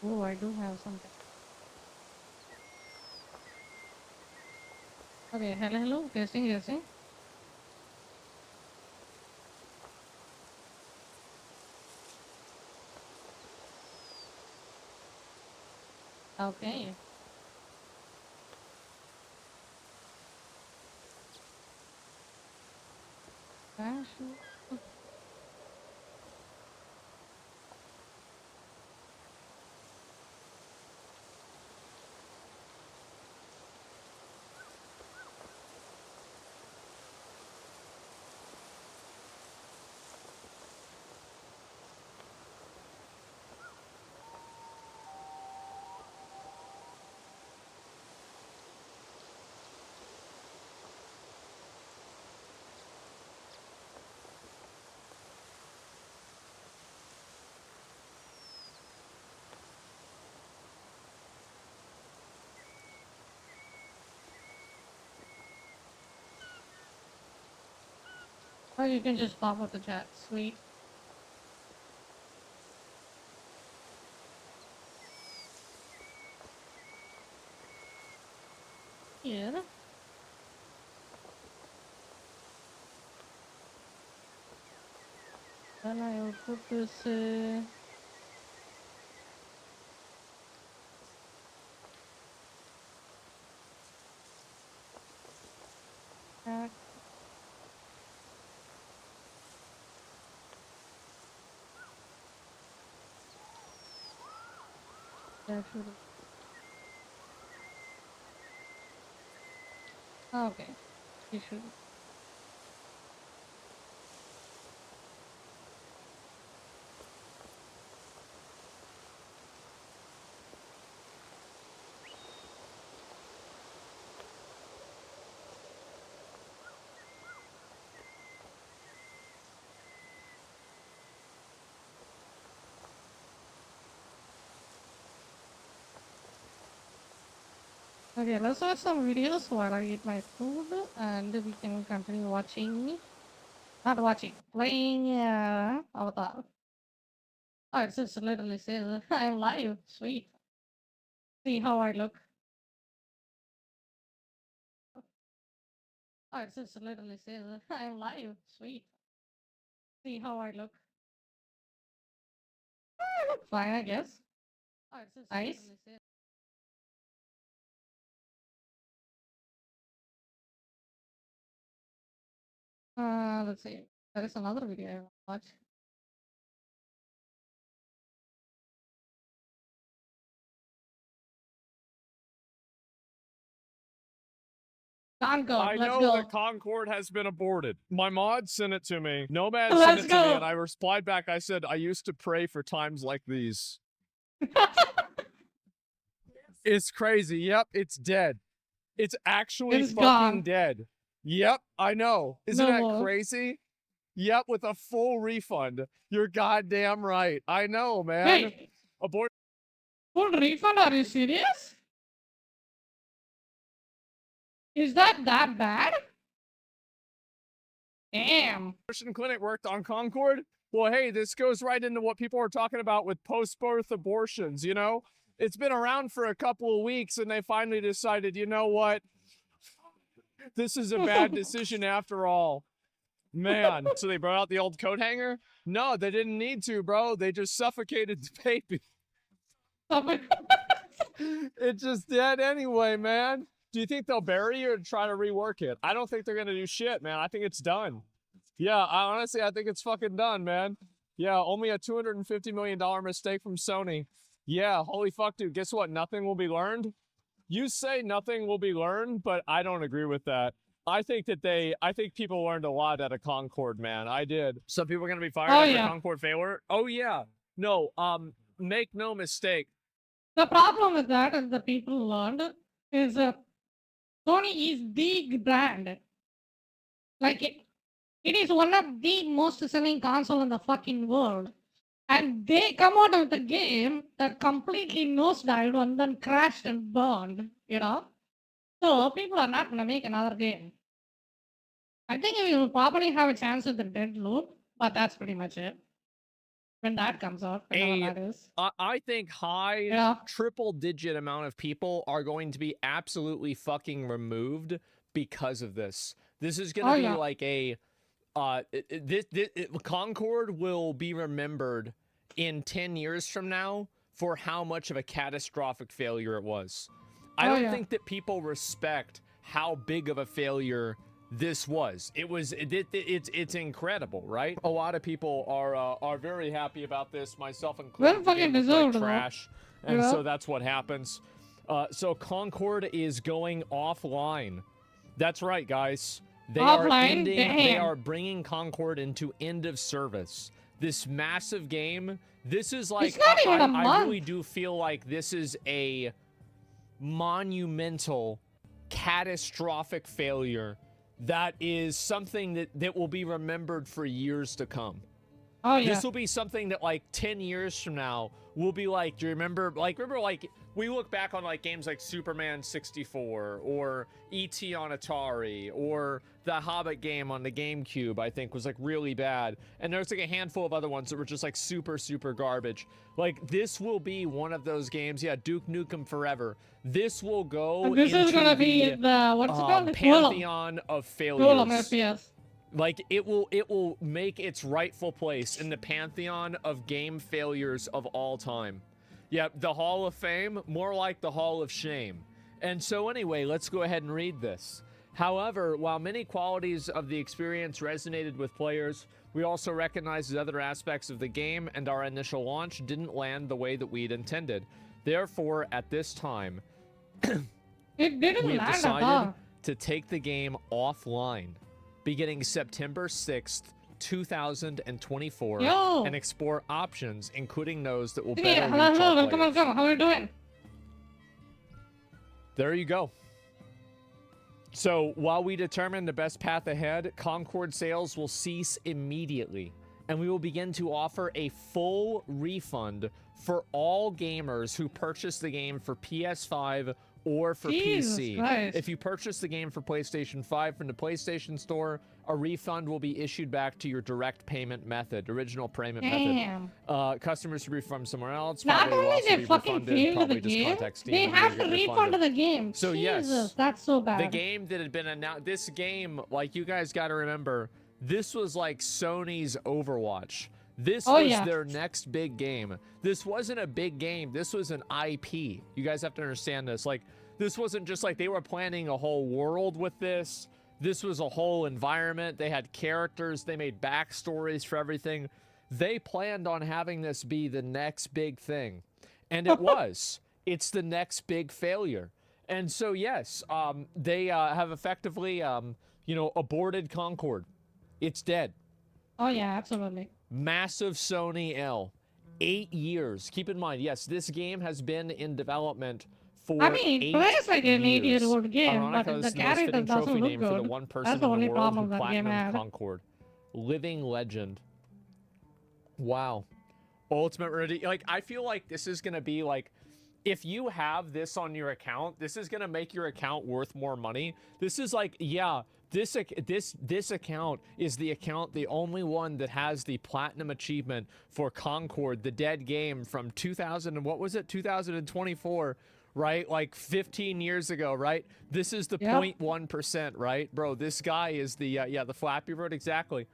Oh, I do have something. Okay, hello, hello, testing, testing. Okay. Fashion. Or you can just pop up the chat. Sweet. Yeah. Then I'll put this. Back. That should. Okay. You should. Okay, let's watch some videos while I eat my food, and we can continue watching. Not watching, playing Avatar. Oh, it's just literally says I'm live. Sweet. See how I look. Oh, it's just literally says I'm live. Sweet. See how I look. I look fine, I guess. Oh, it's just nice. Literally says. Let's see. There is another video I want to watch. Concord, I let's know go. that Concord has been aborted. My mod sent it to me. Nomad Let's sent it to go. me, and I replied back. I said, I used to pray for times like these. It's crazy. Yep, it's dead. It's actually It's fucking gone. dead. Yep, I know. Isn't No that more. crazy? Yep, with a full refund. You're goddamn right. I know, man. Wait, Abort. full refund? Are you serious? Is that bad? Damn. Abortion clinic worked on Concord. Well, hey, this goes right into what people are talking about with post-birth abortions, you know? It's been around for a couple of weeks and they finally decided, you know what? This is a bad decision after all. Man. So they brought out the old coat hanger? No, they didn't need to, bro. They just suffocated the baby. It's just dead anyway, man. Do you think they'll bury it or try to rework it? I don't think they're gonna do shit, man. I think it's done. Yeah, honestly, I think it's fucking done, man. Yeah, only a $250 million mistake from Sony. Yeah, holy fuck, dude. Guess what? Nothing will be learned. You say nothing will be learned, but I don't agree with that. I think people learned a lot out of Concord, man. I did. Some people are gonna be fired after Concord failure. Oh yeah. No, make no mistake. The problem with that is the people learned is Sony is the brand. Like it is one of the most selling console in the fucking world. And they come out with a game that completely nosedived and then crashed and burned, you know? So people are not gonna make another game. I think we will probably have a chance with the Dead Loop, but that's pretty much it. when that comes out, whenever that is. I think high Yeah. triple-digit amount of people are going to be absolutely fucking removed because of this. This is going to Oh, be yeah. like a Concord will be remembered in 10 years from now for how much of a catastrophic failure it was. I Oh, don't yeah. think that people respect how big of a failure this was. It's incredible, right? A lot of people are very happy about this, myself included. Well The fucking game looked like deserved, though. trash, and Yeah. so that's what happens. So Concord is going offline. That's right, guys. They are Offline? ending. They Damn. are bringing Concord into end of service. This massive game. This is like It's not even a I really month. do feel like this is a monumental, catastrophic failure that is something that will be remembered for years to come. Oh, yeah. This will be something that like 10 years from now we'll be like, do you remember like we look back on like games like Superman 64 or E.T. on Atari or the Hobbit game on the GameCube, I think was like really bad. And there's like a handful of other ones that were just like super garbage. Like this will be one of those games. Yeah, Duke Nukem Forever. This will go And this is into gonna be the what's it called? The Golem. pantheon of Golem failures. FPS. Like it will make its rightful place in the pantheon of game failures of all time. Yep, the Hall of Fame, more like the Hall of Shame. And so anyway, let's go ahead and read this. However, while many qualities of the experience resonated with players, we also recognize that other aspects of the game and our initial launch didn't land the way that we'd intended. Therefore, at this time, It didn't we've land at decided all. to take the game offline beginning September 6th, 2024, Yo. and explore options, including those that will Yeah, better reach our welcome, players. welcome. How are you doing? There you go. So, while we determine the best path ahead, Concord sales will cease immediately, and we will begin to offer a full refund for all gamers who purchase the game for PS5 or for Jesus PC. Christ. If you purchase the game for PlayStation 5 from the PlayStation Store, a refund will be issued back to your direct payment method, original payment Damn. method. Customers who refund somewhere else, Not probably will only also they be fucking refunded, failed the probably just game, contact Steam they and have you'll to get refund refunded. the game. So, Jesus, yes, that's so bad. the game that had been announced, this game, like you guys got to remember, this was like Sony's Overwatch. This was their next big game. This wasn't a big game. This was an IP. You guys have to understand this. Like, this wasn't just like they were planning a whole world with this. This was a whole environment. They had characters. They made backstories for everything. They planned on having this be the next big thing. And it was. It's the next big failure. And so, yes, they have effectively, aborted Concord. It's dead. Oh, yeah, absolutely. Massive Sony L. 8 years. Keep in mind, yes, this game has been in development for I mean, 8 plays like an years. 8-year-old game, Ironica but is the the most character fitting doesn't trophy look name for the good. one person That's the in only the world problem who that game platinumed had. Concord. Living legend. Wow. Ultimate Ready. Like, I feel like this is going to be like, if you have this on your account, this is going to make your account worth more money. This is like, yeah, this account is the account, the only one that has the platinum achievement for Concord, the dead game from 2000 and what was it? 2024, right? Like 15 years ago, right? This is the 0.1%, right? Bro, this guy is the the Flappy Bird, exactly.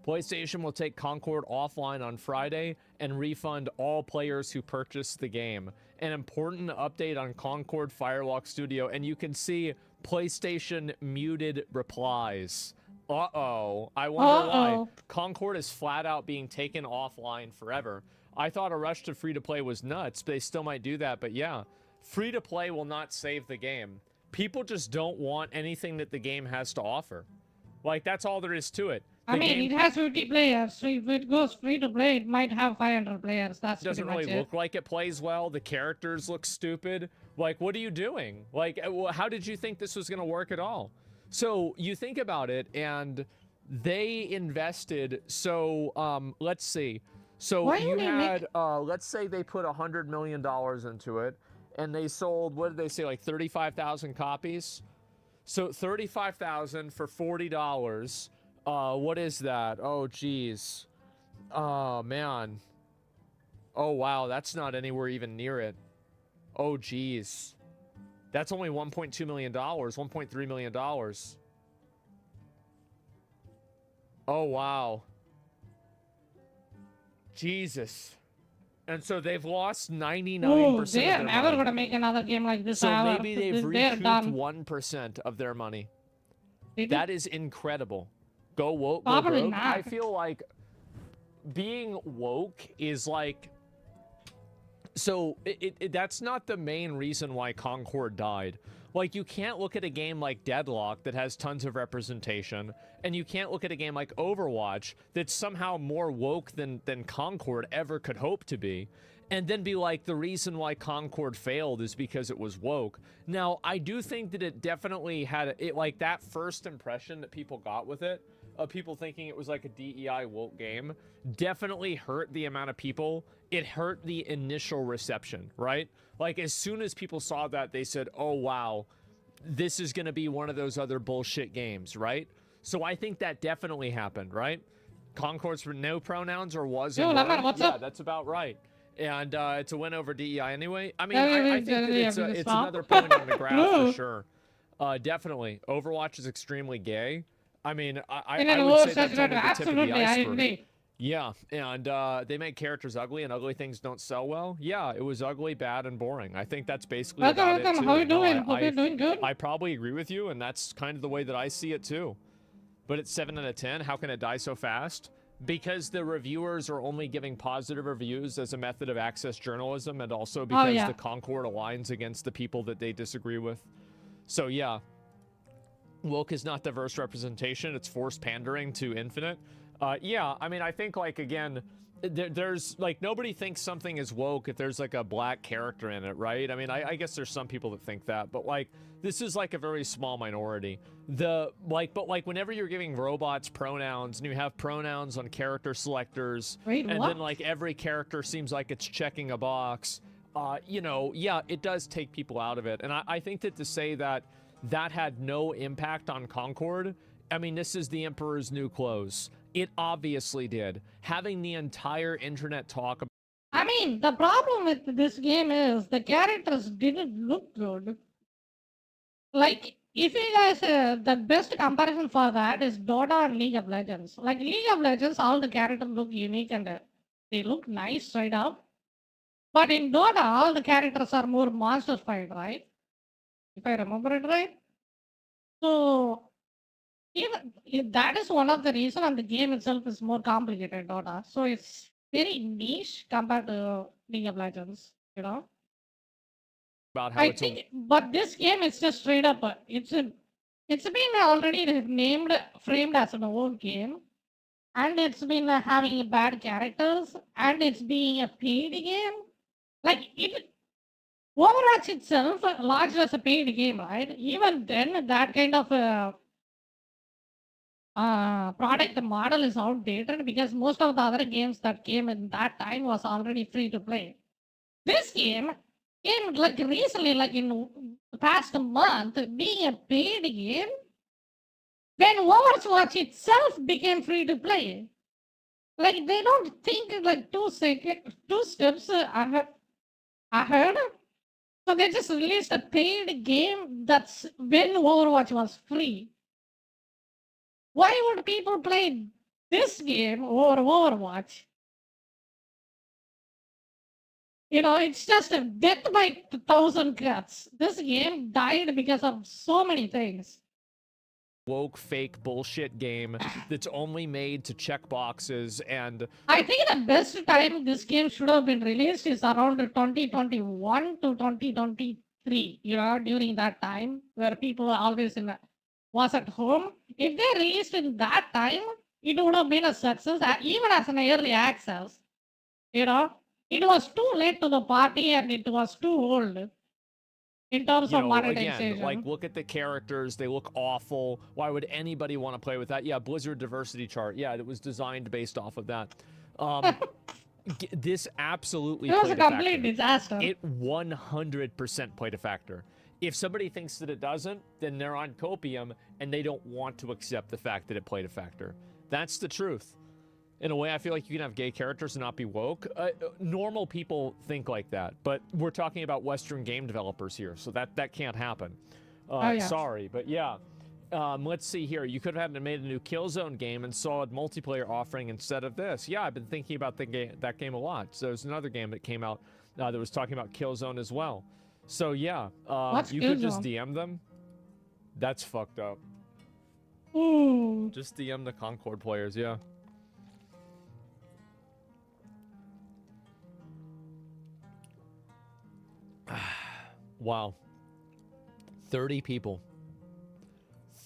PlayStation will take Concord offline on Friday and refund all players who purchase the game. An important update on Concord Firewalk Studio, and you can see PlayStation muted replies. Uh-oh. I wonder why. Concord is flat out being taken offline forever. I thought a rush to free-to-play was nuts, but they still might do that, but yeah. Free-to-play will not save the game. People just don't want anything that the game has to offer. Like, that's all there is to it. I mean, it has 50 players, so if it goes free to play, it might have 500 players. That's doesn't pretty much really look like it plays well. The characters look stupid. Like, what are you doing? Like, how did you think this was going to work at all? So you think about it, and they invested. So let's see. So you had, let's say they put $100 million into it, and they sold, what did they say, like 35,000 copies? So 35,000 for $40. What is that? Oh, geez. Oh, man. Oh, wow. That's not anywhere even near it. Oh, geez. That's only $1.2 million, $1.3 million. Oh, wow. Jesus. And so they've lost 99% Oh, of they are their never money. gonna make another game like this So ever. maybe they've They're recouped done. 1% of their money. Did That is incredible. Go woke, go Probably broke. not. I feel like being woke is like... So that's not the main reason why Concord died. Like, you can't look at a game like Deadlock that has tons of representation, and you can't look at a game like Overwatch that's somehow more woke than Concord ever could hope to be, and then be like, the reason why Concord failed is because it was woke. Now, I do think that it definitely had it, like, that first impression that people got with it, of people thinking it was like a DEI woke game, definitely hurt the amount of people. It hurt the initial reception, right? Like, as soon as people saw that, they said, oh, wow, this is going to be one of those other bullshit games, right? So I think that definitely happened, right? Concord's for no pronouns or was Yo, and Lemon, weren't. what's Yeah, up? that's about right. And it's a win over DEI anyway. I mean, Yeah, I think that it's another point on the graph for sure. Definitely. Overwatch is extremely gay. I mean, I would say that's only the tip of the absolutely, I iceberg. agree. Yeah, and they make characters ugly, and ugly things don't sell well. Yeah, it was ugly, bad, and boring. I think that's basically about it, too. How you doing? No, Hope you're doing good. I probably agree with you, and that's kind of the way that I see it, too. But it's 7 out of 10. How can it die so fast? Because the reviewers are only giving positive reviews as a method of access journalism, and also because the Concord aligns against the people that they disagree with. So, yeah. Woke is not diverse representation. It's forced pandering to Infinite. Yeah, I mean, I think, like, again, there's, like, nobody thinks something is woke if there's, like, a black character in it, right? I mean, I guess there's some people that think that, but, like, this is, like, a very small minority. But, like, whenever you're giving robots pronouns, and you have pronouns on character selectors, Wait, and what? then, like, every character seems like it's checking a box, you know, yeah, it does take people out of it. And I think that to say that that had no impact on Concord, I mean, this is the Emperor's New Clothes. It obviously did. Having the entire internet talk about... I mean, the problem with this game is the characters didn't look good. Like, if you guys, the best comparison for that is Dota and League of Legends. Like, League of Legends, all the characters look unique and they look nice straight up. But in Dota, all the characters are more monster-fied, right? If I remember it right. So, even that is one of the reason, and the game itself is more complicated, Dota. So it's very niche compared to League of Legends, you know. About how I it's think, but this game is just straight up. It's been already framed as an old game, and it's been having bad characters, and it's being a paid game. Like Overwatch itself launched as a paid game, right? Even then, that kind of product model is outdated because most of the other games that came in that time was already free to play. This game came like recently, like in the past month, being a paid game. When Overwatch itself became free to play, like they don't think like 2 steps ahead. So they just released a paid game that's when Overwatch was free. Why would people play this game over Overwatch? You know, it's just a death by 1,000 cuts. This game died because of so many things. woke, fake bullshit game that's only made to check boxes and... I think the best time this game should have been released is around 2021 to 2023. You know, during that time where people were always was at home. If they released in that time, it would have been a success, even as an early access. You know, it was too late to the party and it was too old in terms of monetization. Again, like, look at the characters. They look awful. Why would anybody want to play with that? Yeah, Blizzard diversity chart. Yeah, it was designed based off of that. This absolutely it was played a complete disaster. It 100% played a factor. If somebody thinks that it doesn't, then they're on copium and they don't want to accept the fact that it played a factor. That's the truth. In a way, I feel like you can have gay characters and not be woke. Normal people think like that, but we're talking about Western game developers here, so that can't happen. Yeah. Sorry, but yeah. Let's see here. You could have made a new Killzone game and saw a multiplayer offering instead of this. Yeah, I've been thinking about that game a lot. So there's another game that came out that was talking about Killzone as well. So yeah, What's you could just Killzone? DM them. That's fucked up. Ooh. Just DM the Concord players, yeah. Wow. 30 people.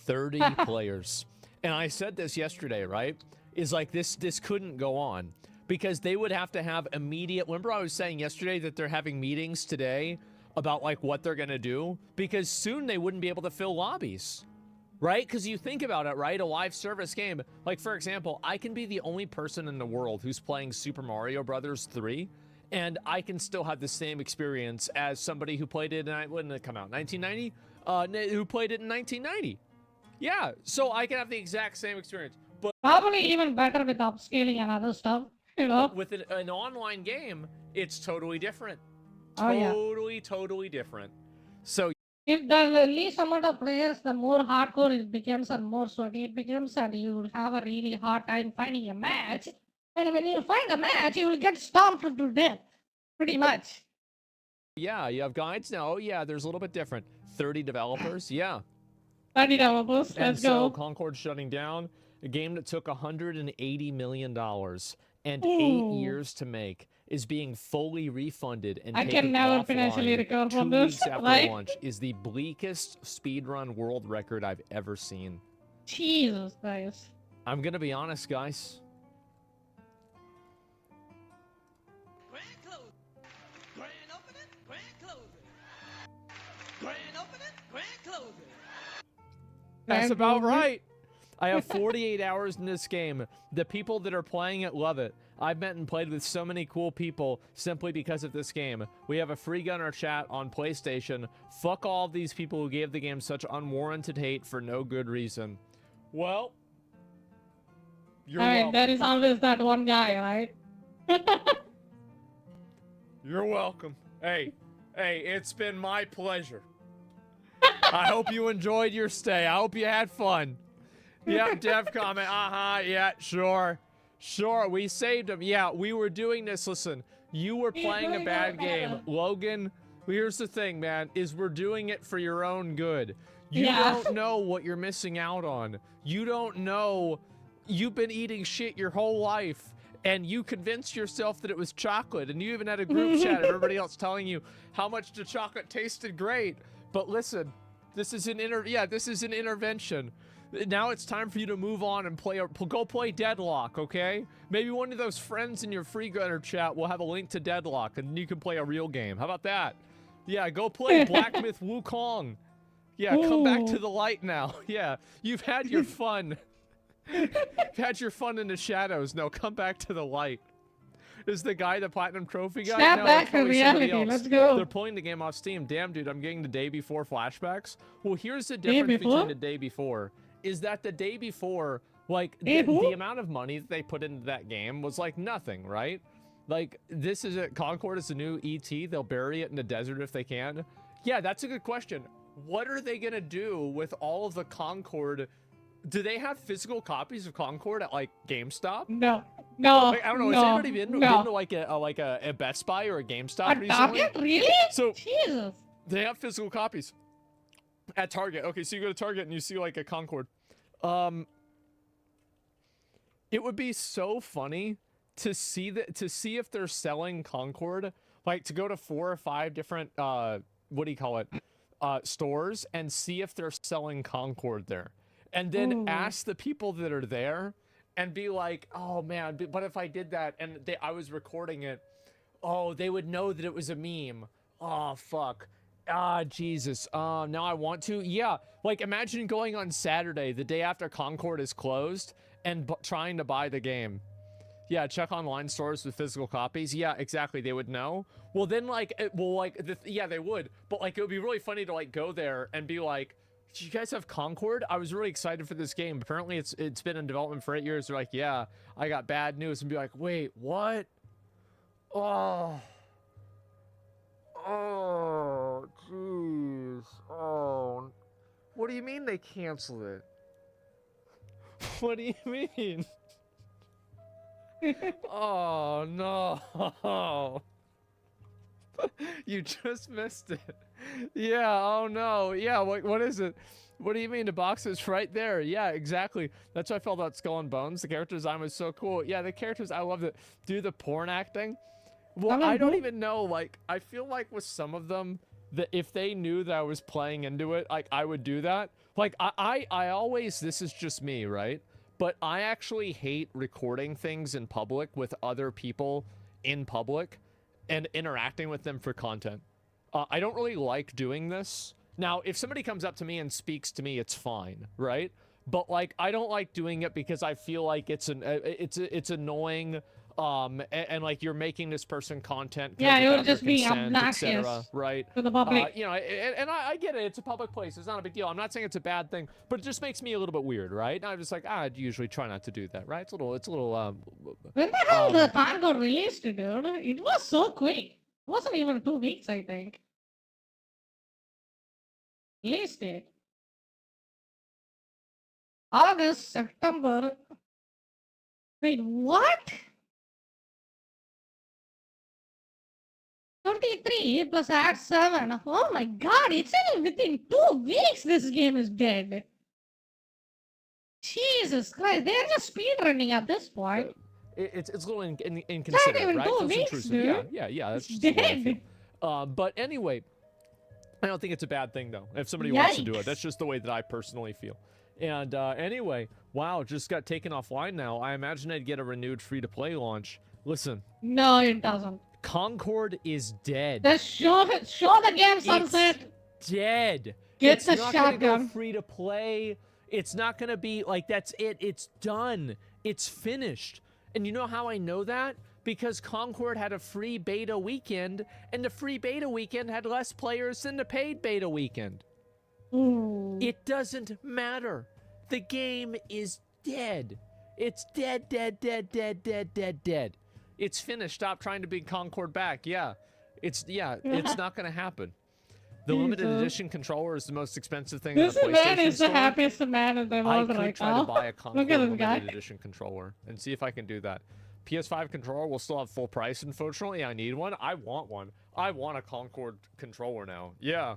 30 players. And I said this yesterday, right? Is like this couldn't go on because they would have to have immediate. Remember I was saying yesterday that they're having meetings today about like what they're going to do because soon they wouldn't be able to fill lobbies. Right? Because you think about it, right? A live service game. Like, for example, I can be the only person in the world who's playing Super Mario Brothers 3, and I can still have the same experience as somebody who played it in, when did it come out? 1990? Who played it in 1990. Yeah, so I can have the exact same experience. But Probably even better with upscaling and other stuff, you know? with an online game, it's totally different. Oh, yeah. Totally different. So If the least amount of players, the more hardcore it becomes and more sweaty it becomes, and you will have a really hard time finding a match. And when you find a match, you will get stomped to death, pretty much. yeah, you have guides now. Oh yeah, there's a little bit different. 30 developers, yeah. 30 developers, And let's so go. Concord's shutting down a game that took $180 million and Ooh. 8 years to make is being fully refunded and I taken can never offline financially recover 2 from this, weeks after right? launch is the bleakest speedrun world record I've ever seen. Jesus Christ. I'm gonna be honest, guys. Grand closing. Grand opening. Grand closing. Grand opening. Grand closing. That's Grand about movement. right. I have 48 hours in this game. The people that are playing it love it. I've met and played with so many cool people simply because of this game. We have a free gunner chat on PlayStation. Fuck all of these people who gave the game such unwarranted hate for no good reason. Well, you're I mean, welcome. there is always that one guy, right? You're welcome. Hey, it's been my pleasure. I hope you enjoyed your stay. I hope you had fun. Yep, Dev comment. Yeah, sure. Sure, we saved him. Yeah, we were doing this. Listen, you were playing a bad game. Logan, here's the thing, man, is we're doing it for your own good. You Yeah. don't know what you're missing out on. You don't know. You've been eating shit your whole life, and you convinced yourself that it was chocolate, and you even had a group chat of everybody else telling you how much the chocolate tasted great. But listen, this is an intervention. Now it's time for you to move on and go play Deadlock, okay? Maybe one of those friends in your free gunner chat will have a link to Deadlock, and you can play a real game. How about that? Yeah, go play Black Myth Wukong. Yeah, come back to Ooh. the light now. Yeah, you've had your fun. You've had your fun in the shadows. Now come back to the light. Is the guy the platinum trophy guy? Snap No, back that's to probably somebody reality. else. Let's go. They're pulling the game off Steam. Damn, dude, I'm getting the day before flashbacks. Well, here's the Day difference before? between the day before. Is that the day before, like, Day the before? amount of money that they put into that game was like nothing, right? Like, this is it. Concord is the new ET. They'll bury it in the desert if they can. Yeah, that's a good question. What are they gonna do with all of the Concord? Do they have physical copies of Concord at like GameStop? No. Like, I don't know. No. Has anybody been no. to like a Best Buy or a GameStop At recently? Target? Really? So Jesus. they have physical copies at Target. Okay, so you go to Target and you see like a Concord. It would be so funny to see if they're selling Concord, like to go to 4 or 5 different what do you call it, stores and see if they're selling Concord there, and then Ooh. ask the people that are there and be like, oh man, but if I did that and I was recording it, oh, they would know that it was a meme. Oh fuck. Ah, Jesus. Now I want to. Yeah, like imagine going on Saturday, the day after Concord is closed, and trying to buy the game. Yeah, check online stores with physical copies. Yeah, exactly. They would know. Well, then, like, yeah, they would. But like, it would be really funny to like go there and be like, you guys have Concord? I was really excited for this game. Apparently, it's been in development for 8 years. They're like, yeah, I got bad news, and be like, wait, what? Oh, jeez. Oh, what do you mean they canceled it? What do you mean? Oh no. You just missed it. Yeah, oh no. Yeah, what is it? What do you mean? The box is right there. Yeah, exactly. That's what I felt about Skull and Bones. The character design was so cool. Yeah, the characters, I loved it. Do the porn acting. Well, I don't even know. Like, I feel like with some of them, that if they knew that I was playing into it, like, I would do that. Like, I always, this is just me, right? But I actually hate recording things in public with other people in public and interacting with them for content. I don't really like doing this. Now, if somebody comes up to me and speaks to me, it's fine, right? But like, I don't like doing it because I feel like it's annoying. And like you're making this person content. Yeah, you're without their just being consent, etc., obnoxious right? to the public. You know, and I get it. It's a public place. It's not a big deal. I'm not saying it's a bad thing, but it just makes me a little bit weird, right? And I'm just like, I'd usually try not to do that, right? It's a little. When the hell the Concord released, dude? It was so quick. It wasn't even 2 weeks, I think. Released it. August, September. Wait, what? 23 plus add 7. Oh my god, it's within 2 weeks this game is dead. Jesus Christ, they're just speedrunning at this point. It's a little inconsiderate, even right? 2 So it's weeks, intrusive. dude. Yeah. That's It's just the way I dead. feel. But anyway, I don't think it's a bad thing though. If somebody wants to do it, that's just the way that I personally feel. And anyway, wow, just got taken offline now. I imagine I'd get a renewed free-to-play launch. Listen, No, it doesn't. Concord is dead. Just show the game sunset. Dead. Get It's the not gonna go shotgun. free to play. It's not gonna be like that's it. It's done. It's finished. And you know how I know that? Because Concord had a free beta weekend, and the free beta weekend had less players than the paid beta weekend. Ooh. It doesn't matter. The game is dead. It's dead. It's finished. Stop trying to bring Concord back. Yeah. It's not gonna happen. The limited Jesus. edition controller is the most expensive thing This in the man PlayStation is the store. happiest man in the I world could right try now. to buy a Concord Look at this guy. limited edition controller and see if I can do that. PS5 controller will still have full price, unfortunately. I need one. I want one. I want a Concord controller now. Yeah.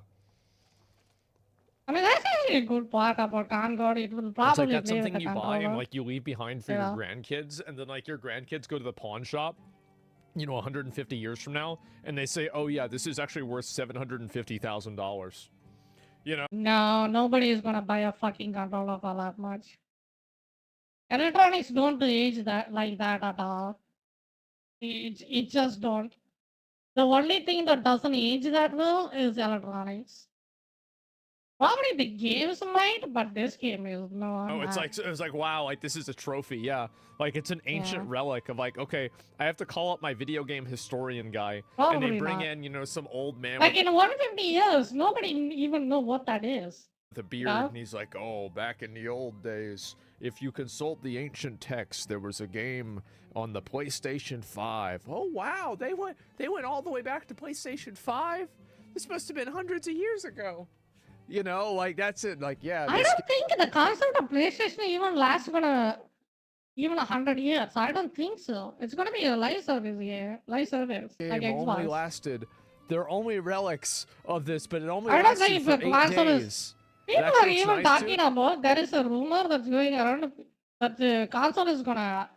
I mean, that's actually a good part about Concord. It will It's like probably that's play with something the you buy and controller. like you leave behind for Yeah. your grandkids, and then like your grandkids go to the pawn shop, you know, 150 years from now, and they say, "Oh yeah, this is actually worth $750,000." You know? No, nobody is gonna buy a fucking controller for that much. Electronics don't age that like that at all. It just don't. The only thing that doesn't age that well is electronics. Probably the games might, but this game is no. Oh, it's like wow, like this is a trophy, yeah. Like it's an ancient Yeah. relic of like, okay, I have to call up my video game historian guy, and Probably they bring not. in, you know, some old man Like with in 150 years, nobody even know what that is. the beard, Yeah. and he's like, oh, back in the old days, if you consult the ancient texts, there was a game on the PlayStation 5. Oh wow, they went all the way back to PlayStation 5? This must have been hundreds of years ago. You know, like that's it. Like, yeah, I this don't think the concept of PlayStation even lasts gonna even 100 years. I don't think so. It's gonna be a live service here, live service like game only Xbox. lasted. They're only relics of this, but it only I don't lasted think for the 8 console is- days. People That's are what's even nice, talking too. about there is a rumor that's going around that the console is gonna.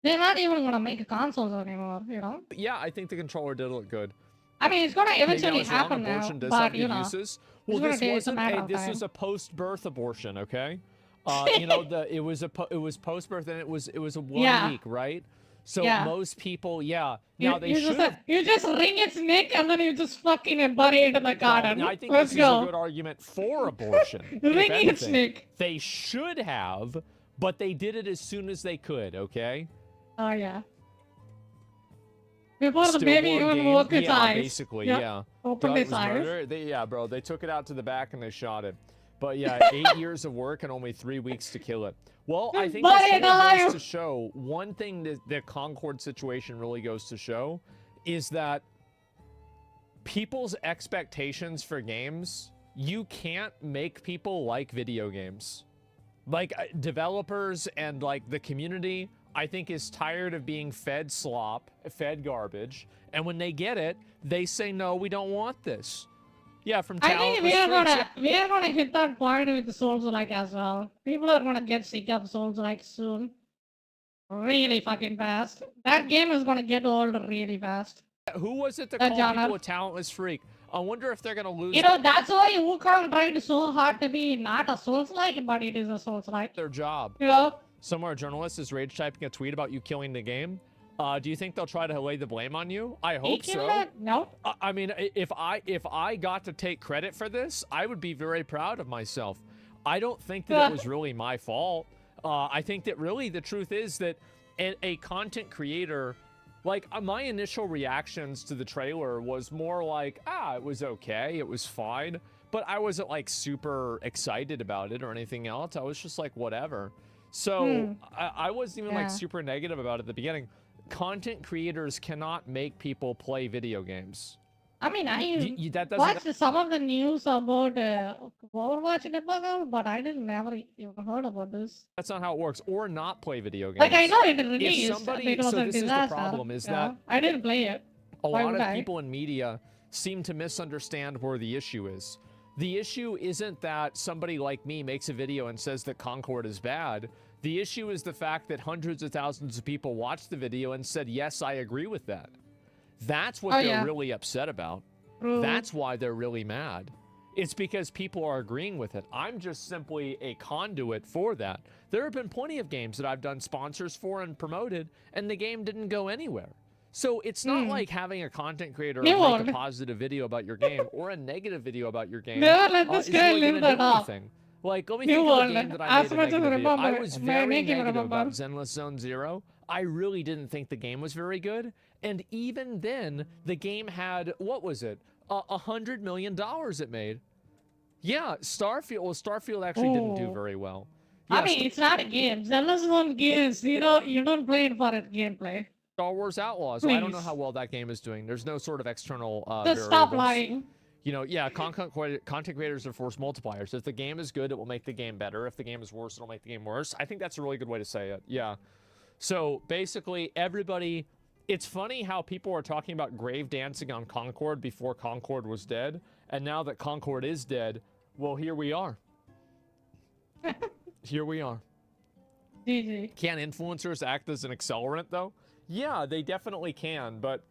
They're not even gonna make consoles anymore. You know. Yeah, I think the controller did look good. I mean, it's gonna Maybe I eventually was wrong, happen now, abortion does but have you good know. uses. Well, gonna this take a wasn't matter a. of This was time. a post-birth abortion, okay? You know, it was post-birth, and it was a 1 Yeah. week, right? So Yeah. most people, yeah. You, Now they you should just, have. you just wring its neck and then you just fucking bury it in the garden. I think Let's this is a go. good argument for abortion. if Wring its anything. neck. They should have, but they did it as soon as they could, okay? Oh yeah. Before the Stillborn baby even game, opened its yeah, eyes. basically, Yep. yeah. Opened Thought it its was eyes. murder. Yeah, bro, they took it out to the back and they shot it. But yeah, 8 years of work and only 3 weeks to kill it. Well, I think But this it really goes alive. to show one thing that the Concord situation really goes to show is that people's expectations for games, you can't make people like video games. Like developers and like the community, I think is tired of being fed slop, fed garbage, and when they get it, they say no, we don't want this. Yeah, from I think talentless freaks. we are gonna hit that point with Souls like as well. People are gonna get sick of Souls like soon. Really fucking fast. That game is gonna get old really fast. Who was it that That called people genre. a talentless freak? I wonder if they're gonna lose You know, that's why Wukong tried so hard to be not a Souls like, but it is a Souls like. their job. You know? Somewhere a journalist is rage typing a tweet about you killing the game. Do you think they'll try to lay the blame on you? I hope so. No. I mean, if I got to take credit for this, I would be very proud of myself. I don't think that it was really my fault. I think that really the truth is that a content creator, like my initial reactions to the trailer was more like, it was okay, it was fine, but I wasn't like super excited about it or anything else. I was just like, whatever. So I wasn't even like super negative about it at the beginning. Content creators cannot make people play video games. I mean, That doesn't. watched some of the news about Overwatch debugger, but I didn't never even heard about this. That's not how it works. Or not play video games. Like I know it released. somebody- It was so a this is the disaster. problem, is you that know? I didn't play it. A Why lot would of I? people in media seem to misunderstand where the issue is. The issue isn't that somebody like me makes a video and says that Concord is bad. The issue is the fact that hundreds of thousands of people watched the video and said, yes, I agree with that. That's what they're really upset about. True. That's why they're really mad. It's because people are agreeing with it. I'm just simply a conduit for that. There have been plenty of games that I've done sponsors for and promoted, and the game didn't go anywhere. So it's not like having a content creator make a positive video about your game or a negative video about your game is really going to do anything. Like, let me think of a game that I made a negative video. I was very negative about Zenless Zone Zero. I really didn't think the game was very good. And even then, the game had, what was it? $100 million it made. Yeah, Starfield. Well, Starfield actually didn't do very well. I mean, it's not a game. Zenless Zone games, you don't play it for its gameplay. Star Wars Outlaws. I don't know how well that game is doing. There's no sort of external Just stop lying. You know, yeah, content creators are force multipliers. If the game is good, it will make the game better. If the game is worse, it'll make the game worse. I think that's a really good way to say it. Yeah. So basically, everybody... It's funny how people are talking about grave dancing on Concord before Concord was dead. And now that Concord is dead, well, here we are. Here we are. GG. Can influencers act as an accelerant, though? Yeah, they definitely can, but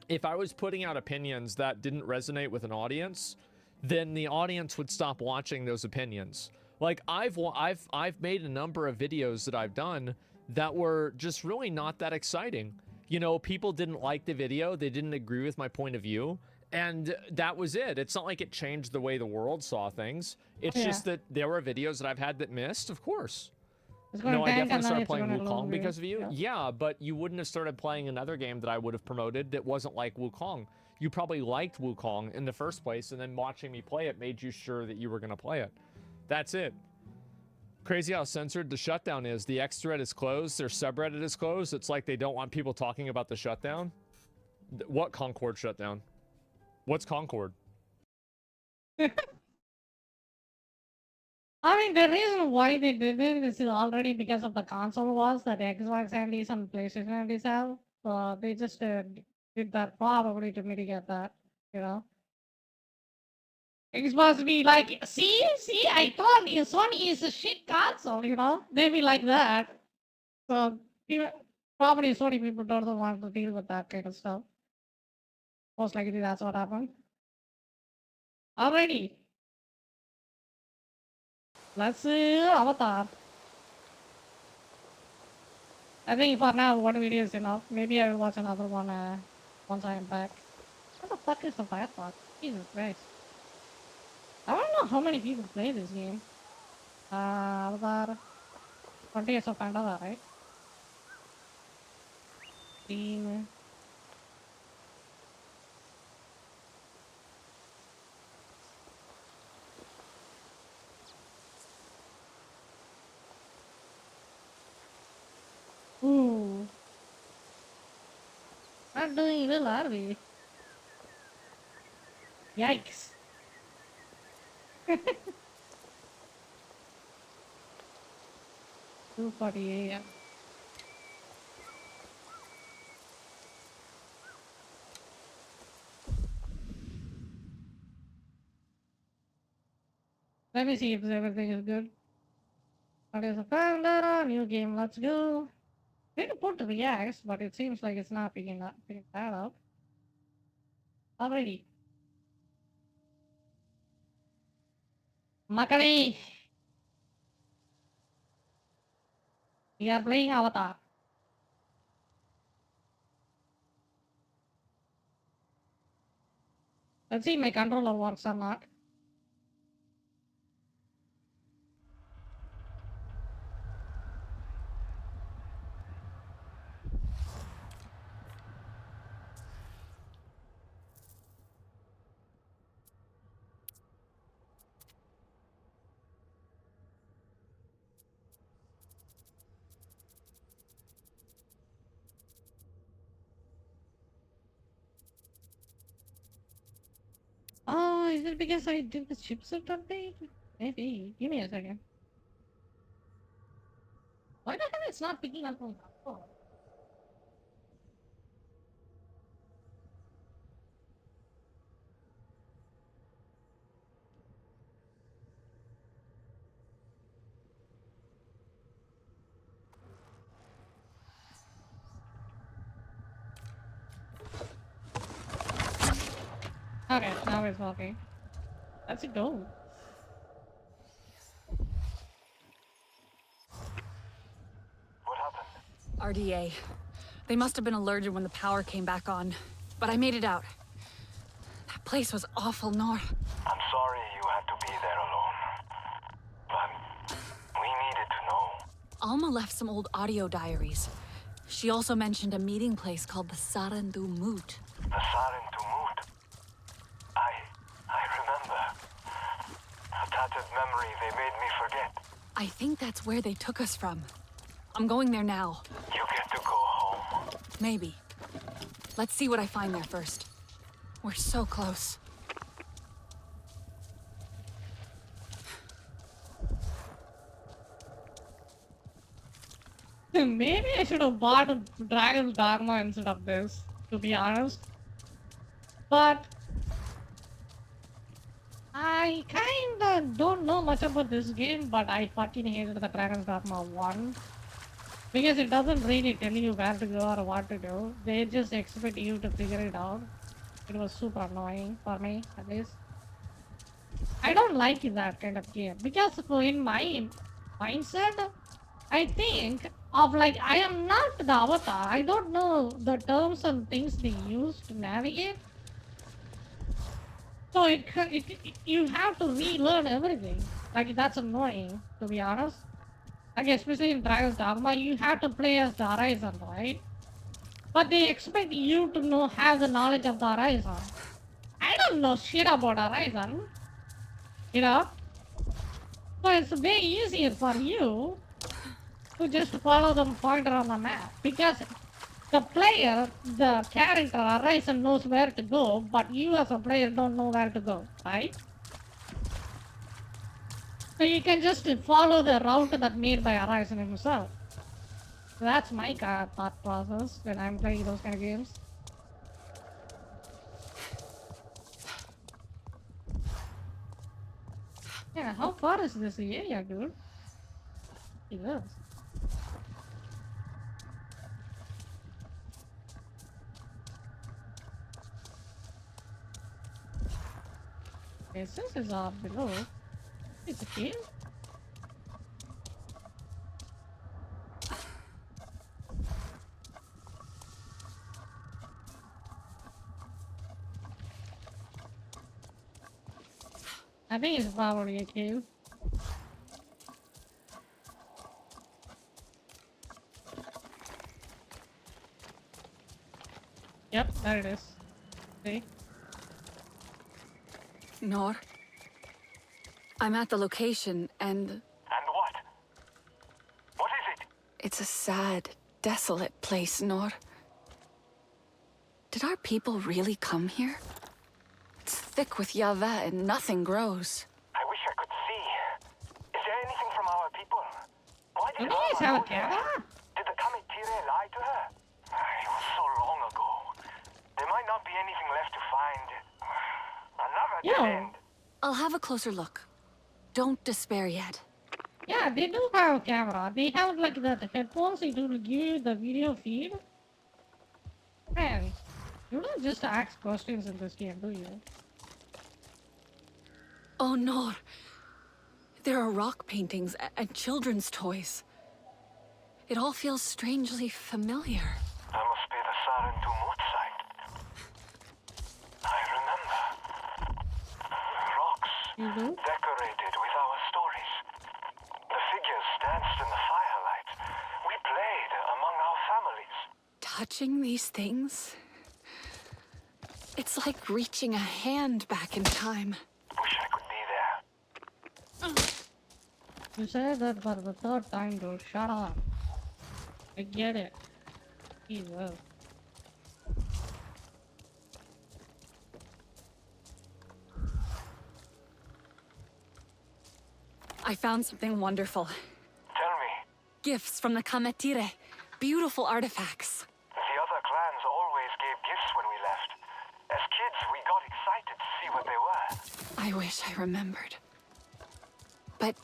if I was putting out opinions that didn't resonate with an audience, then the audience would stop watching those opinions. Like, I've made a number of videos that I've done that were just really not that exciting. You know, people didn't like the video, they didn't agree with my point of view, and that was it. It's not like it changed the way the world saw things. It's just that there were videos that I've had that missed, of course. No, I definitely started playing Wukong because of you. Yeah, but you wouldn't have started playing another game that I would have promoted that wasn't like Wukong. You probably liked Wukong in the first place, and then watching me play it made you sure that you were going to play it. That's it. Crazy how censored the shutdown is. The X thread is closed. Their subreddit is closed. It's like they don't want people talking about the shutdown. What Concord shutdown? What's Concord? I mean, the reason why they did it is already because of the console wars that Xbox Andes and PlayStation Andes have. So they just did that probably to mitigate that, you know. Xbox be like, see, I told you, Sony is a shit console, you know. They be like that. So probably Sony people don't want to deal with that kind of stuff. Most likely that's what happened. Alrighty. Let's see Avatar. I think for now one video is enough. Maybe I will watch another one once I am back. What the fuck is the Firefox? Jesus Christ. I don't know how many people play this game. Avatar. 20 years of Pandora, right? Steam. not doing well, are we? Yikes. 2:40 a.m. Let me see if everything is good. What is a calendar? New game, let's go. Didn't put reacts, but it seems like it's not picking that up. Already. Makali! We are playing Avatar. Let's see if my controller works or not. Oh, is it because I did the chipset update? Maybe. Give me a second. Why the hell it's not picking up on controller? Okay, now it's working. Let's go. What happened? RDA. They must have been alerted when the power came back on. But I made it out. That place was awful, Nor. I'm sorry you had to be there alone. But we needed to know. Alma left some old audio diaries. She also mentioned a meeting place called the Sarandu Moot. The Sarin to Moot. I remember. A tattered memory they made me forget. I think that's where they took us from. I'm going there now. You get to go home. Maybe. Let's see what I find there first. We're so close. Maybe I should have bought Dragon's Dharma instead of this, to be honest. But I kinda don't know much about this game, but I fucking hated the Dragon's Dharma 1. Because it doesn't really tell you where to go or what to do. They just expect you to figure it out. It was super annoying for me, at least. I don't like that kind of game. Because in my mindset, I think of like, I am not the avatar. I don't know the terms and things they use to navigate. So you have to relearn everything. Like, that's annoying, to be honest. Like, especially in Dragon's Dogma, you have to play as the Horizon, right? But they expect you to have the knowledge of the Horizon. I don't know shit about Horizon. You know? So it's way easier for you to just follow the pointer on the map. Because the player, the character, Horizon knows where to go, but you as a player don't know where to go, right? So you can just follow the route that made by Horizon himself. So that's my thought process when I'm playing those kind of games. Yeah, how far is this area, dude? It is. Okay, since it's up below, it's a cave? I think it's probably a cave. Yep, there it is. See? Nor. I'm at the location, and And what? What is it? it's a sad, desolate place, Nor. Did our people really come here? It's thick with Yava and nothing grows. I wish I could see. Is there anything from our people? Why Do did you guys have Mama a go there? camera? Did the Kamitire lie to her? It was so long ago. There might not be anything left to find. Another Yo. dead end. I'll have a closer look. Don't despair yet. Yeah, they do have a camera. They have like the headphones they do to give you the video feed. Man, you don't just ask questions in this game, do you? Oh, Nor. There are rock paintings and children's toys. It all feels strangely familiar. That must be the Sarentu Mut site. I remember. Rocks You do? decorated with our stories. The figures danced in the firelight. We played among our families. Touching these things? It's like reaching a hand back in time. Wish I could be there. You said that for the third time, dude. Shut up. I get it. Jesus. I found something wonderful. Tell me, Gifts from the Kametire. Beautiful artifacts. the other clans always gave gifts when we left. As kids, we got excited to see what they were. I wish I remembered. But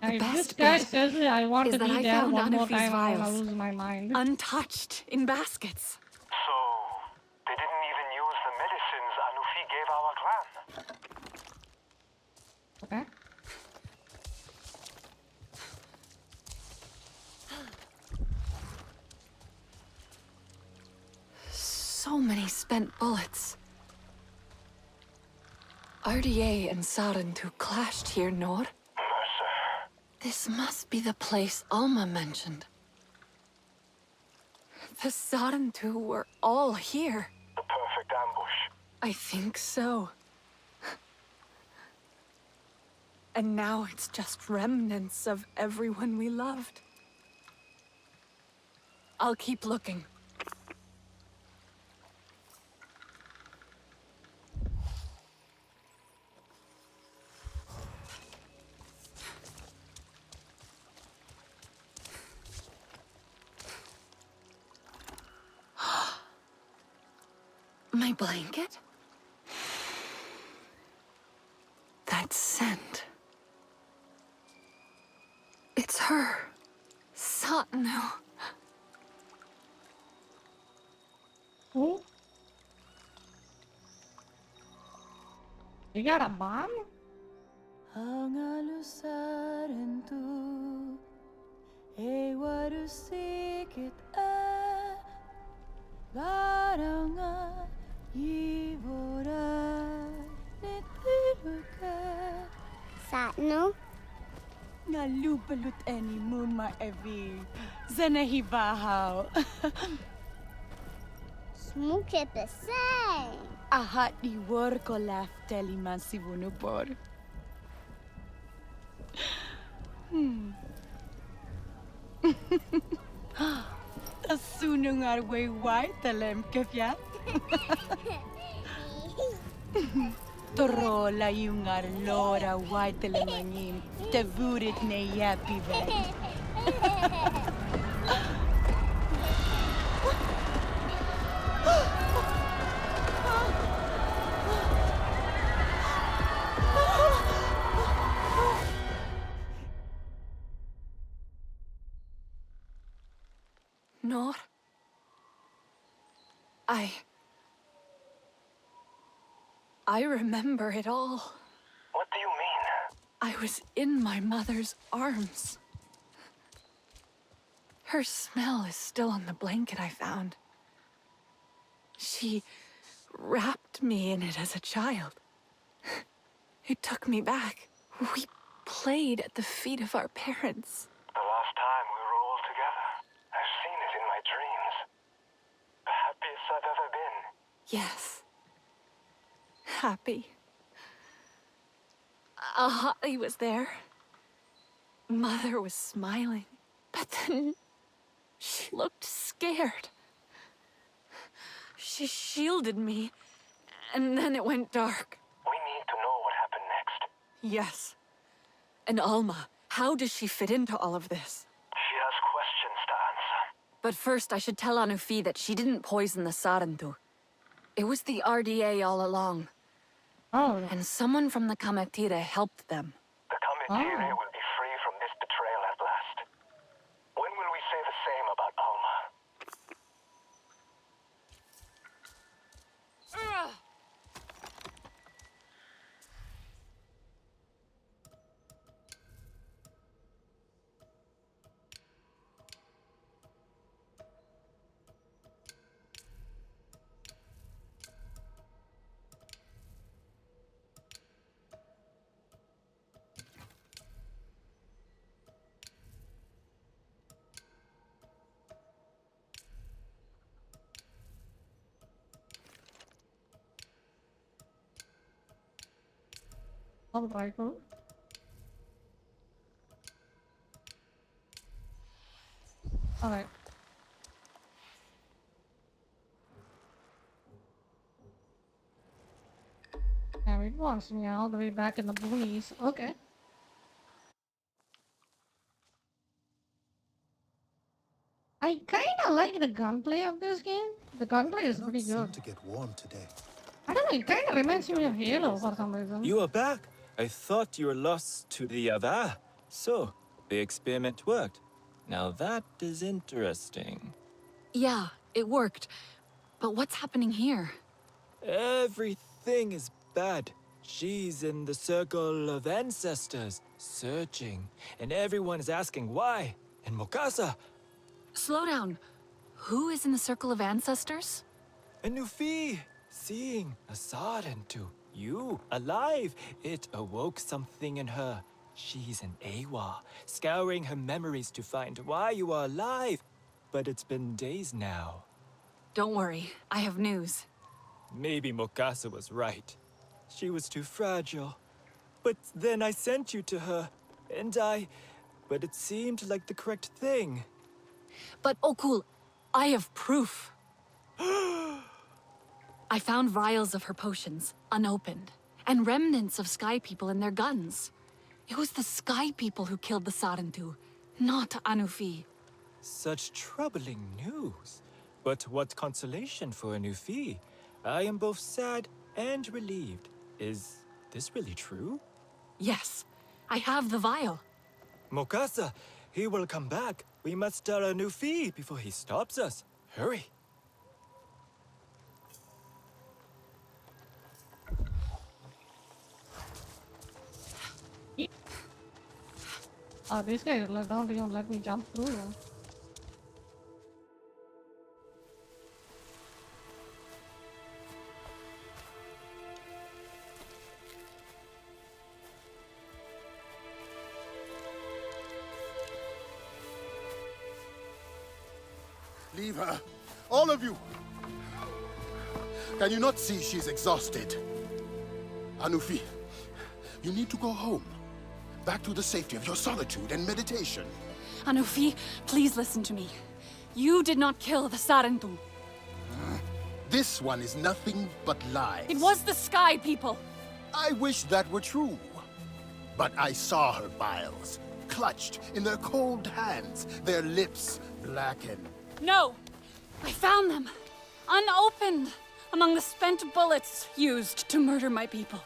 And if this best guy bit says that I want is to that be I there found one more Anufi's time, I'm gonna vials. lose my mind. untouched in baskets. So, they didn't even use the medicines Anufi gave our clan. Okay? So many spent bullets. RDA and Sarentu clashed here, Nor. Mercer. This must be the place Alma mentioned. The Sarentu were all here. The perfect ambush. I think so. And now it's just remnants of everyone we loved. I'll keep looking. My blanket? That scent. It's her. Satnu. Who? You got a bomb? Ang alusaran tu e warusikit a garanga yivora nitiluka Satnu? ngalubalut eni muma evi zanahibahaw Smuke the same. ahat di worko laf teliman sivunubor. Asunungar way white talem kefya. Torola yungar lora white telemangim te vurit ne yapi ven. Nor? I remember it all. What do you mean? I was in my mother's arms. Her smell is still on the blanket I found. She wrapped me in it as a child. It took me back. We played at the feet of our parents. The last time we were all together. I've seen it in my dreams. The happiest I've ever been. Yes. Happy. Ahali was there. Mother was smiling. But then she looked scared. She shielded me, and then it went dark. We need to know what happened next. Yes. And Alma, how does she fit into all of this? She has questions to answer. But first, I should tell Anufi that she didn't poison the Sarentu. It was the RDA all along, Oh, and someone from the Kametire helped them. The Kametire Oh. will be free from this betrayal at last. When will we say the same about Alma? all right. Cool. All right. And it wants me all the way back in the boonies. Okay. I kind of like the gunplay of this game. The gunplay is pretty Seem good. to get warm today. I don't know, it kind of reminds me of Halo for some reason. You are back. I thought you were lost to the Ava. So, the experiment worked. Now that is interesting. Yeah, it worked. But what's happening here? Everything is bad. She's in the circle of ancestors, searching. And everyone is asking why. And Mokasa, Slow down. Who is in the circle of ancestors? and Nufi, seeing Asarentu, you, alive. It awoke something in her. She's an Awa, scouring her memories to find why you are alive. But it's been days now. Don't worry, I have news. Maybe Mokasa was right. She was too fragile. But then I sent you to her, but it seemed like the correct thing. But oh cool, I have proof. I found vials of her potions, unopened, and remnants of Sky People and their guns. It was the Sky People who killed the Sarentu, not Anufi. Such troubling news. But what consolation for a Nufi. I am both sad and relieved. Is this really true? Yes, I have the vial. Mokasa, he will come back. We must tell a Nufi before he stops us. Hurry. Oh, these guys don't even let me jump through them. Leave her. All of you. Can you not see she's exhausted? Anufi, you need to go home. Back to the safety of your solitude and meditation. Anufi, please listen to me. You did not kill the Sarentu. This one is nothing but lies. It was the Sky People. I wish that were true. But I saw her vials, clutched in their cold hands, their lips blackened. No! I found them, unopened, among the spent bullets used to murder my people.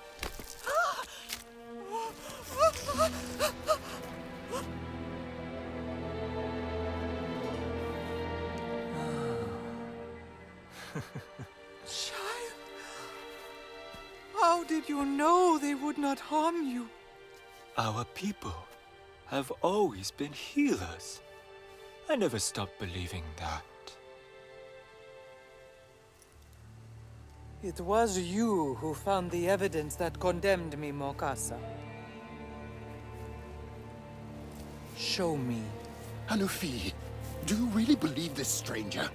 Child, how did you know they would not harm you? Our people have always been healers. I never stopped believing that. It was you who found the evidence that condemned me, Mokasa. Show me. Anufi, do you really believe this stranger?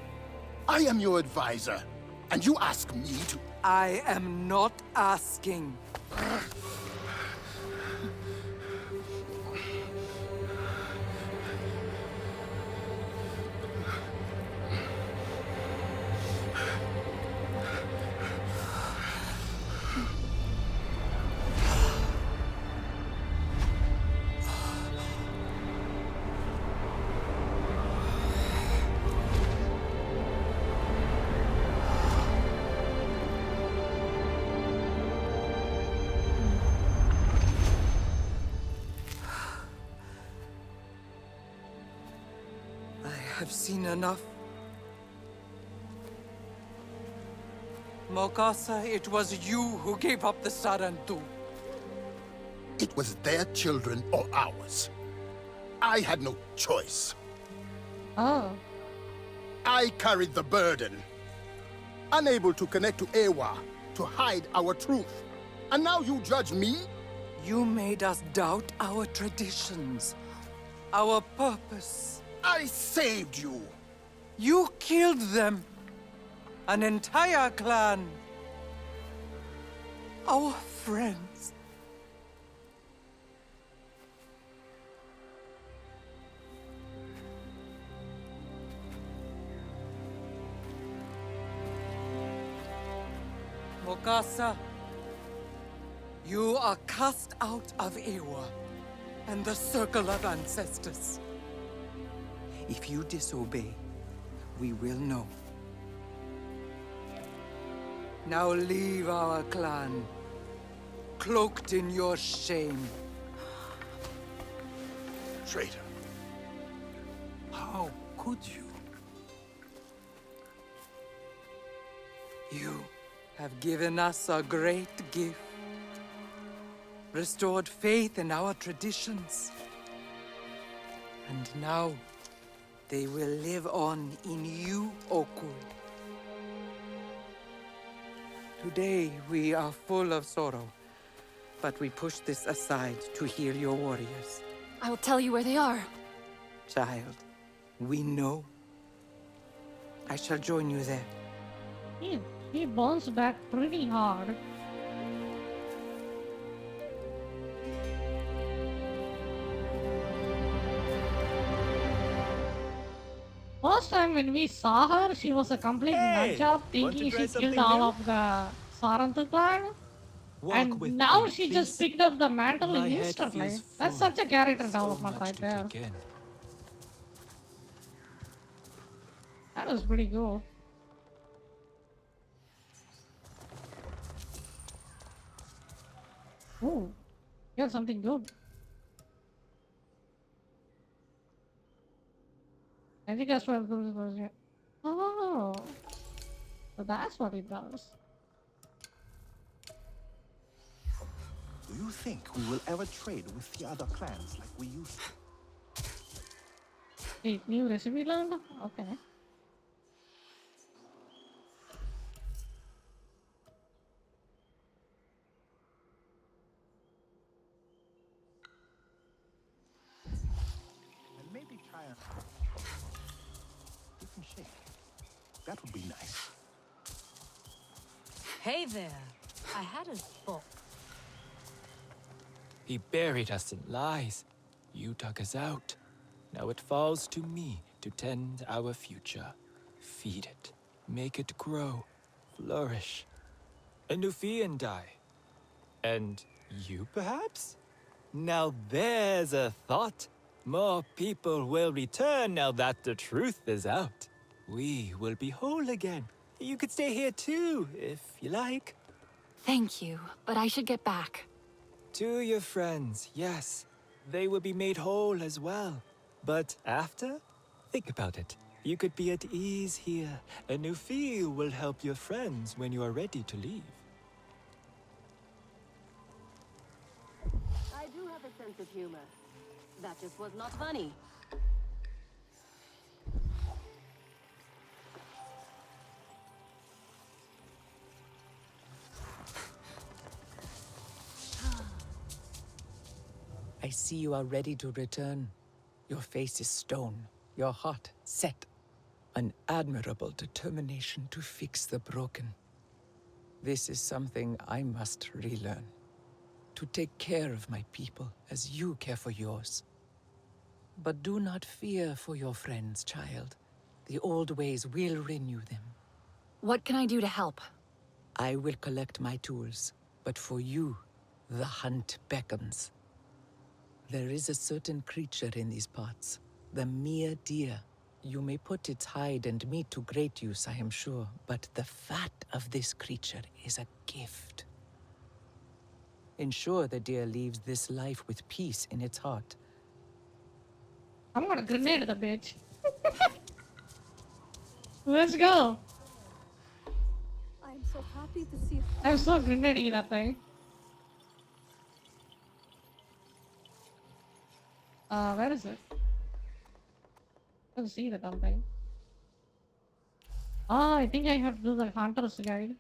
I am your advisor, and you ask me to... I am not asking. have seen enough. Mokasa, it was you who gave up the Sarantu. It was their children or ours. I had no choice. Oh. I carried the burden. Unable to connect to Ewa, to hide our truth. And now you judge me? You made us doubt our traditions, our purpose. I saved you. You killed them. An entire clan. Our friends. Mokasa, you are cast out of Ewa and the circle of ancestors. If you disobey, we will know. Now leave our clan, cloaked in your shame. Traitor. How could you? You have given us a great gift. Restored faith in our traditions. And now, they will live on in you, Oku. Today, we are full of sorrow, but we push this aside to heal your warriors. I will tell you where they are. Child, we know. I shall join you there. He bounced back pretty hard. First time when we saw her, she was a complete Hey! nutjob, Want to thinking try she something killed all new? of the Sarantu clan. Walk with And now me, she just please. picked up the mantle My head instantly. feels That's full. such a character So development much right to there. take in. That was pretty cool. Ooh, you got something good. I think that's what it was. Yeah. Oh, so that's what it does. Do you think we will ever trade with the other clans like we used to? Wait, new recipe learned? Okay. And maybe try a different shape. That would be nice. Hey there. I had a thought. He buried us in lies. You dug us out. Now it falls to me to tend our future. Feed it. Make it grow. Flourish. A Nufian die. And you, perhaps? Now there's a thought. More people will return now that the truth is out. We will be whole again. You could stay here too, if you like. Thank you, but I should get back. To your friends, yes. They will be made whole as well. But after? Think about it. You could be at ease here. A new feel will help your friends when you are ready to leave. I do have a sense of humor. That just was not funny. I see you are ready to return. Your face is stone, your heart set. An admirable determination to fix the broken. This is something I must relearn. To take care of my people as you care for yours. But do not fear for your friends, child. The old ways will renew them. What can I do to help? I will collect my tools, but for you, the hunt beckons. There is a certain creature in these parts, the mere deer. You may put its hide and meat to great use, I am sure, but the fat of this creature is a gift. Ensure the deer leaves this life with peace in its heart. I'm gonna grenade the bitch. Let's go. I'm so happy to see. I'm so grenady that thing. Where is it? I don't see the damn thing. Oh, I think I have to do the hunter's guide.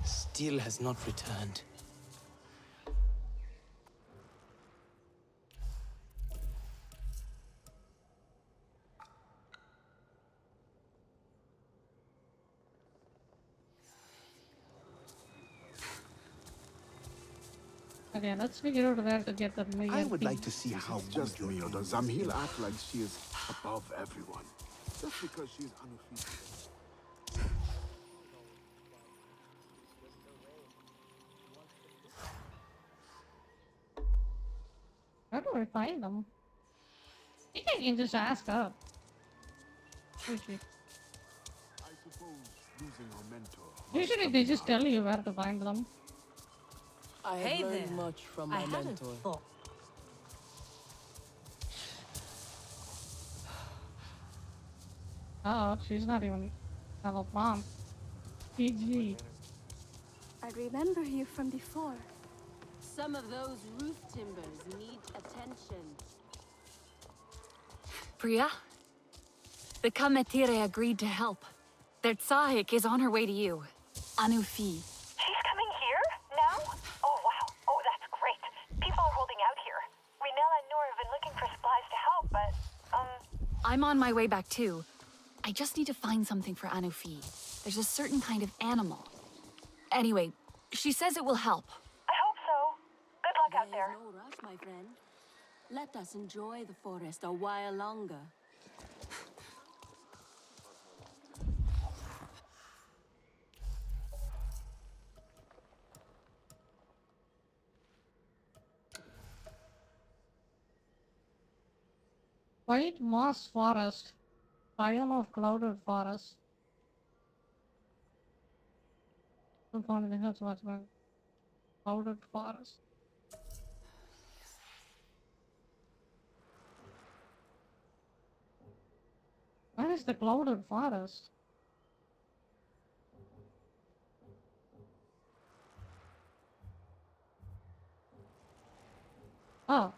Still has not returned. Okay, let's figure out where to get the million. I would like to see how just me or does Zamhil act like she is above everyone. Just because she is unofficial. How do I find them? I think I can just ask up. Usually, I suppose losing our mentor. usually they just tell you where to find them. I have learned much from my mentor. Oh, she's not even level bomb. PG. I remember you from before. Some of those roof timbers need attention. Priya? The Kametire agreed to help. Their Tsahik is on her way to you. Anufi. She's coming here? Now? Oh, wow. Oh, that's great. People are holding out here. Renella and Nora have been looking for supplies to help, but, I'm on my way back too. I just need to find something for Anufi. There's a certain kind of animal. Anyway, she says it will help. I hope so. Good luck out there. There's no rush, my friend. Let us enjoy the forest a while longer. White moss forest. Biome of clouded forest. Clouded forest. Where is the clouded forest? Oh.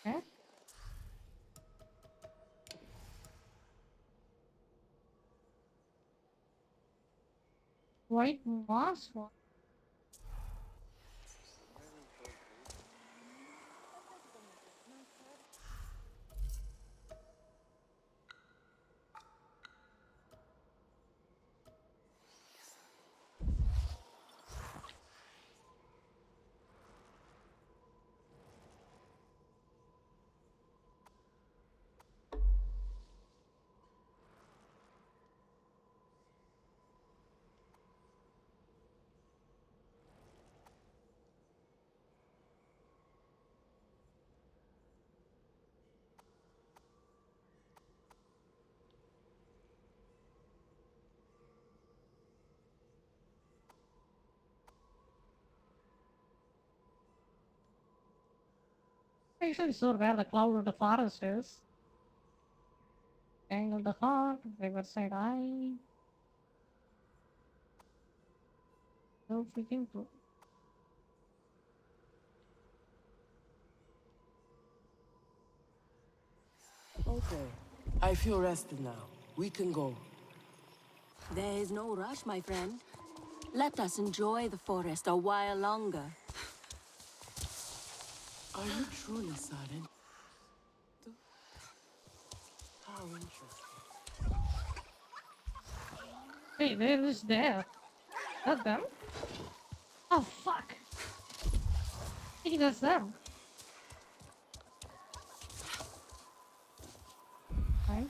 Okay. White moss forest. Actually, sure where the cloud of the forest is. Angle the heart, Riverside Eye. So freaking cool. Okay. I feel rested now. We can go. There is no rush, my friend. Let us enjoy the forest a while longer. Are you truly silent? How interesting. Wait, they're just there. That them? Oh fuck! I think that's them. Fine.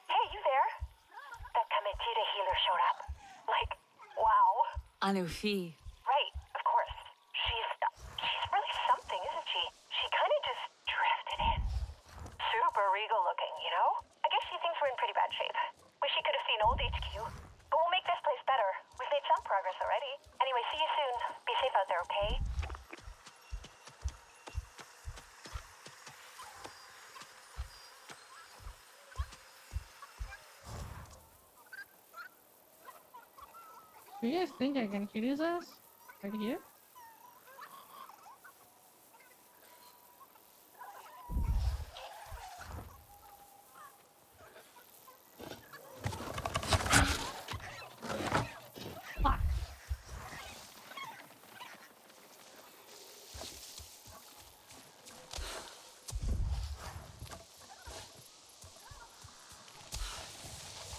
Hey, you there? That Kametida healer showed up. Like, wow. Anufi. Right, of course. She's really something, isn't she? She kind of just drifted in. Super regal looking, you know? I guess she thinks we're in pretty bad shape. Wish she could have seen old HQ. But we'll make this place better. We've made some progress already. Anyway, see you soon. Be safe out there, okay? Do you guys think I can kill his ass? Right here? Fuck.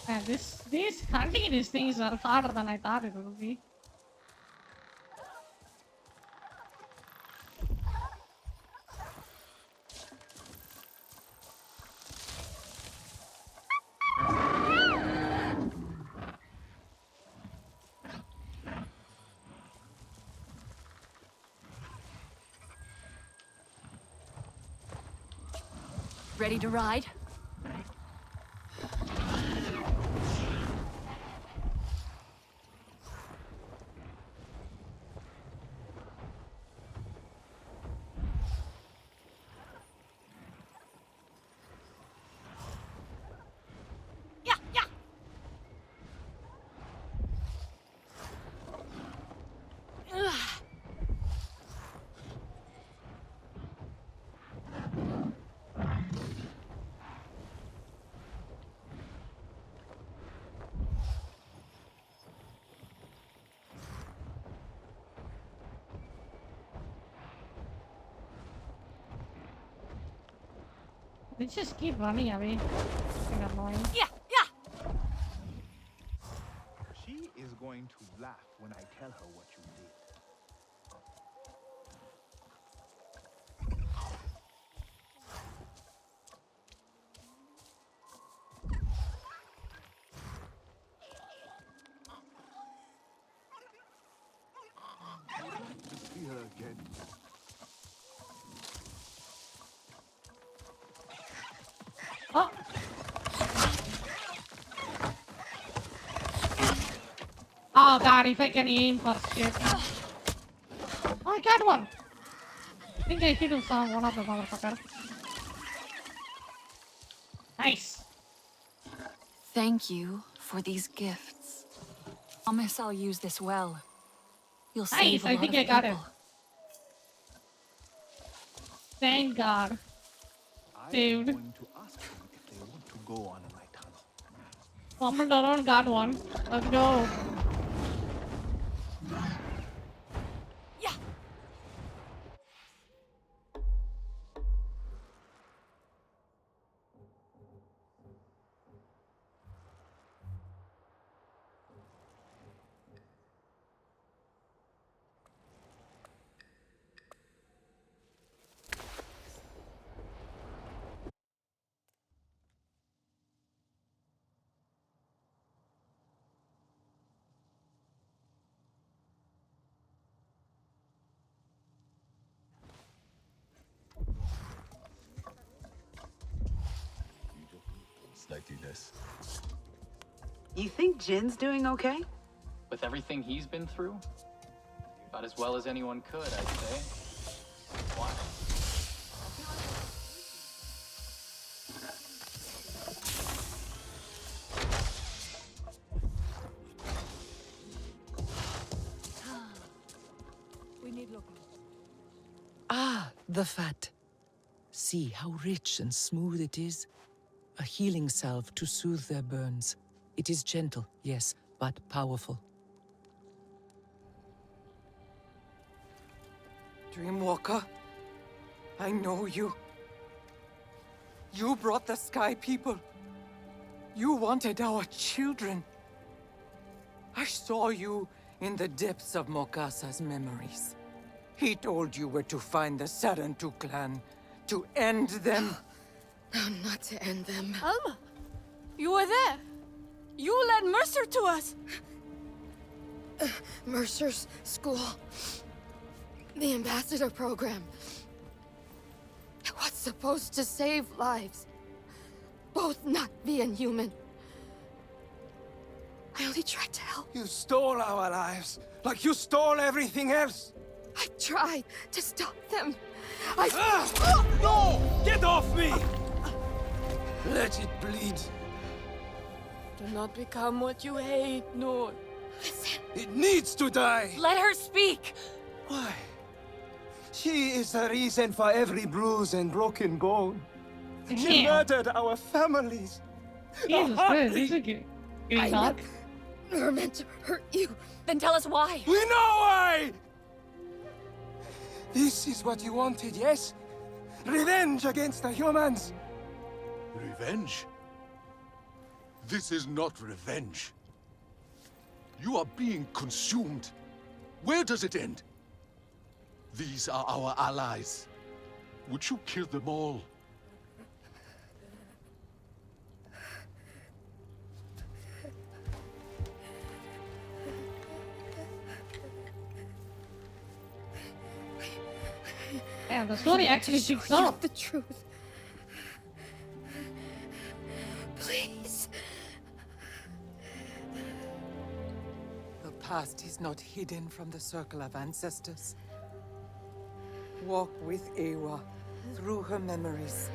Man, these hunting these things are harder than I thought it would be. Ready to ride? They just keep running away. Fucking annoying. Yeah. She is going to laugh when I tell her what you did. To see her again. Oh! Oh god, if I can aim for shit. Oh, I got one! I think I hit one of the motherfucker. Nice! Thank you for these gifts. Promise I'll use this well. You'll save Nice, a I lot think of I got it. people. Thank god. Dude. I'm going to ask them if they want to go on my tunnel. Fumbled around, got one. Let's go. Yeah. Slightly less. You think Jin's doing okay? With everything he's been through? About as well as anyone could, I'd say. Why? We need looking. Ah, the fat. See how rich and smooth it is. A healing salve to soothe their burns. It is gentle, yes, but powerful. Dreamwalker, I know you. You brought the Sky People. You wanted our children. I saw you in the depths of Mokasa's memories. He told you where to find the Sarentu clan, to end them. No, not to end them. Alma, you were there. You led Mercer to us. Mercer's school. The ambassador program. What's supposed to save lives. Both not being human. I only tried to help. You stole our lives, like you stole everything else. I tried to stop them. No! Get off me! Let it bleed. Do not become what you hate, Noor. Listen. It needs to die. Let her speak. Why? She is the reason for every bruise and broken bone. She murdered our families. Jesus Christ, this is getting dark. Never meant to hurt you. Then tell us why. We know why! This is what you wanted, yes? Revenge against the humans. Revenge? This is not revenge. You are being consumed. Where does it end? These are our allies. Would you kill them all? Yeah, the story actually picks up. The truth. Please. The past is not hidden from the circle of ancestors. Walk with Eywa through her memories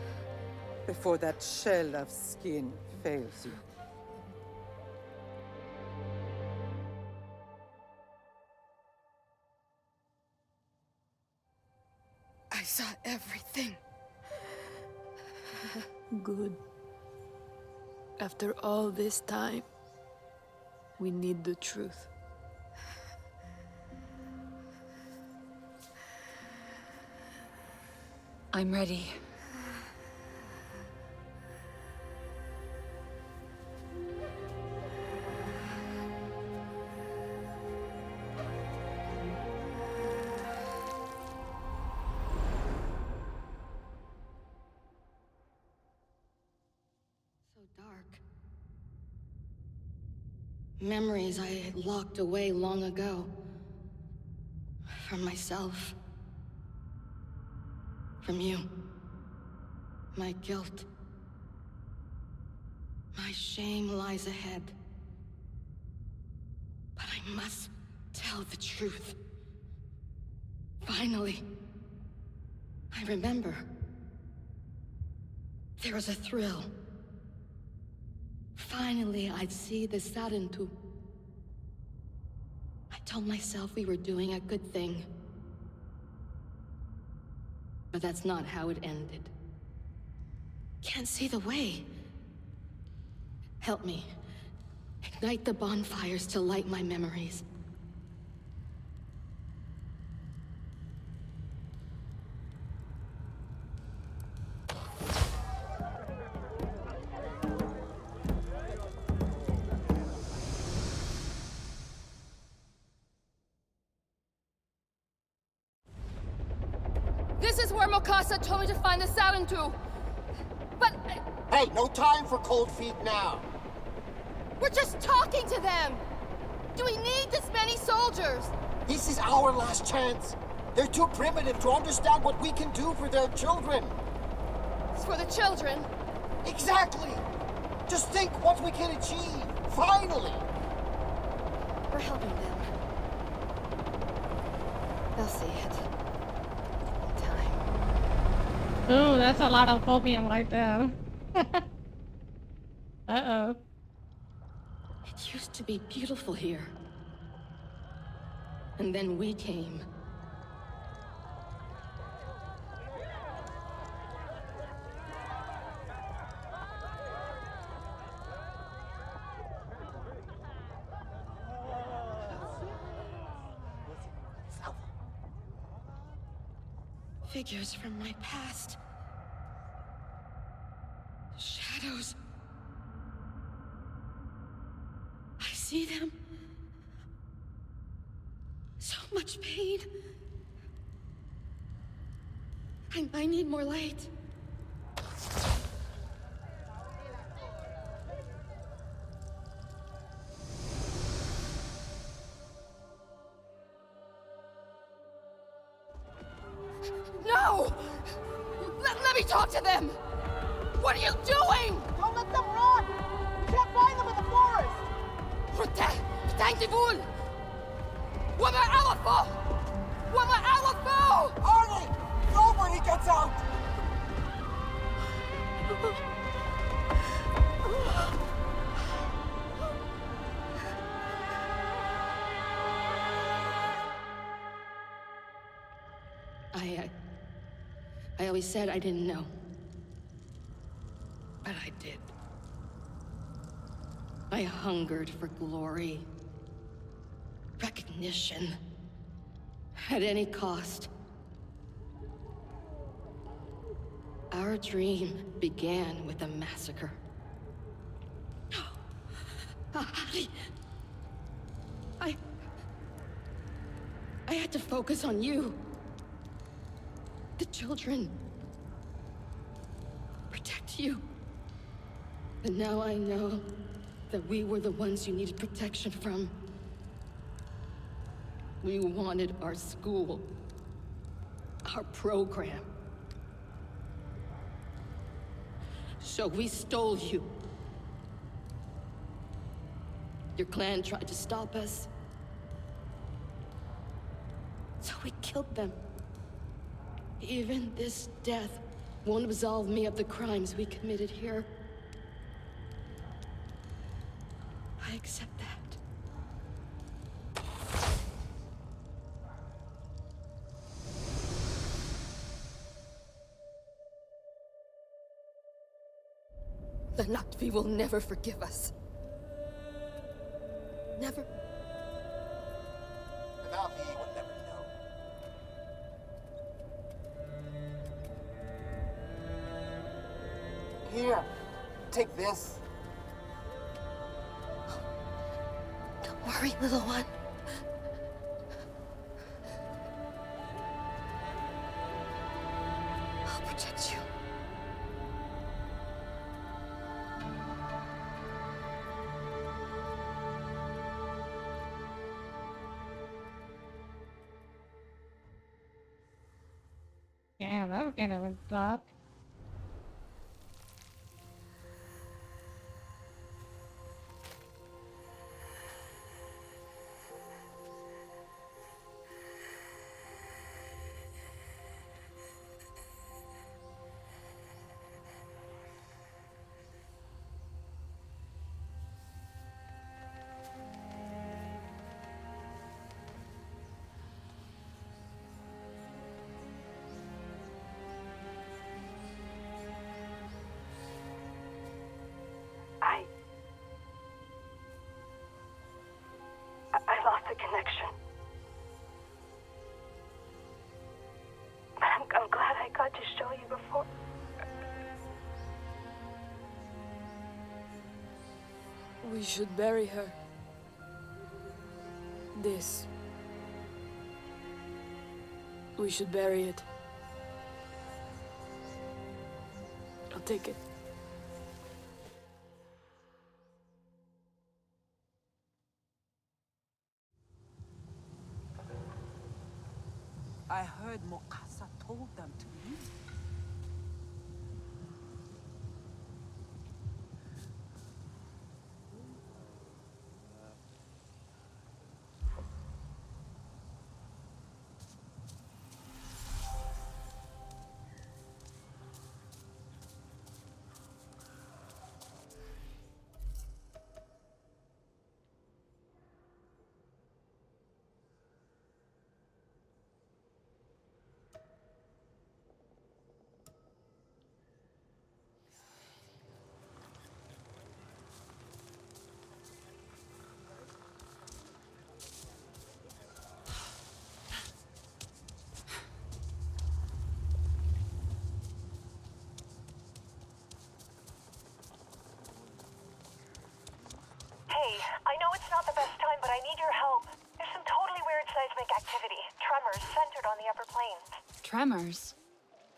before that shell of skin fails you. I saw everything. Good. After all this time, we need the truth. I'm ready. Dark. Memories I had locked away long ago. From myself. From you. My guilt. My shame lies ahead. But I must tell the truth. Finally. I remember. There was a thrill. Finally, I'd see the Sarentu. I told myself we were doing a good thing. But that's not how it ended. Can't see the way. Help me. Ignite the bonfires to light my memories. This is where Mokasa told me to find the Sarentu. But... Hey, no time for cold feet now. we're just talking to them! Do we need this many soldiers? This is our last chance. They're too primitive to understand what we can do for their children. It's for the children? Exactly! Just think what we can achieve, finally! We're helping them. They'll see it. In time. Ooh, that's a lot of opium right there. Uh-oh. It used to be beautiful here. And then we came. Figures from my past. Shadows. I see them. So much pain. I need more light. No! Let me talk to them! What are you doing? Don't let them run! We can't find them in the forest! Thankful! وما عرفه! وما عرفه! Arnie! Nobody gets out! I always said I didn't know. But I did. I hungered for glory. Recognition. At any cost. Our dream began with a massacre. I had to focus on you. The children. Protect you. But now I know that we were the ones you needed protection from. We wanted our school. Our program. So we stole you. Your clan tried to stop us. So we killed them. Even this death won't absolve me of the crimes we committed here. I accept that. The Na'vi will never forgive us. Never. The Na'vi will never know. Here, take this. Don't worry, little one. I'll protect you. Yeah, that was kind of a thought. I lost the connection. But I'm glad I got to show you before. We should bury her. This. We should bury it. I'll take it. I heard Mokasa told them to leave. Hey, I know it's not the best time, but I need your help. There's some totally weird seismic activity. Tremors centered on the upper plains. Tremors?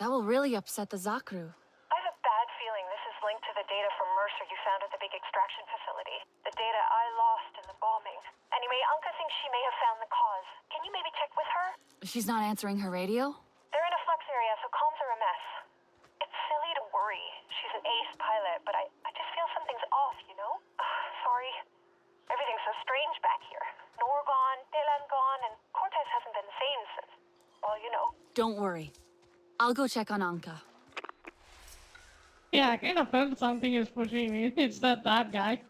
That will really upset the Zakru. I have a bad feeling this is linked to the data from Mercer you found at the big extraction facility. The data I lost in the bombing. Anyway, Anka thinks she may have found the cause. Can you maybe check with her? She's not answering her radio? They're in a flux area, so comms are a mess. It's silly to worry. She's an ace pilot, but I just feel something's off, you know? Sorry. Everything's so strange back here. Nor gone, Dylan gone, and Cortez hasn't been sane since, well, you know. Don't worry. I'll go check on Anka. Yeah, I kind of felt something is pushing me. It's that guy.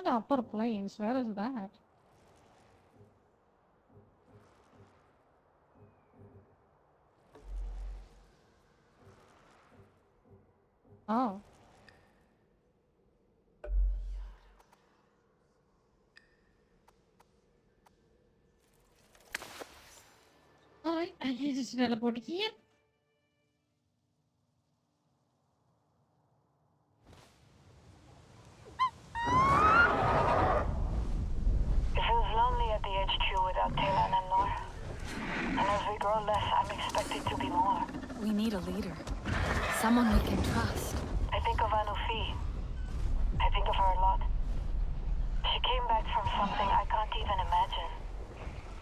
The upper plains, where is that? Oh. Alright, I can just teleport here. It feels lonely at the HQ without Taylor and Nor. And as we grow less, I'm expected to be more. We need a leader. Someone we can trust. I think of Anu Fi. I think of her a lot. She came back from something I can't even imagine.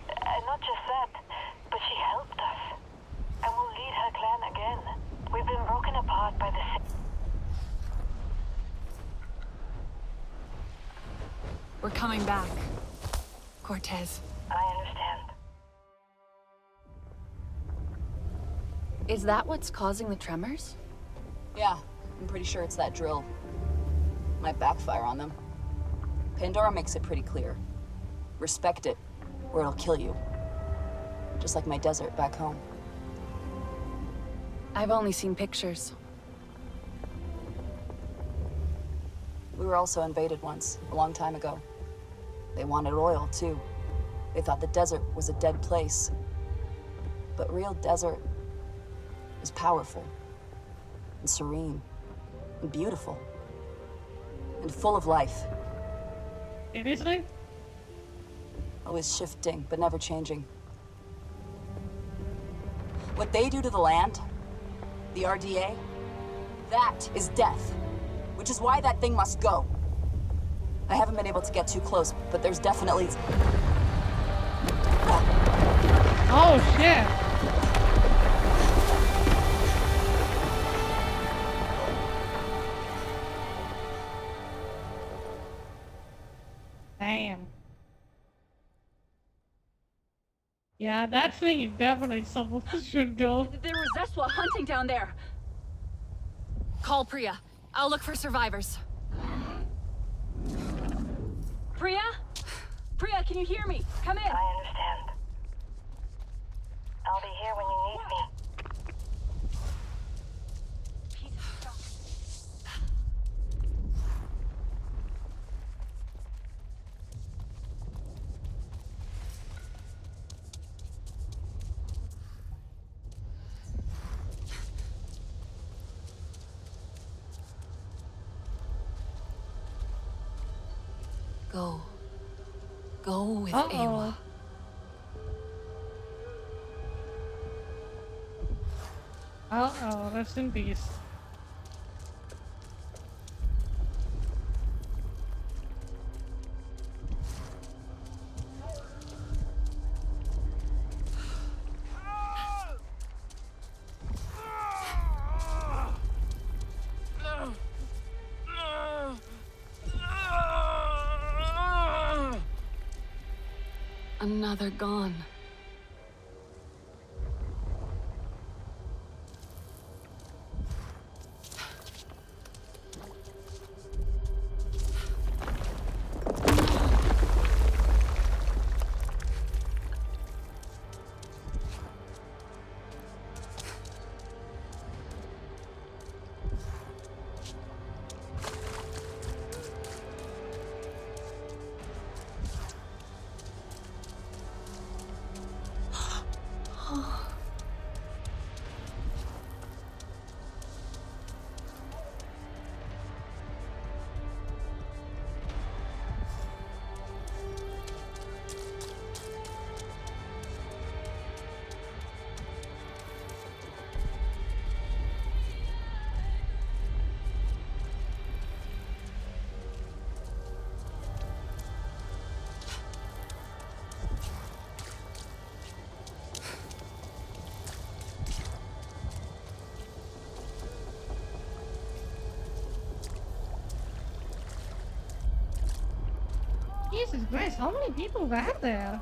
And not just that, but she helped us. And will lead her clan again. We've been broken apart by the... We're coming back. Cortez. I understand. Is that what's causing the tremors? Yeah, I'm pretty sure it's that drill. Might backfire on them. Pandora makes it pretty clear. Respect it, or it'll kill you. Just like my desert back home. I've only seen pictures. We were also invaded once, a long time ago. They wanted oil, too. They thought the desert was a dead place. But real desert is powerful, and serene, and beautiful, and full of life. It is like? Always shifting, but never changing. What they do to the land, the RDA, that is death. Which is why that thing must go. I haven't been able to get too close, but there's definitely... Oh, shit! Damn. Yeah, that thing is definitely someone should go. There was Zeswa hunting down there. Call Priya. I'll look for survivors. Priya? Priya, can you hear me? Come in. I understand. I'll be here when you need me. Go. Go with Uh-oh. Awa. Uh-oh, rest in peace. Another gone. Jesus Christ, how many people were there?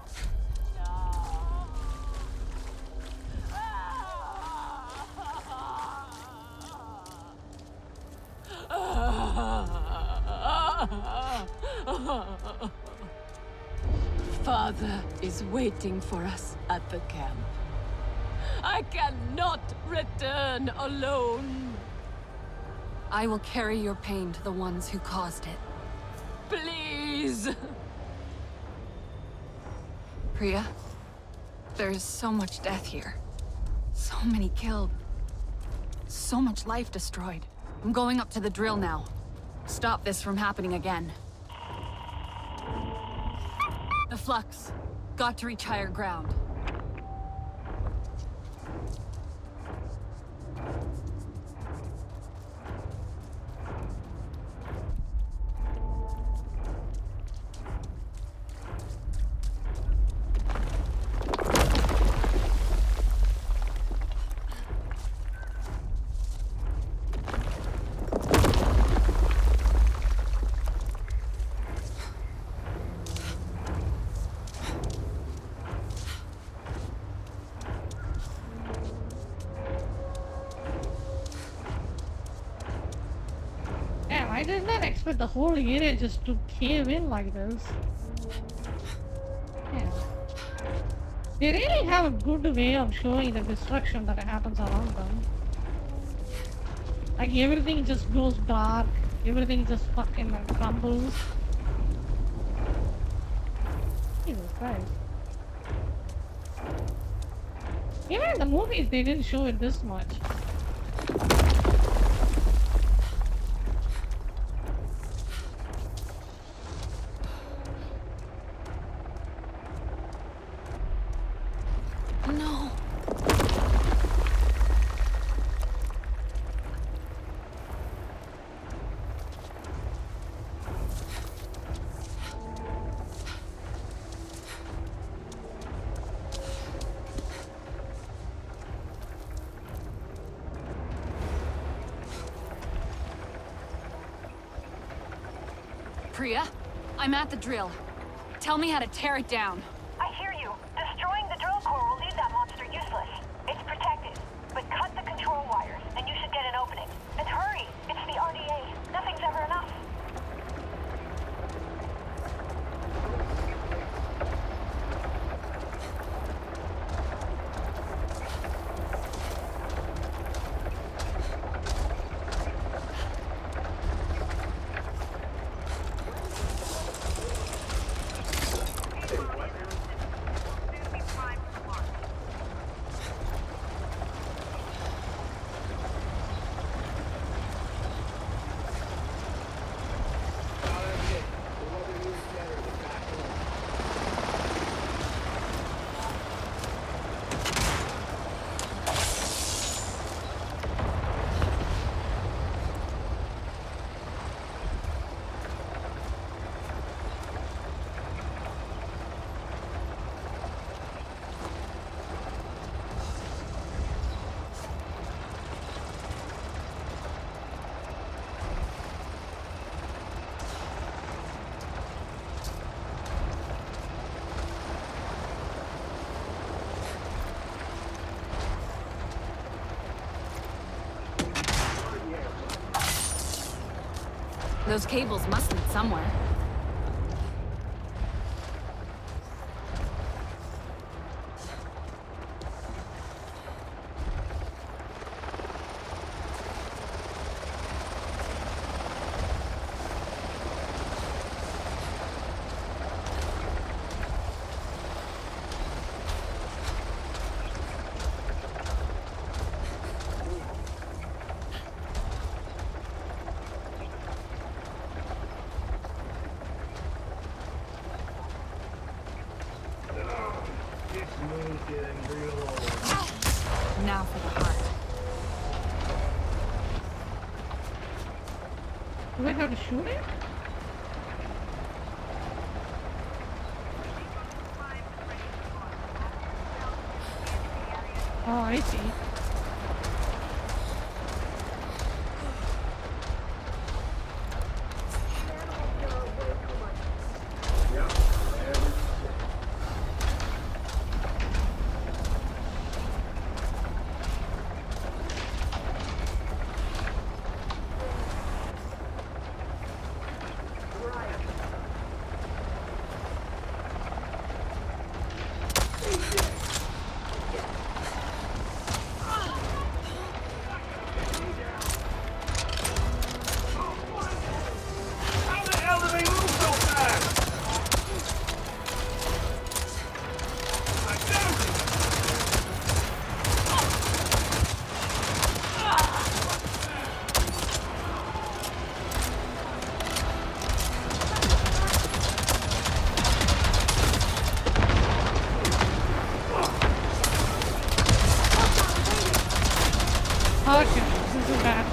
Father is waiting for us at the camp. I cannot return alone. I will carry your pain to the ones who caused it. Please. Priya, there is so much death here. So many killed. So much life destroyed. I'm going up to the drill now. Stop this from happening again. The flux. Got to reach higher ground. Damn, I did not expect the whole area just to cave in like this. Yeah. They really have a good way of showing the destruction that happens around them. Like everything just goes dark, everything just fucking crumbles. Jesus Christ. Even in the movies they didn't show it this much. No. Priya, I'm at the drill. Tell me how to tear it down. I hear you. Destroying the drill core will leave that monster useless. It's protected, but cut the control wires, and you should get an opening. And hurry! It's the RDA. Nothing's ever enough. Those cables must lead somewhere. Now for the heart. Do I have to shoot it? Oh, I see. Okay, this is bad.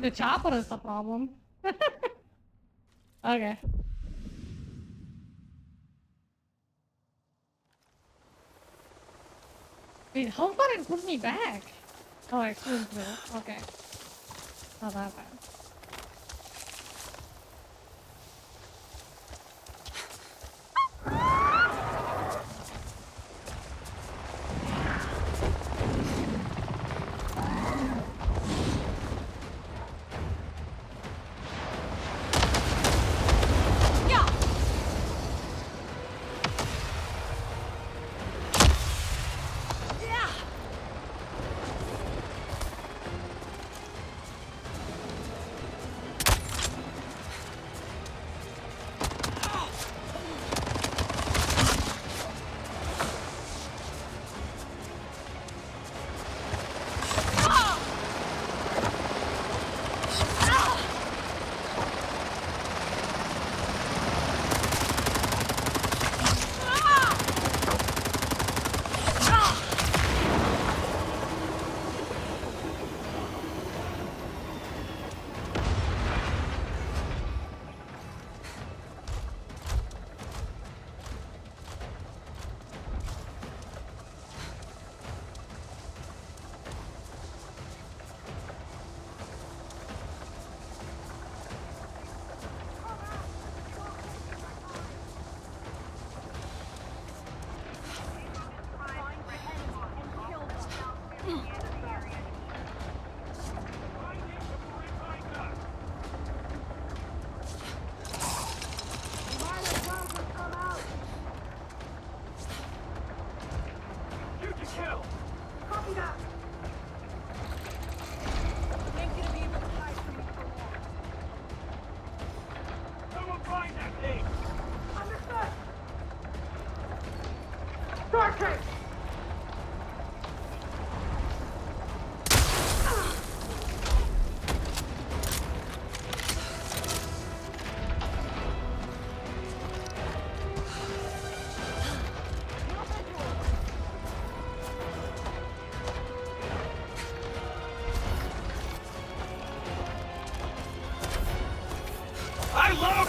The chopper is the problem. Okay. Wait, how far it put me back? Oh, I swim through. Okay. Not that bad.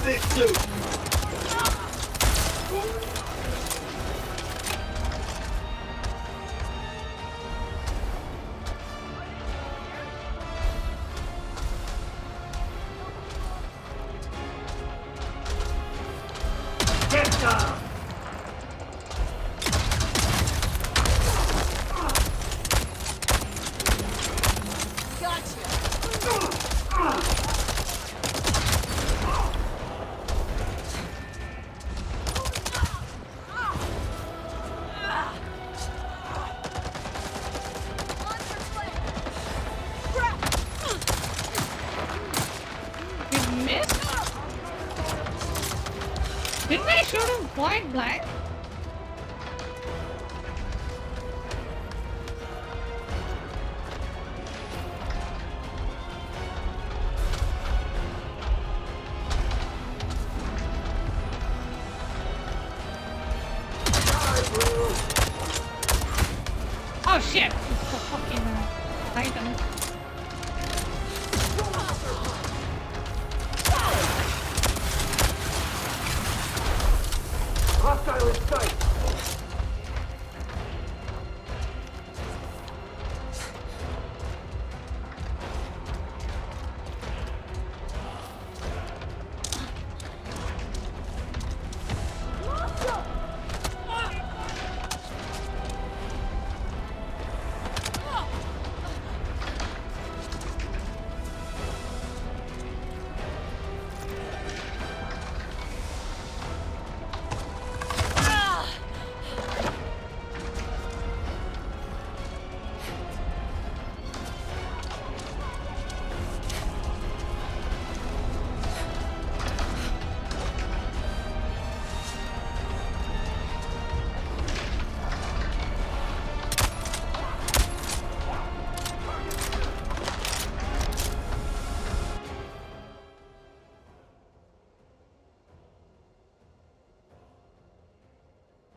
this too! Get down! Didn't I shoot him point blank? Oh shit! It's the fucking Titan. Hostile in sight!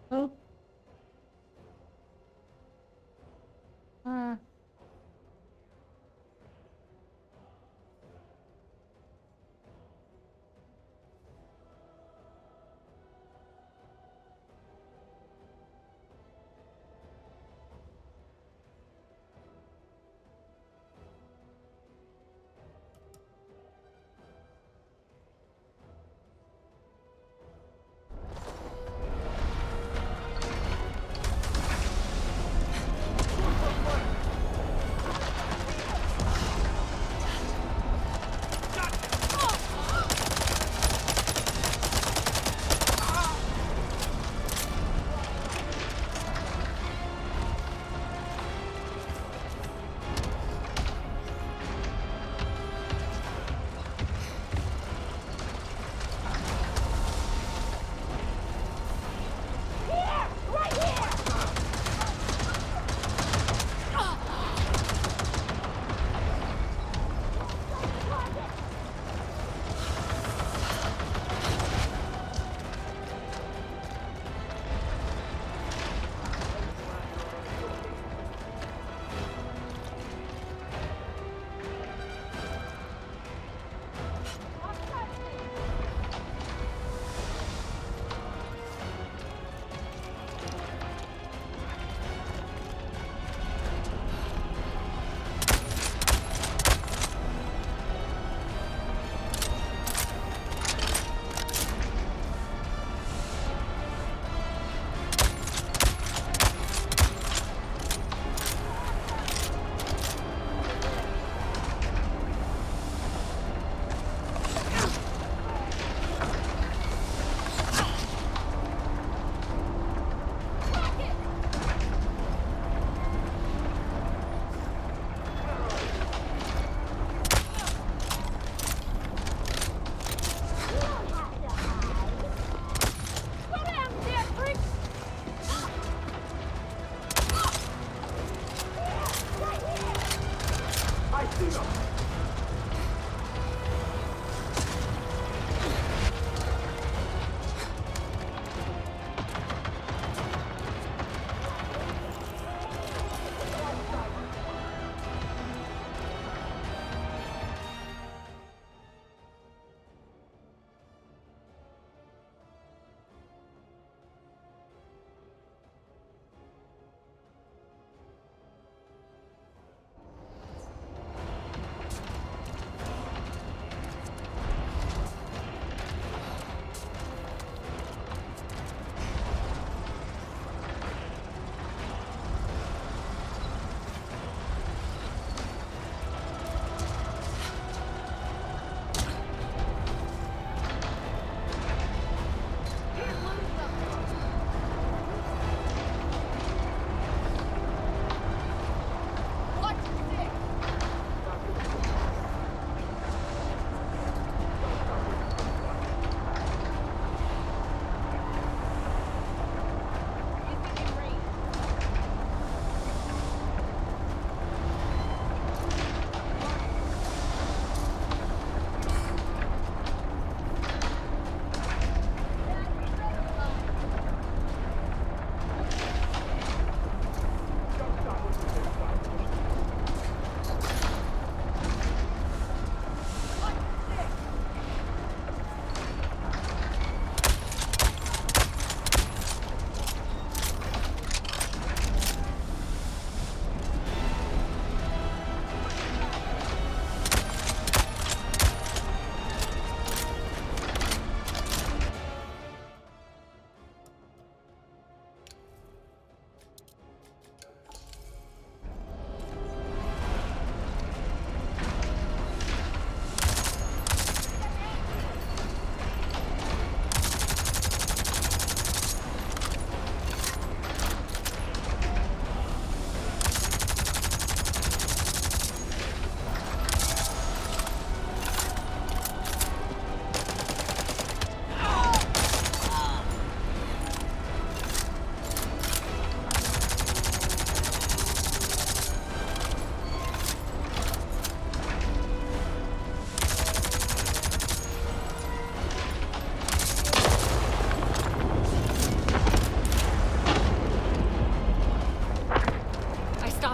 Oh.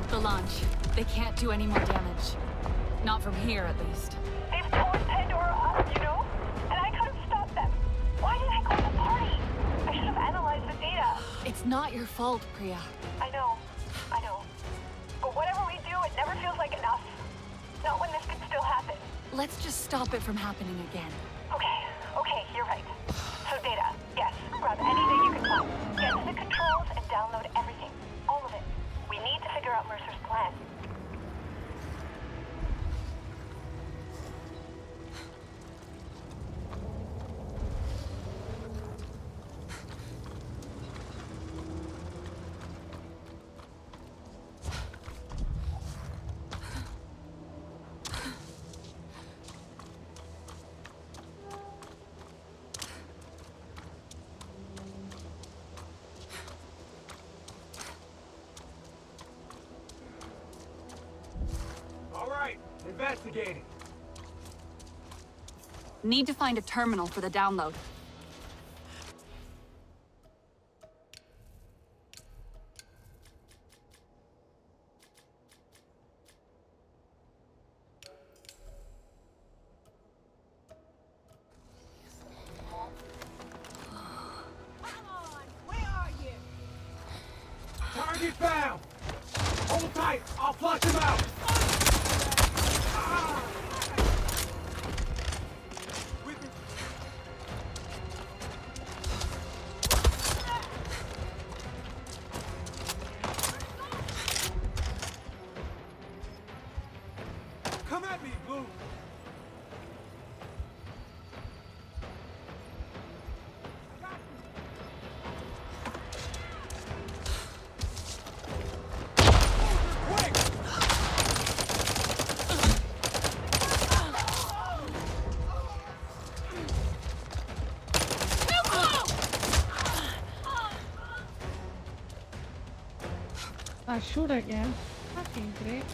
Stop the launch. They can't do any more damage. Not from here, at least. They've torn Pandora up, you know? And I could have stopped them. Why did I go to the party? I should have analyzed the data. It's not your fault, Priya. I know. But whatever we do, it never feels like enough. Not when this could still happen. Let's just stop it from happening again. Okay, you're right. So data, yes, grab anything you can find. Get to the controls and download everything. All of it. We need to figure out Mercer's plan. Investigating. Need to find a terminal for the download. Target found! Hold tight, I'll flush him out! Come at me, Blue! I shoot again. Fucking great.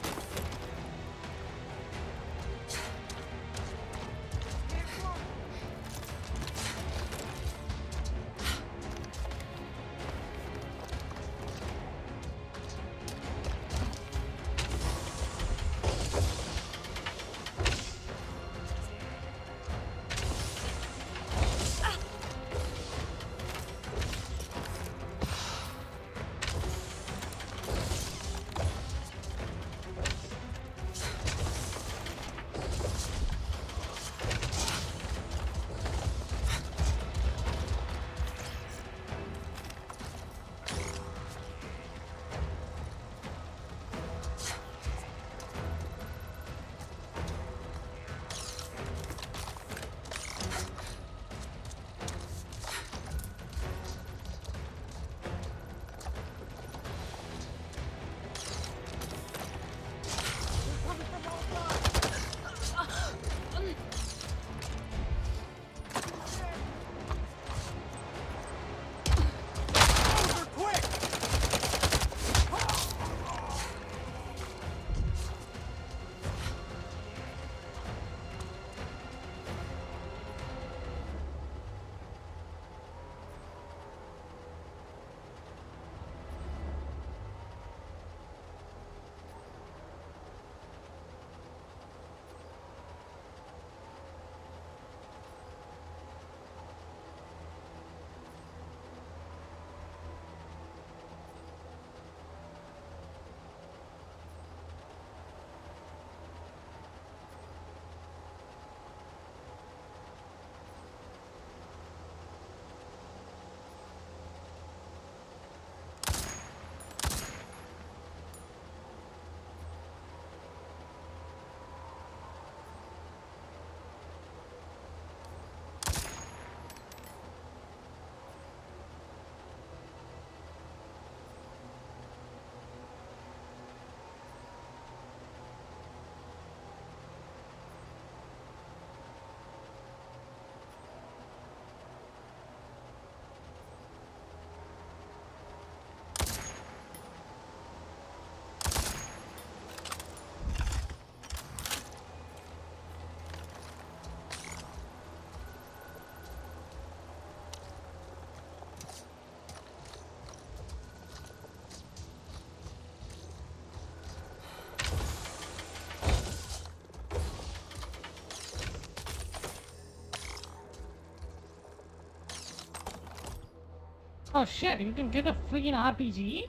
Oh shit, you can get a freaking RPG?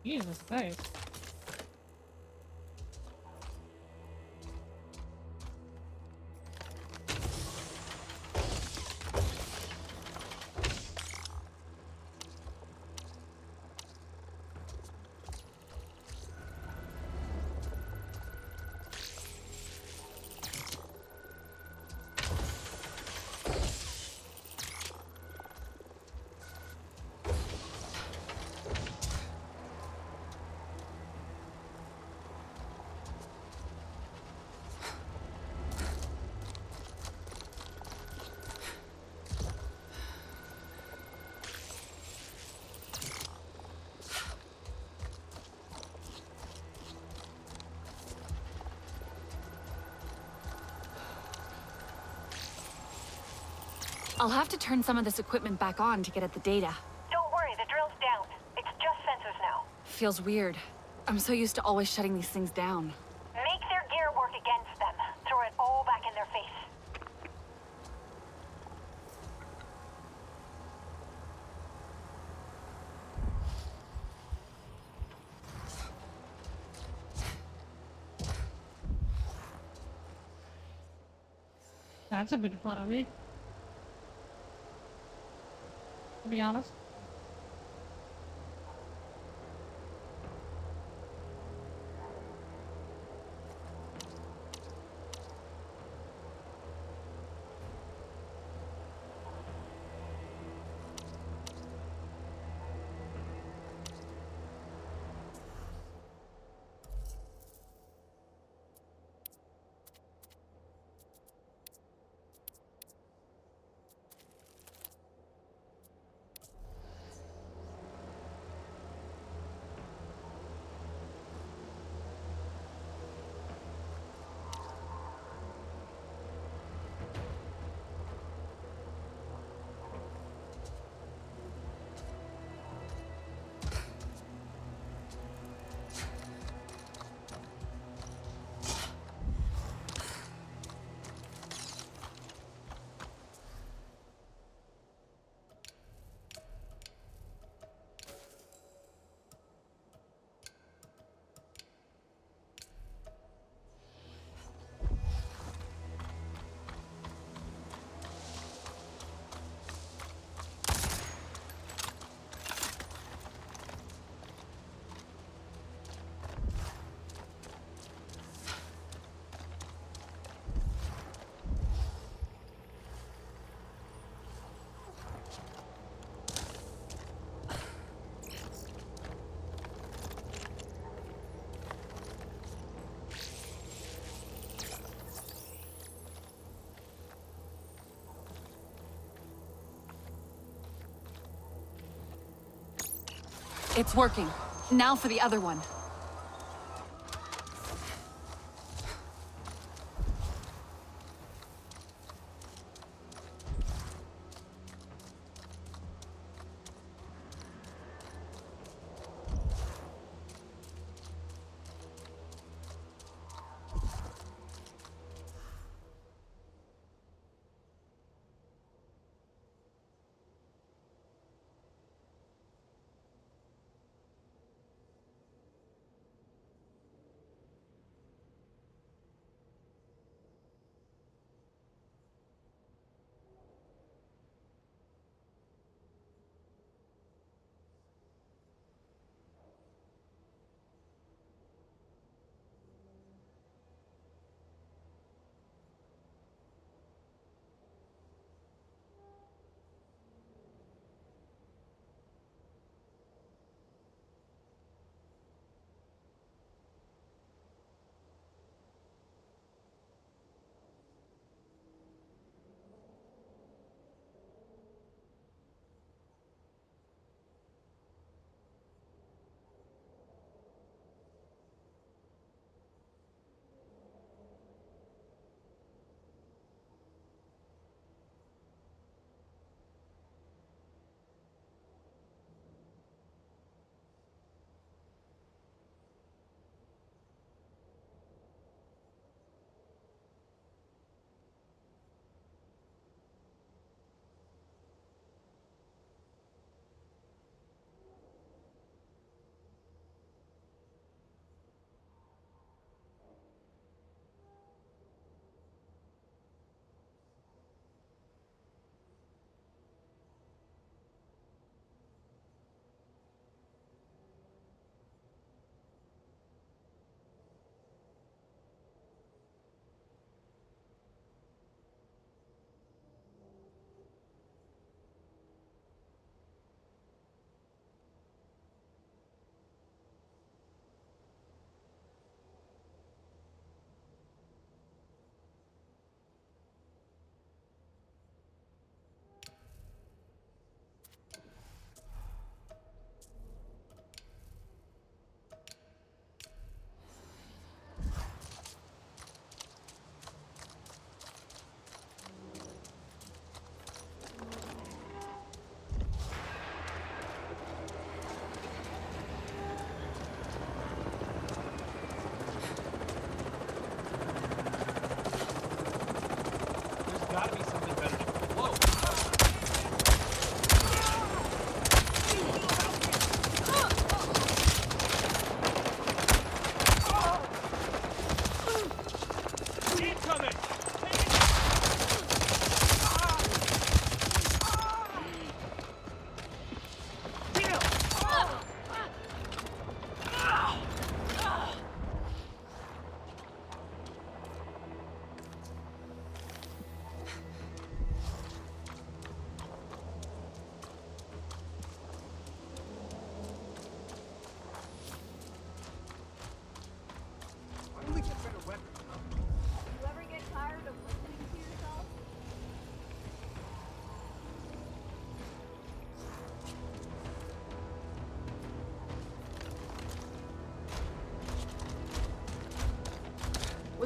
Jesus Christ. I'll have to turn some of this equipment back on to get at the data. Don't worry, the drill's down. It's just sensors now. Feels weird. I'm so used to always shutting these things down. Make their gear work against them. Throw it all back in their face. That's a bit far away, to be honest. It's working. Now for the other one.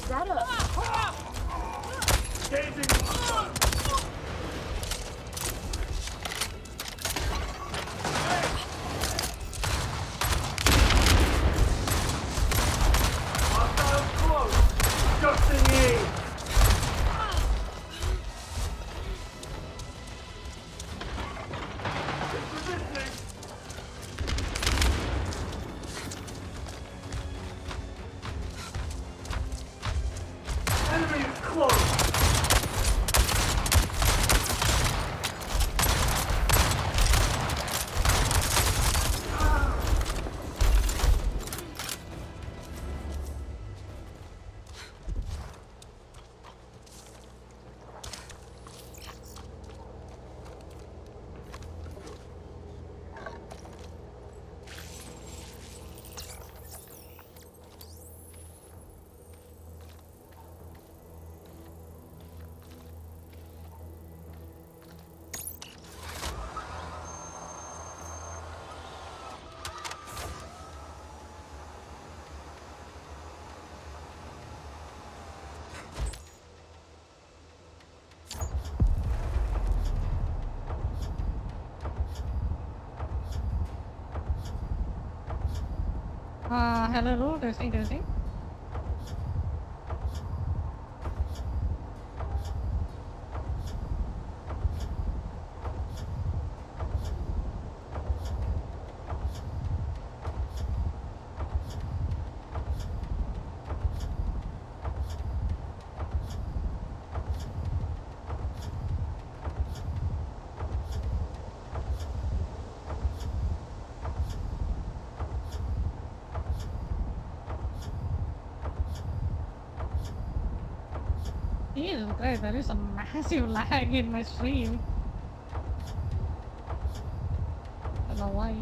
that a... Just in aid! Enemy is close! Hello, testing. Jesus Christ, there is a massive lag in my stream. I don't know why.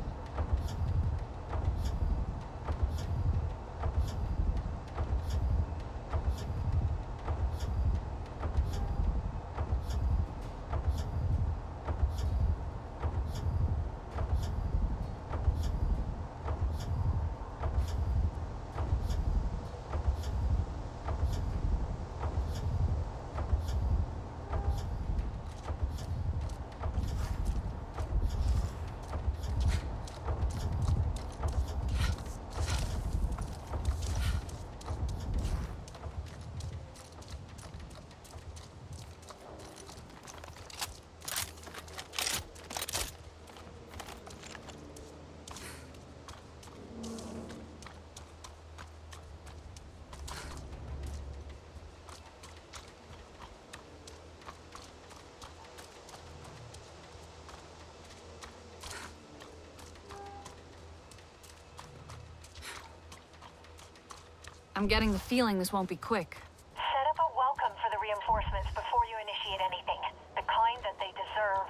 I'm getting the feeling this won't be quick. Set up a welcome for the reinforcements before you initiate anything. The kind that they deserve.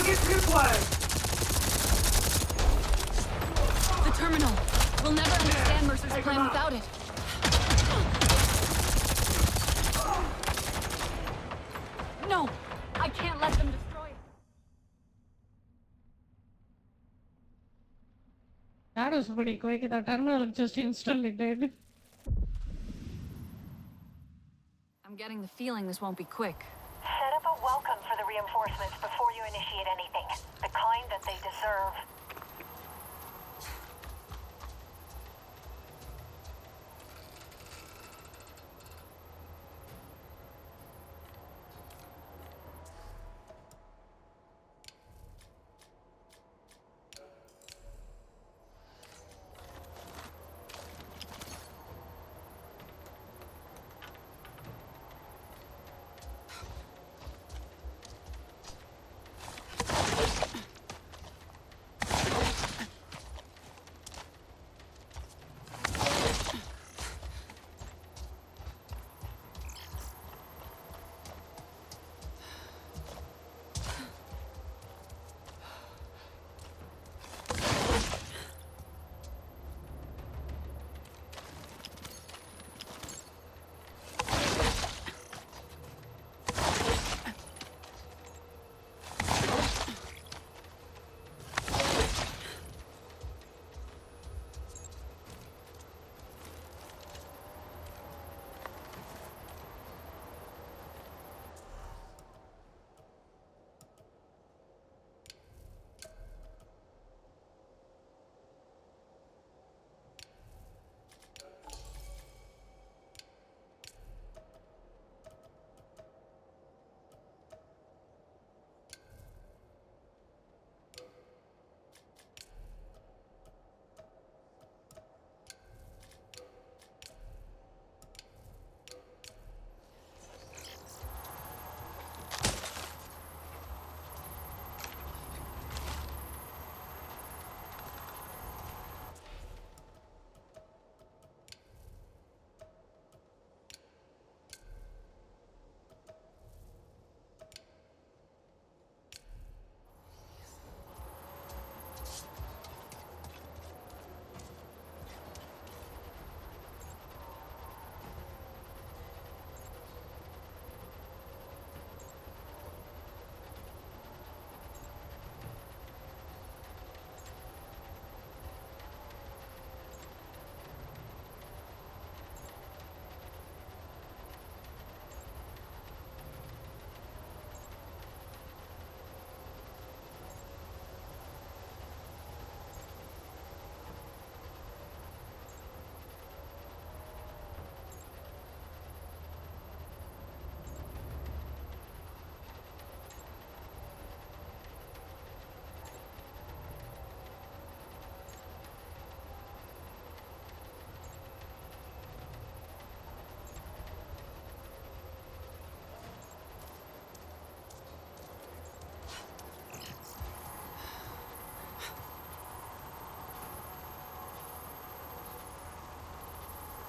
Target required. The terminal. We'll never understand Mercer's plan without it. No! I can't let them destroy it. That was pretty quick. The terminal just instantly dead. I'm getting the feeling this won't be quick. Set up a welcome for the reinforcements before you initiate anything. The kind that they deserve.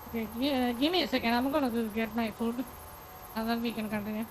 Okay, yeah, give me a second. I'm gonna go get my food, and then we can continue.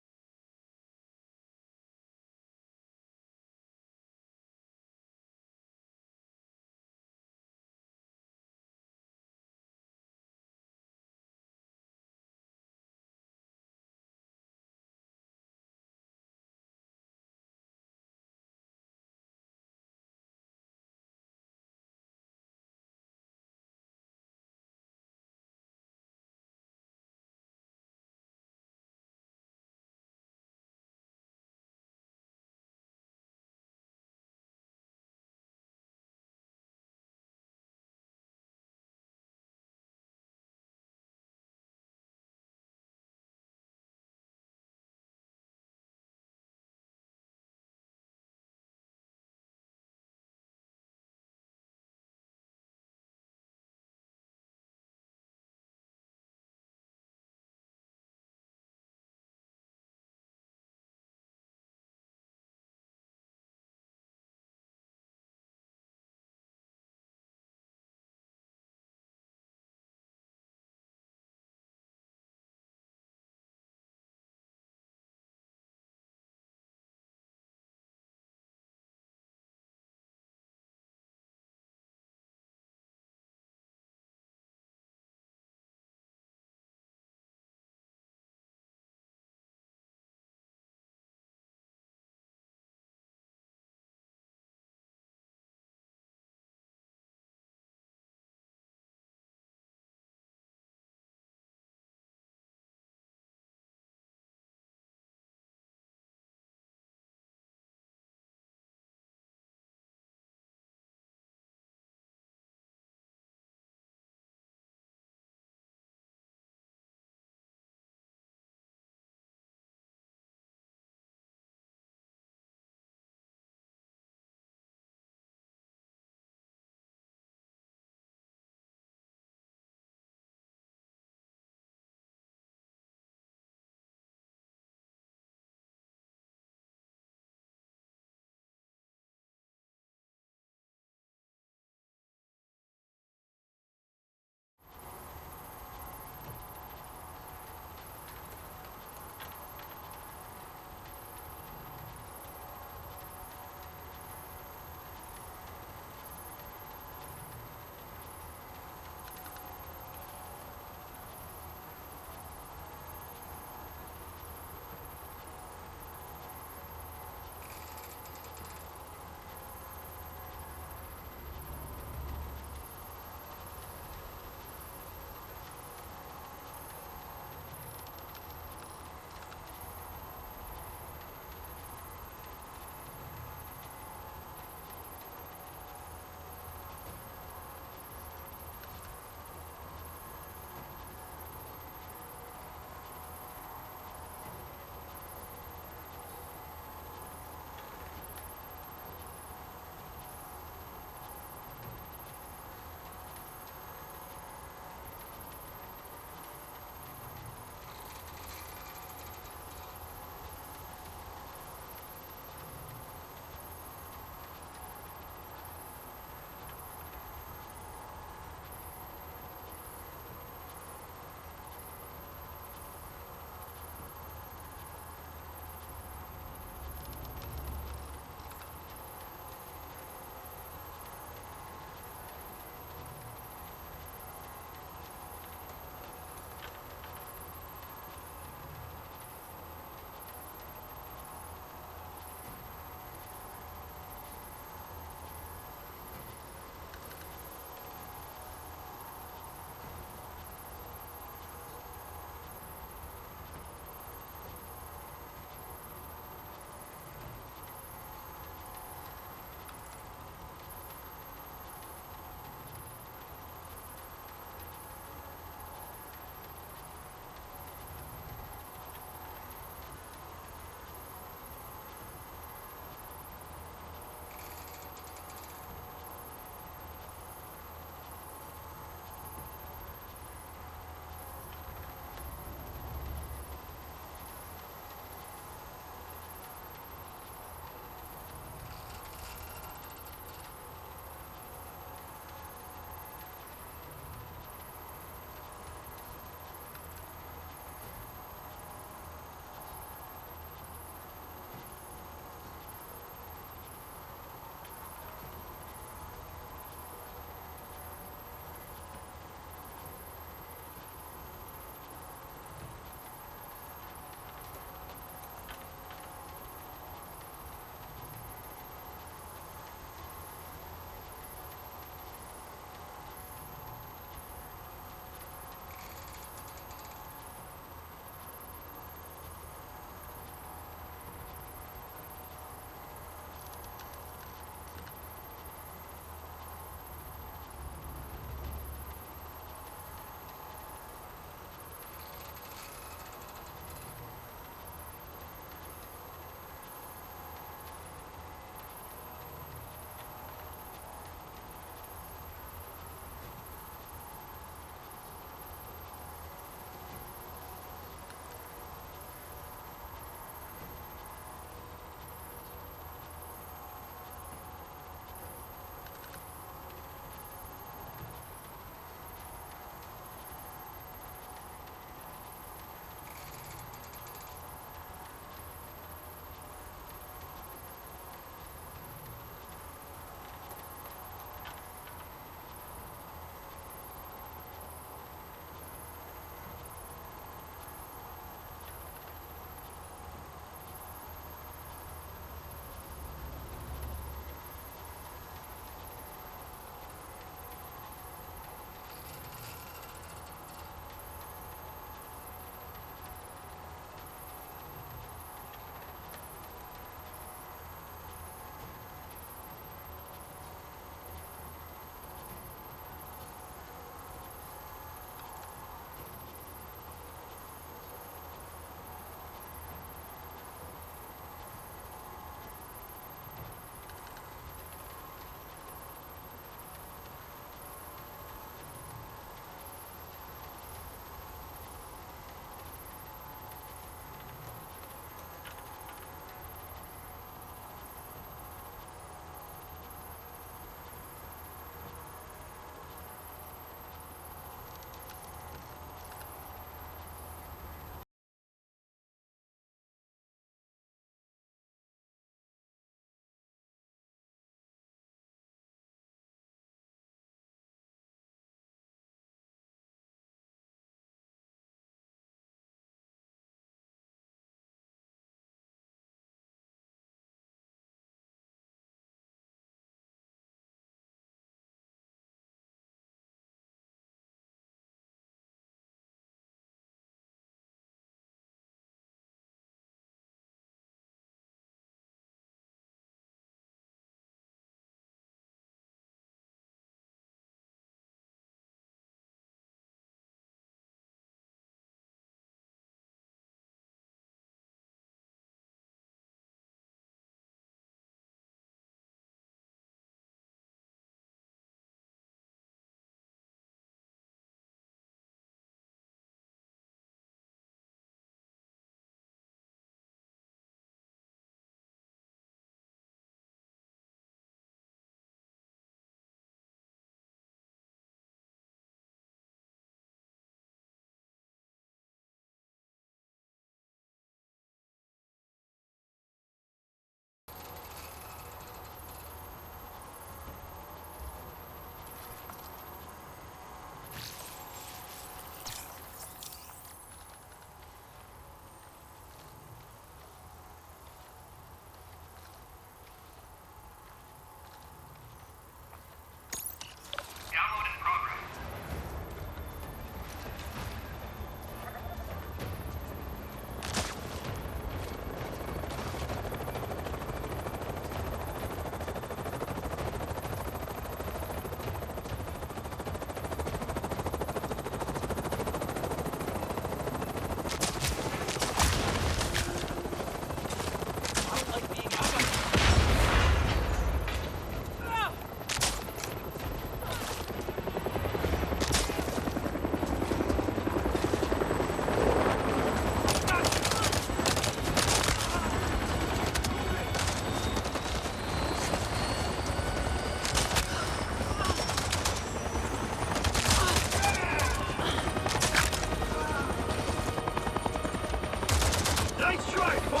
There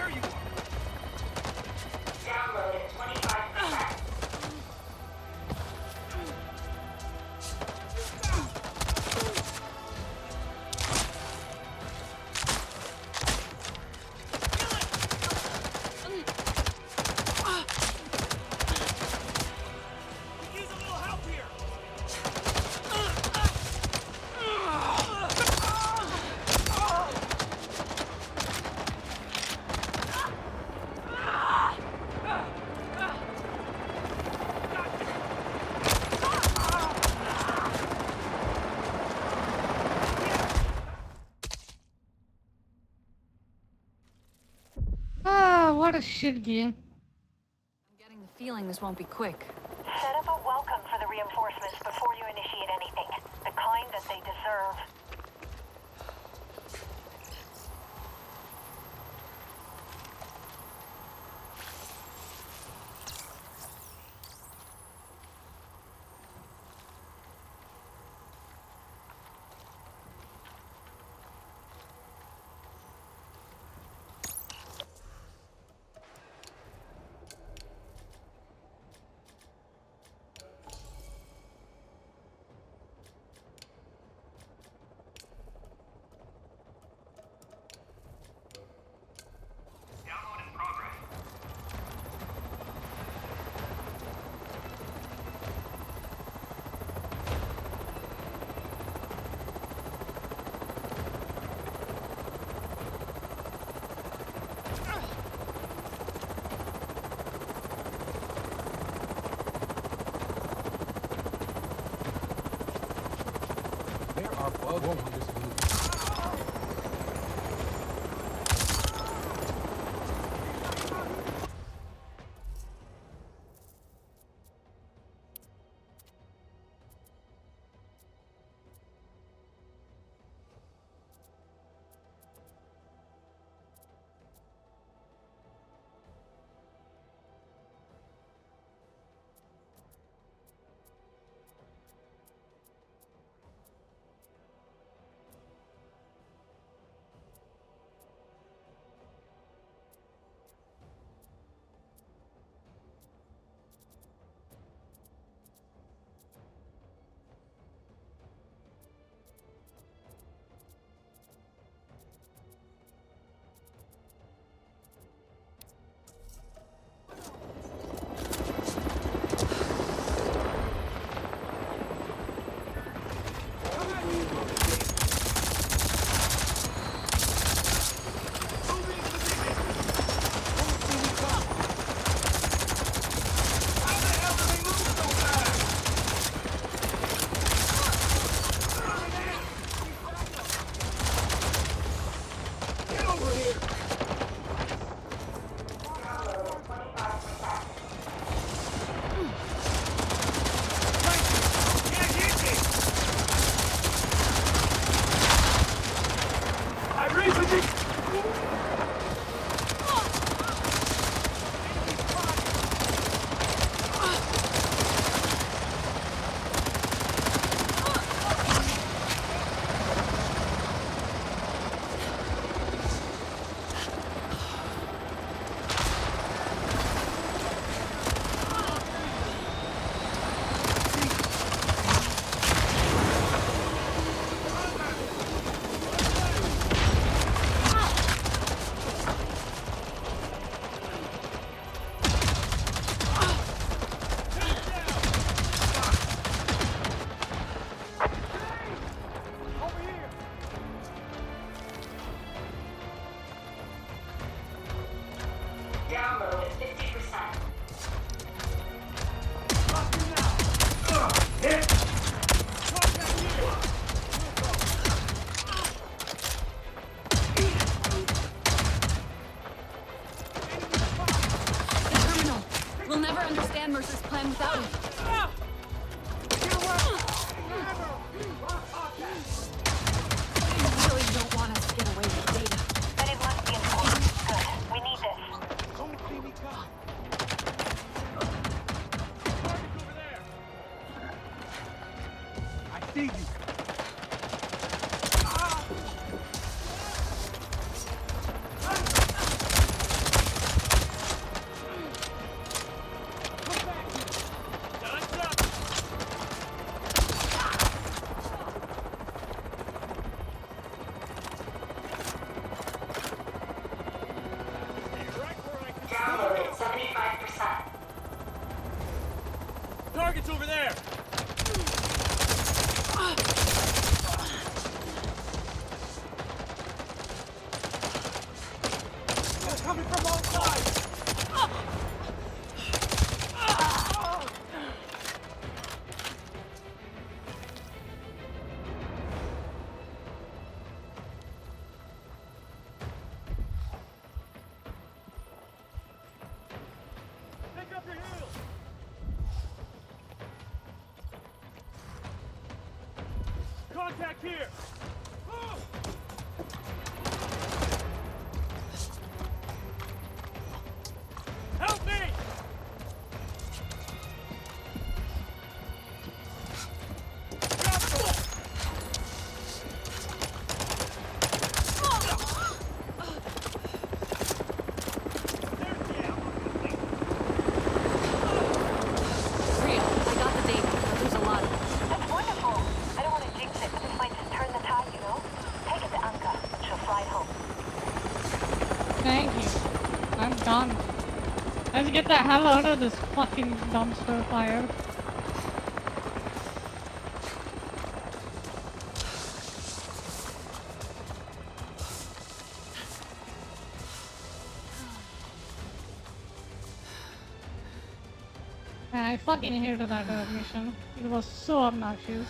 you are. Download at 25%. Use a little help here. Ah, what a shit game. I'm getting the feeling this won't be quick. Set up a welcome for the reinforcements before you initiate anything. The kind that they deserve. There are bugs on this move. Download at 50%. The terminal. We'll never understand Mercer's plan without it. They really don't want us to get away with data. Then it must be important. Good. We need this. Don't see me come. I see you. Target's over there! They're coming from all sides! Pick up your heels! Contact here! Help me! Real, I got the data, but there's a lot of it. That's wonderful. I don't want to jinx it, but this might just turn the tide, you know? Take it to Anka. She'll fly it home. Thank you. I'm done. Let's get the hell out of this fucking dumpster fire. I fucking hated that mission. It was so obnoxious.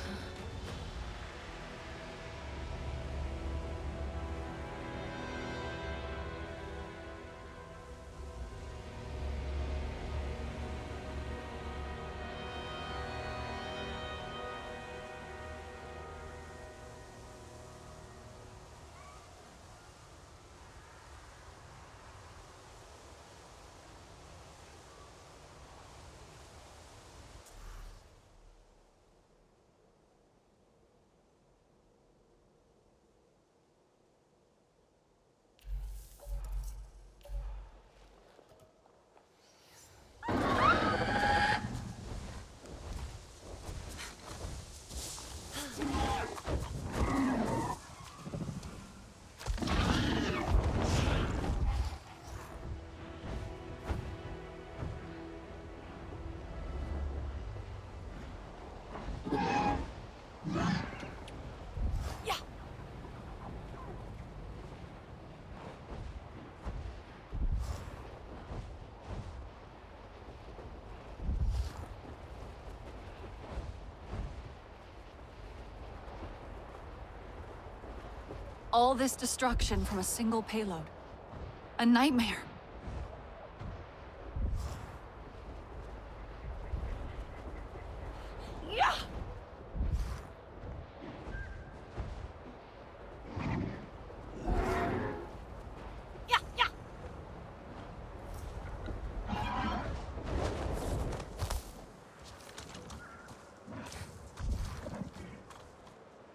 All this destruction from a single payload. A nightmare. Yeah! Yeah, yeah!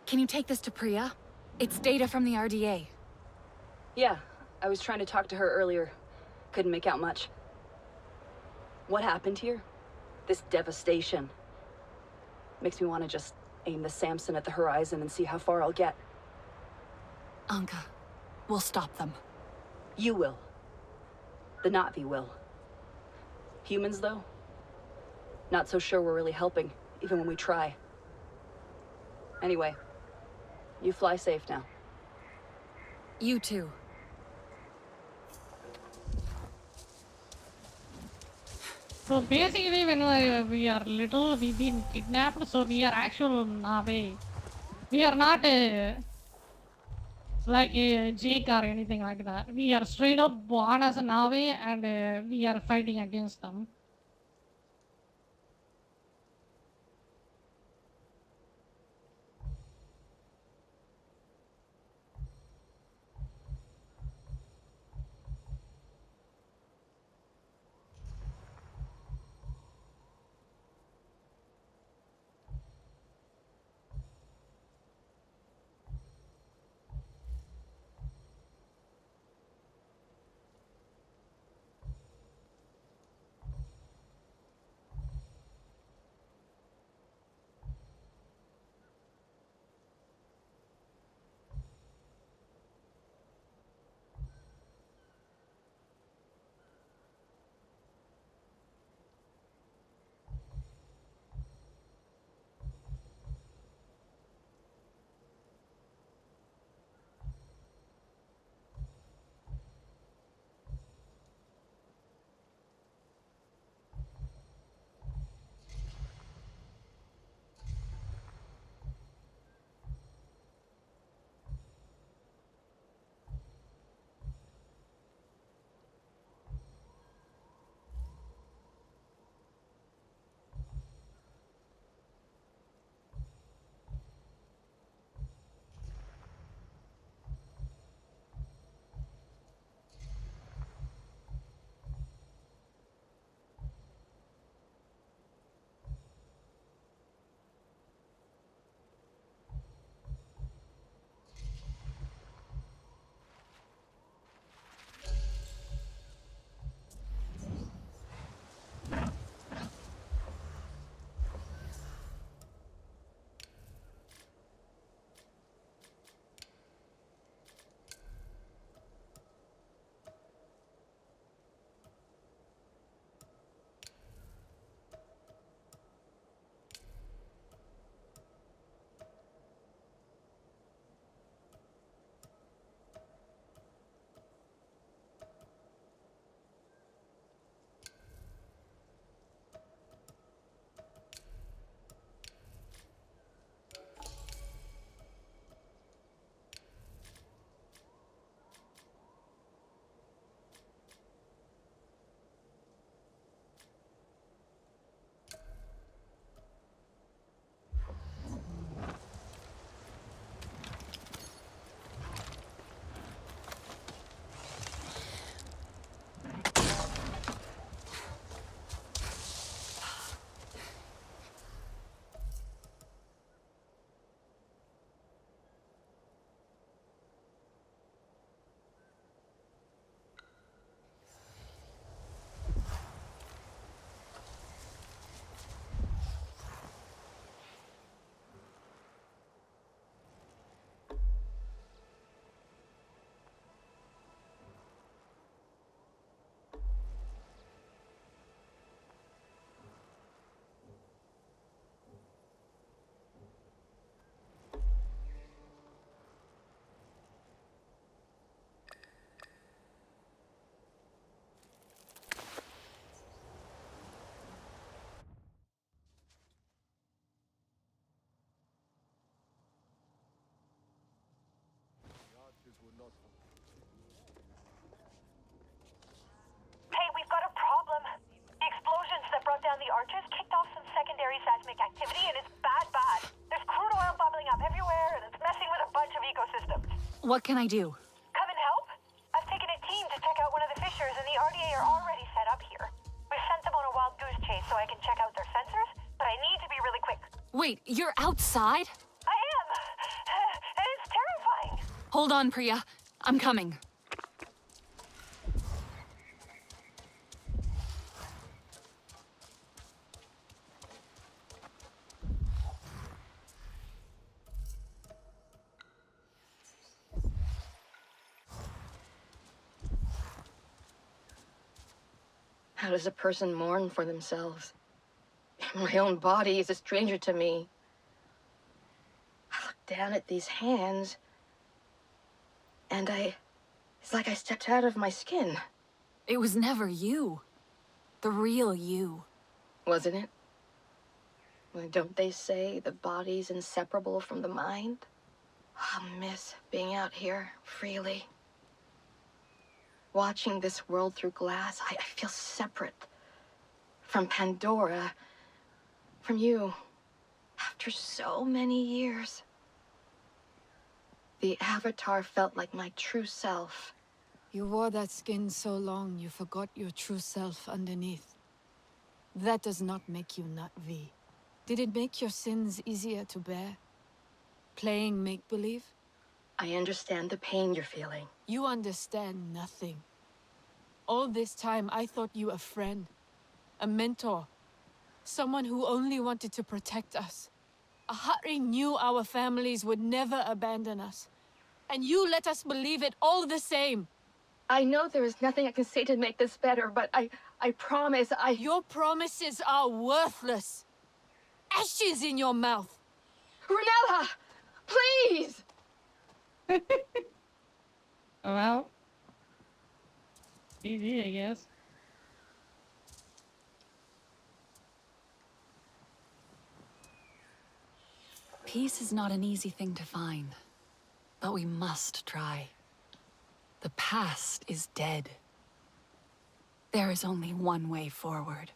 Can you take this to Priya? It's data from the RDA. Yeah, I was trying to talk to her earlier. Couldn't make out much. What happened here? This devastation. Makes me want to just aim the Samson at the horizon and see how far I'll get. Anka, we'll stop them. You will. The Na'vi will. Humans, though? Not so sure we're really helping, even when we try. Anyway, you fly safe now. You too. So basically, when we are little, we've been kidnapped. So we are actual Na'vi. We are not like a Jake or anything like that. We are straight up born as a Na'vi, and we are fighting against them. scary seismic activity, and it's bad. There's crude oil bubbling up everywhere, and it's messing with a bunch of ecosystems. What can I do? Come and help? I've taken a team to check out one of the fissures, and the RDA are already set up here. We've sent them on a wild goose chase so I can check out their sensors, but I need to be really quick. Wait, you're outside? I am! And it's terrifying! Hold on, Priya. I'm coming. How does a person mourn for themselves? My own body is a stranger to me. I look down at these hands, and it's like I stepped out of my skin. It was never you. The real you. Wasn't it? Well, don't they say the body's inseparable from the mind? I miss being out here freely. Watching this world through glass, I feel separate from Pandora, from you, after so many years. The Avatar felt like my true self. You wore that skin so long, you forgot your true self underneath. That does not make you not V. Did it make your sins easier to bear? Playing make-believe? I understand the pain you're feeling. You understand nothing. All this time, I thought you a friend, a mentor, someone who only wanted to protect us. Ahari knew our families would never abandon us, and you let us believe it all the same. I know there is nothing I can say to make this better, but I promise Your promises are worthless. Ashes in your mouth. Renella! Please! Well, easy, I guess. Peace is not an easy thing to find, but we must try. The past is dead. There is only one way forward.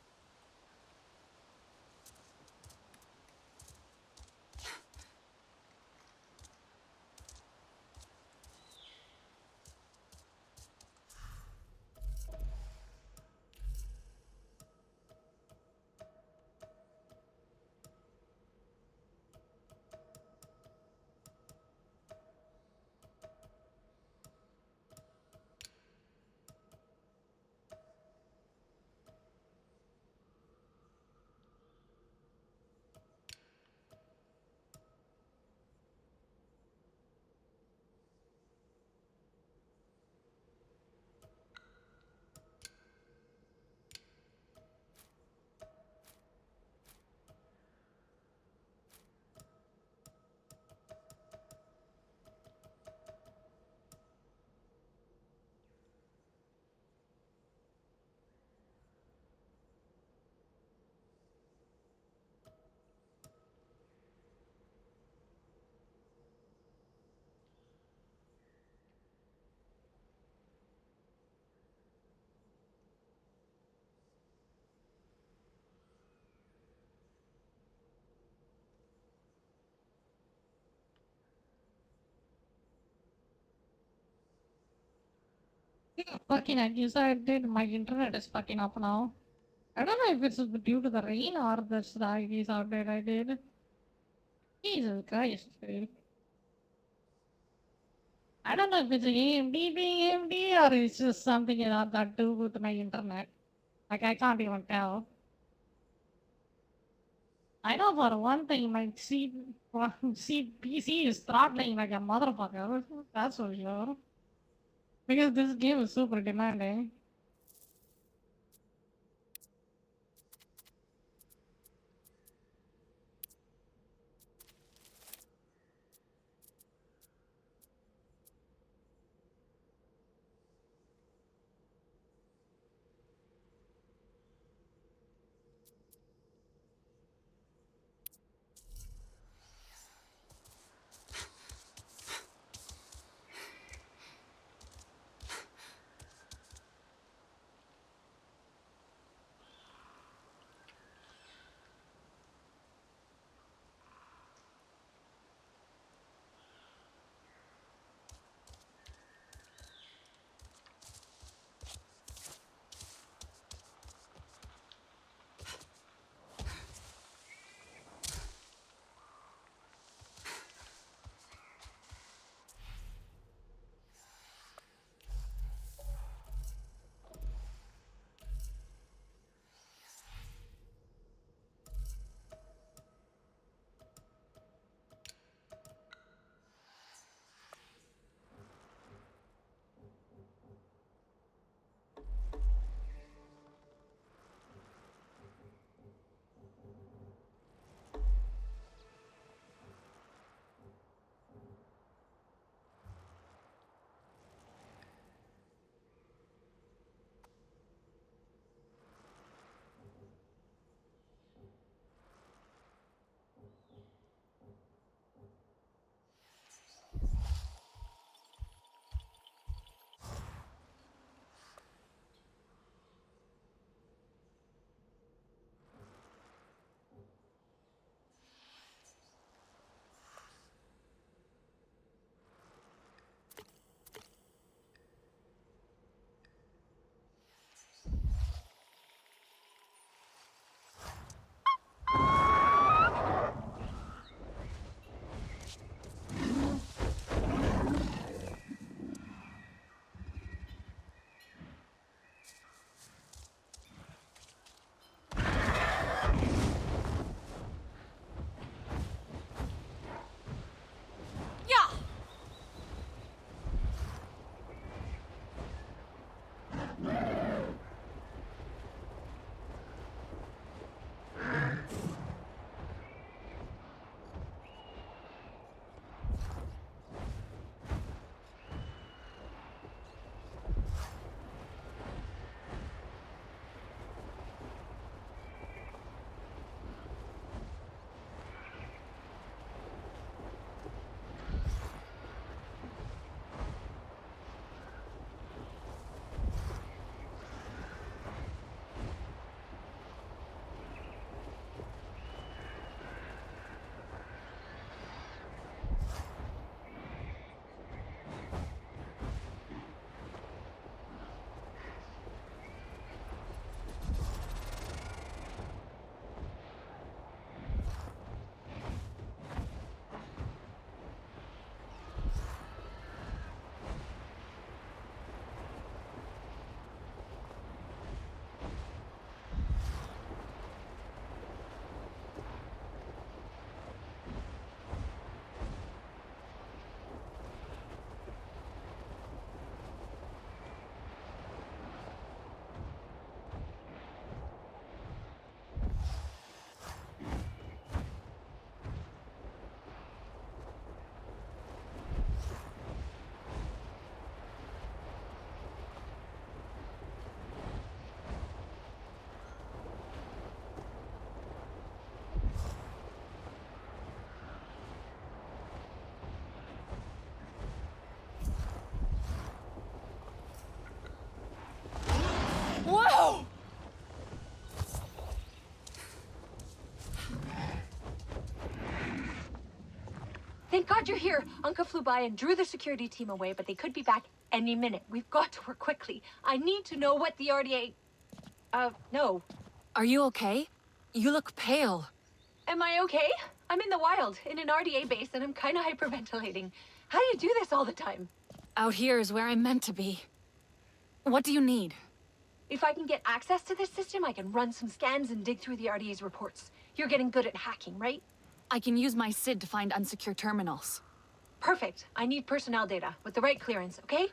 Fucking decided my internet is fucking up now. I don't know if it's due to the rain or that's the IDs update I did. Jesus Christ, dude. I don't know if it's AMD being AMD or it's just something got to do with my internet. Like, I can't even tell. I know for one thing, my PC is throttling like a motherfucker. That's for sure. Because this game is super demanding. Thank God you're here. Uncle flew by and drew the security team away, but they could be back any minute. We've got to work quickly. I need to know what the RDA... no. Are you okay? You look pale. Am I okay? I'm in the wild, in an RDA base, and I'm kind of hyperventilating. How do you do this all the time? Out here is where I'm meant to be. What do you need? If I can get access to this system, I can run some scans and dig through the RDA's reports. You're getting good at hacking, right? I can use my SID to find unsecure terminals. Perfect. I need personnel data with the right clearance, okay?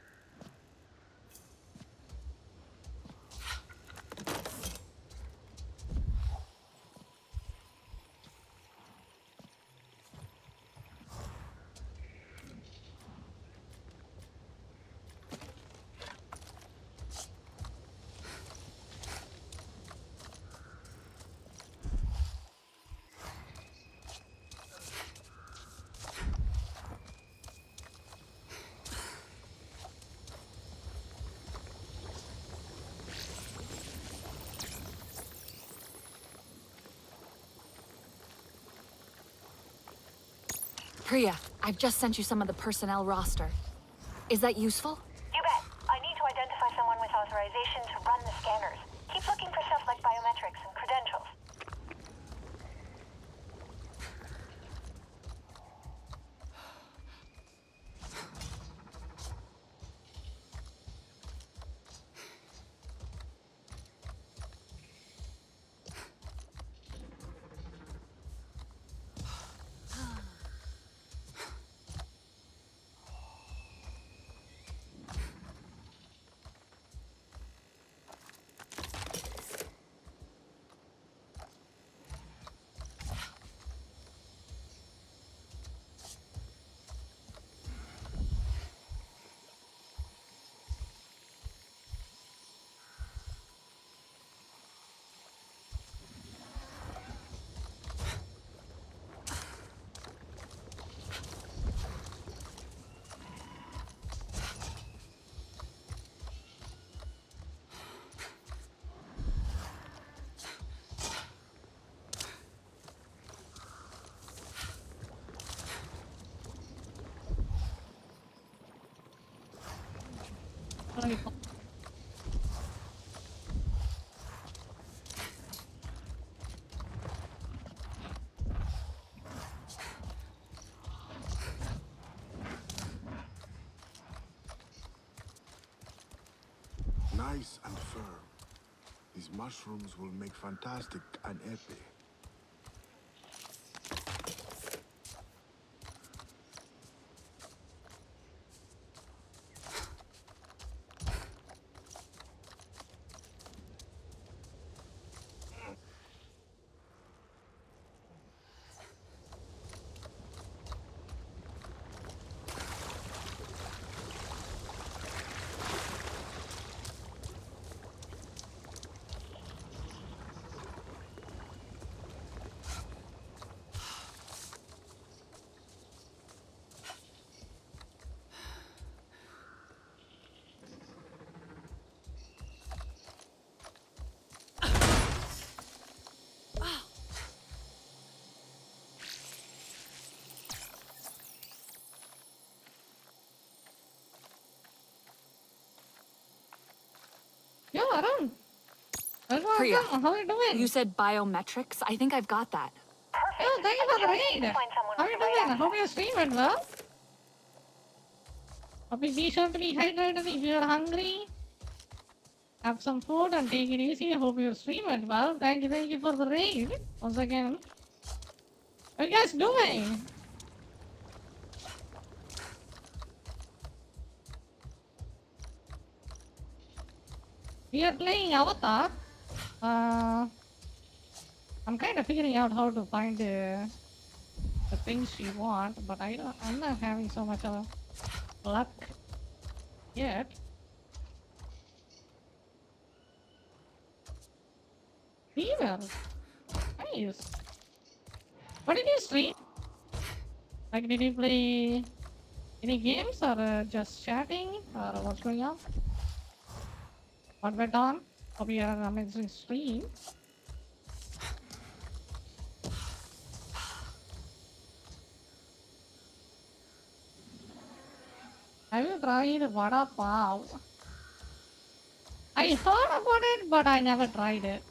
Priya, I've just sent you some of the personnel roster. Is that useful? You bet. I need to identify someone with authorization to run the scanners. Keep looking for stuff like biometrics and credentials. Nice and firm. These mushrooms will make fantastic an epi. Yo, Arun. Priya, How are you doing? you said biometrics? I think I've got that. Yo, thank you for the raid. How are you doing? Hope you're streaming well. Be sure to be hydrated if you're hungry. Have some food and take it easy. I hope you're streaming well. Thank you for the raid. Once again. What are you guys doing? We are playing Avatar. I'm kind of figuring out how to find the things we want, but I'm not having so much of luck yet. Fever. Nice. What did you stream? Like, did you play any games or just chatting or what's going on? What went on? Hope you had an amazing stream. Have you tried vada pav? I heard about it, but I never tried it.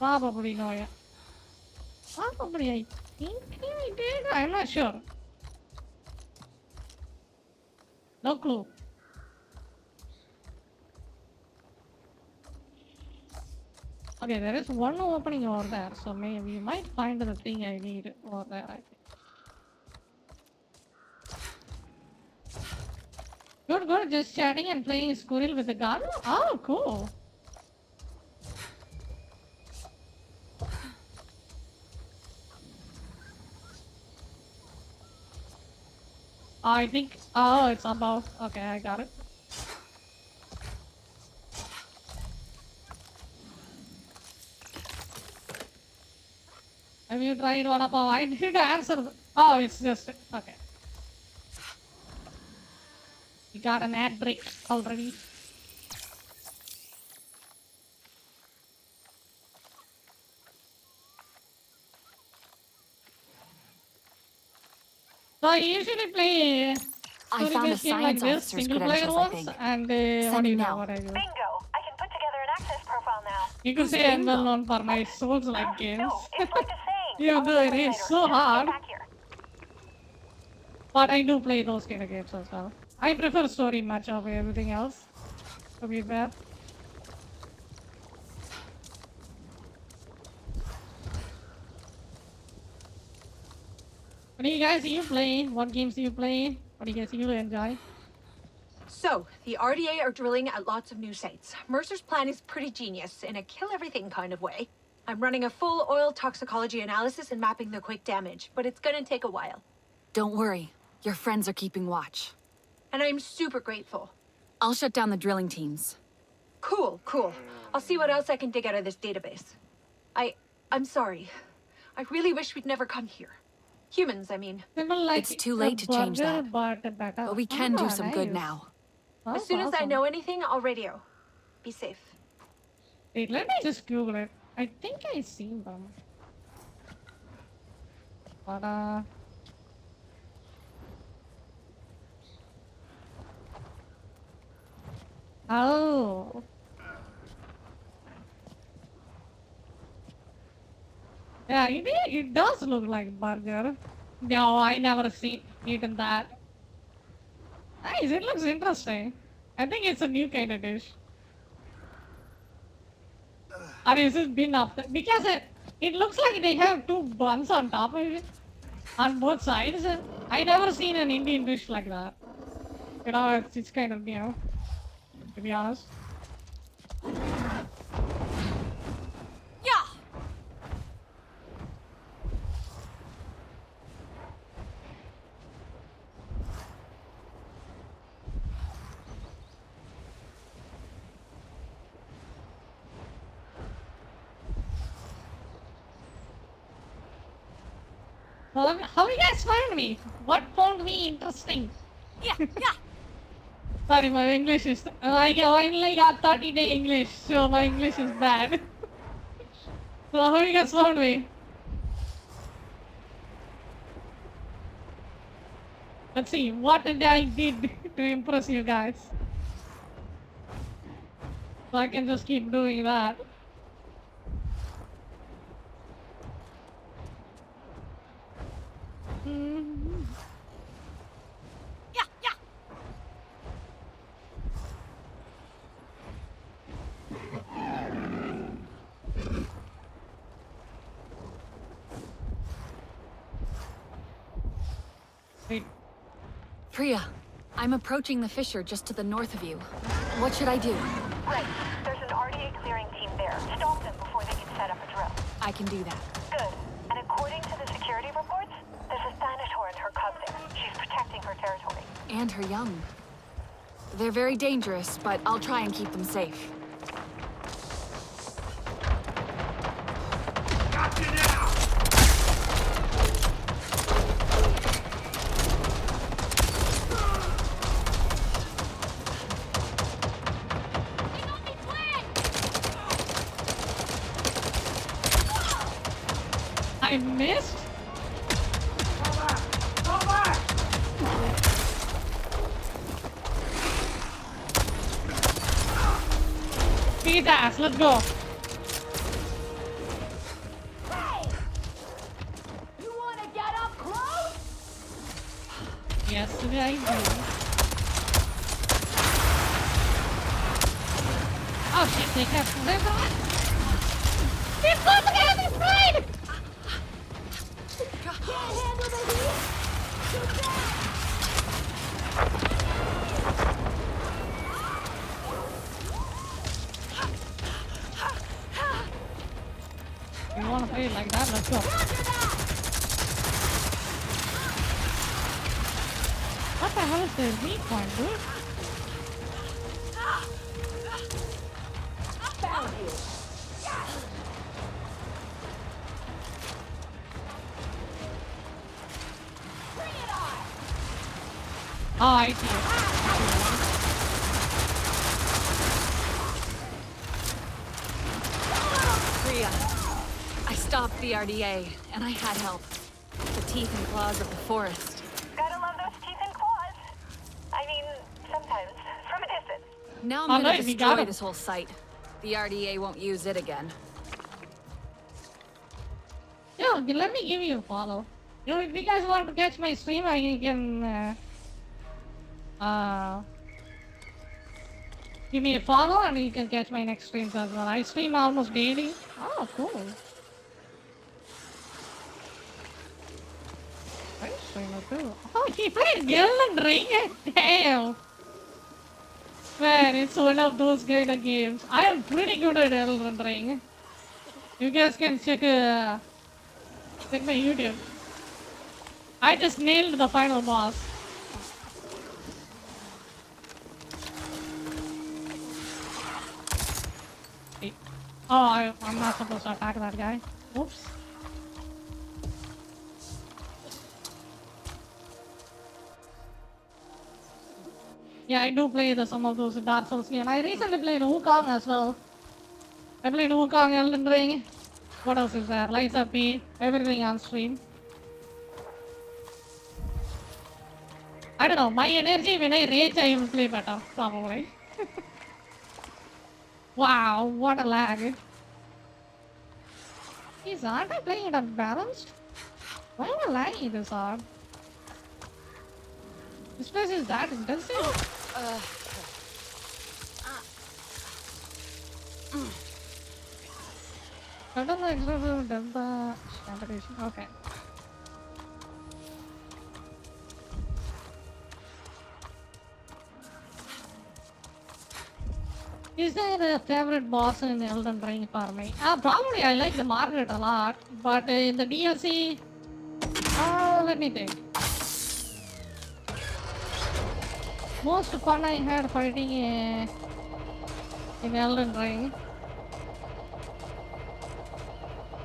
Probably no, yeah. Probably I think I did. I'm not sure. No clue. Okay, there is one opening over there, so maybe we might find the thing I need over there, I think. Good, just chatting and playing squirrel with a gun? Oh, cool. I think, oh, it's above. Okay, I got it. Have you tried vada pav? I did answer. Oh, it's just, okay. We got an ad break already. So I usually play I found a science like this, officer's single player credentials, I ones, think. and Send what do you him know now. what I do? Bingo! I can put together an access profile now. You could say I'm well known for my Souls-like games. No, it's like a saying. Even though it is so hard. Get back here. But I do play those kind of games as well. I prefer story much over everything else, to be fair. What do you guys playing? What games do you play? What do you guys enjoy? So, the RDA are drilling at lots of new sites. Mercer's plan is pretty genius, in a kill-everything kind of way. I'm running a full oil toxicology analysis and mapping the quick damage, but it's gonna take a while. Don't worry. Your friends are keeping watch. And I'm super grateful. I'll shut down the drilling teams. Cool. I'll see what else I can dig out of this database. I'm sorry. I really wish we'd never come here. Humans, I mean. It's too late to change that. But we can do some good now. As soon as I know anything, I'll radio. Be safe. Wait, let me just Google it. I think I seen them. But oh. Yeah, it does look like burger. No, I never eaten that. Nice, it looks interesting. I think it's a new kind of dish. Or is it been after? Because it looks like they have two buns on top of it. On both sides. I never seen an Indian dish like that. You know, it's kind of new. To be honest. Yeah. How you guys find me? What found me interesting? Yeah. Sorry, my English is... I only got 30-day English, so my English is bad. So how you guys found me? Let's see, what did I did to impress you guys? So I can just keep doing that. Yeah. Wait. Priya, I'm approaching the fissure just to the north of you. What should I do? Right. There's an RDA clearing team there. Stop them before they can set up a drill. I can do that. Good. And according to the security reports, there's a Thanator and her cub there. She's protecting her territory. And her young. They're very dangerous, but I'll try and keep them safe. Got you now! I missed? Go back! Beat ass, let's go. Hey! You want to get up close? Yes, I do. Oh shit, they have live on. He's going against his blade! Can't handle the heat? Too bad! You wanna play it like that? Let's go. What the hell is the weak point, dude? Found you. Bring it on. Oh, I see it. Priya, I stopped the RDA, and I had help. The teeth and claws of the forest. Gotta love those teeth and claws. I mean, sometimes, from a distance. Now I'm gonna destroy this whole site. The RDA won't use it again. Yo, let me give you a follow. Yo, if you guys want to catch my stream, you can give me a follow and you can catch my next streams as well. I stream almost daily. Oh, cool. I streamer too. Oh, he played Elden Ring. Damn. Man, it's one of those kind of games. I am pretty good at Elden Ring. You guys can check my YouTube. I just nailed the final boss. Oh, I'm not supposed to attack that guy. Oops. Yeah, I do play some of those Dark Souls games. I recently played Wukong as well. I played Wukong, Elden Ring. What else is there? Lights Up P. Everything on stream. I don't know, my energy when I rage, I will play better, probably. Wow, what a lag. Aren't I playing it unbalanced? Why am I lagging this hard? This place is that intensive? I don't know exactly Delta competition. Okay. Is there a favorite boss in Elden Ring for me? Probably I like the Margaret a lot, but in the DLC, let me think. Most fun I had fighting in Elden Ring.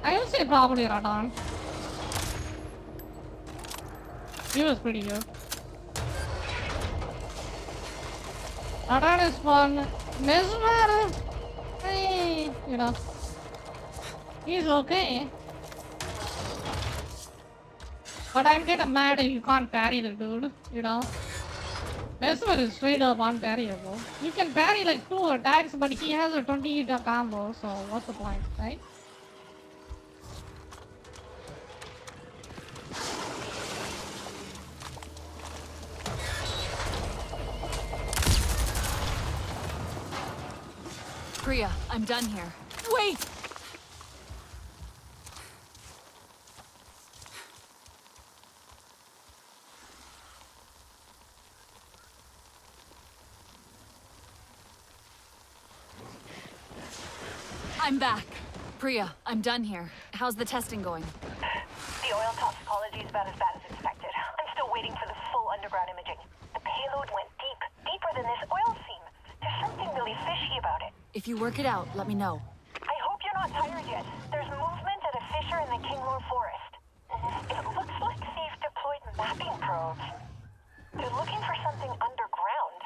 I would say probably Radon. He was pretty good. Radon is fun. Mesmer, hey, you know, he's okay. But I'm kind of mad if you can't parry the dude, you know. Mesmer is straight up unparryable. You can parry like 2 attacks, but he has a 20 hit combo, so what's the point, right? Priya, I'm done here. Wait! I'm back. Priya, I'm done here. How's the testing going? The oil toxicology is about as bad as expected. I'm still waiting for the full underground imaging. The payload went deep, deeper than this oil seam. There's something really fishy about it. If you work it out, let me know. I hope you're not tired yet. There's movement at a fissure in the Kinglore Forest. It looks like they've deployed mapping probes. They're looking for something underground.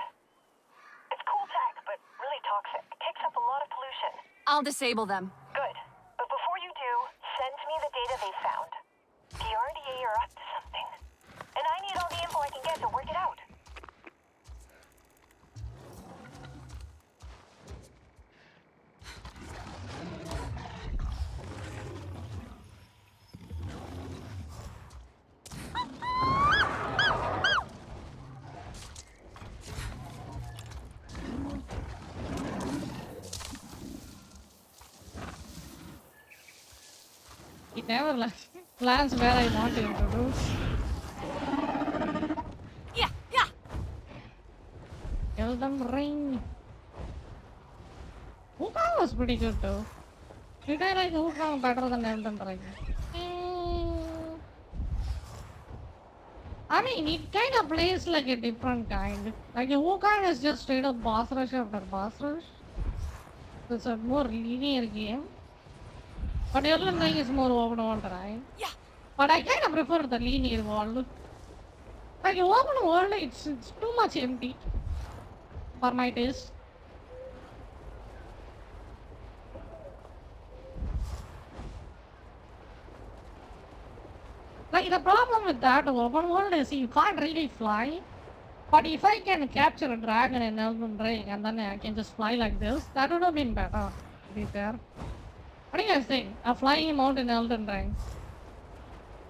It's cool tech, but really toxic. Kicks up a lot of pollution. I'll disable them. Good. But before you do, send me the data they found. The RDA are up to something. And I need all the info I can get to work it out. He never lands where I wanted him to do. Yeah. Elden Ring. Wukong was pretty good too. Did I like Wukong better than Elden Ring? I mean, it kind of plays like a different kind. Like Wukong is just straight up boss rush after boss rush. It's a more linear game. But Elden Ring is more open world, right? Yeah. But I kind of prefer the linear world. Like open world, it's too much empty for my taste. Like the problem with that open world is you can't really fly. But if I can capture a dragon in Elden Ring and then I can just fly like this, that would have been better, to be fair. What do you guys think? A flying mount in Elden Ring?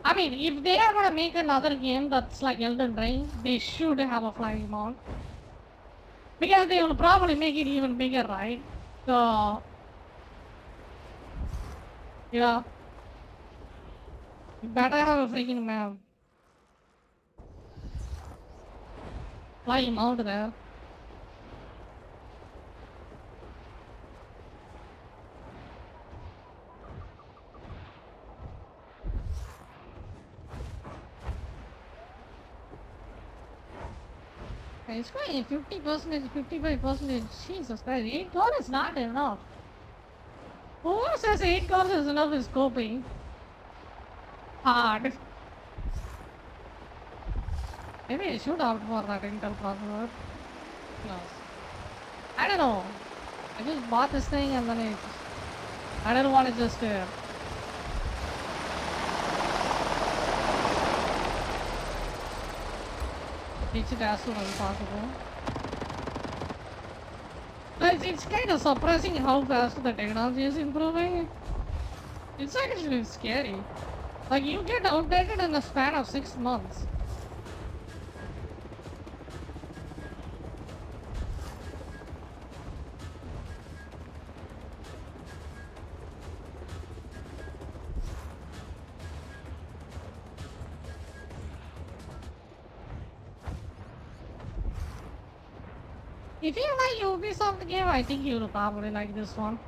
I mean, if they are gonna make another game that's like Elden Ring, they should have a flying mount. Because they will probably make it even bigger, right? So... yeah. You better have a freaking map. Flying mount there. It's going 50%, 55%. Jesus Christ, 8 gold is not enough. Who says 8 gold is enough is coping? Hard. Maybe I should opt for that Intel processor. No. I don't know. I just bought this thing and then I don't want to just teach it as soon as possible. But it's kind of surprising how fast the technology is improving. It's actually scary. Like you get outdated in the span of 6 months. If you like Ubisoft game, I think you'll probably like this one.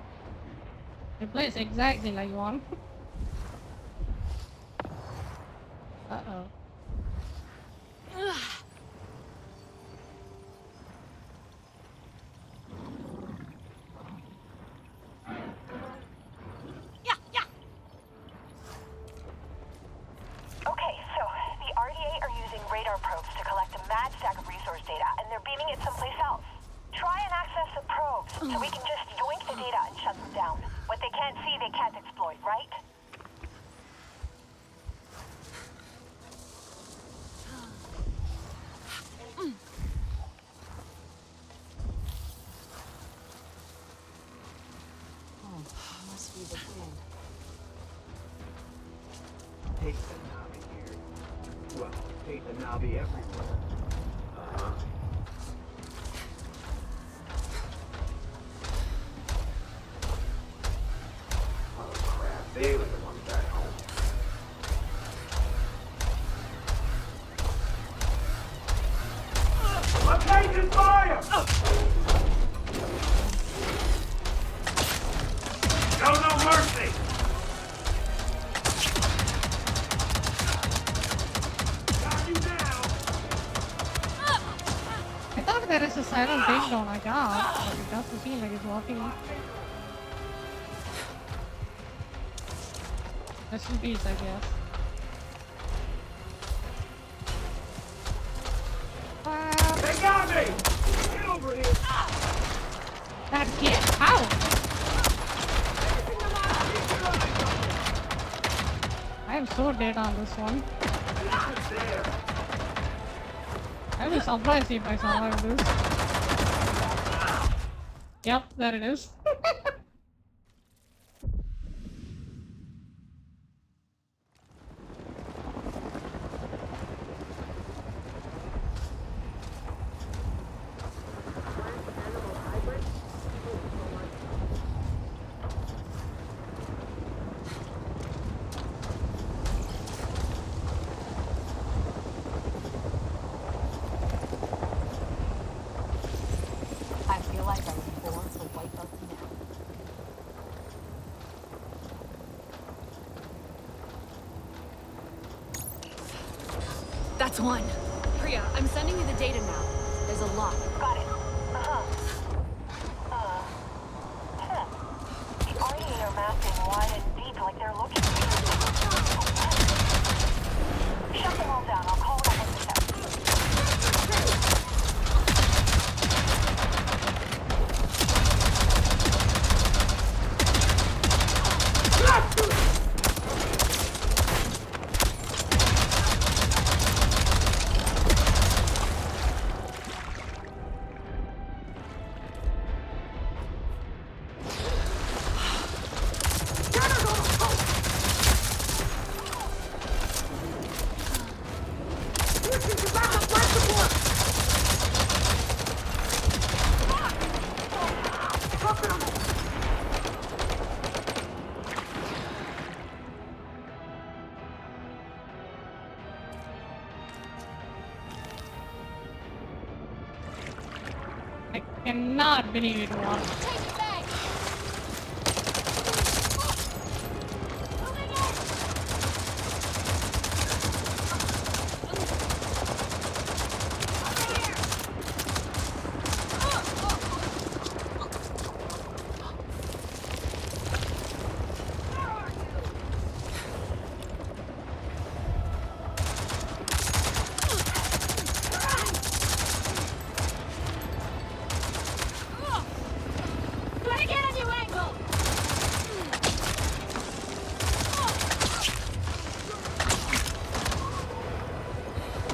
It plays exactly like one. Uh-oh. Okay, so the RDA are using radar probes to collect a mad stack of resource data, and they're beaming it someplace else. Try and access the probes, so we can just yoink the data and shut them down. What they can't see, they can't exploit, right? Must be the wind. Hate the Navi here. Well, hate the Navi everywhere. Oh crap, they were the ones back home. I'm taking fire! Show no mercy! I thought there is a silent takedown I got, but it doesn't seem like it's working. Rest in peace, I guess. They got me! Get over here! That kid? How? I'm so dead on this one. I was surprised if I survived this. Yep, there it is. I feel like I was born to wipe out the now. That's one. Priya, I'm sending you the data now. There's a lot. Got it. The RDA are mapping wide and deep like they're looking for you. Shut them all down. I'll call it up with the step. I cannot believe it was.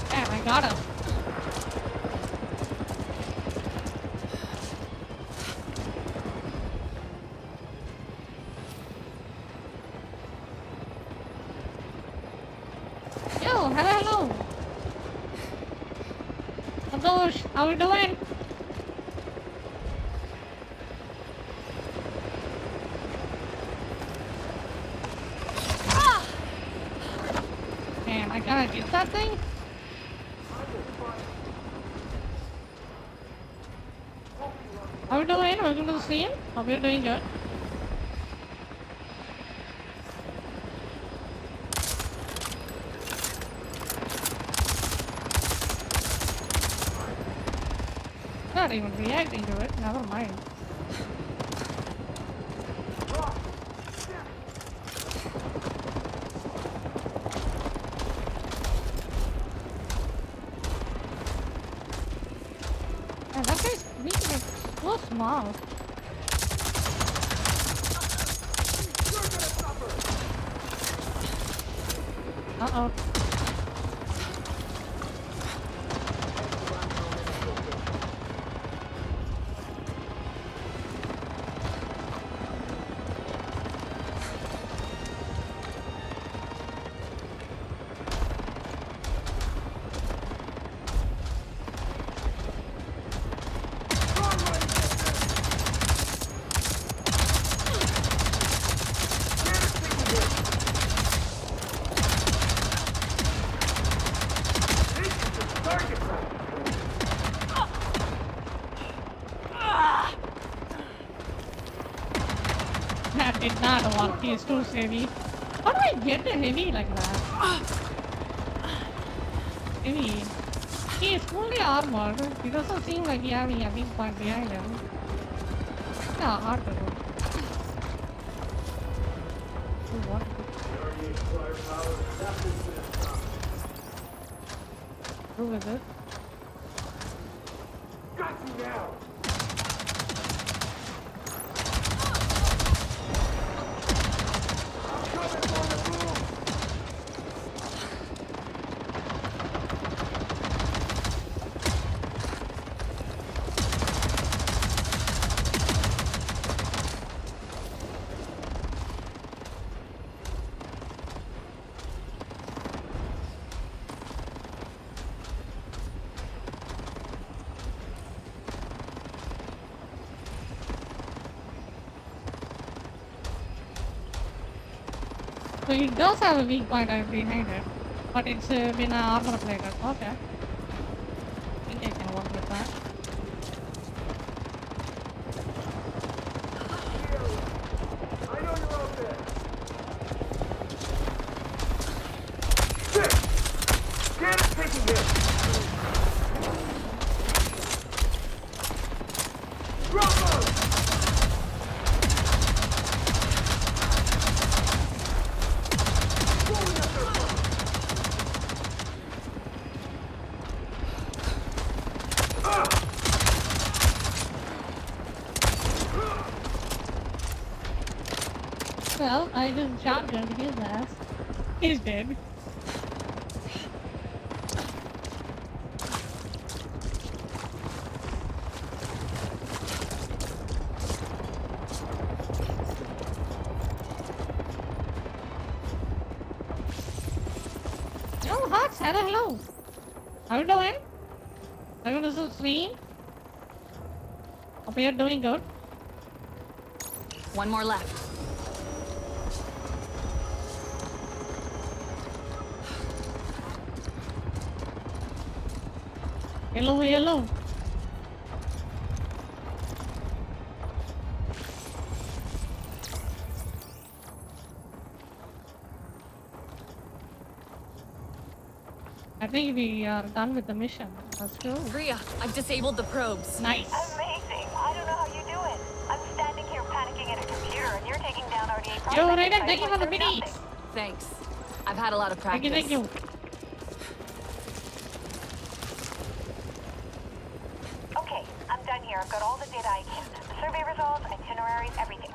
Damn, I got him. Yo, hello. Santosh, how we doing? Man, I gotta get that thing. How we doing? Welcome to the scene. Hope you're doing good. Not even reacting to it. Never mind. Man, that guy's making it so small. Uh-oh. That did not work. He is too heavy. How do I get a heavy like that? Heavy. He is fully armored. He doesn't seem like he having a weak point behind him. Yeah, hard to do. What? Who is it? Got you now! So it does have a weak point behind it, but it's been armor plated. Okay. I think I can work with that. I know you're out there. Get it, taking him. Bravo! Well, I just shotgunned his ass. He's dead. Oh, Hawks, hello. How you doing? Are you going to stream? Hope you're doing good. One more left. Hello, hello. I think we are done with the mission. Let's go. Rhea, I've disabled the probes. Nice. Amazing. I don't know how you do it. I'm standing here panicking at a computer, and you're taking down RDA. Yo, Raiden, thank you for the minis. Thanks. I've had a lot of practice. Thank you. Okay, I'm done here. I've got all the data I can. The survey results, itineraries, everything.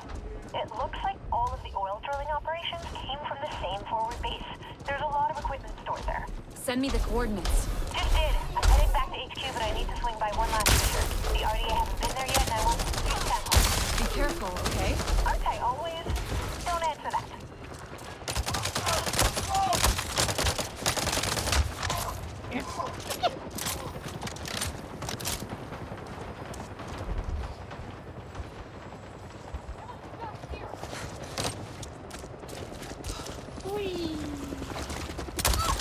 It looks like all of the oil drilling operations came from the same forward base. There's a lot of equipment stored there. Send me the coordinates. Just did. I'm heading back to HQ, but I need to swing by one last picture. The RDA hasn't been there yet, and I want to do samples. Be careful, okay? Aren't I always? Don't answer that. Whee.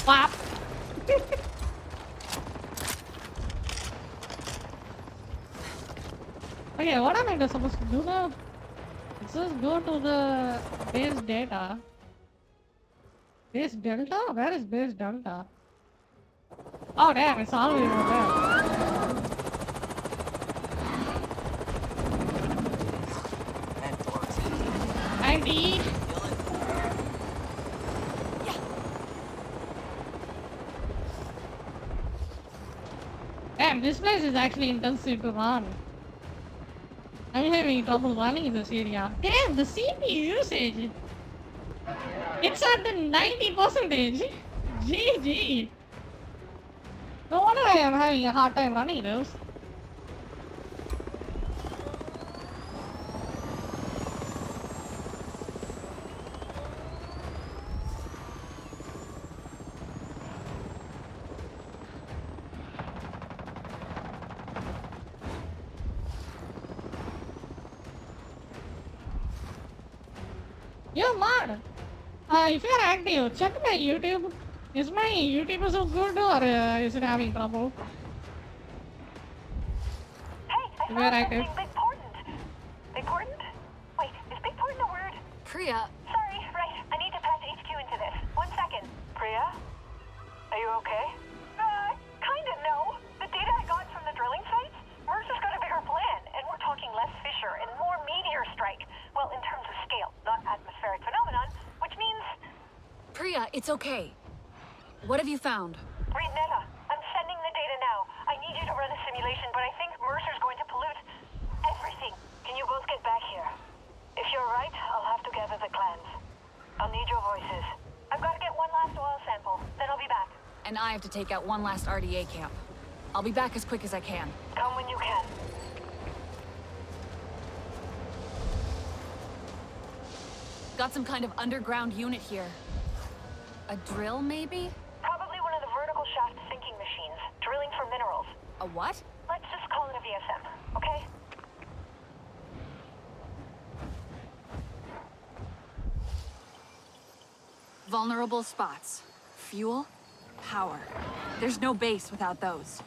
Whap. Okay, what am I supposed to do now? Let's just go to the base data. Base Delta? Where is base Delta? Oh damn, it's all the way over there. Andy! Damn, this place is actually intensive to run. I'm having trouble running in this area. Damn, the CPU usage! It's at the 90%! GG! No wonder I am having a hard time running those. Yo, Mod! If you're active, check my YouTube. Is my YouTube so good or is it having trouble? Hey, If you're active. Big Portent. Big Portent? Wait, is Big Portent a word? Priya. Sorry, right. I need to patch HQ into this. 1 second. Priya? Are you okay? Kinda no. The data I got from the drilling sites? Mercer's got a bigger plan, and we're talking less fissure and more meteor strike. Well, in terms of scale, not atmospheric phenomenon, which means... Priya, it's okay. What have you found? Read Netta. I'm sending the data now. I need you to run a simulation, but I think Mercer's going to pollute everything. Can you both get back here? If you're right, I'll have to gather the clans. I'll need your voices. I've got to get one last oil sample, then I'll be back. And I have to take out one last RDA camp. I'll be back as quick as I can. Come when you can. Got some kind of underground unit here. A drill, maybe? Probably one of the vertical shaft sinking machines, drilling for minerals. A what? Let's just call it a VSM, okay? Vulnerable spots. Fuel, power. There's no base without those.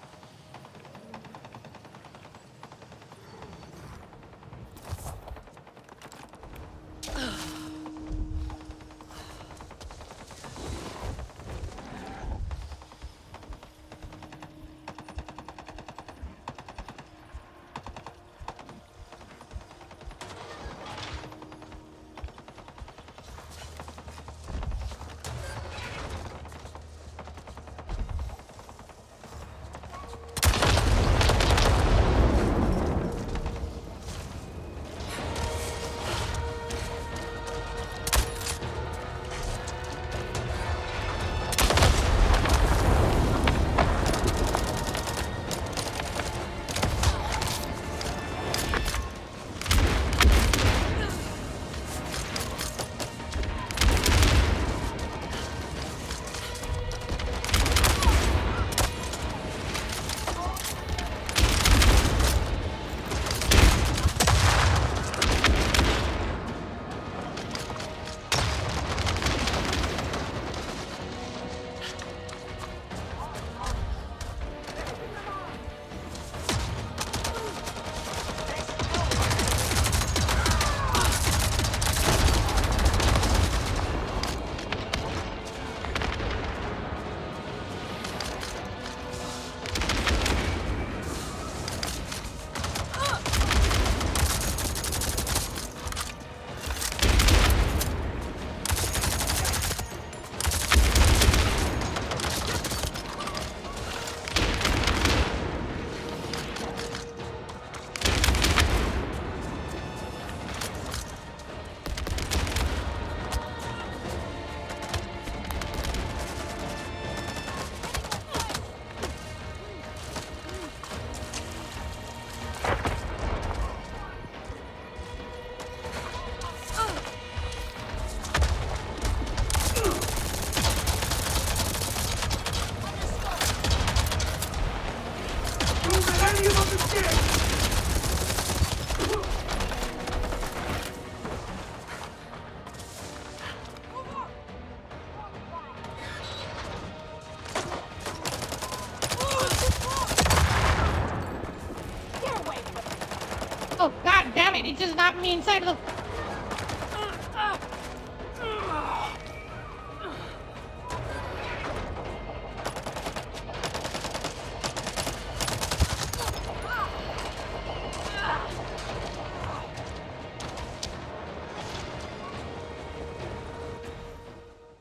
Oh, god damn it! It just knocked me inside of the...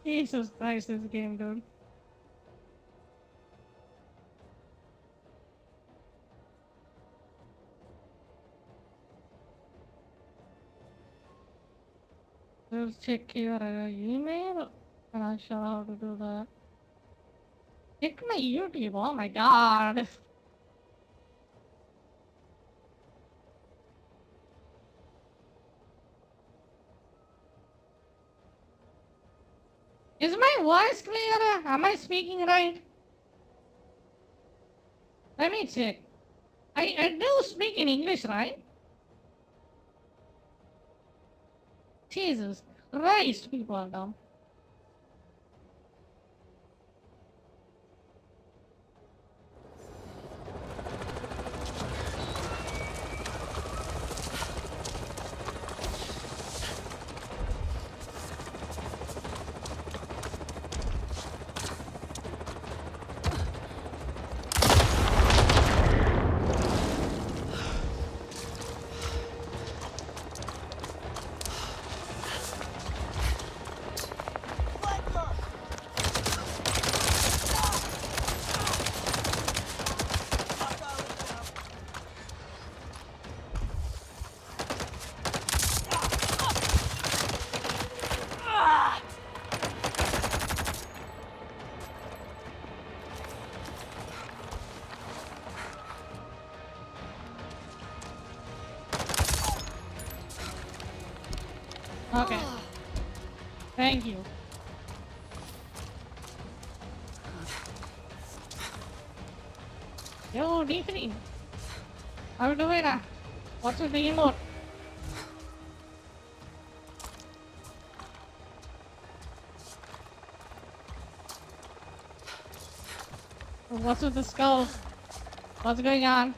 Jesus Christ, this game, dude. Let's check your email. I'm not sure how to do that. Check my YouTube. Oh my god. Is my voice clear? Am I speaking right? Let me check. I do speak in English, right? Jesus Christ, people are dumb. Okay. Thank you. Yo, Tiffany. How you doing? What's with the emote? What's with the skull? What's going on?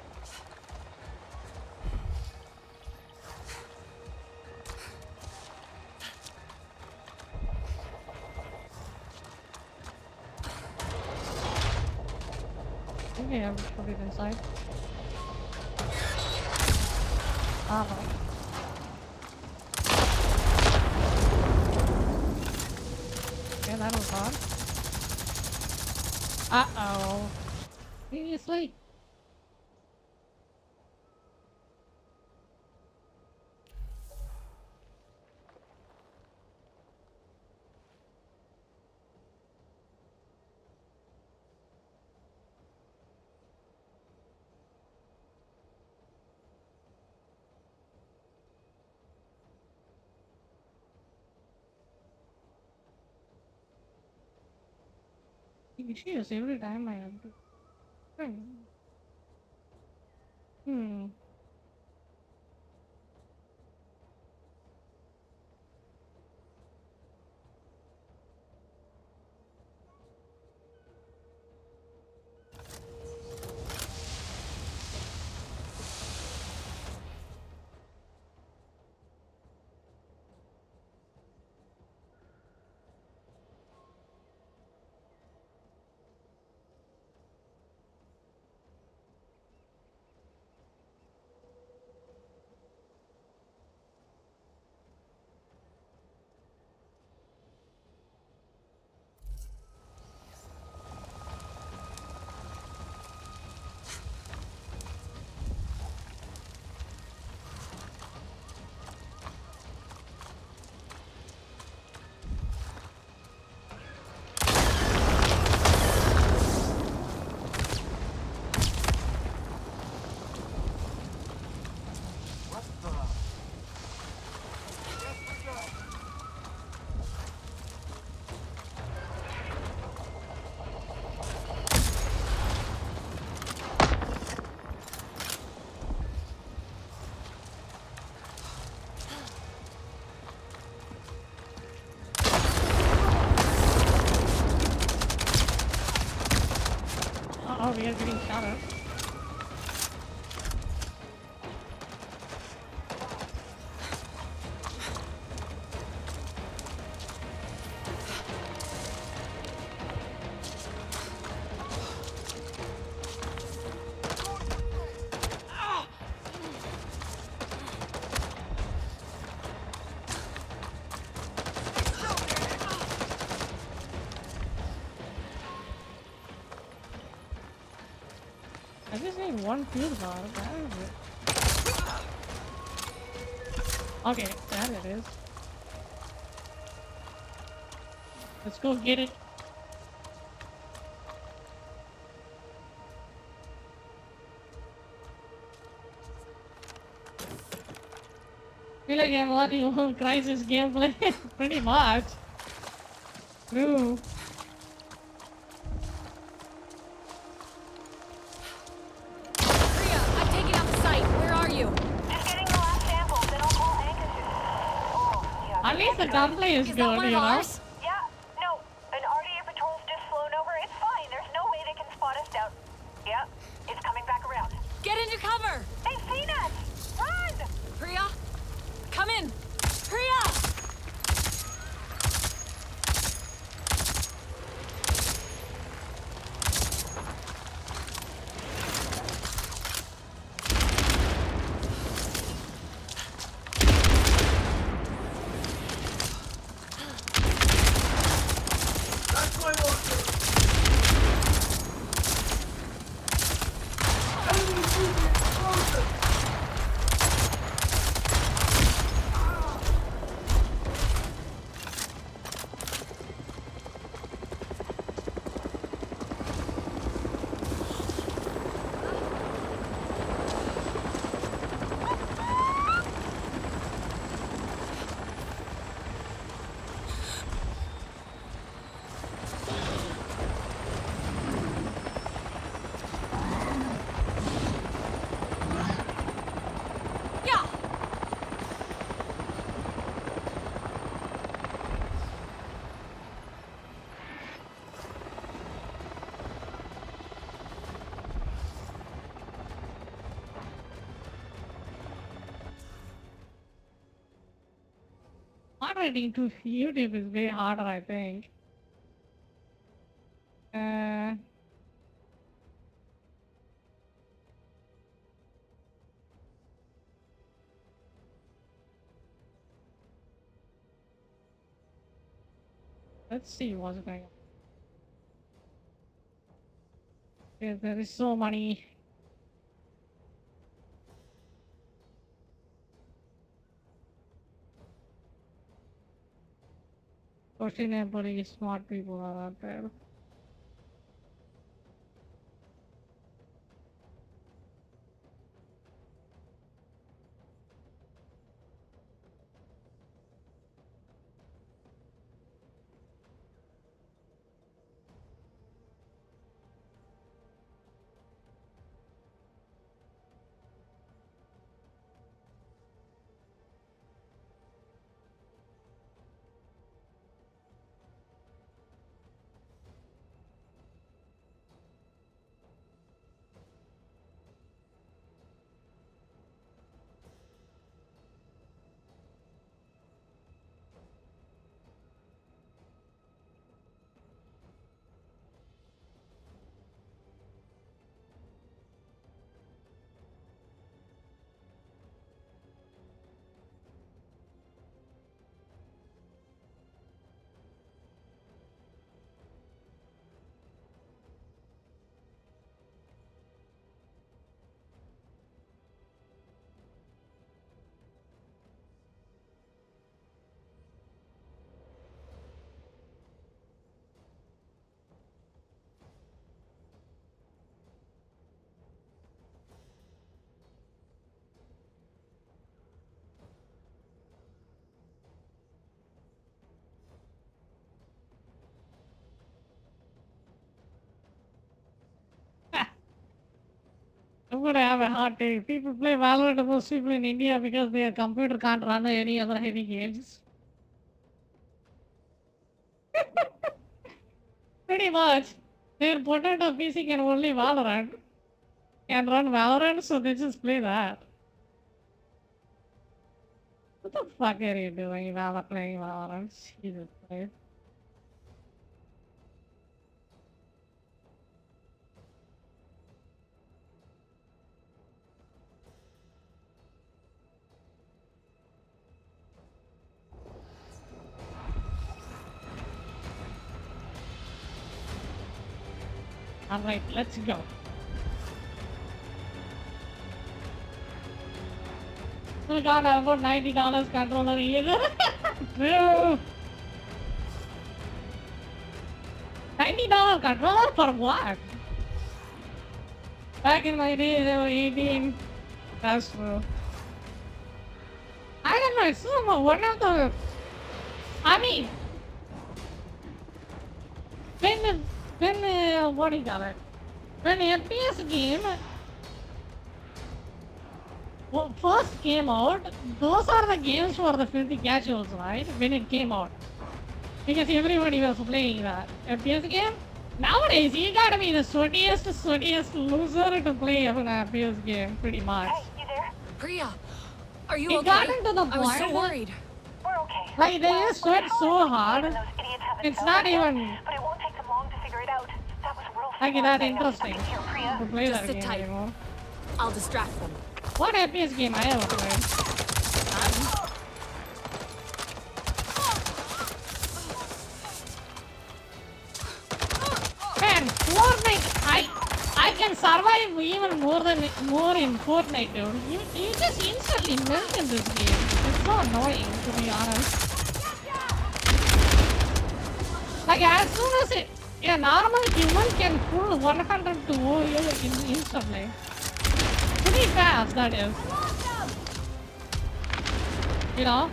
Okay, I'll put it inside. Okay, that was hard. Uh-oh. Seriously? Issues every time I have to. Hmm. Oh, we are getting shot at. I just need one fuse bar. That is it. Okay, that it is. Let's go get it. Feel like I'm watching whole Crisis gameplay. Pretty much. True. At least the gunplay is good, you know? Yeah, no. An RDA patrol's just flown over. It's fine. There's no way they can spot us down. Yeah, it's coming back around. Get into cover! They've seen us! Run! Priya! Come in! Priya! moderating to YouTube is way harder, I think. Let's see what's going on. Yeah, there is so many. Questionably smart people are out there. I'm gonna have a hard day. People play Valorant most people in India because their computer can't run any other heavy games. Pretty much. Their potato PC can only Valorant. Can run Valorant, so they just play that. What the fuck are you doing while playing Valorant? Jesus Christ. Alright, let's go. We got about $90 controller either. True. $90 controller for what? Back in my day, they were 18. That's true. I don't know, it's one of the... I mean... what do you call it? When the FPS game first came out, those are the games for the filthy casuals, right? When it came out. Because everybody was playing that FPS game. Nowadays, you gotta be the sweatiest loser to play an FPS game, pretty much. Hey, you there? Priya, are you It okay? got into the I was so point- worried. We're okay. Like, they just sweat so hard. Those idiots haven't It's found not it yet, even but it won't take them long to figure it out. That was real like smart that thing of interesting here, Priya. to play Just that sit game tight. anymore. I'll distract them. What FPS game I ever played? Man, Fortnite, I can survive even more in Fortnite, dude. You just instantly melt in this game. It's so annoying, to be honest. Like as soon as a normal human can pull 100 to OU instantly. Pretty fast, that is. You know?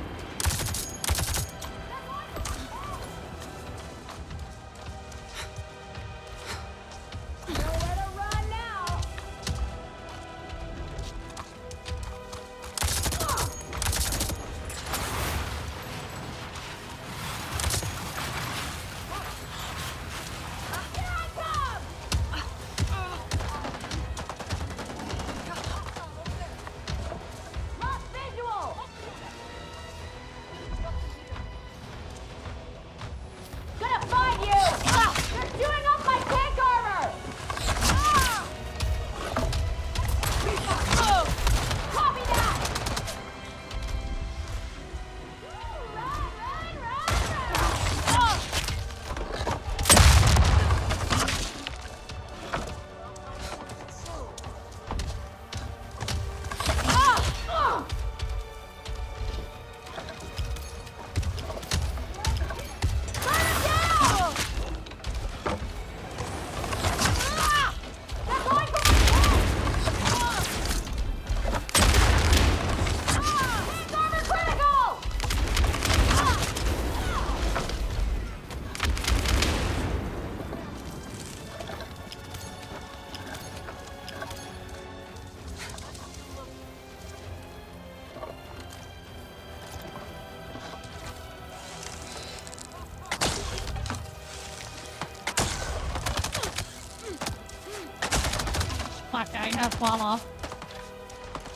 might not fall off.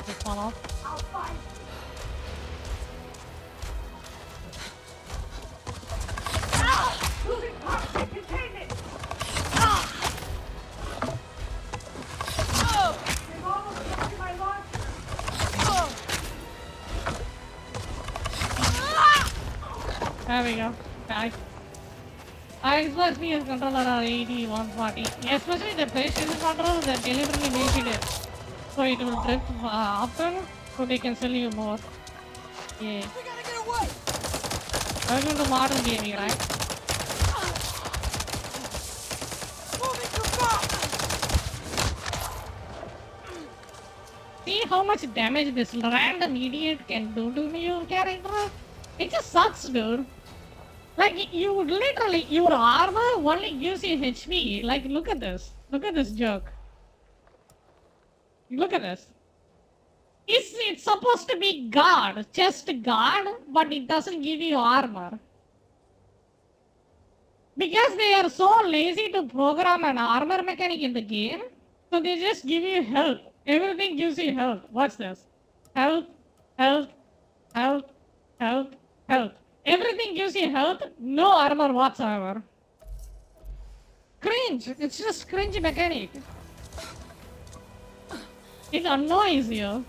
Just fall off. I'll fight. Losing toxic containment. They've almost got to my launcher. There we go. Nice. Xbox PS controller are 80, 140. Especially the PlayStation controller, they deliberately made it so it will drift often, so they can sell you more. Yeah. We gotta get away. Welcome to modern gaming, right? Moving too fast. See how much damage this random idiot can do to your character? It just sucks, dude. Like, you literally, your armor only gives you HP. Like, look at this. Look at this joke. Look at this. It's supposed to be guard, chest guard, but it doesn't give you armor. Because they are so lazy to program an armor mechanic in the game, so they just give you health. Everything gives you health. Watch this. Health, health, health, health, health. Everything gives you health, no armor whatsoever. Cringe. It's just cringe mechanic. It annoys you.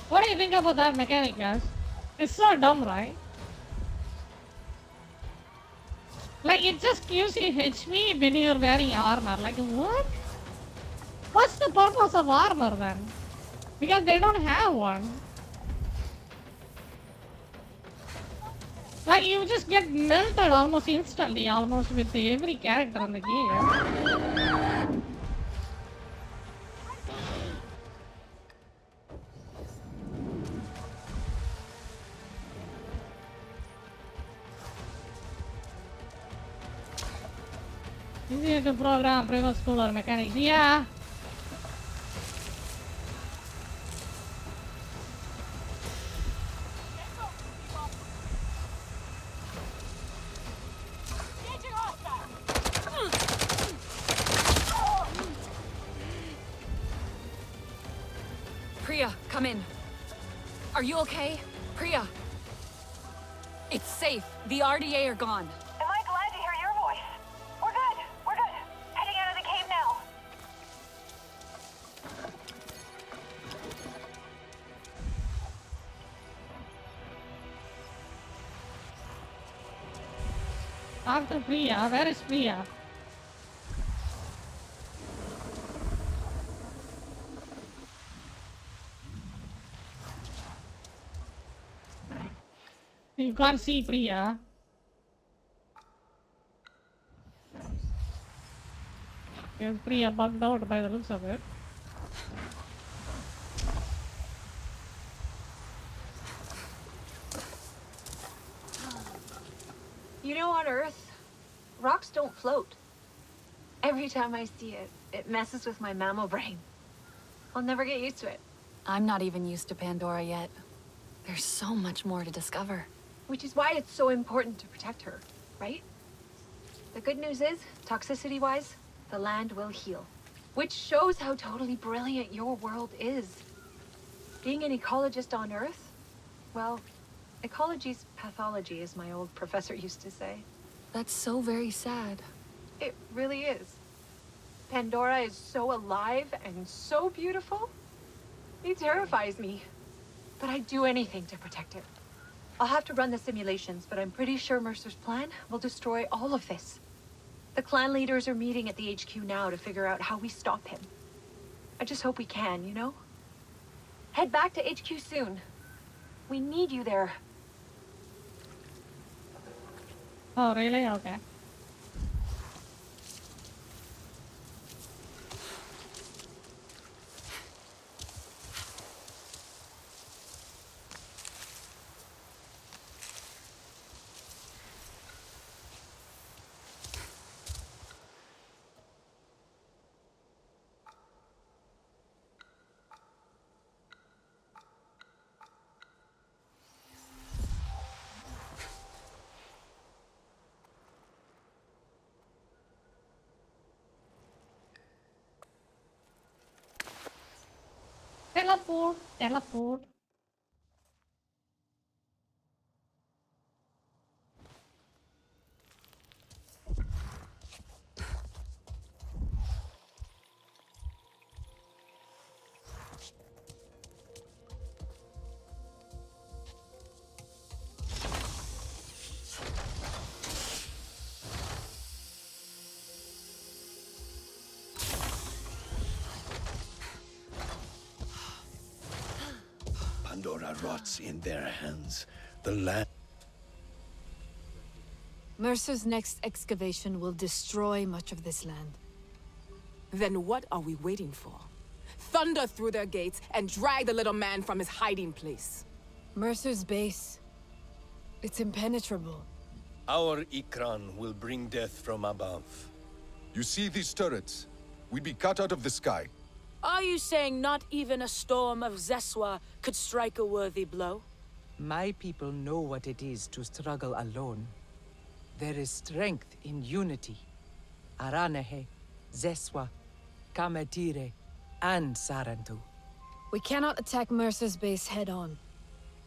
What do you think about that mechanic, guys? It's so dumb, right? Like, it just gives you HP when you're wearing armor. Like, what? What's the purpose of armor then? Because they don't have one. Like, you just get melted almost instantly, almost with every character in the game. Easier to program previous cooler mechanics. Yeah. Priya, come in. Are you okay? Priya! It's safe. The RDA are gone. Am I glad to hear your voice? We're good. We're good. Heading out of the cave now. After Priya, where is Priya? You can't see Priya. Because Priya bugged out by the looks of it. You know, on Earth, rocks don't float. Every time I see it, it messes with my mammal brain. I'll never get used to it. I'm not even used to Pandora yet. There's so much more to discover. Which is why it's so important to protect her, right? The good news is, toxicity-wise, the land will heal. Which shows how totally brilliant your world is. Being an ecologist on Earth, well, ecology's pathology, as my old professor used to say. That's so very sad. It really is. Pandora is so alive and so beautiful. It terrifies me. But I'd do anything to protect it. I'll have to run the simulations, but I'm pretty sure Mercer's plan will destroy all of this. The clan leaders are meeting at the HQ now to figure out how we stop him. I just hope we can, you know? Head back to HQ soon. We need you there. Oh, really? Okay. Teleport. Teleport. Pandora rots in their hands. The land. Mercer's next excavation will destroy much of this land. Then what are we waiting for? Thunder through their gates and drag the little man from his hiding place. Mercer's base. It's impenetrable. Our Ikran will bring death from above. You see these turrets? We'd be cut out of the sky. Are you saying not even a storm of Zeswa could strike a worthy blow? My people know what it is to struggle alone. There is strength in unity. Aranehe, Zeswa, Kametire, and Sarantu. We cannot attack Mercer's base head-on.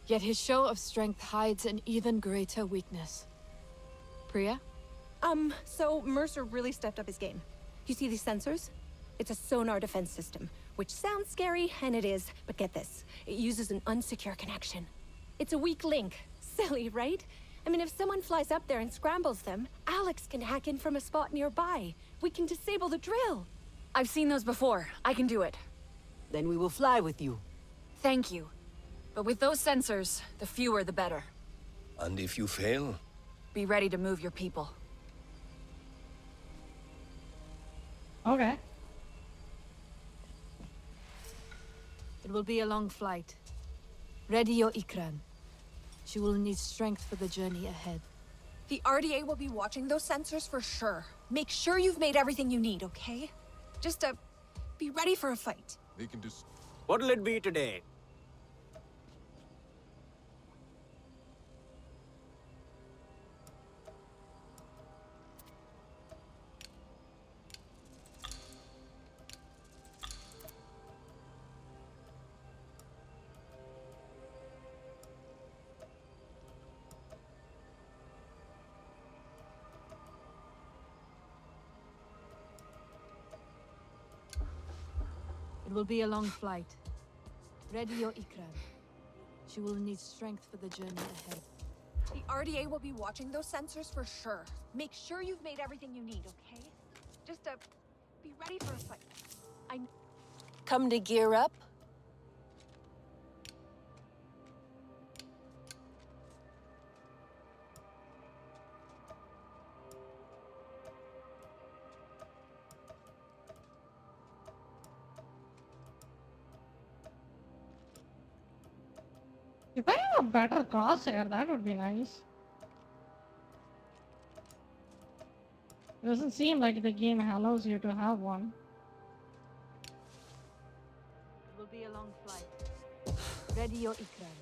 Yet his show of strength hides an even greater weakness. Priya? So Mercer really stepped up his game. You see these sensors? It's a sonar defense system, which sounds scary, and it is, but get this. It uses an unsecure connection. It's a weak link. Silly, right? I mean, if someone flies up there and scrambles them, Alex can hack in from a spot nearby. We can disable the drill. I've seen those before. I can do it. Then we will fly with you. Thank you. But with those sensors, the fewer the better. And if you fail? Be ready to move your people. Okay. It will be a long flight. Ready your Ikran. She will need strength for the journey ahead. The RDA will be watching those sensors for sure. Make sure you've made everything you need, okay? Just, be ready for a fight. They can just... What'll it be today? It will be a long flight. Ready your Ikran. She will need strength for the journey ahead. The RDA will be watching those sensors for sure. Make sure you've made everything you need, okay? Just, be ready for a fight. Come to gear up? If I have a better crosshair, that would be nice. It doesn't seem like the game allows you to have one. It will be a long flight. Ready your Ikran.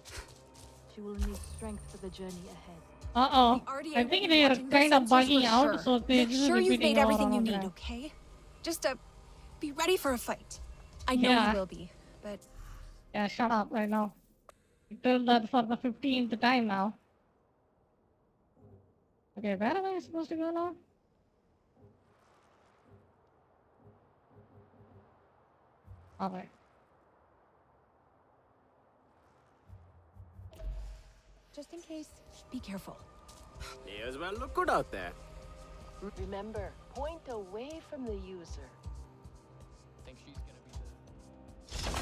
She will need strength for the journey ahead. Uh-oh. I think they are kind of bugging out, so they're Make just sure you've repeating made over everything you and need, over. okay? Just, be ready for a fight. I know Yeah. you will be, but... Yeah, shut up right now. You told that for the 15th time now. Okay, where am I supposed to go now? Alright. Just in case, be careful. May as well look good out there. Remember, point away from the user. I think she's gonna be the...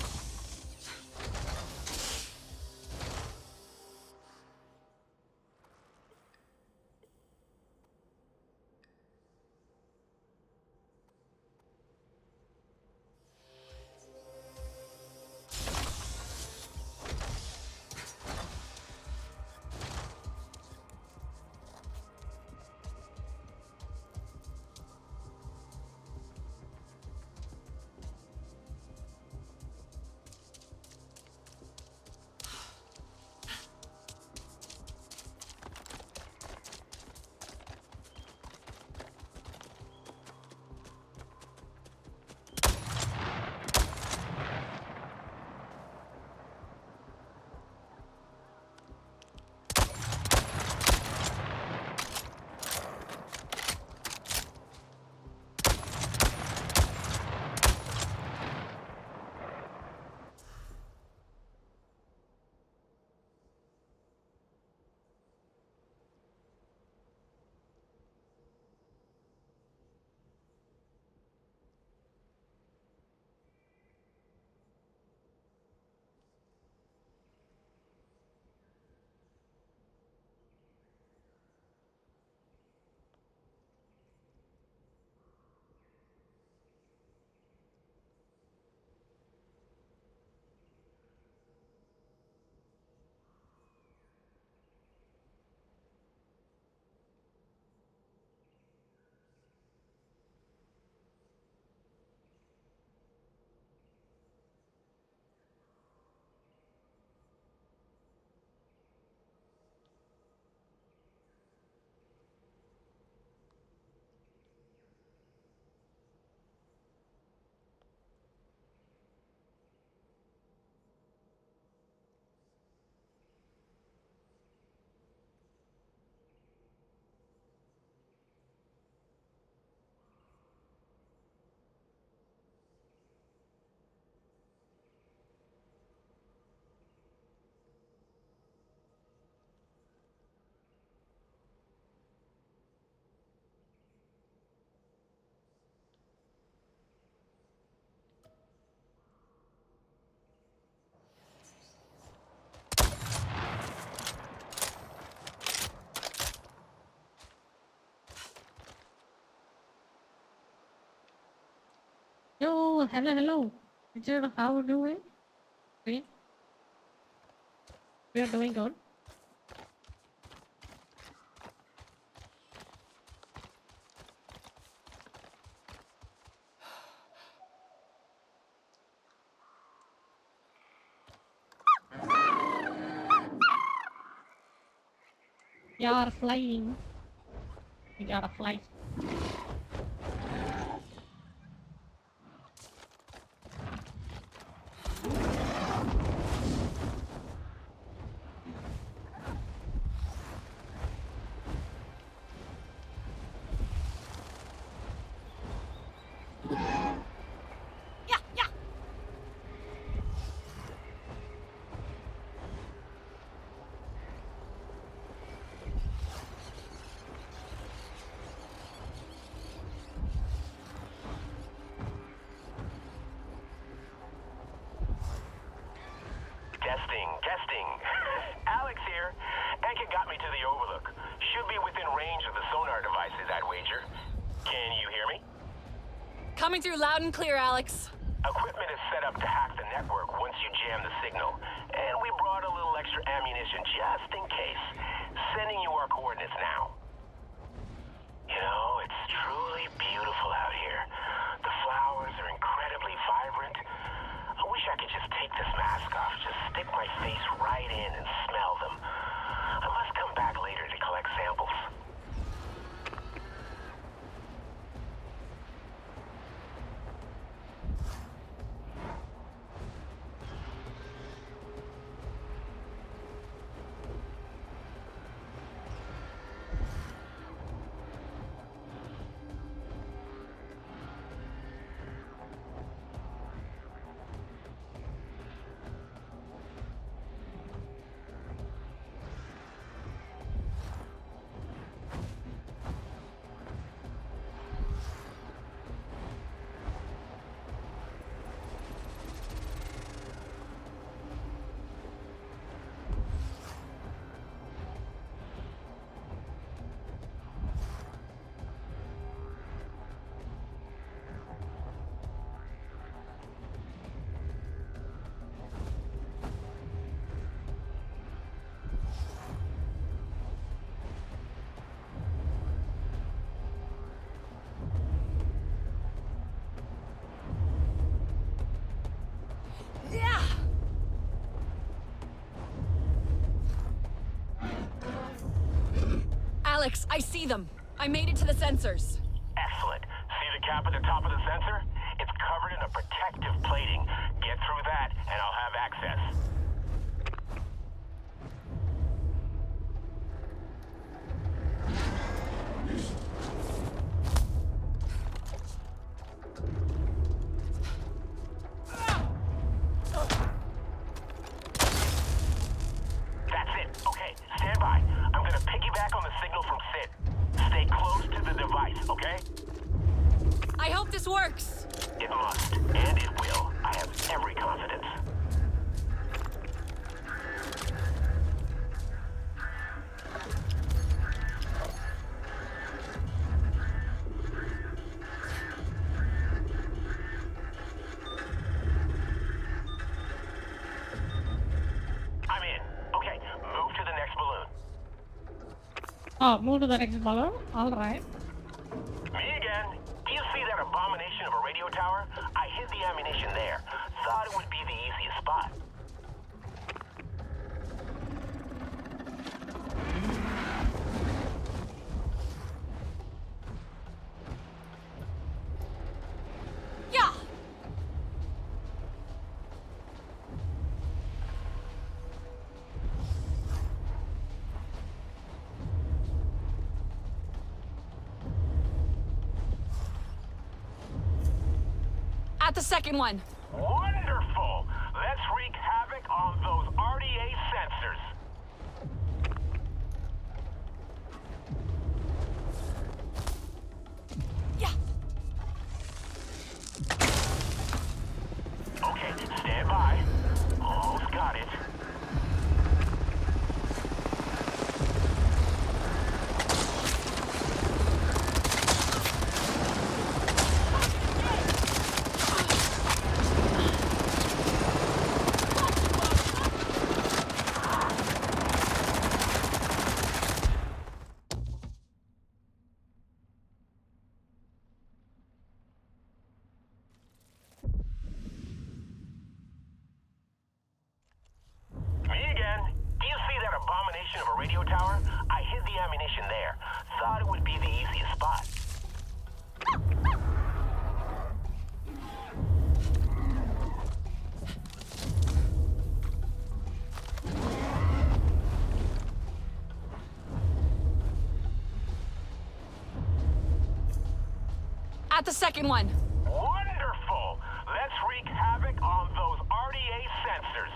hello. Richard, how are you doing? Okay. We are doing good. You are flying. You gotta fly. Testing. Alex here. Anka got me to the Overlook. Should be within range of the sonar devices, I'd wager. Can you hear me? Coming through loud and clear, Alex. Equipment is set up to hack the network once you jam the signal. And we brought a little extra ammunition just in case. Sending you our coordinates now. You know, it's truly beautiful out here. The flowers are incredibly vibrant. I wish I could just take this mask off, just stick my face right in and smell them. I must come back later to collect samples. Alex, I see them. I made it to the sensors. Excellent. See the cap at the top of the sensor? It's covered in a protective plating. Get through that, and I'll have access. That's it. Okay, stand by. I'm gonna piggyback on the signal from Sid. Stay close to the device, okay? I hope this works. It must, and it will. I have every confidence. I'm in. Okay, move to the next balloon. Oh, move to the next balloon? Alright. Me again. Do you see that abomination of a radio tower? I hid the ammunition there. Thought it would be the easiest spot. Yeah! At the second one. Wonderful! Let's wreak havoc on those RDA sensors. Yeah. Okay, stand by. Almost got it. combination of a radio tower, I hid the ammunition there. Thought it would be the easiest spot. At the second one. Wonderful! Let's wreak havoc on those RDA sensors.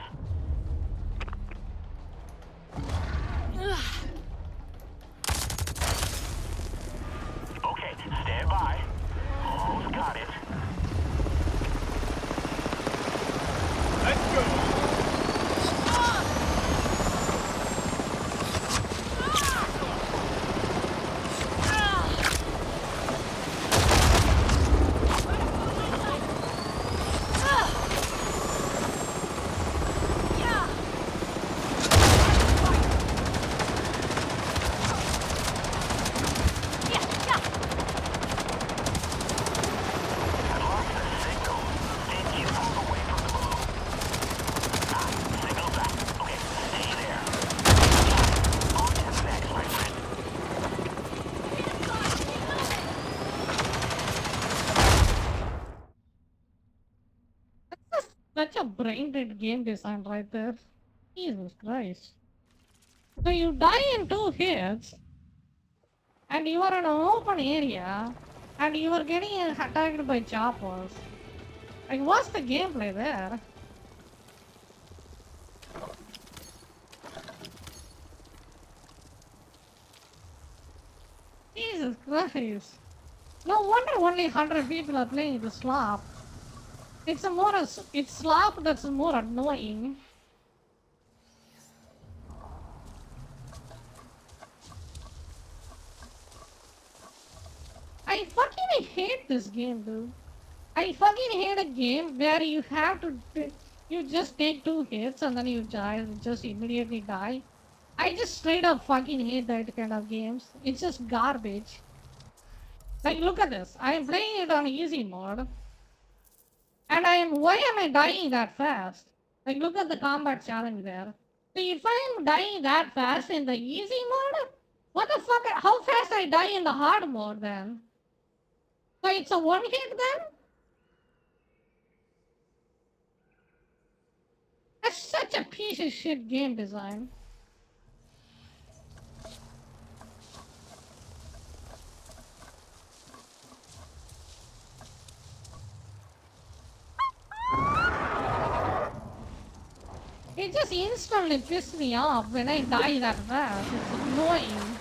Okay, stand by. Almost got it. Let's go! Such a brain-dead game design right there. Jesus Christ. So you die in 2 hits, and you are in an open area, and you are getting attacked by choppers. Like, what's the gameplay there? Jesus Christ. No wonder only 100 people are playing the slop. It's slop that's more annoying. I fucking hate this game, dude. I fucking hate a game where you have to, you just take 2 hits and then you just immediately die. I just straight up fucking hate that kind of games. It's just garbage. Like, look at this. I am playing it on easy mode. And why am I dying that fast? Like, look at the combat challenge there. So if I am dying that fast in the easy mode, what the fuck, how fast I die in the hard mode then? So it's a 1 hit then? That's such a piece of shit game design. It just instantly pissed me off when I die that fast. It's annoying.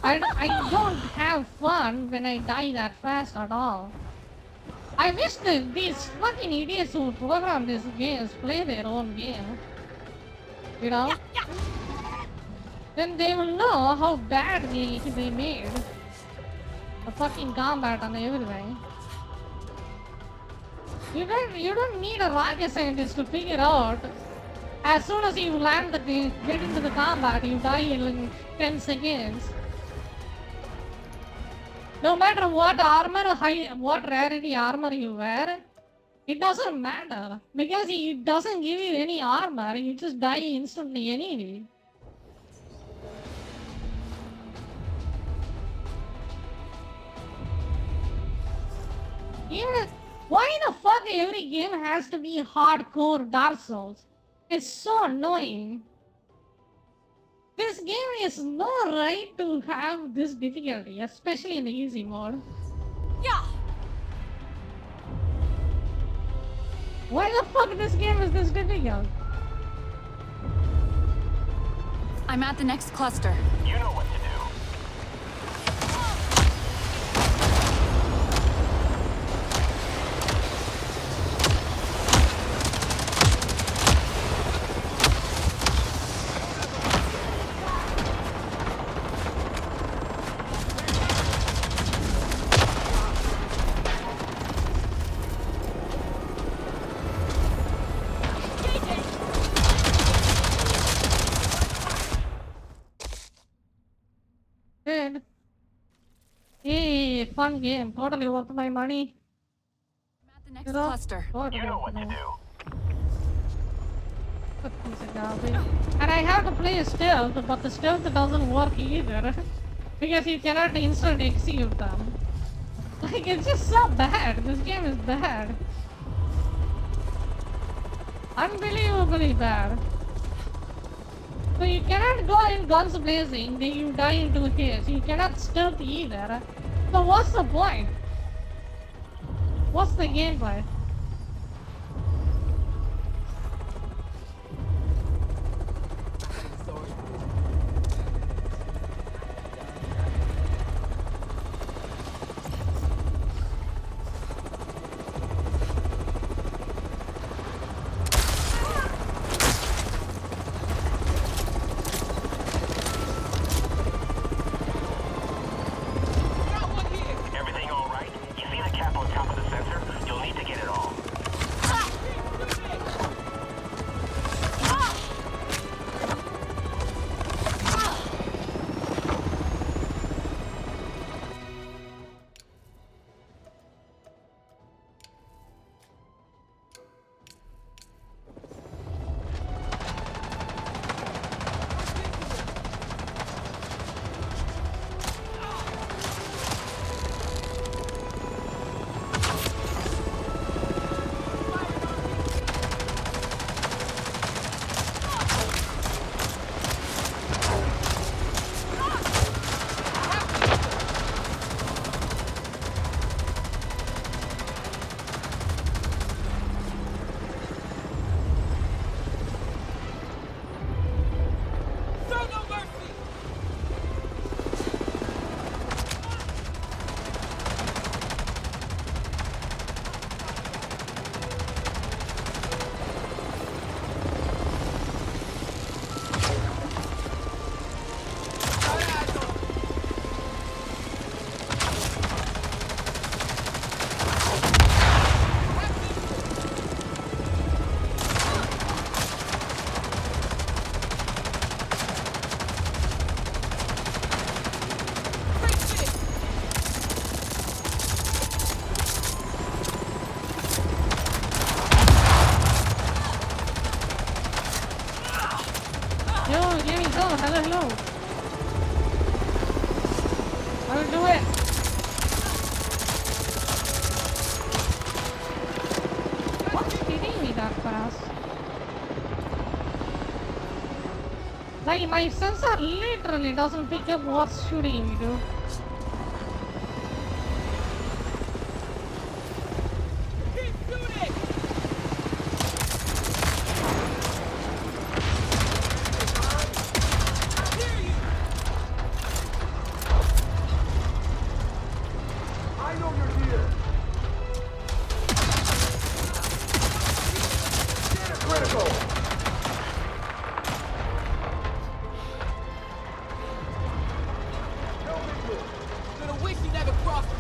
I don't have fun when I die that fast at all. I wish that these fucking idiots who program these games play their own game. You know? Then they will know how badly they made the fucking combat and everything. You don't need a rocket scientist to figure out. As soon as you land get into the combat, you die in like 10 seconds. No matter what armor, what rarity armor you wear, it doesn't matter. Because it doesn't give you any armor, you just die instantly anyway. Even why the fuck every game has to be hardcore Dark Souls? It's so annoying. This game is no right to have this difficulty, especially in the easy mode. Yeah. Why the fuck this game is this difficult? I'm at the next cluster. You know what to do. Good. Hey, fun game. Totally worth my money. I'm at the next cluster. You know what to do. What piece of garbage. And I have to play stealth, but the stealth doesn't work either. Because you cannot instant execute them. Like, it's just so bad. This game is bad. Unbelievably bad. So you cannot go in guns blazing, then you die into his. You cannot stealth either. So what's the point? What's the gameplay? Everything all right? You see the cap on top of the sensor? You'll need to get it all. Yo, give me go. Hello. I'll do it. What's hitting me that fast? Like, my sensor literally doesn't pick up what's shooting me, dude. I know you're here. Data critical. No visual. Gonna wish you never crossed me.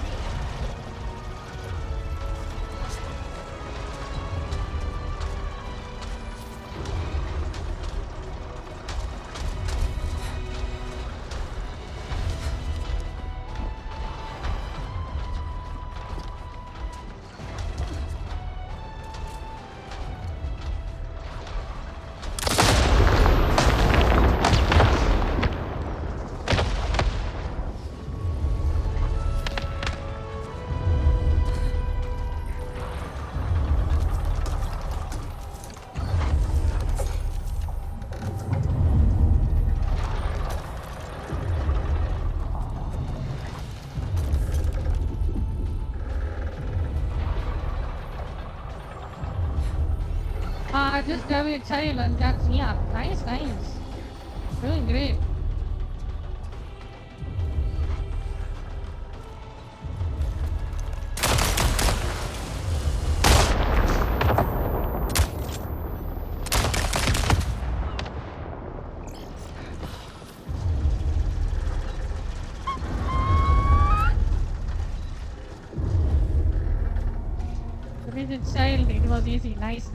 Just have a child and that's, yeah, nice. Doing great. With a child, it was easy. Nice.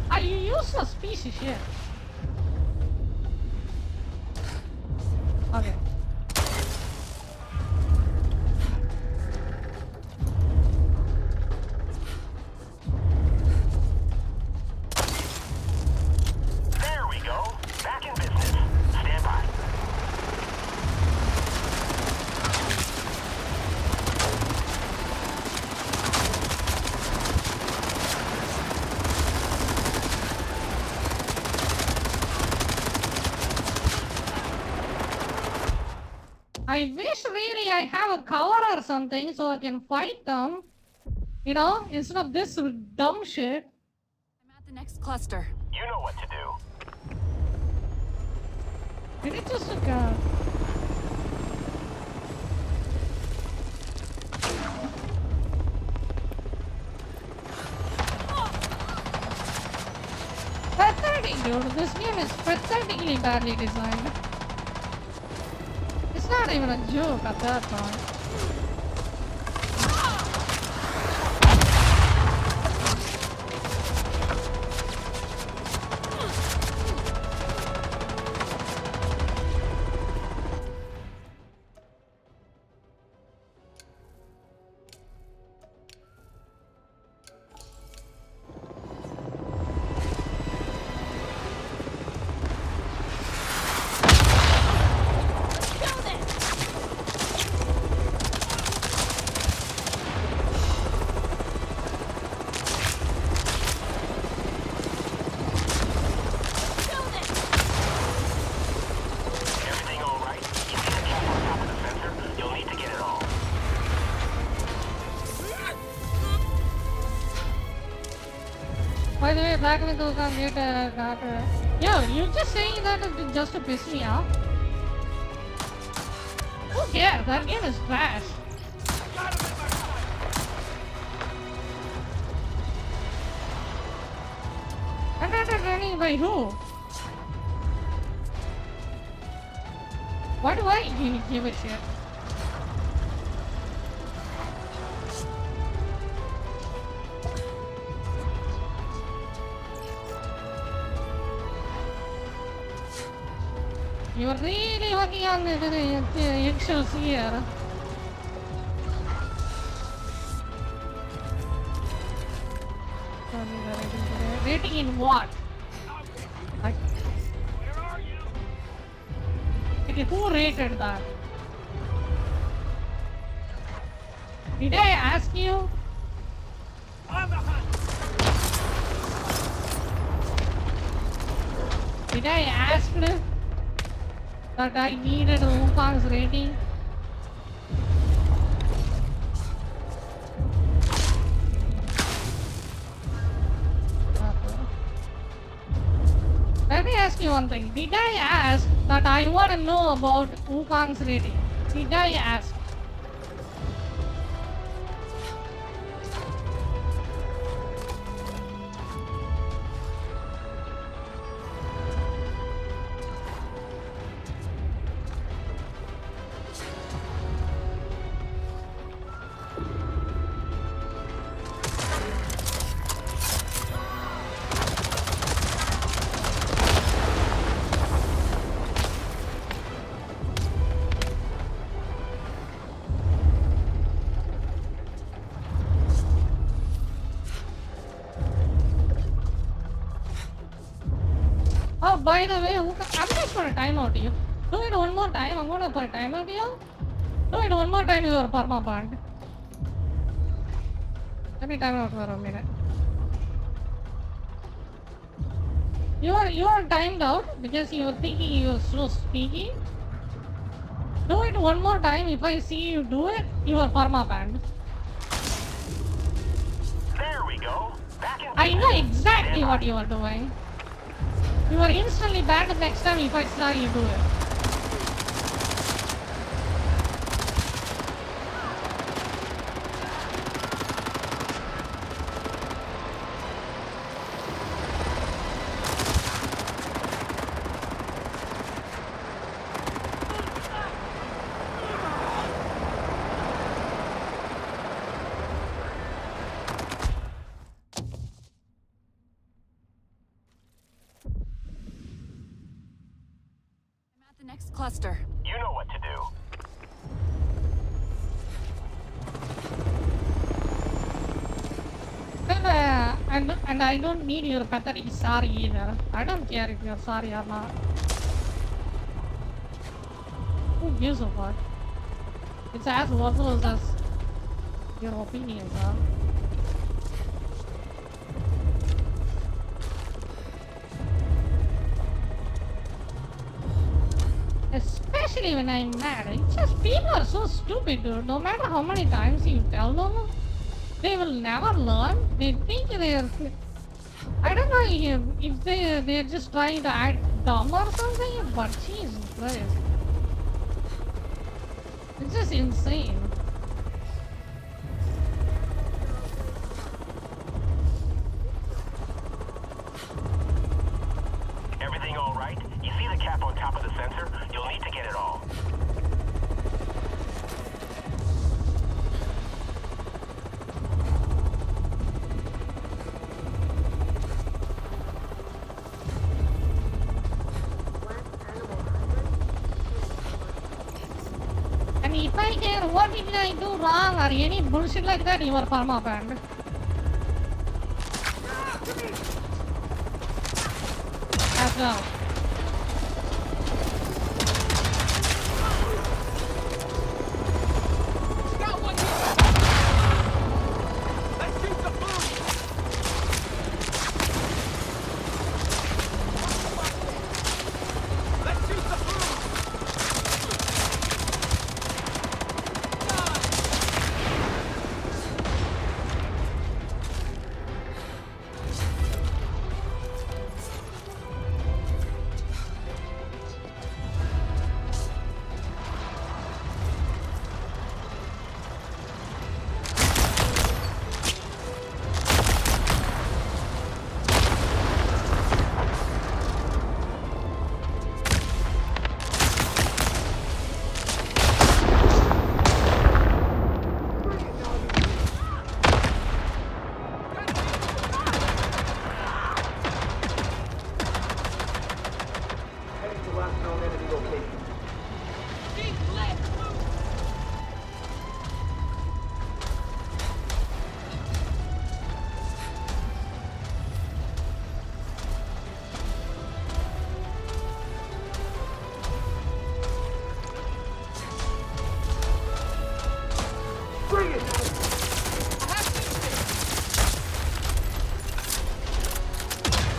Are you useless piece of shit? Okay. I wish really I have a cover or something so I can fight them. You know, instead of this dumb shit. I'm at the next cluster. You know what to do. Did it just occur? Pathetic, dude. This game is pathetically badly designed. It's not even a joke at that point. Everything all right? You see the cap on top of the sensor? You'll need to get it all. By the way, back with those on later. Yo, you're just saying that just to piss me off? Who cares? That game is trash. I'm not running by who? Why do I even give a shit? You're really working on the eggshells here. Rating in what? Like, okay, who rated that? Did I ask you? Did I ask that I needed Wukong's rating? Let me ask you one thing. Did I ask that I want to know about Wukong's rating? Did I ask? Oh, by the way, I'm just gonna time out you. Do it one more time. I'm gonna put a time out you. Do it one more time, you are perma banned. Let me time out for a minute. You are timed out because you were thinking you were so speaking. Do it one more time. If I see you do it, you are perma banned. There we go. Back in I know exactly what you are doing. You are instantly banned next time if I saw you do it. The next cluster. You know what to do. And I don't need your pathetic sorry either. I don't care if you're sorry or not. Who gives a fuck? It's as worthless as your opinions are. especially when I'm mad. It's just people are so stupid, dude. No matter how many times you tell them, they will never learn. They think they're... I don't know if they're just trying to act dumb or something, but Jesus Christ. It's just insane. Everything all right? You see the cap on top of the sensor? You'll need to get it all. And if I care what did I do wrong or any bullshit like that, you are perma banned. Let's go.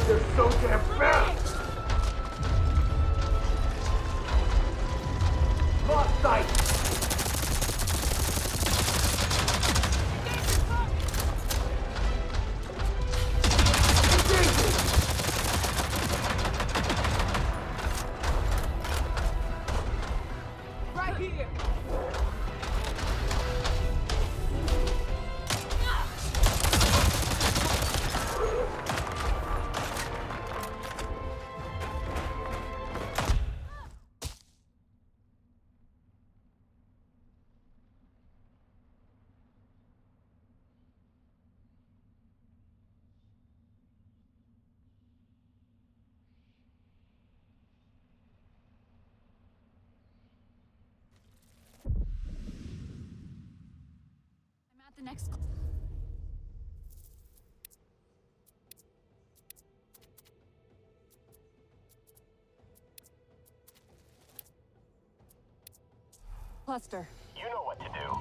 They're so damn fast! Lost sight! Right here! I'm at the next... cluster. You know what to do.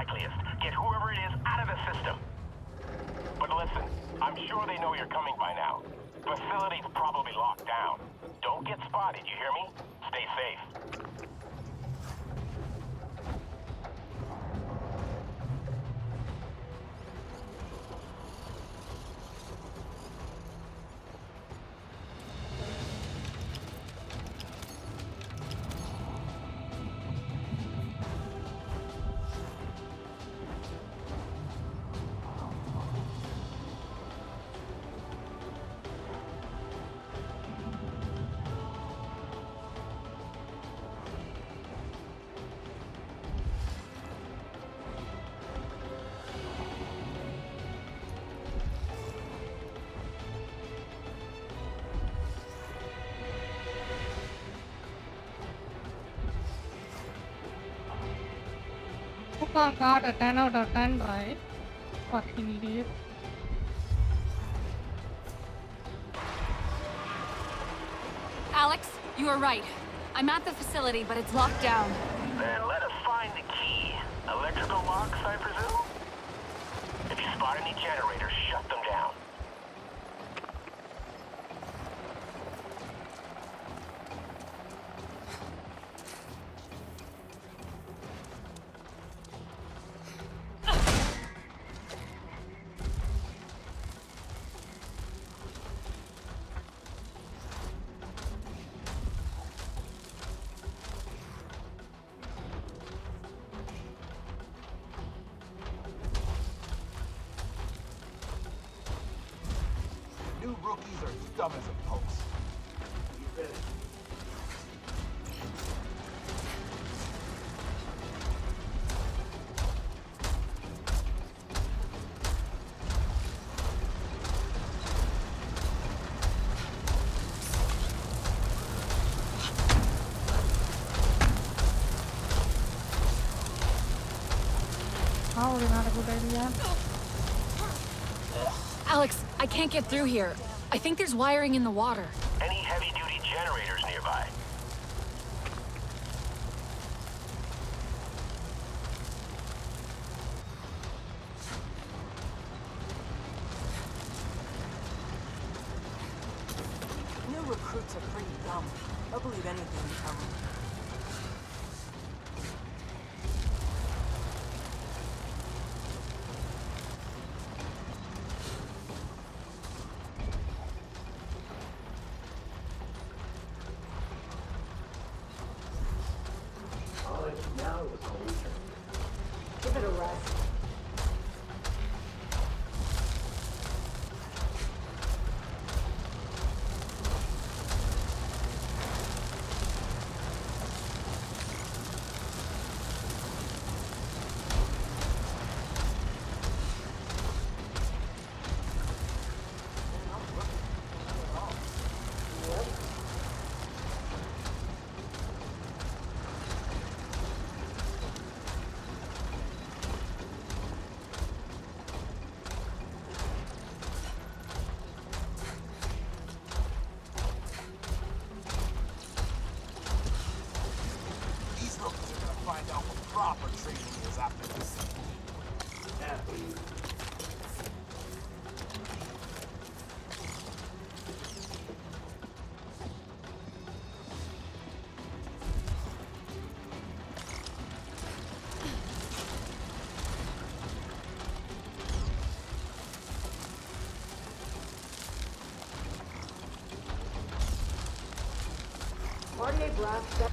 likeliest. Get whoever it is out of the system. But listen, I'm sure they know you're coming by now. Facility's probably locked down. Don't get spotted, you hear me? Stay safe. Fuck got a 10 out of 10, right? Fucking idiot. Alex, you are right. I'm at the facility, but it's locked down. Then let us find the key. Electrical locks, I presume? If you spot any generators, shut them down. New rookies are dumb as a post. You ready? Probably not a good idea. Alex, I can't get through here. I think there's wiring in the water. Any heavy-duty generators nearby? New recruits are pretty dumb. They'll believe anything you tell them. Now it was cold. Give it a rest. These rookies are gonna find out what proper training is after this. Cartier blast that.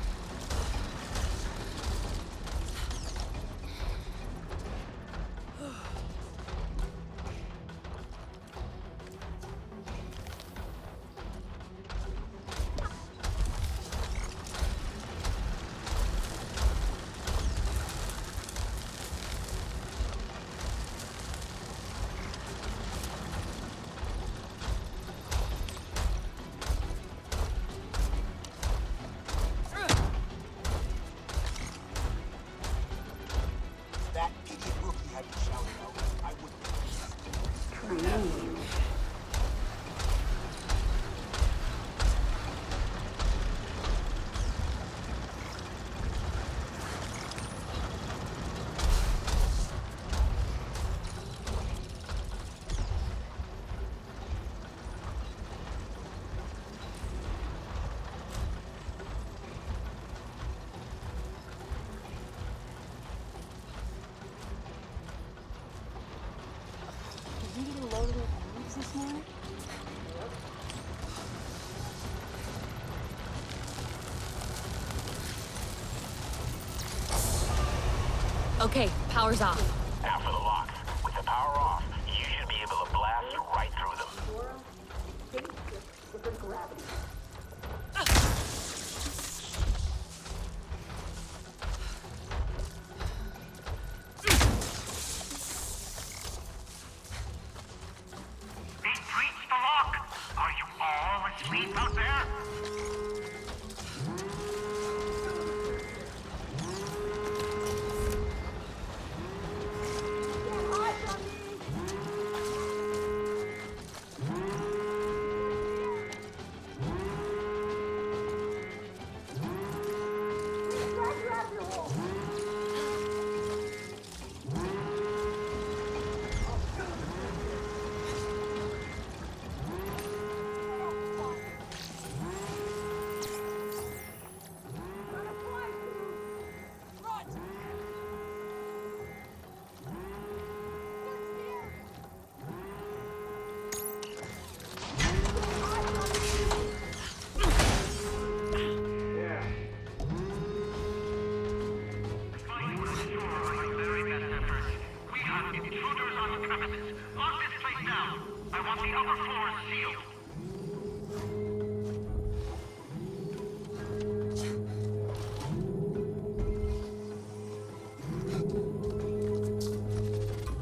Okay, power's off. Now for the locks. With the power off, you should be able to blast right through them. They breached the lock! Are you all asleep out there?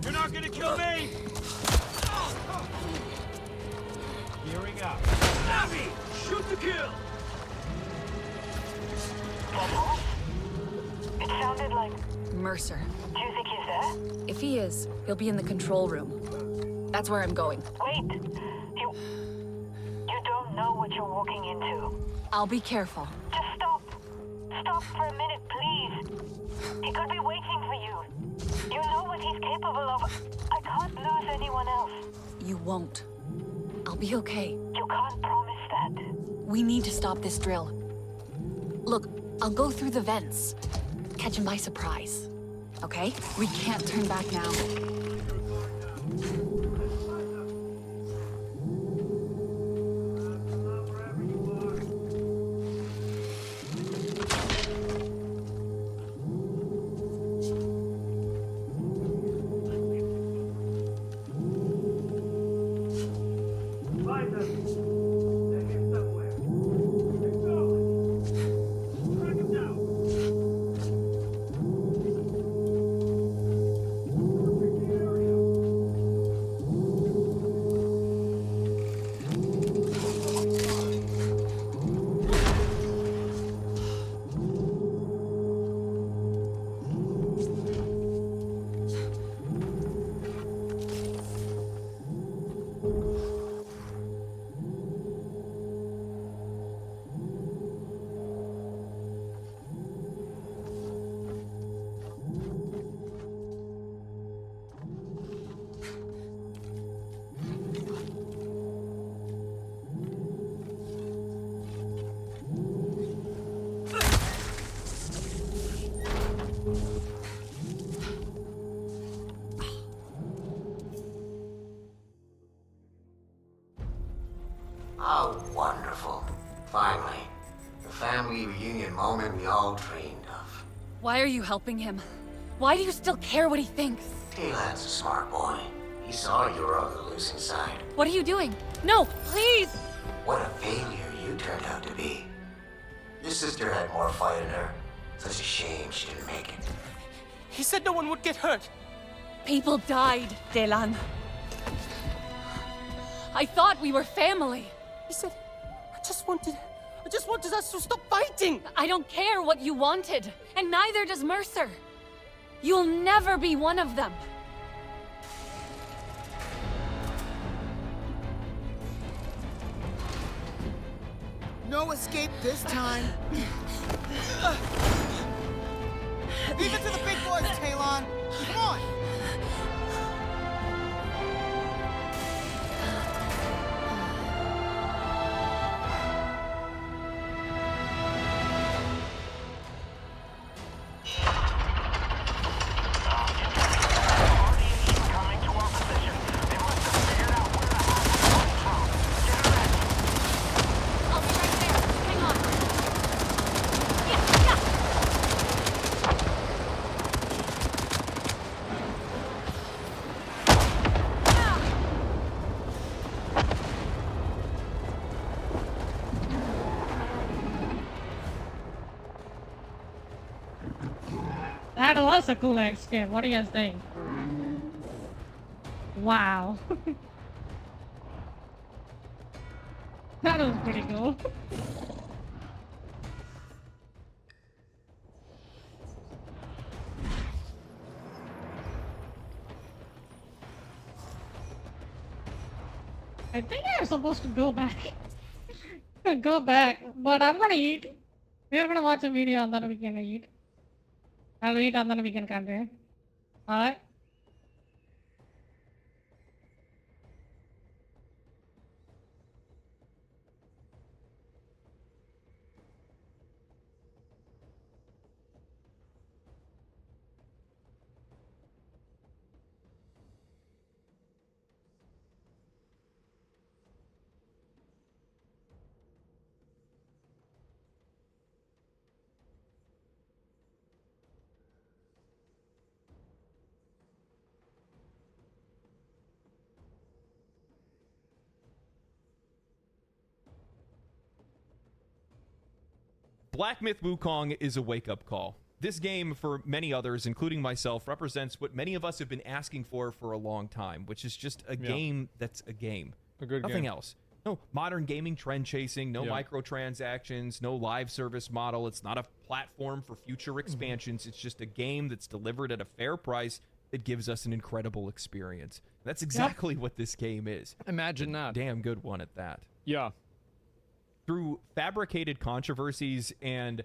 You're not gonna kill me! Gearing up. Abby! Shoot the kill! It sounded like... Mercer. Do you think he's there? If he is, he'll be in the control room. That's where I'm going. Wait. You don't know what you're walking into. I'll be careful. Just stop. Stop for a minute, please. He could be waiting for you. You know what he's capable of. I can't lose anyone else. You won't. I'll be okay. You can't promise that. We need to stop this drill. Look, I'll go through the vents. Catch him by surprise. Okay? We can't turn back now. How wonderful. Finally. The family reunion moment we all dreamed of. Why are you helping him? Why do you still care what he thinks? Kaylan's a smart boy. He saw you were on the losing side. What are you doing? No, please! What a failure you turned out to be. Your sister had more fight in her. Such a shame she didn't make it. He said no one would get hurt. People died, Delan. I thought we were family. He said, I just wanted us to stop fighting. I don't care what you wanted, and neither does Mercer. You'll never be one of them. No escape this time. Leave it to the big boys, Talon. Come on. That was a cool escape. What do you guys think? Wow. That was pretty cool. I think I'm supposed to go back. Go back, but I'm gonna eat. We're gonna watch a video and then we can eat. I'll eat and then we can continue. Alright? Black Myth Wukong is a wake-up call. This game, for many others, including myself, represents what many of us have been asking for a long time, which is just a game that's a game. A good Nothing game. else. No modern gaming trend chasing, no microtransactions, no live service model. It's not a platform for future expansions. It's just a game that's delivered at a fair price that gives us an incredible experience. That's exactly what this game is. Imagine that. Damn good one at that. Yeah. Through fabricated controversies and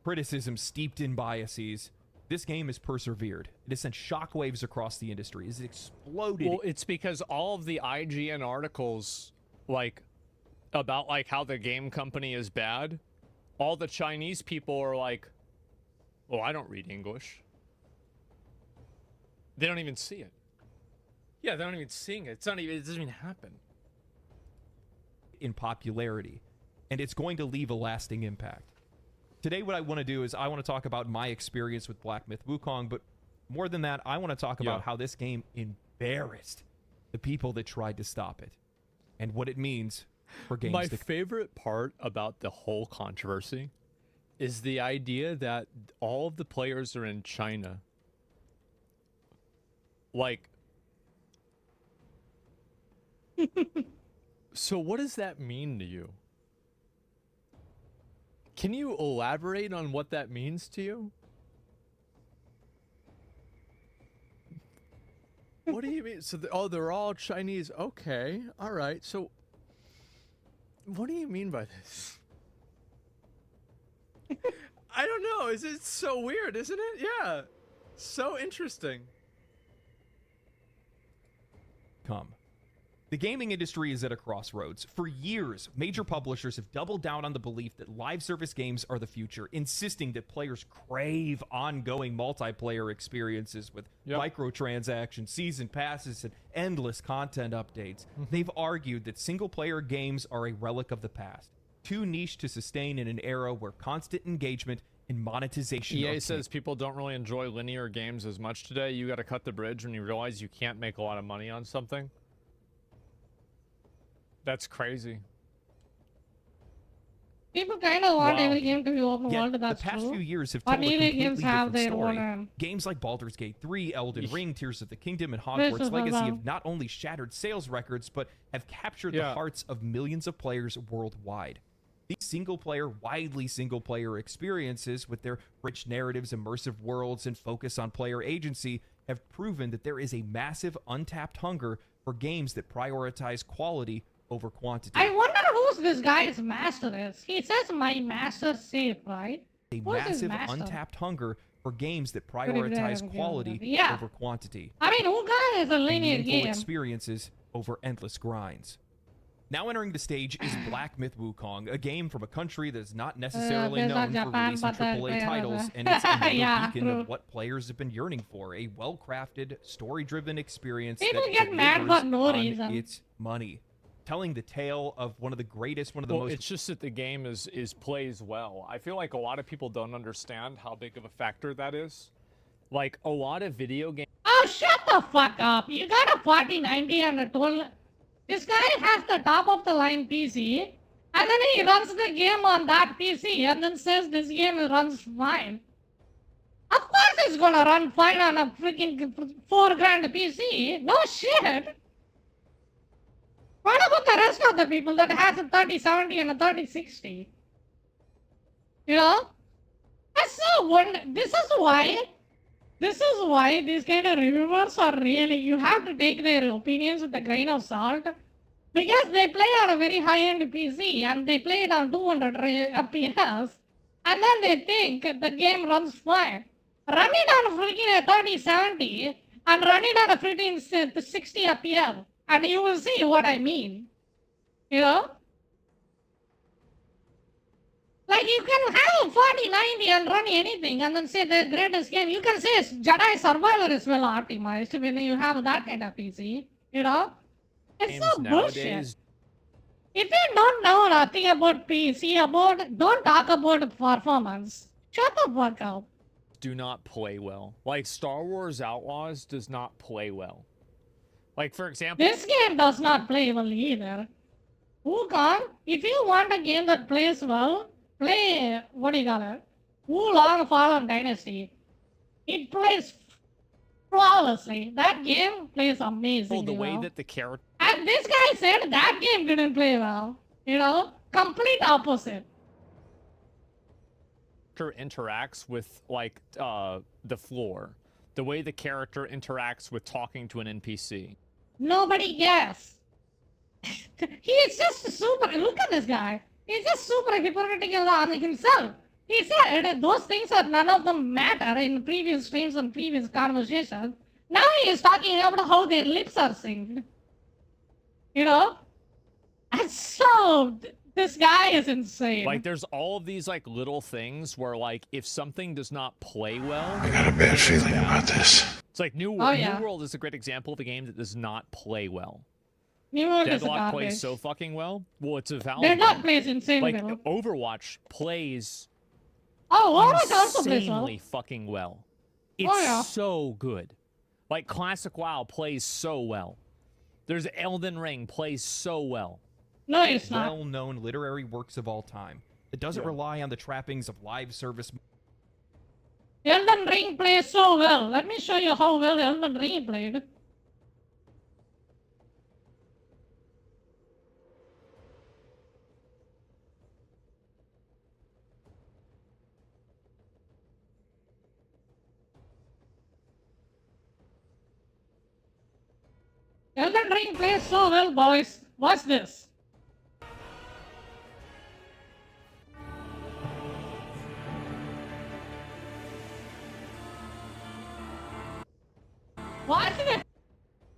criticism steeped in biases, this game has persevered. It has sent shockwaves across the industry. It's exploded. Well, it's because all of the IGN articles, like, about, like, how the game company is bad, all the Chinese people are like, oh, I don't read English. They don't even see it. Yeah, they're not even seeing it. It doesn't even happen. In popularity, and it's going to leave a lasting impact. Today, what I want to do is I want to talk about my experience with Black Myth Wukong, but more than that, I want to talk about how this game embarrassed the people that tried to stop it, and what it means for games. My favorite part about the whole controversy is the idea that all of the players are in China. Like, so what does that mean to you? Can you elaborate on what that means to you? What do you mean? So, they're all Chinese. Okay, all right. So, what do you mean by this? I don't know. It's so weird, isn't it? Yeah. So interesting. The gaming industry is at a crossroads. For years, major publishers have doubled down on the belief that live service games are the future, insisting that players crave ongoing multiplayer experiences with microtransactions, season passes, and endless content updates. They've argued that single-player games are a relic of the past, too niche to sustain in an era where constant engagement and monetization EA says people don't really enjoy linear games as much today. You got to cut the bridge when you realize you can't make a lot of money on something. That's crazy. People kind of want every game to be open Yet, world, that's the past true. few years have But told a EA completely games have different their story. own, Games like Baldur's Gate 3, Elden Ring, Tears of the Kingdom, and This Hogwarts is Legacy about- have not only shattered sales records, but have captured the hearts of millions of players worldwide. These widely single-player experiences with their rich narratives, immersive worlds, and focus on player agency have proven that there is a massive untapped hunger for games that prioritize quality over quantity. I wonder who's this guy's master is. He says my master safe, right? A Who's his massive master? untapped hunger for games that Pretty prioritize damn good. quality Yeah. over quantity. I mean, Uga is a linear Meaningful game. experiences over endless grinds. Now entering the stage is Black Myth Wukong, a game from a country that is not necessarily there's known not for Japan, releasing but the AAA player titles, is- and it's another Yeah, beacon true. of what players have been yearning for, a well-crafted, story-driven experience People that get mad for delivers no on reason. its money. Telling the tale of one of the greatest, one of the Well, most... it's just that the game is plays well. I feel like a lot of people don't understand how big of a factor that is. Like, a lot of video games... Oh, shut the fuck up. You got a 4090 and a 12... This guy has the top of the line PC, and then he runs the game on that PC, and then says this game runs fine. is gonna run fine on a freaking $4,000 PC. No shit. What about the rest of the people that has a 3070 and a 3060? You know? That's so this is why these kind of reviewers are really, you have to take their opinions with a grain of salt. Because they play on a very high-end PC and they play it on 200 FPS. And then they think the game runs fine. Run it on freaking a 3070 and run it on a freaking 60 FPS. And you will see what I mean. You know? Like, you can have a 4090 and run anything and then say the greatest game. You can say Jedi Survivor is well optimized when you have that kind of PC. You know? It's so bullshit. If you don't know nothing about PC, don't talk about performance. Shut the fuck up. Do not play well. Like, Star Wars Outlaws does not play well. Like, for example... This game does not play well either. Wukong, if you want a game that plays well, play, what do you call it? Wulong Fallen Dynasty. It plays flawlessly. That game plays amazing. The way that the character And this guy said that game didn't play well. You know? Complete opposite. interacts with, like, the floor. The way the character interacts with talking to an NPC. Nobody cares. He is just super. Look at this guy. He's just super hypocritical on himself. He said those things are none of them matter in previous streams and previous conversations. Now he is talking about how their lips are synced. You know? And so, this guy is insane. Like, there's all of these, like, little things where, like, if something does not play well... I got a bad feeling about this. It's like New World is a great example of a game that does not play well. New World Deadlock is plays so fucking well. Well, it's a Valve Deadlock game. plays insane like, well. Overwatch plays Overwatch also plays well. insanely fucking well. It's so good. Like, Classic WoW plays so well. There's Elden Ring plays so well. No, it's not. Well-known literary works of all time. It doesn't rely on the trappings of live service. Elden Ring plays so well. Let me show you how well Elden Ring played. Elden Ring plays so well, boys. Watch this. Watch it.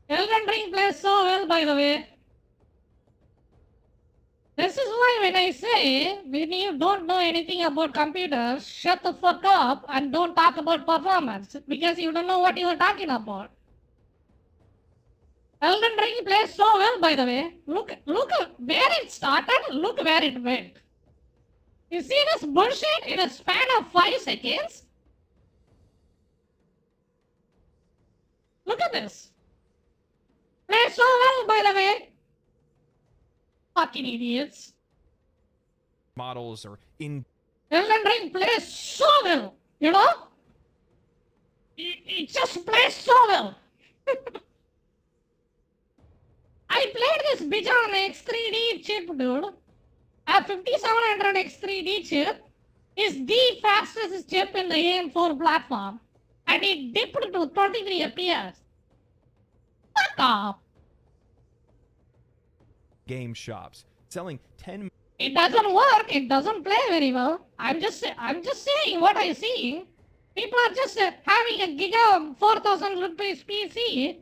Elden Ring plays so well, by the way. This is why when I say, when you don't know anything about computers, shut the fuck up and don't talk about performance, because you don't know what you are talking about. Elden Ring plays so well, by the way. Look at where it started, look where it went. You see this bullshit in a span of 5 seconds? Look at this. Plays so well, by the way. Fucking idiots. Models are in. Elden Ring plays so well, you know? It just plays so well. I played this bitch on X3D chip, dude. A 5700 X3D chip is the fastest chip in the AM4 platform. And it dipped to 23 FPS. Fuck off. Game shops selling 10. It doesn't work. It doesn't play very well. I'm just saying what I'm seeing. People are just having a giga 4,000 rupees PC,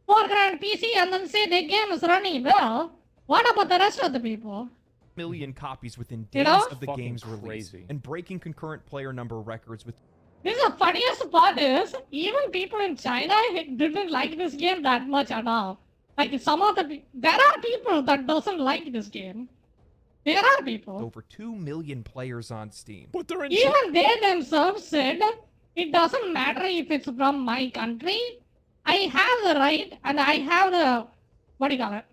$4,000 PC, and then say the game is running well. What about the rest of the people? Million copies within days You know? of the game's release, and breaking concurrent player number records with. This is the funniest part is, even people in China didn't like this game that much at all. Like some of the, there are people that doesn't like this game. There are people. Over 2 million players on Steam. But they're in Even they themselves said, it doesn't matter if it's from my country. I have the right and I have the, what do you call it?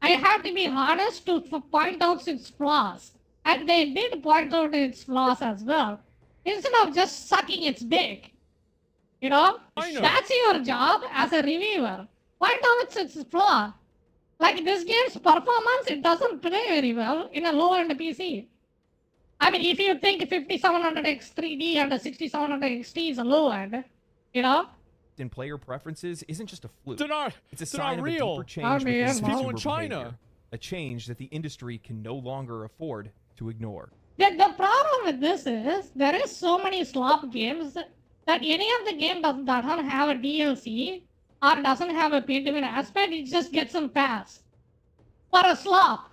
I have to be honest to point out its flaws. And they did point out its flaws as well. instead of just sucking its dick. You know? I know. That's your job as a reviewer. Point out its flaw. Like this game's performance, it doesn't play very well in a low-end PC. I mean, if you think 5700X 3D and a 6700 XT is a low-end, you know? In player preferences isn't just a fluke. It's a they're not sign of real. a deeper change within It's people in consumer China. behavior. A change that the industry can no longer afford to ignore. The problem with this is, there is so many slop games that any of the game doesn't have a DLC or doesn't have a pay-to-win aspect, it just gets them pass. For a slop.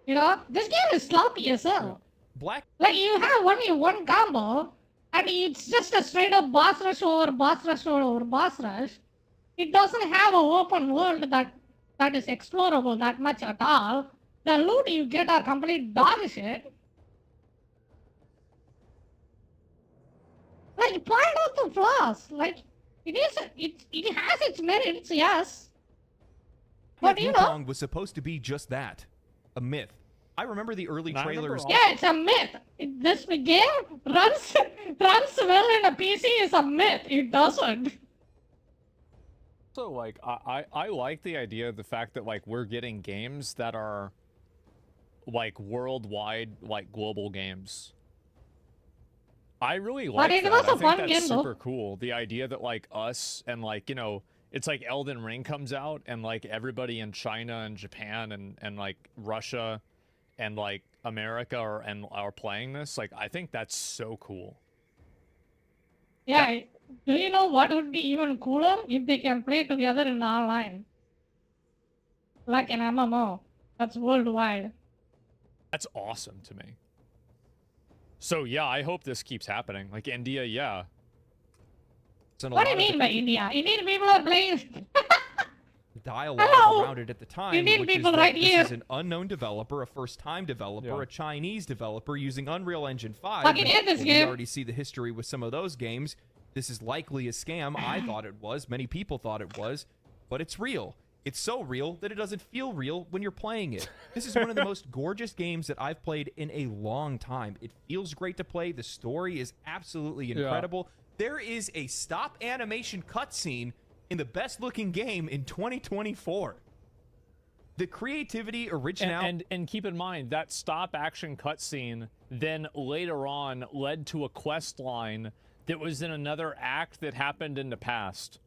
You know, this game is sloppy as hell. Black. Like, you have only one combo, and it's just a straight up boss rush over boss rush over boss rush. It doesn't have an open world that is explorable that much at all. The loot you get are complete dog shit. Like, point out the flaws. Like, it has its merits, yes. But you know, Wukong was supposed to be just that, a myth. I remember the early trailers. yeah, it's a myth. This game runs well in a PC is a myth. It doesn't. So like I like the idea of the fact that like we're getting games that are like worldwide, like global games. I really like that. it was a I think fun that's game, though. super cool. The idea that like us and like, you know, it's like Elden Ring comes out and like everybody in China and Japan and like Russia and like America are playing this. Like I think that's so cool. Yeah, do you know what would be even cooler if they can play together in online? Like an MMO. That's worldwide. That's awesome to me. So yeah, I hope this keeps happening. Like India, yeah. What do you mean by India? Indian people are playing. Dialogue Hello. around it at the time, You need which is people that right this here. is an unknown developer, a first-time developer, a Chinese developer using Unreal Engine 5. Fucking and hate this we game. already see the history with some of those games. This is likely a scam. I thought it was. Many people thought it was. But it's real. It's so real that it doesn't feel real when you're playing it. This is one of the most gorgeous games that I've played in a long time. It feels great to play. The story is absolutely incredible. There is a stop animation cutscene in the best-looking game in 2024. The creativity, originality... And keep in mind, that stop action cutscene then later on led to a quest line that was in another act that happened in the past.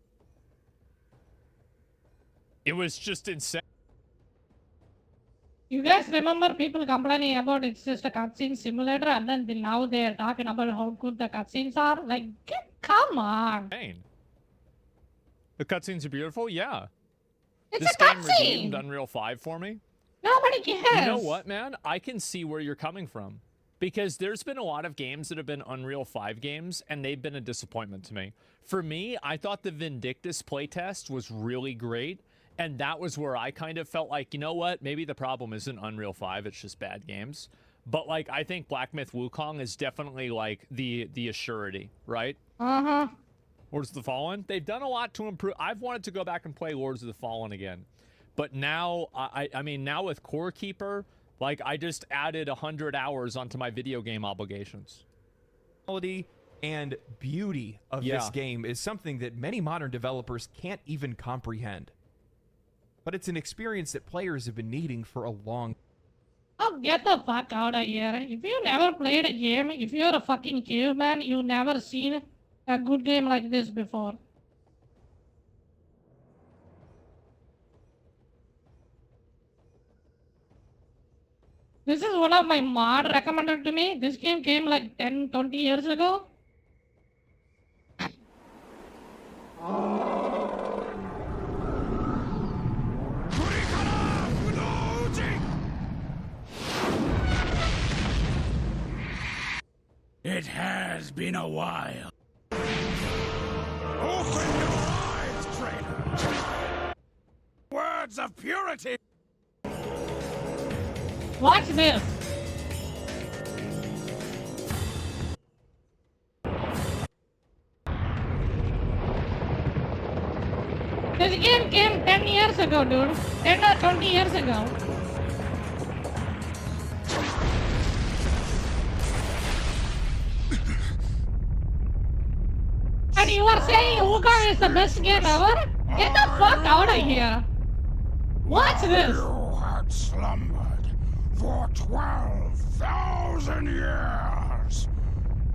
It was just insane. You guys remember people complaining about it's just a cutscene simulator, and then now they're talking about how good the cutscenes are? Like, come on. The cutscenes are beautiful, yeah. It's This a game cutscene. redeemed Unreal 5 for me. Nobody cares. You know what, man? I can see where you're coming from. Because there's been a lot of games that have been Unreal 5 games, and they've been a disappointment to me. For me, I thought the Vindictus playtest was really great, and that was where I kind of felt like, you know what? Maybe the problem isn't Unreal 5, it's just bad games. But, like, I think Black Myth Wukong is definitely, like, the assurity, right? Uh-huh. Lords of the Fallen, they've done a lot to improve. I've wanted to go back and play Lords of the Fallen again. But now, I mean, now with Core Keeper, like, I just added 100 hours onto my video game obligations. Quality and beauty of this game is something that many modern developers can't even comprehend. But it's an experience that players have been needing for a long Oh, get the fuck out of here. If you never played a game, if you're a fucking caveman, you've never seen a good game like this before. This is one of my mod recommended to me. This game came like 10, 20 years ago. It has been a while. Open your eyes, traitor! Words of purity! Watch this. This game came 10 years ago, dude. 10 or 20 years ago. are saying Wukong is the best game ever? Get the fuck out of here. What's this? You had slumbered for 12,000 years.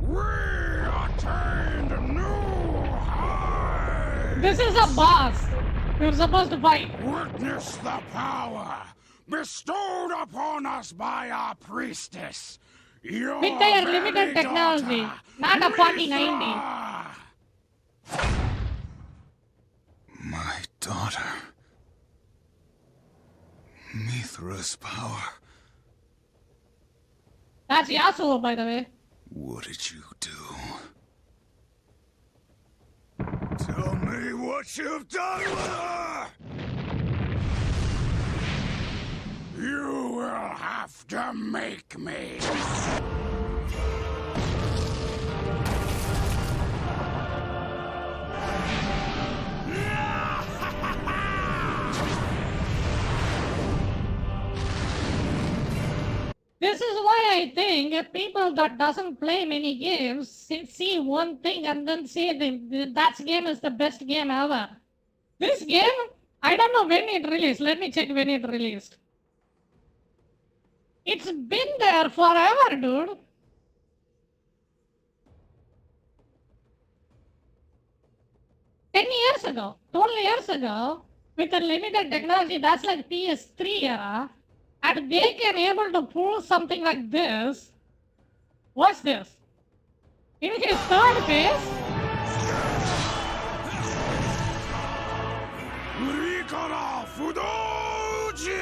We attained new heights. This is a boss. We're supposed to fight. Witness the power bestowed upon us by our priestess. Your With their very limited technology, daughter, not a 4090. My daughter. Mithra's power. That's Yasuo, by the way. What did you do? Tell me what you've done with her! You will have to make me. This is why I think if people that doesn't play many games see one thing and then say that game is the best game ever. This game, I don't know when it released. Let me check when it released. It's been there forever, dude. $10 years ago, 12 years ago, with a limited technology, that's like PS3 era. And they can able to pull something like this. What's this? In his third phase? Rikara Fudoji!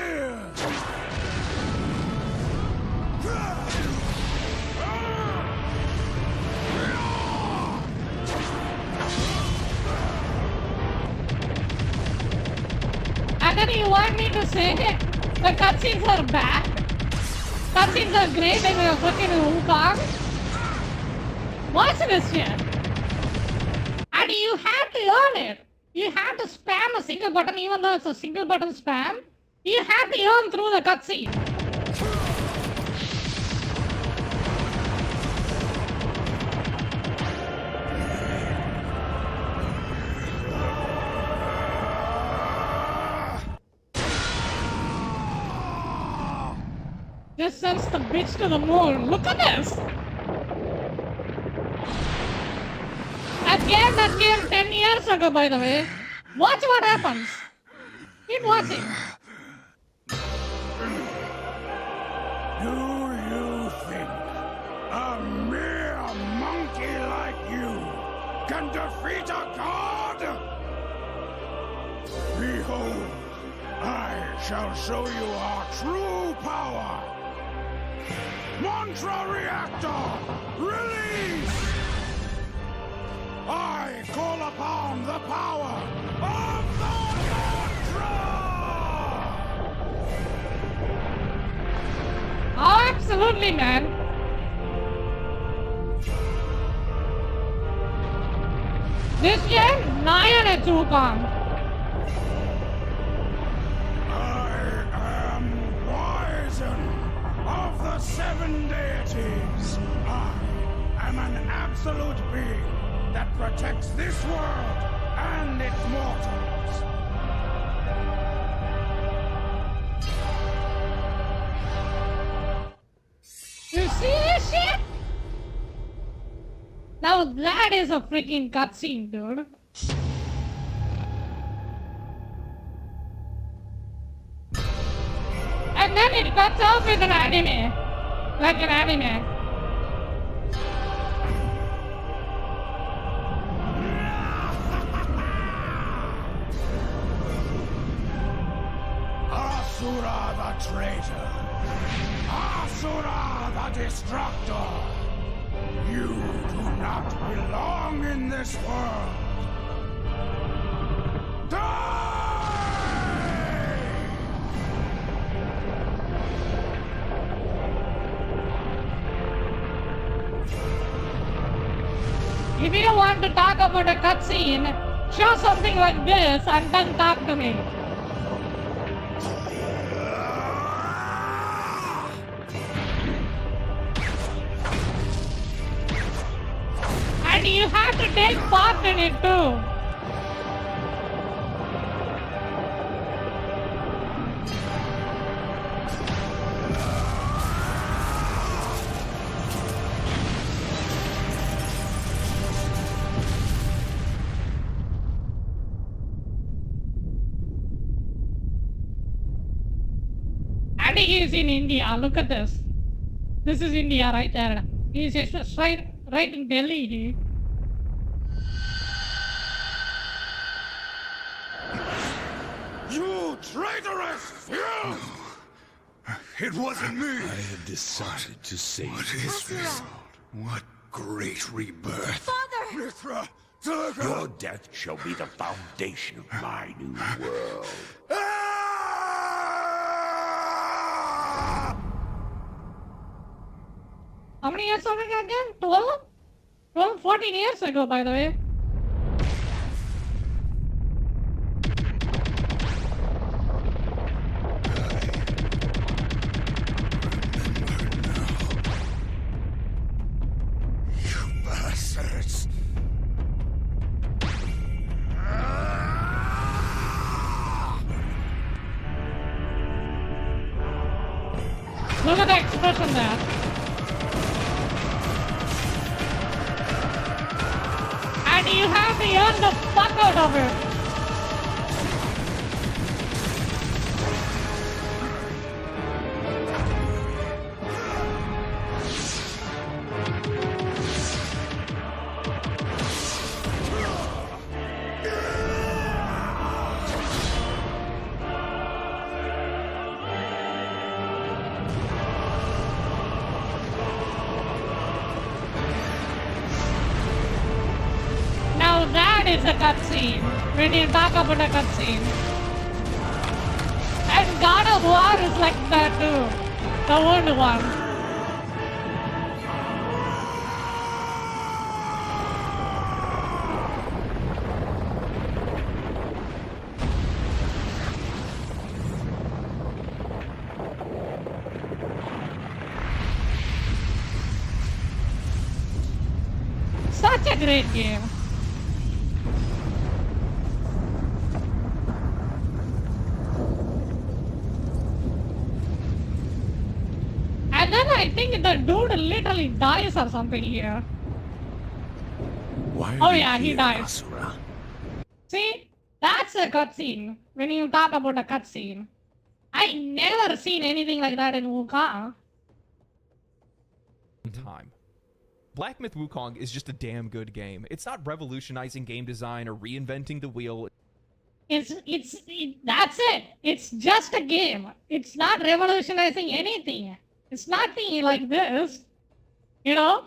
And then you want me to say the cutscenes are bad? Cutscenes are great and you're fucking Wukong? What's this shit? And you have to earn it. You have to spam a single button even though it's a single button spam. You have to earn through the cutscene. This sends the bitch to the moon. Look at this! That came 10 years ago, by the way. Watch what happens. Keep watching. Do you think a mere monkey like you can defeat a god? Behold, I shall show you our true power. Mantra Reactor, release! I call upon the power of the Mantra! Absolutely, man. This game, Nyan and Wukong. I am Wyzen of the Seven Deities. I am an absolute being that protects this world and its mortals. You see this shit? Now that is a freaking cutscene, dude. And then it cuts off with an anime. Like an anime. Asura the traitor. Asura the destructor. You do not belong in this world. If you want to talk about a cutscene, show something like this and then talk to me. And you have to take part in it too. And he is in India. Look at this. This is India right there. He's just right in Delhi. You traitorous few! It wasn't me. I have decided to save what is this? What great rebirth. Father! Mithra! Your death shall be the foundation of my new world. How many years ago again? 12? 14 years ago, by the way. You bastards. Look at the expression there. And you have to earn the fuck out of it. Now that is a cutscene. When you talk about a cutscene. And God of War is like that too. The old one. Such a great game. And then I think the dude literally dies or something here. Why Oh are you yeah, he here, dies. Asura? See, that's a cutscene. When you talk about a cutscene, I never seen anything like that in Wukong. Time. Black Myth Wukong is just a damn good game. It's not revolutionizing game design or reinventing the wheel. That's it. It's just a game. It's not revolutionizing anything. It's nothing like this. You know?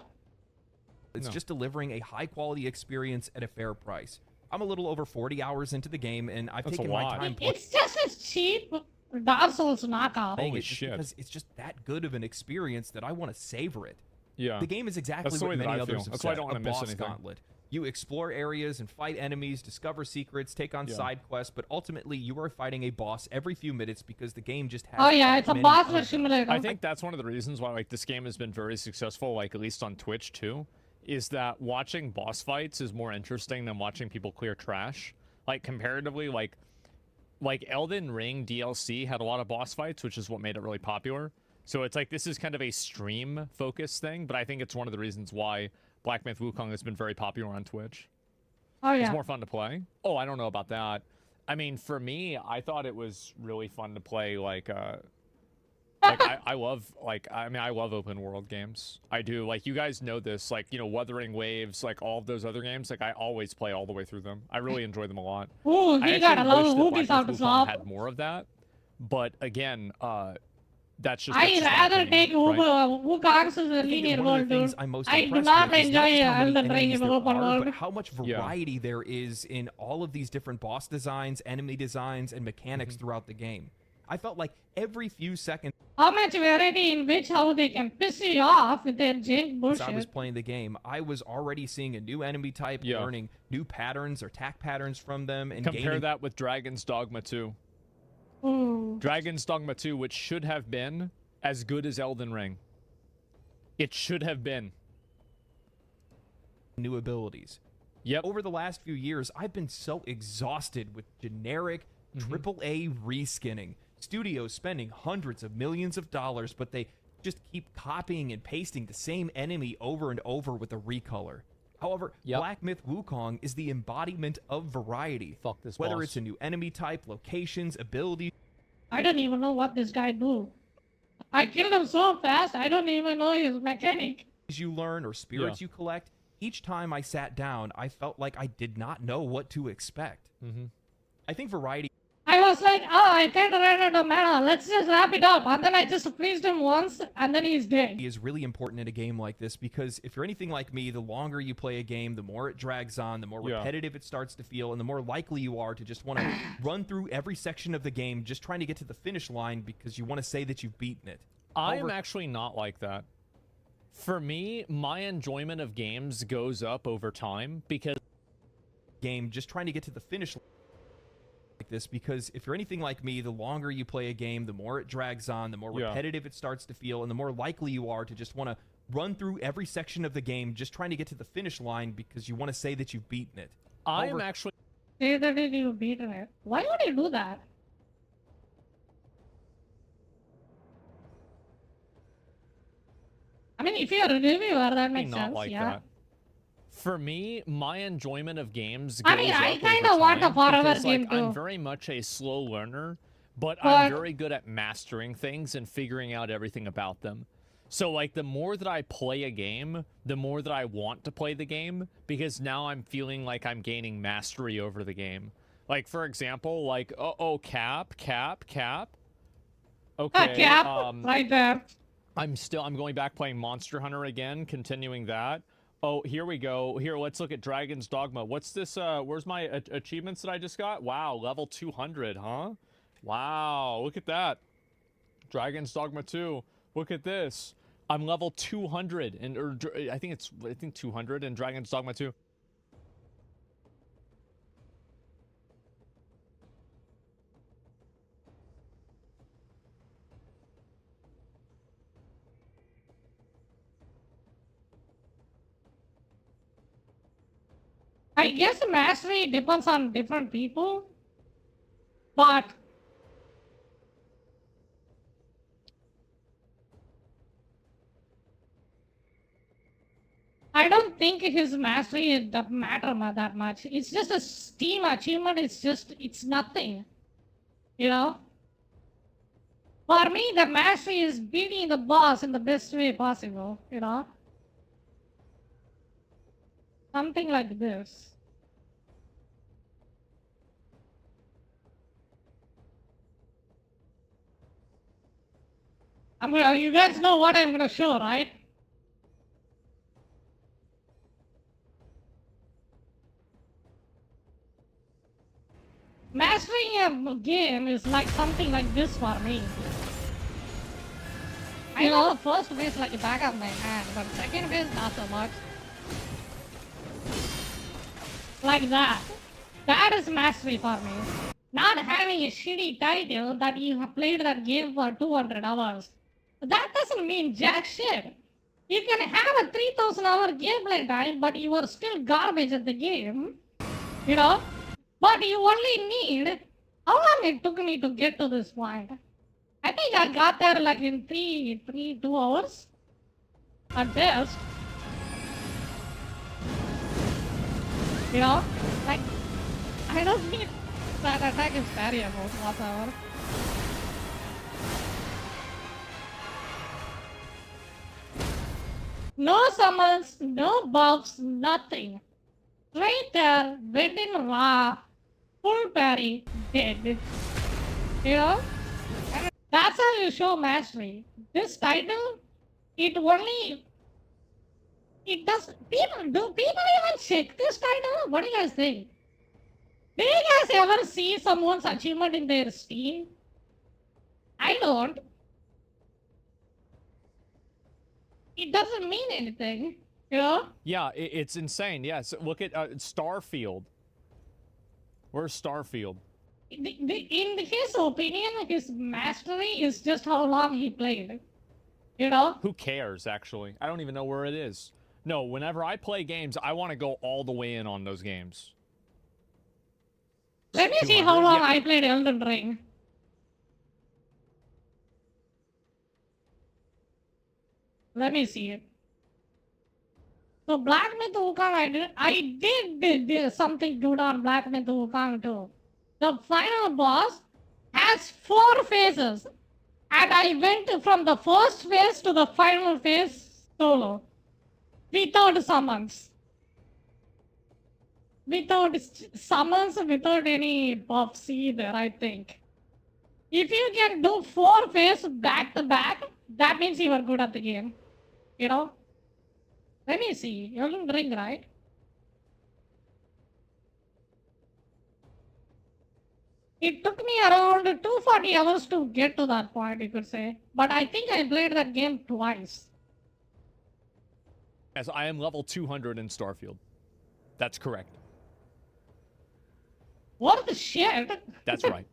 It's just delivering a high quality experience at a fair price. I'm a little over 40 hours into the game, and I've That's a taken my lot. time It's just as cheap Dark Souls knockoff. playing Holy it just shit. because it's just that good of an experience that I want to savor it. Yeah. The game is exactly That's the what way that many I others feel. have That's said. why I don't want a to miss boss anything. gauntlet. You explore areas and fight enemies, discover secrets, take on Yeah. side quests, but ultimately you are fighting a boss every few minutes because the game just has. Oh yeah, it's a many boss of them. simulator. I think that's one of the reasons why like this game has been very successful, like at least on Twitch too, is that watching boss fights is more interesting than watching people clear trash. Like comparatively, like Elden Ring DLC had a lot of boss fights, which is what made it really popular. So it's like this is kind of a stream focused thing, but I think it's one of the reasons why Black Myth Wukong has been very popular on Twitch. Oh It's yeah. more fun to play. Oh, I don't know about that. I mean, for me, I thought it was really fun to play I love I love open world games. I do. Like you guys know this, like, you know, Wuthering Waves, like all of those other games, like I always play all the way through them. I really enjoy them a lot. Ooh, I he got a actually lot wish of that movies Black out Myth of Wukong top. had more of that. But again, that's just I'd rather take Wukong's as a I think linear one of world, the things dude. I'm most I do impressed not with is enjoy just how many Elden Ring enemies in there open are, world. but how much variety there is in all of these different boss designs, enemy designs, and mechanics throughout the game. I felt like every few seconds How much variety in which how they can piss you off with their jank as I was bullshit. playing the game, I was already seeing a new enemy type, learning new patterns or attack patterns from them, and compare gaining that with Dragon's Dogma 2. Ooh. Dragon's Dogma 2, which should have been as good as Elden Ring. It should have been. new abilities. Yep. Over the last few years, I've been so exhausted with generic AAA reskinning. Studios spending hundreds of millions of dollars, but they just keep copying and pasting the same enemy over and over with a recolor. However, Black Myth Wukong is the embodiment of variety. Fuck this Whether boss. it's a new enemy type, locations, abilities. I don't even know what this guy do. I killed him so fast, I don't even know his mechanic. You learn or spirits you collect, each time I sat down, I felt like I did not know what to expect. I think variety I was like, oh, I can't run out of mana. Let's just wrap it up. And then I just freezed him once, and then he's dead. is really important in a game like this because if you're anything like me, the longer you play a game, the more it drags on, the more repetitive it starts to feel, and the more likely you are to just want to run through every section of the game just trying to get to the finish line because you want to say that you've beaten it. I'm actually not like that. For me, my enjoyment of games goes up over time because game just trying to get to the finish line like this because if you're anything like me, the longer you play a game, the more it drags on, the more repetitive it starts to feel, and the more likely you are to just want to run through every section of the game just trying to get to the finish line because you want to say that you've beaten it. I'm actually Say that you've beaten it. Why would you do that? I mean, if you're a reviewer, that makes not sense, like yeah. that. For me, my enjoyment of games I goes mean, up I over kinda want a time forever because, game I'm too. very much a slow learner, but But- I'm very good at mastering things and figuring out everything about them. So, like, the more that I play a game, the more that I want to play the game, because now I'm feeling like I'm gaining mastery over the game. Like, for example, like, cap. Okay, Cap, right there. I'm going back playing Monster Hunter again, continuing that. Oh, here we go. Here, let's look at Dragon's Dogma. What's this? Where's my achievements that I just got? Wow, level 200, huh? Wow, look at that. Dragon's Dogma 2. Look at this. I'm level 200, and I think 200 in Dragon's Dogma 2. I guess mastery depends on different people, but I don't think his mastery doesn't matter that much. It's just a Steam achievement. It's nothing, you know. For me, the mastery is beating the boss in the best way possible, you know. Something like this. You guys know what I'm gonna show, right? Mastering a game is like something like this for me. I know the first base like the back of my hand, but second base not so much. Like that. That is mastery for me. Not having a shitty title that you have played that game for 200 hours. That doesn't mean jack shit. You can have a 3,000 hour gameplay time, but you are still garbage at the game. You know? But you only need... How long it took me to get to this point? I think I got there like in 2 hours. At best. You know? Like, I don't think that attack is variable whatsoever. No summons, no buffs, nothing. Right there, within raw, full parry, dead. You know? And that's how you show mastery. This title, it only... It does... Do people even check this title? What do you guys think? Do you guys ever see someone's achievement in their Steam? I don't. It doesn't mean anything, you know? Yeah, it's insane. Yes, look at Starfield. Where's Starfield? In his opinion, his mastery is just how long he played. You know? Who cares, actually? I don't even know where it is. No, whenever I play games, I want to go all the way in on those games. Let me see how long I played Elden Ring. Let me see it. So Black Myth Wukong, I did something good on Black Myth Wukong too. The final boss has 4 phases, and I went from the first phase to the final phase solo, without summons. Without summons, without any buffs either, I think. If you can do 4 phases back to back, that means you are good at the game. You know? Let me see. Elden Ring, right? It took me around 240 hours to get to that point, you could say. But I think I played that game twice. As I am level 200 in Starfield. That's correct. What the shit? That's right.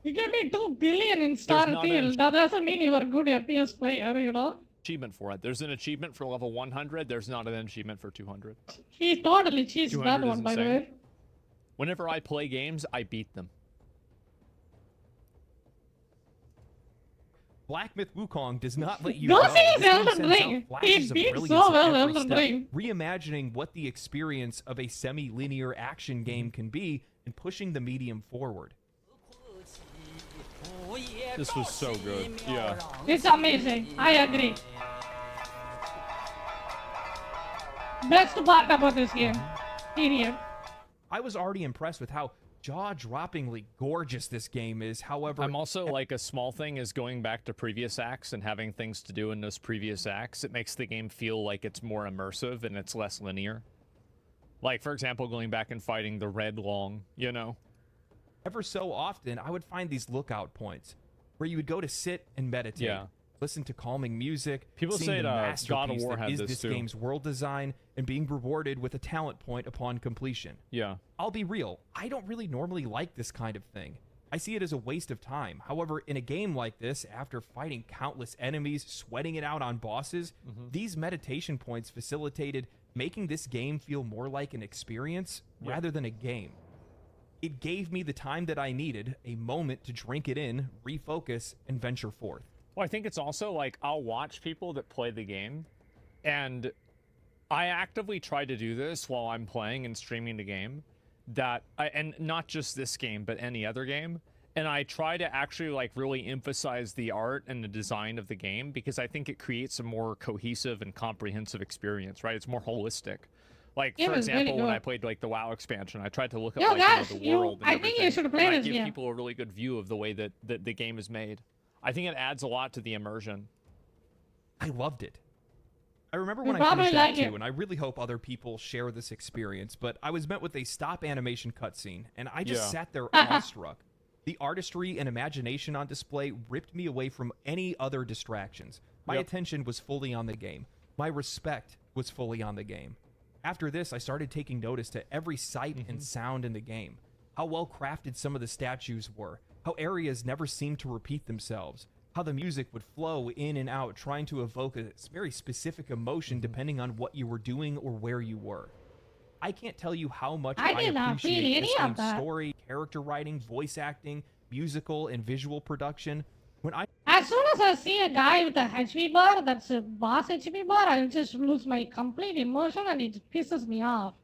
You can be 2 billion in Starfield. That doesn't mean you are a good FPS player, you know? Achievement for it. There's an achievement for level 100. There's not an achievement for 200. He totally cheats that one, by the way. Whenever I play games, I beat them. Black Myth Wukong does not let you Go go. see This game Elden sends Ring. out flashes He of beats brilliance so at well every Elden step, Ring. reimagining what the experience of a semi-linear action game can be and pushing the medium forward. This was so good. Yeah. It's amazing. I agree. Best part about this game. Period. I was already impressed with how jaw-droppingly gorgeous this game is. However, I'm also like a small thing is going back to previous acts and having things to do in those previous acts. It makes the game feel like it's more immersive and it's less linear. Like, for example, going back and fighting the Red Long, you know? Ever so often, I would find these lookout points where you would go to sit and meditate, listen to calming music, People seeing say the God of masterpiece War that had is this this too. game's world design, and being rewarded with a talent point upon completion. Yeah. I'll be real, I don't really normally like this kind of thing. I see it as a waste of time. However, in a game like this, after fighting countless enemies, sweating it out on bosses, these meditation points facilitated making this game feel more like an experience rather than a game. It gave me the time that I needed, a moment to drink it in, refocus, and venture forth. Well, I think it's also like I'll watch people that play the game, and I actively try to do this while I'm playing and streaming the game, and not just this game, but any other game. And I try to actually like really emphasize the art and the design of the game because I think it creates a more cohesive and comprehensive experience, right? It's more holistic. Like, It for was really example, when good. I played like the WoW expansion, I tried to look up Yo, like guys, the world and I think you everything, should play and I this give game. people a really good view of the way that the game is made. I think it adds a lot to the immersion. I loved it. I remember You when I probably finished that like too, it. and I really hope other people share this experience, but I was met with a stop animation cutscene, and I just Yeah. sat there awestruck. The artistry and imagination on display ripped me away from any other distractions. My Yep. attention was fully on the game. My respect was fully on the game. After this, I started taking notice to every sight and sound in the game. How well crafted some of the statues were. How areas never seemed to repeat themselves. How the music would flow in and out, trying to evoke a very specific emotion depending on what you were doing or where you were. I can't tell you how much I did not feel appreciate any this of game's that. story, character writing, voice acting, musical, and visual production. When I As soon as I see a guy with a HP bar that's a boss HP bar, I'll just lose my complete emotion and it pisses me off.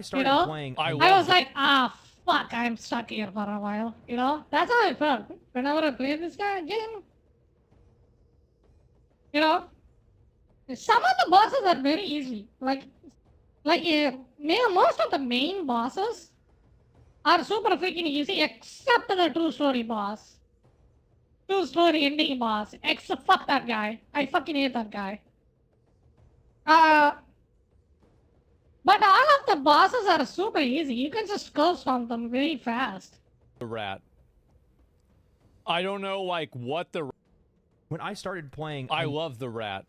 started You know? playing, I was like, fuck, I'm stuck here for a while. You know? That's how I felt whenever I play this guy again. You know? Some of the bosses are very easy. Most of the main bosses are super freaking easy except the true story boss. True story ending boss. Except fuck that guy. I fucking hate that guy. But all of the bosses are super easy. You can just coast on them very fast. The rat. I don't know, like, what the... When I started playing... I love the rat.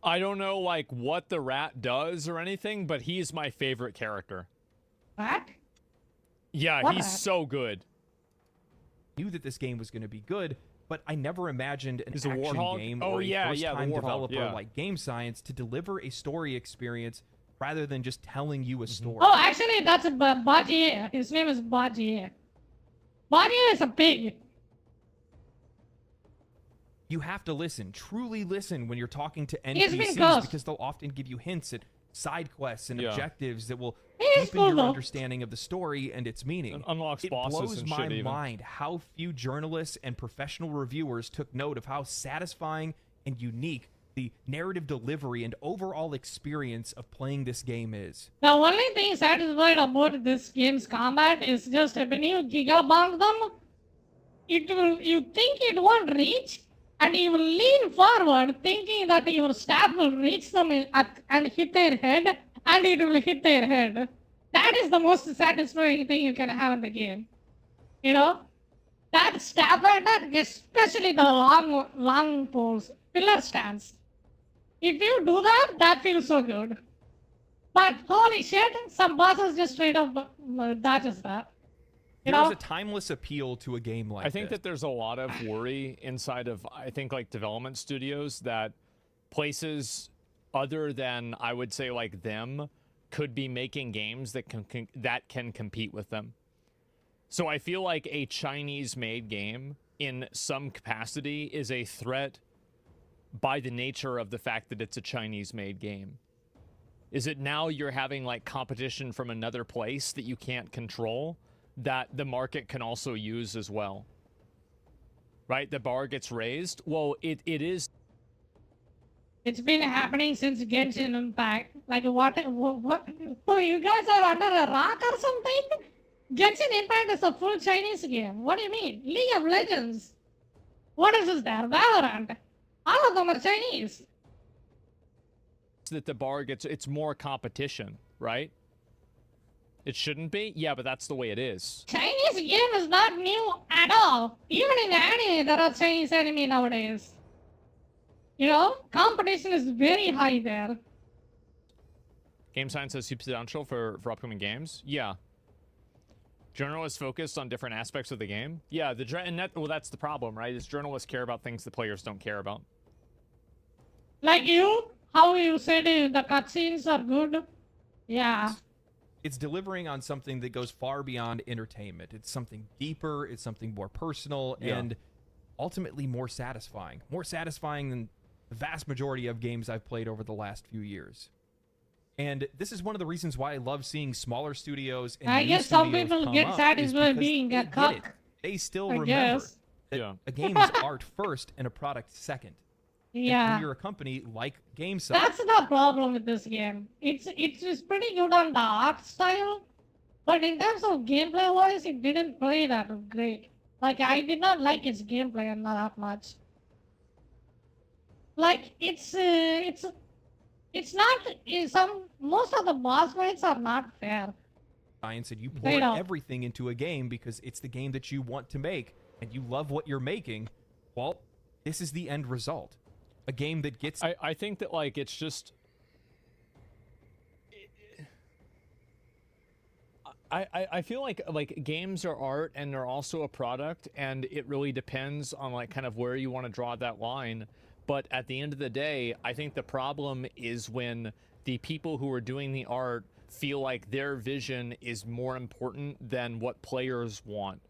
I don't know, like, what the rat does or anything, but he's my favorite character. Rat? Yeah, What he's rat? so good. Knew that this game was going to be good, but I never imagined an He's a action Warthog? game Oh, or a yeah, yeah, the first-time Warthog, developer yeah. like Game Science to deliver a story experience rather than just telling you a story. Oh, actually, that's a Bartier. His name is Bartier. Bartier is a pig. You have to listen, truly listen when you're talking to He's been NPCs cursed. because they'll often give you hints at side quests and Yeah. objectives that will He's deepen your cool, though. understanding of the story and its meaning. It unlocks It bosses blows and my shit even. mind how few journalists and professional reviewers took note of how satisfying and unique the narrative delivery and overall experience of playing this game is. The only thing satisfied about this game's combat is just when you gigabomb them, you think it won't reach, and you will lean forward thinking that your staff will reach them and hit their head, and it will hit their head. That is the most satisfying thing you can have in the game. You know? That staff and especially the long poles, pillar stands. If you do that, that feels so good. But holy shit, some bosses just straight up dodges that. You There's know? a timeless appeal to a game like I think this. that there's a lot of worry inside of, I think, like development studios that places other than, I would say, like them could be making games that can compete with them. So I feel like a Chinese-made game in some capacity is a threat by the nature of the fact that it's a Chinese-made game. Is it now you're having like competition from another place that you can't control that the market can also use as well? Right? The bar gets raised. Well, it is. It's been happening since Genshin Impact. Like what oh, you guys are under a rock or something? Genshin Impact is a full Chinese game. What do you mean? League of Legends. What is this there? Valorant. All of them are Chinese. That the bar gets, it's more competition, right? It shouldn't be? Yeah, but that's the way it is. Chinese game is not new at all. Even in anime, there are Chinese anime nowadays. You know, competition is very high there. Game Science has huge potential for upcoming games. Yeah. Journalists focused on different aspects of the game. Yeah, well, that's the problem, right? Is journalists care about things the players don't care about. Like you, how you said the cutscenes are good. Yeah. It's delivering on something that goes far beyond entertainment. It's something deeper, it's something more personal, and ultimately more satisfying. More satisfying than the vast majority of games I've played over the last few years. And this is one of the reasons why I love seeing smaller studios and I new guess some studios people come get up, satisfied is because being they a get cuck. it. They still I remember guess. that a game is art first and a product second. And Yeah. when you're a company like Game Science, That's the problem with this game. It's pretty good on the art style, but in terms of gameplay wise, it didn't play that great. Like I did not like its gameplay not that much. Like it's not most of the boss fights are not fair. Science, and you They pour don't. everything into a game because it's the game that you want to make and you love what you're making. Well, this is the end result. A game that gets. I think that like it's just. I feel like games are art and they're also a product, and it really depends on like kind of where you want to draw that line. But at the end of the day, I think the problem is when the people who are doing the art feel like their vision is more important than what players want.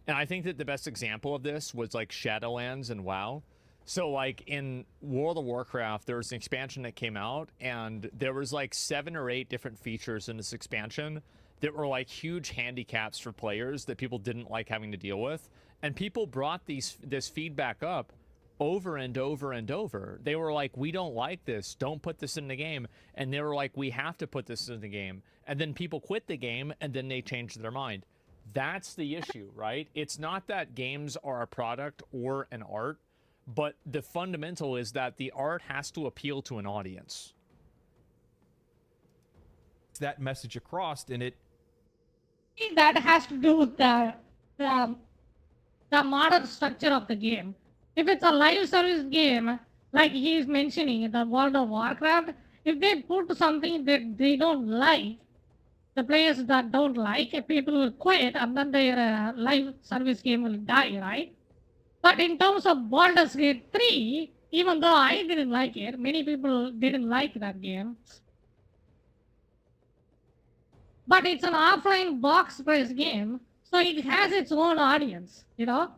And I think that the best example of this was like Shadowlands and WoW. So like in World of Warcraft, there was an expansion that came out, and there was like 7 or 8 different features in this expansion that were like huge handicaps for players that people didn't like having to deal with. And people brought this feedback up over and over and over. They were like, we don't like this. Don't put this in the game. And they were like, we have to put this in the game. And then people quit the game, and then they changed their mind. That's the issue, right? It's not that games are a product or an art, but the fundamental is that the art has to appeal to an audience. That message across, and it. That has to do with the modern structure of the game. If it's a live service game, like he's mentioning, the World of Warcraft, if they put something that they don't like, the players that don't like, people will quit, and then their live service game will die, right? But in terms of Baldur's Gate 3, even though I didn't like it, many people didn't like that game. But it's an offline box price game, so it has its own audience, you know?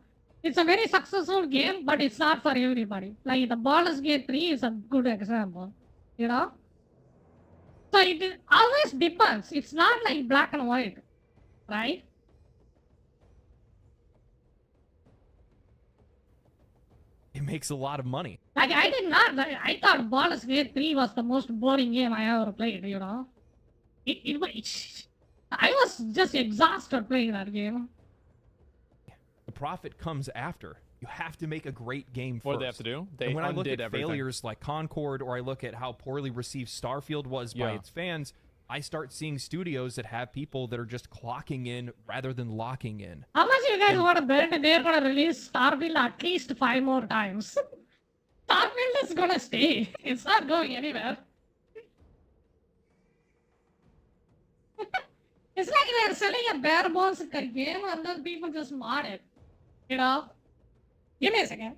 It's a very successful game, but it's not for everybody. Like the Baldur's Gate 3 is a good example, you know? So it always depends. It's not like black and white, right? It makes a lot of money. Like I did not. Like, I thought Baldur's Gate 3 was the most boring game I ever played. You know, I was just exhausted playing that game. The profit comes after. You have to make a great game first. What do they have to do? They and when I look undid at everything. failures like Concord, or I look at how poorly received Starfield was by Yeah. its fans, I start seeing studios that have people that are just clocking in rather than locking in. How much you guys want to bet they're gonna release Starfield at least 5 more times? Starfield is gonna stay. It's not going anywhere. It's like they're selling a bare bones game and then people just mod it. You know? Give me a second.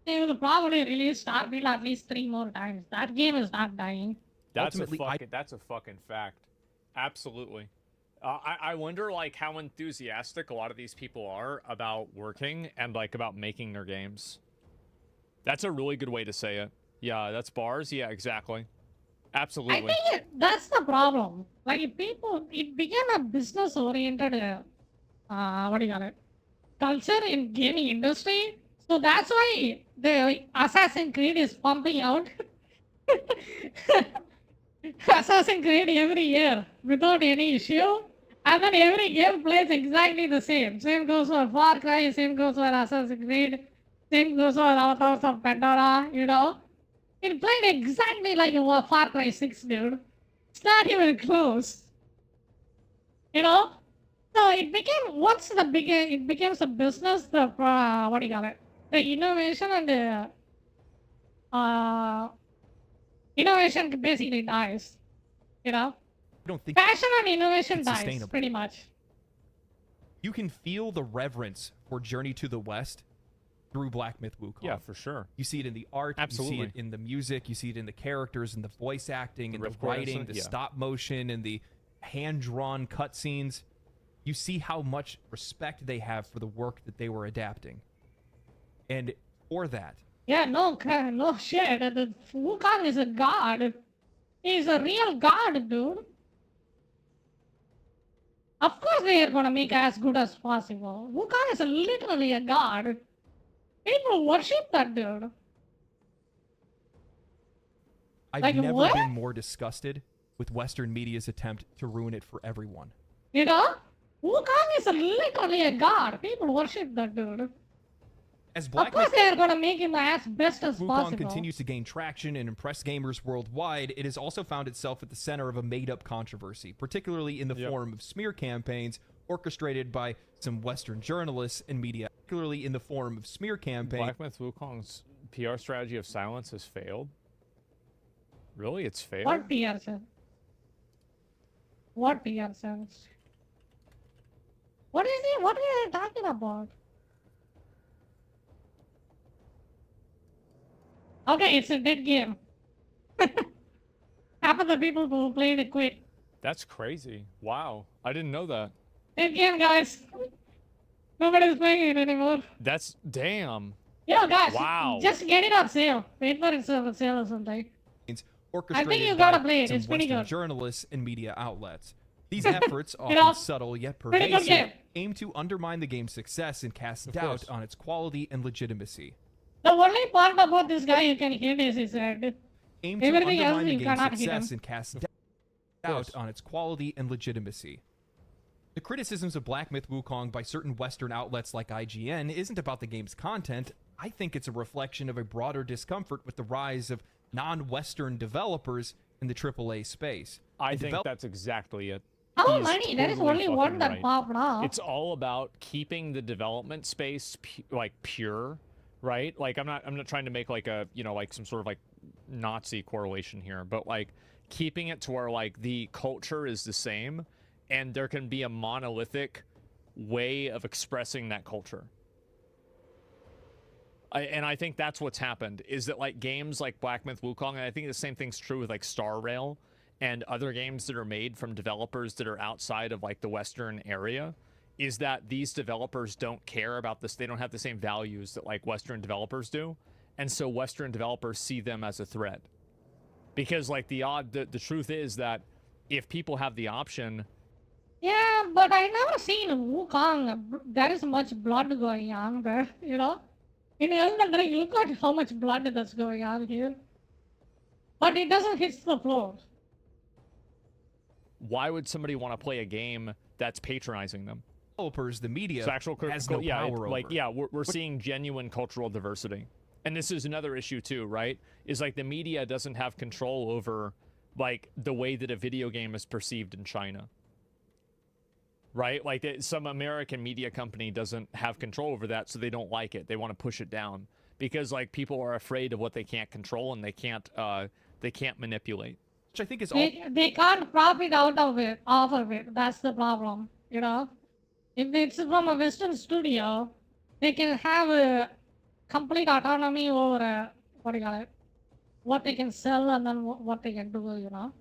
They will probably release Starfield at least 3 more times. That game is not dying. That's Ultimately, that's a fucking fact. Absolutely. I wonder like how enthusiastic a lot of these people are about working and like about making their games. That's a really good way to say it. Yeah, that's bars. Yeah, exactly. Absolutely. I think that's the problem. Like it became a business-oriented, what do you call it, culture in gaming industry. So that's why the Assassin's Creed is pumping out Assassin's Creed every year without any issue. And then every game plays exactly the same. Same goes for Far Cry, same goes for Assassin's Creed, same goes for Outlaws of Pandora, you know? It played exactly like a Far Cry 6, dude. It's not even close. You know? So it became, it becomes a business, the, what do you call it? The innovation and the, innovation basically dies. You know? I don't think Passion and innovation it's dies, sustainable. pretty much. You can feel the reverence for Journey to the West through Black Myth Wukong. Yeah, for sure. You see it in the art, Absolutely. you see it in the music, you see it in the characters, and the voice acting, and the riff writing, choreography, the yeah. stop motion, and the hand-drawn cutscenes. You see how much respect they have for the work that they were adapting. And for that, Yeah, no shit. The Wukong is a god. He's a real god, dude. Of course they are gonna make as good as possible. Wukong is literally a god. People worship that dude. I've Like, never what? been more disgusted with Western media's attempt to ruin it for everyone. You know? Wukong is literally a god. People worship that dude. As Of Black course Myth they are gonna make him as best as Wukong possible. continues to gain traction and impress gamers worldwide, it has also found itself at the center of a made-up controversy, particularly in the form of smear campaigns orchestrated by some Western journalists and media. Particularly in the form of smear campaigns. Black Myth Wukong's PR strategy of silence has failed. Really, it's failed. What PR sense? What PR sense? What is he? What are you talking about? Okay, it's a dead game. Half of the people who played it quit. That's crazy. Wow. I didn't know that. Again, guys. Nobody's playing it anymore. That's damn. Yeah, guys. Wow. Just get it on sale. Wait for it on sale or something. Orchestrated I think you gotta by play it. some It's pretty Western good. journalists and media outlets. These efforts, You often know, subtle yet pretty good pervasive, game. aim to undermine the game's success and cast doubt course. on its quality and legitimacy. The only part about this guy you can hit is his head. Aim to Everything else undermine the you game's cannot hit him. success and cast doubt on its quality and legitimacy. The criticisms of Black Myth Wukong by certain Western outlets like IGN isn't about the game's content. I think it's a reflection of a broader discomfort with the rise of non-Western developers in the AAA space. I think that's exactly it. How He's many? There is totally only one fucking that right. popped up. It's all about keeping the development space pure, right? Like I'm not trying to make like a, you know, like some sort of like Nazi correlation here, but like keeping it to where like the culture is the same and there can be a monolithic way of expressing that culture. And I think that's what's happened, is that like games like Black Myth Wukong, and I think the same thing's true with like Star Rail and other games that are made from developers that are outside of like the Western area, is that these developers don't care about this. They don't have the same values that like Western developers do. And so Western developers see them as a threat. Because like the truth is that if people have the option. Yeah, but I never seen Wukong. There is much blood going on there, you know? In Elden Ring, look at how much blood that's going on here. But it doesn't hit the floor. Why would somebody want to play a game that's patronizing them? Developers, the media, So actual has no power like over. yeah, we're seeing genuine cultural diversity, and this is another issue too, right? Is like the media doesn't have control over like the way that a video game is perceived in China, right? Like some American media company doesn't have control over that, so they don't like it. They want to push it down because like people are afraid of what they can't control and they can't manipulate. Which I think is They can't profit out of it, off of it. That's the problem, you know? If it's from a Western studio, they can have a complete autonomy over, what they can sell and then what they can do, you know?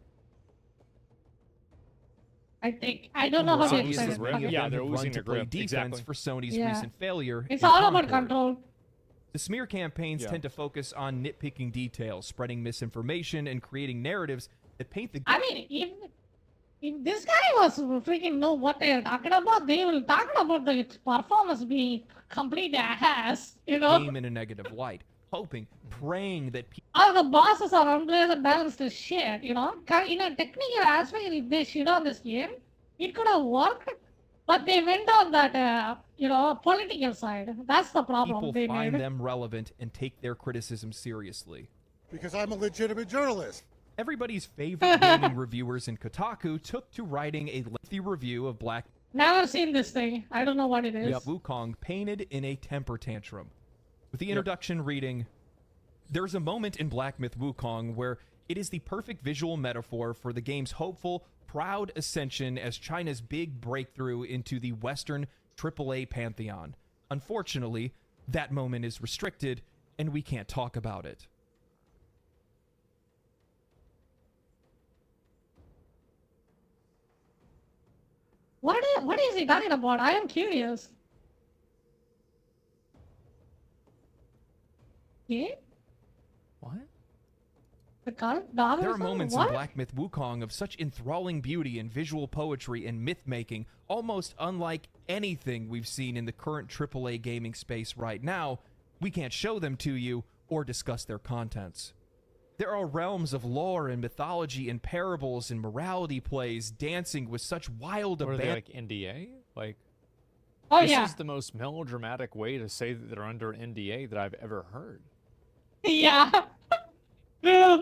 I don't know how to explain it. Yeah, they're losing to their play grip. defense Exactly. for Sony's Yeah. recent failure. It's in all about Concord. control. The smear campaigns Yeah. tend to focus on nitpicking details, spreading misinformation, and creating narratives that paint the I mean, if this guy was freaking know what they're talking about, they will talk about the performance being complete ass, you know? game in a negative light, hoping, praying that people All the bosses are unbalanced balanced as shit, you know? In a technical aspect, if they shit on this game, it could have worked, but they went on that, political side. That's the problem people they find made. them relevant and take their criticism seriously. Because I'm a legitimate journalist. Everybody's favorite gaming reviewers in Kotaku took to writing a lengthy review of Black Never seen this thing. I don't know what it is. Myth Wukong painted in a temper tantrum. With the introduction reading, there's a moment in Black Myth Wukong where it is the perfect visual metaphor for the game's hopeful, proud ascension as China's big breakthrough into the Western AAA pantheon. Unfortunately, that moment is restricted, and we can't talk about it. What is he talking about? I am curious. Yeah? What? The cult dog There or are moments something? in What? Black Myth Wukong of such enthralling beauty and visual poetry and myth-making, almost unlike anything we've seen in the current AAA gaming space right now. We can't show them to you or discuss their contents. There are realms of lore and mythology and parables and morality plays dancing with such wild What are they, abandon. like NDA? Like, Oh, this yeah. is the most melodramatic way to say that they're under NDA that I've ever heard. Yeah. Yeah.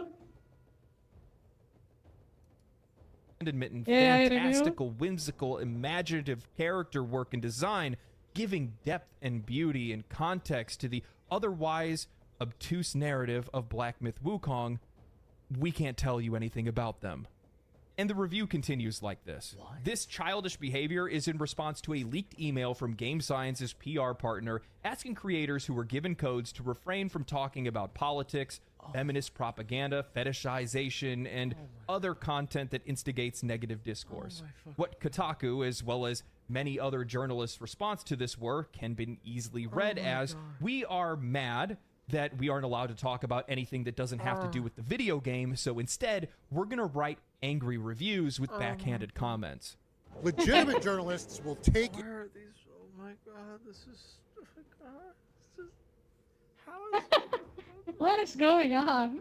Abandonment and Yeah, I do. fantastical, whimsical, imaginative character work and design, giving depth and beauty and context to the otherwise obtuse narrative of Black Myth Wukong. We can't tell you anything about them. And the review continues like this. This childish behavior is in response to a leaked email from Game Science's PR partner asking creators who were given codes to refrain from talking about politics, feminist propaganda, fetishization, and other content that instigates negative discourse. What Kotaku, as well as many other journalists' response to this were, can be easily read as, we are mad that we aren't allowed to talk about anything that doesn't have to do with the video game, so instead, we're going to write angry reviews with backhanded comments. Legitimate journalists will take it. Why are these? Oh my god, this is. Oh my god, this is. How is. What is going on?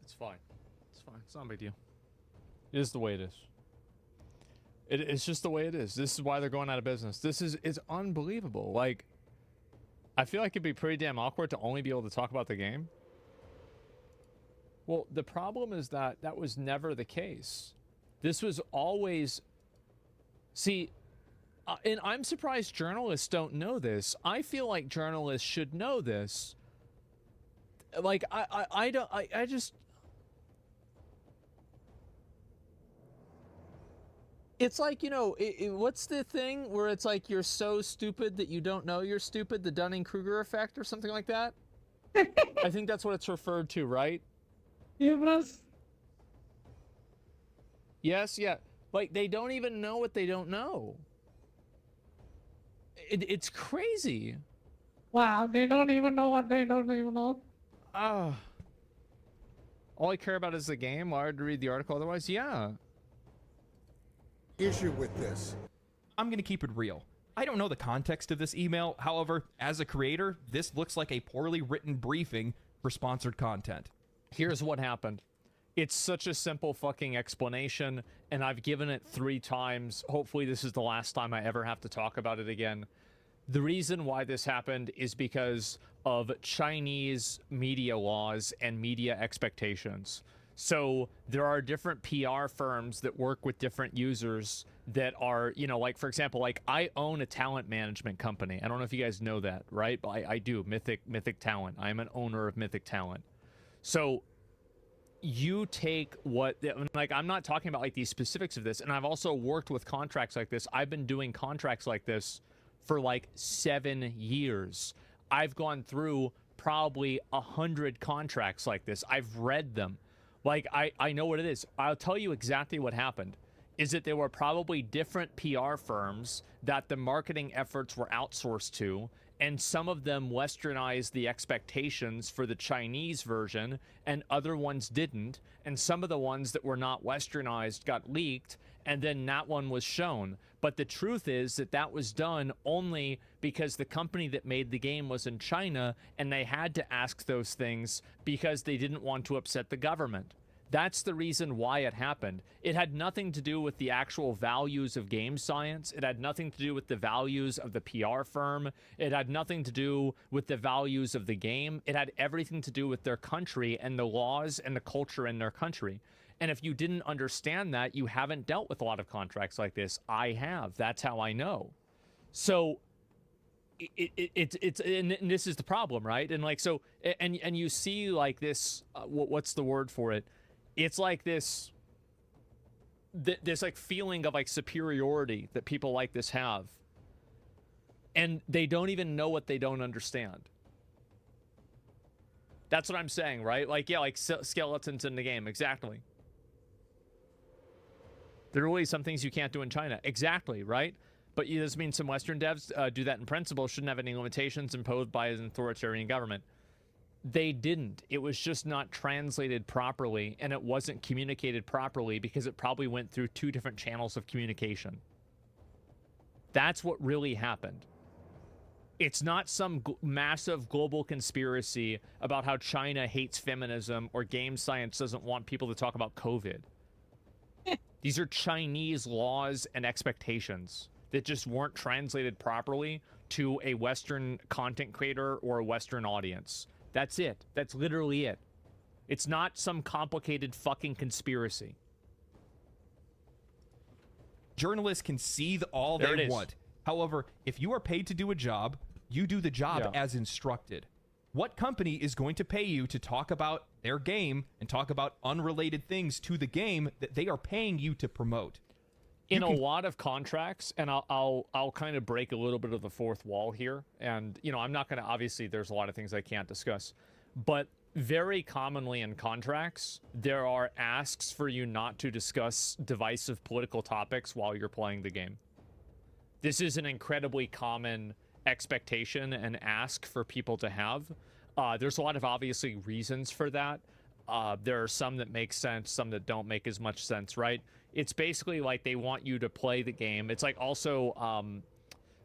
It's fine. It's fine. It's not a big deal. It is the way it is. It's just the way it is. This is why they're going out of business. It's unbelievable. Like, I feel like it'd be pretty damn awkward to only be able to talk about the game. Well, the problem is that was never the case. This was always... See, and I'm surprised journalists don't know this. I feel like journalists should know this. Like, I just... It's like, you know, what's the thing where it's like you're so stupid that you don't know you're stupid, the Dunning-Kruger effect or something like that? I think that's what it's referred to, right? Hubris. Yes, yeah. Like, they don't even know what they don't know. It's crazy. Wow, they don't even know what they don't even know. All I care about is the game. Why would I read the article otherwise? Yeah. Issue with this. I'm going to keep it real. I don't know the context of this email. However, as a creator, this looks like a poorly written briefing for sponsored content. Here's what happened. It's such a simple fucking explanation, and I've given it 3 times. Hopefully this is the last time I ever have to talk about it again. The reason why this happened is because of Chinese media laws and media expectations. So there are different PR firms that work with different users that are, you know, like, for example, like I own a talent management company. I don't know if you guys know that, right? But I do. Mythic Talent. I'm an owner of Mythic Talent. So you take what, like, I'm not talking about like these specifics of this. And I've also worked with contracts like this. I've been doing contracts like this for like 7 years. I've gone through probably 100 contracts like this. I've read them. Like, I know what it is. I'll tell you exactly what happened. Is that there were probably different PR firms that the marketing efforts were outsourced to, and some of them westernized the expectations for the Chinese version, and other ones didn't, and some of the ones that were not westernized got leaked, and then that one was shown. But the truth is that that was done only because the company that made the game was in China, and they had to ask those things because they didn't want to upset the government. That's the reason why it happened. It had nothing to do with the actual values of game science. It had nothing to do with the values of the PR firm. It had nothing to do with the values of the game. It had everything to do with their country and the laws and the culture in their country. And if you didn't understand that, you haven't dealt with a lot of contracts like this. I have. That's how I know. So it's and this is the problem, right? And like, so, and you see like this, what's the word for it? It's like this like feeling of like superiority that people like this have. And they don't even know what they don't understand. That's what I'm saying, right? Like, yeah, like skeletons in the game. Exactly. There are really some things you can't do in China. Exactly, right? But this means some Western devs do that in principle, shouldn't have any limitations imposed by an authoritarian government. They didn't. It was just not translated properly, and it wasn't communicated properly because it probably went through 2 different channels of communication. That's what really happened. It's not some massive global conspiracy about how China hates feminism or game science doesn't want people to talk about COVID. These are Chinese laws and expectations that just weren't translated properly to a Western content creator or a Western audience. That's it. That's literally it. It's not some complicated fucking conspiracy. Journalists can see all they want. However, if you are paid to do a job, you do the job as instructed. What company is going to pay you to talk about their game and talk about unrelated things to the game that they are paying you to promote? In a lot of contracts, and I'll kind of break a little bit of the fourth wall here, and you know, I'm not going to, obviously there's a lot of things I can't discuss, but very commonly in contracts there are asks for you not to discuss divisive political topics while you're playing the game. This is an incredibly common expectation and ask for people to have. There's a lot of obviously reasons for that. There are some that make sense, some that don't make as much sense, right? It's basically like they want you to play the game. It's like also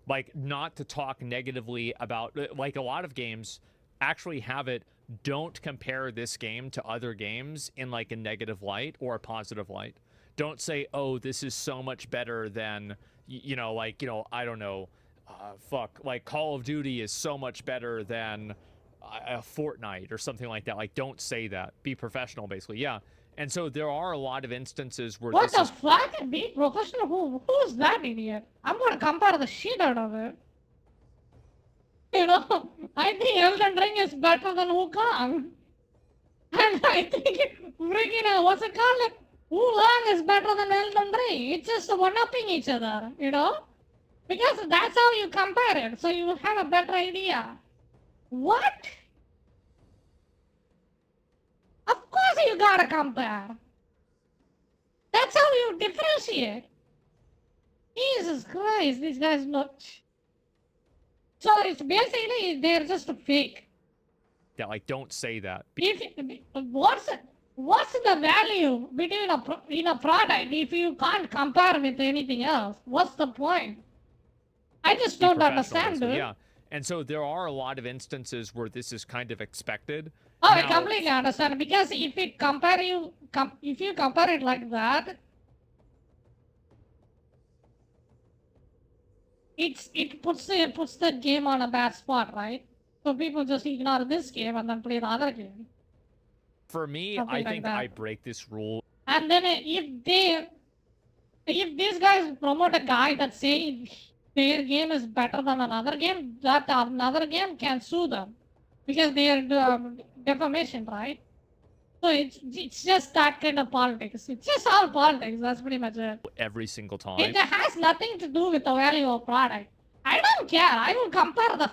like not to talk negatively about, like a lot of games actually have it, don't compare this game to other games in like a negative light or a positive light. Don't say, oh, this is so much better than, you know, like, you know, I don't know, like Call of Duty is so much better than a Fortnite or something like that. Like, don't say that. Be professional, basically. Yeah. And so there are a lot of instances where what the fuck? Be professional? Who's that idiot? I'm gonna compare the shit out of it. You know, I think Elden Ring is better than Wukong. And I think freaking, what's it called? Wulong is better than Elden Ring. It's just one-upping each other, you know? Because that's how you compare it, so you have a better idea. What? Of course you gotta compare. That's how you differentiate. Jesus Christ, these guys look. So it's basically, they're just fake. Yeah, like, don't say that. What's the value between in a product if you can't compare with anything else? What's the point? I just don't understand, dude. Yeah, and so there are a lot of instances where this is kind of expected. Oh, I completely understand, because if you compare it like that, it puts the game on a bad spot, right? So people just ignore this game and then play the other game. For me, Something I like think that. I break this rule. And then if these guys promote a guy that say their game is better than another game, that another game can sue them because they are defamation, right? So it's just that kind of politics. It's just all politics. That's pretty much it. Every single time. It has nothing to do with the value of product. I don't care. I will compare the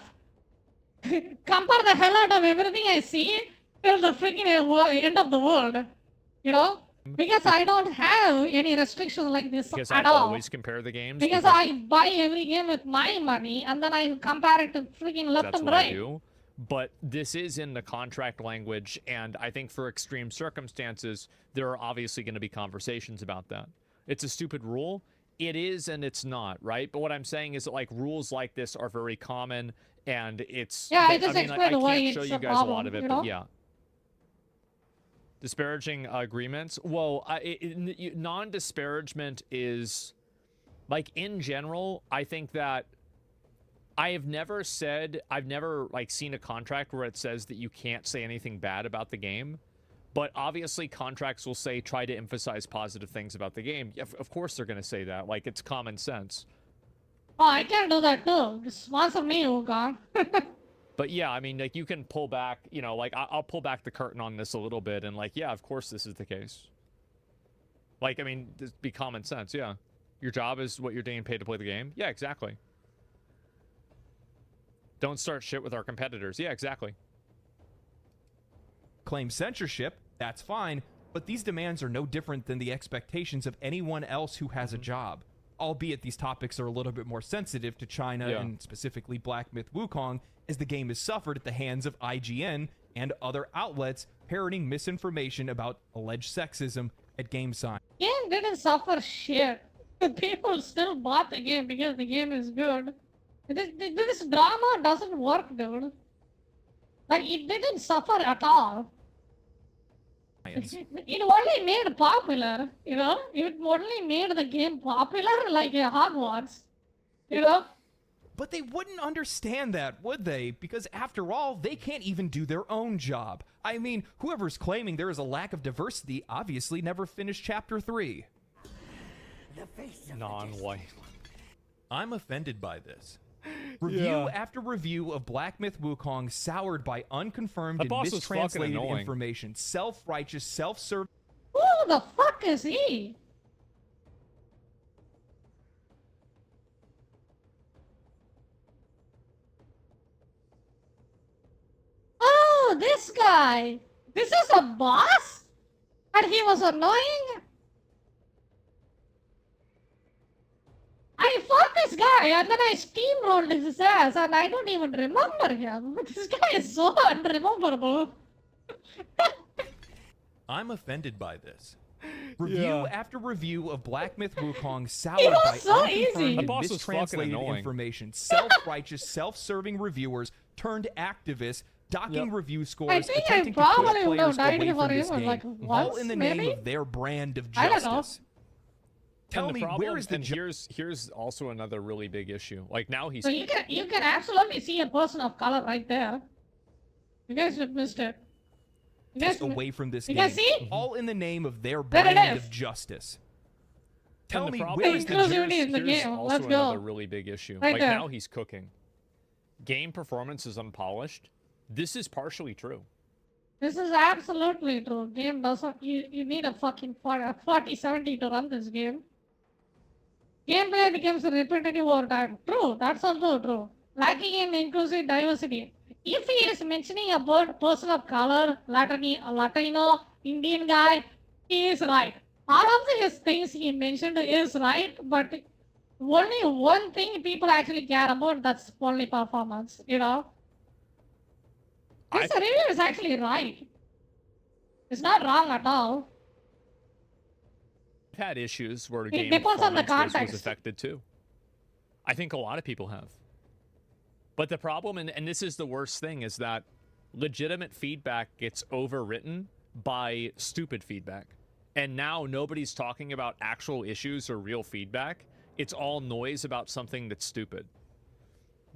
hell out of everything I see till the freaking end of the world. You know? Because I don't have any restrictions like this Because at I all. always compare the games. Because I buy every game with my money and then I compare it to freaking left That's and what right. I do. But this is in the contract language, and I think for extreme circumstances, there are obviously going to be conversations about that. It's a stupid rule. It is and it's not, right? But what I'm saying is that, like, rules like this are very common, and it's... Yeah, I just explained why can't it's show a you guys a problem, lot of it, you know? but yeah. Disparaging agreements? Well, non-disparagement is... Like, in general, I think that I've never like seen a contract where it says that you can't say anything bad about the game, but obviously contracts will say try to emphasize positive things about the game. Of course they're going to say that. Like, it's common sense. Oh, I can do that too. Just sponsor me, Wukong. But yeah, I mean, like, you can pull back, you know, like, I'll pull back the curtain on this a little bit, and like, yeah, of course this is the case. Like, I mean, this be common sense, yeah. Your job is what you're getting paid to play the game? Yeah, exactly. Don't start shit with our competitors. Yeah, exactly. Claim censorship, that's fine, but these demands are no different than the expectations of anyone else who has a job. Albeit these topics are a little bit more sensitive to China and specifically Black Myth Wukong, as the game has suffered at the hands of IGN and other outlets parroting misinformation about alleged sexism at GameSign. Game didn't suffer shit. People still bought the game because the game is good. This drama doesn't work, dude. Like, it didn't suffer at all. It only made popular, you know? It only made the game popular like Hogwarts, you know? But they wouldn't understand that, would they? Because after all, they can't even do their own job. I mean, whoever's claiming there is a lack of diversity obviously never finished Chapter 3. Non-white. I'm offended by this. Review after review of Black Myth Wukong soured by unconfirmed That and boss was fucking mistranslated annoying. information. Self-righteous, self-serving. Who the fuck is he? Oh, this guy. This is a boss? And he was annoying? I fought this guy and then I steamrolled his ass and I don't even remember him. This guy is so unrememberable. I'm offended by this. Review Yeah. after review of Black Myth Wukong soured It was by so unconfirmed easy. and The boss was fucking mistranslated annoying. information. Self-righteous, self-serving reviewers turned activists, docking Yep. review scores, I think I attempting to push probably would have players died away for from him this game, like all once, in the maybe? name of their brand of I don't know. justice. Tell And the me, problem, where is the and here's also another really big issue. Like now he's So you can absolutely see a person of color right there. You guys have missed it. You guys, away from this you game, guys see? all in the name of their There it brand is. of justice. and Tell the me, problem where is is the that Inclusivity here's, in the here's game. also Let's go. another really big issue. Right like there. now he's cooking. Game performance is unpolished. This is partially true. This is absolutely true. Game doesn't. You need a fucking 4070 to run this game. Gameplay becomes repetitive over time. True, that's also true. Lacking in inclusive diversity. If he is mentioning about person of color, Latino, Indian guy, he is right. All of his things he mentioned is right, but only one thing people actually care about, that's only performance, you know? This review is actually right. It's not wrong at all. I've had issues where It game depends on the performance was context. affected too. I think a lot of people have. But the problem, and this is the worst thing, is that legitimate feedback gets overwritten by stupid feedback. And now nobody's talking about actual issues or real feedback. It's all noise about something that's stupid.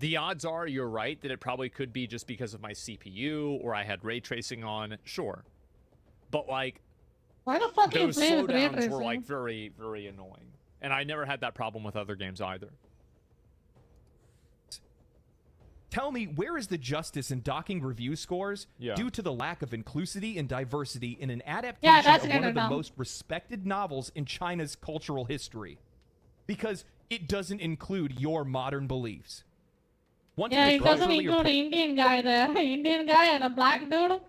The odds are you're right that it probably could be just because of my CPU or I had ray tracing on, sure. But like, Why the fuck are you those playing with ray slowdowns were tracing? like very, very annoying. And I never had that problem with other games either. Tell me, where is the justice in docking review scores due to the lack of inclusivity and diversity in an adaptation that's of one kinda of the dumb. most respected novels in China's cultural history? Because it doesn't include your modern beliefs. Once Yeah, the it doesn't culturally include an Indian guy there. Indian guy and a black dude.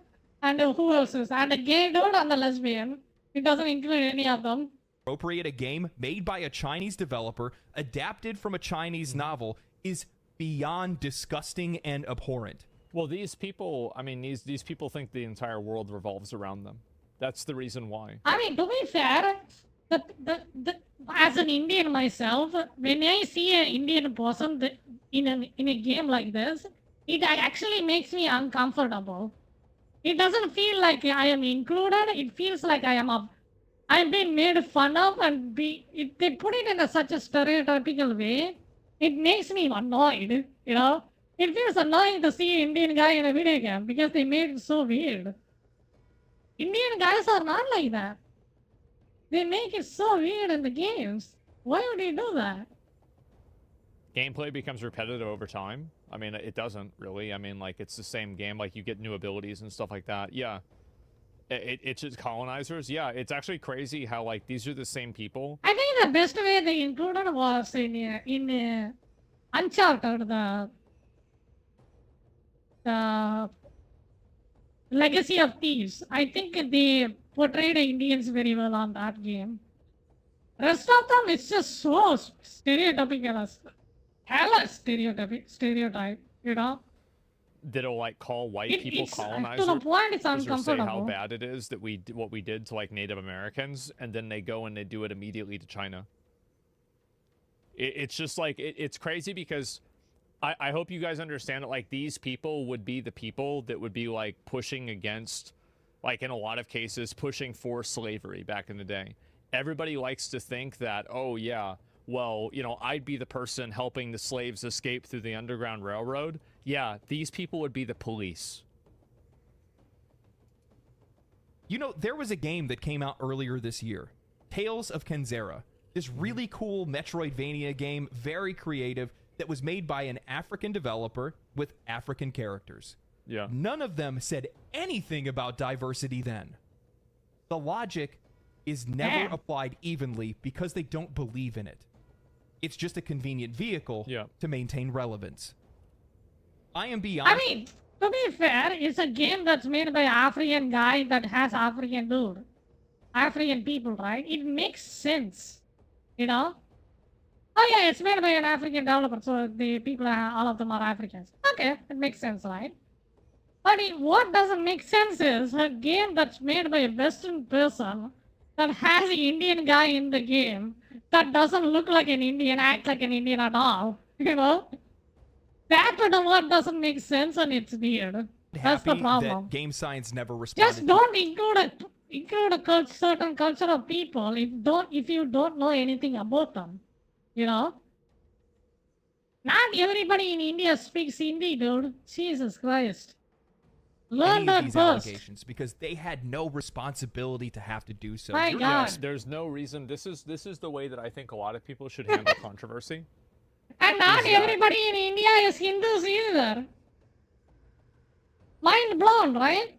And who else is? And a gay dude and a lesbian. It doesn't include any of them. appropriate a game made by a Chinese developer, adapted from a Chinese novel, is beyond disgusting and abhorrent. Well, these people, I mean, these people think the entire world revolves around them. That's the reason why. I mean, to be fair, as an Indian myself, when I see an Indian person in a game like this, it actually makes me uncomfortable. It doesn't feel like I am included. It feels like I'm being made fun of, and they put it in such a stereotypical way. It makes me annoyed. You know, it feels annoying to see an Indian guy in a video game because they made it so weird. Indian guys are not like that. They make it so weird in the games. Why would they do that? Gameplay becomes repetitive over time. I mean, it doesn't really. I mean, like, it's the same game. Like, you get new abilities and stuff like that. Yeah. It's just colonizers. Yeah, it's actually crazy how, like, these are the same people. I think the best way they included was in Uncharted, the Legacy of Thieves. I think they portrayed the Indians very well on that game. Rest of them, it's just so stereotypical, hella stereotype, you know? That'll like call white people It's colonizers. to the point it's or say how uncomfortable. bad it is that what we did to like Native Americans, and then they go and they do it immediately to China. It's just like it's crazy because I hope you guys understand that like these people would be the people that would be like pushing against, like in a lot of cases, pushing for slavery back in the day. Everybody likes to think that, oh yeah, well, you know, I'd be the person helping the slaves escape through the Underground Railroad. Yeah, these people would be the police. You know, there was a game that came out earlier this year, Tales of Kenzera. This really cool Metroidvania game, very creative, that was made by an African developer with African characters. Yeah. None of them said anything about diversity then. The logic is never applied evenly because they don't believe in it. It's just a convenient vehicle to maintain relevance. I am beyond... I mean, to be fair, it's a game that's made by an African guy that has African dude. African people, right? It makes sense. You know? Oh yeah, it's made by an African developer, so the people, all of them are Africans. Okay, it makes sense, right? But what doesn't make sense is a game that's made by a Western person that has an Indian guy in the game that doesn't look like an Indian, act like an Indian at all. You know? That what doesn't make sense and it's weird. That's the problem. That Game Science never responded. Just don't include a certain culture of people if you don't know anything about them. You know? Not everybody in India speaks Hindi, dude. Jesus Christ. Learn that these first. allegations because they had no responsibility to have to do so. My God. There's no reason. This is the way that I think a lot of people should handle controversy. And not everybody in India is Hindus either. Mind blown, right?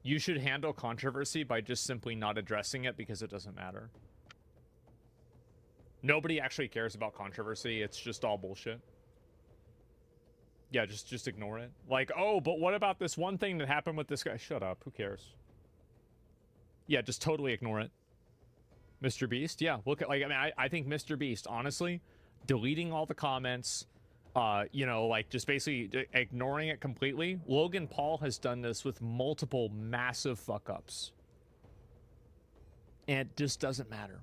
You should handle controversy by just simply not addressing it because it doesn't matter. Nobody actually cares about controversy. It's just all bullshit. Yeah, just ignore it. Like, oh, but what about this one thing that happened with this guy? Shut up. Who cares? Yeah, just totally ignore it. Mr. Beast, yeah. Look at, like, I mean, I think Mr. Beast, honestly, deleting all the comments, you know, like, just basically ignoring it completely. Logan Paul has done this with multiple massive fuck-ups. And it just doesn't matter.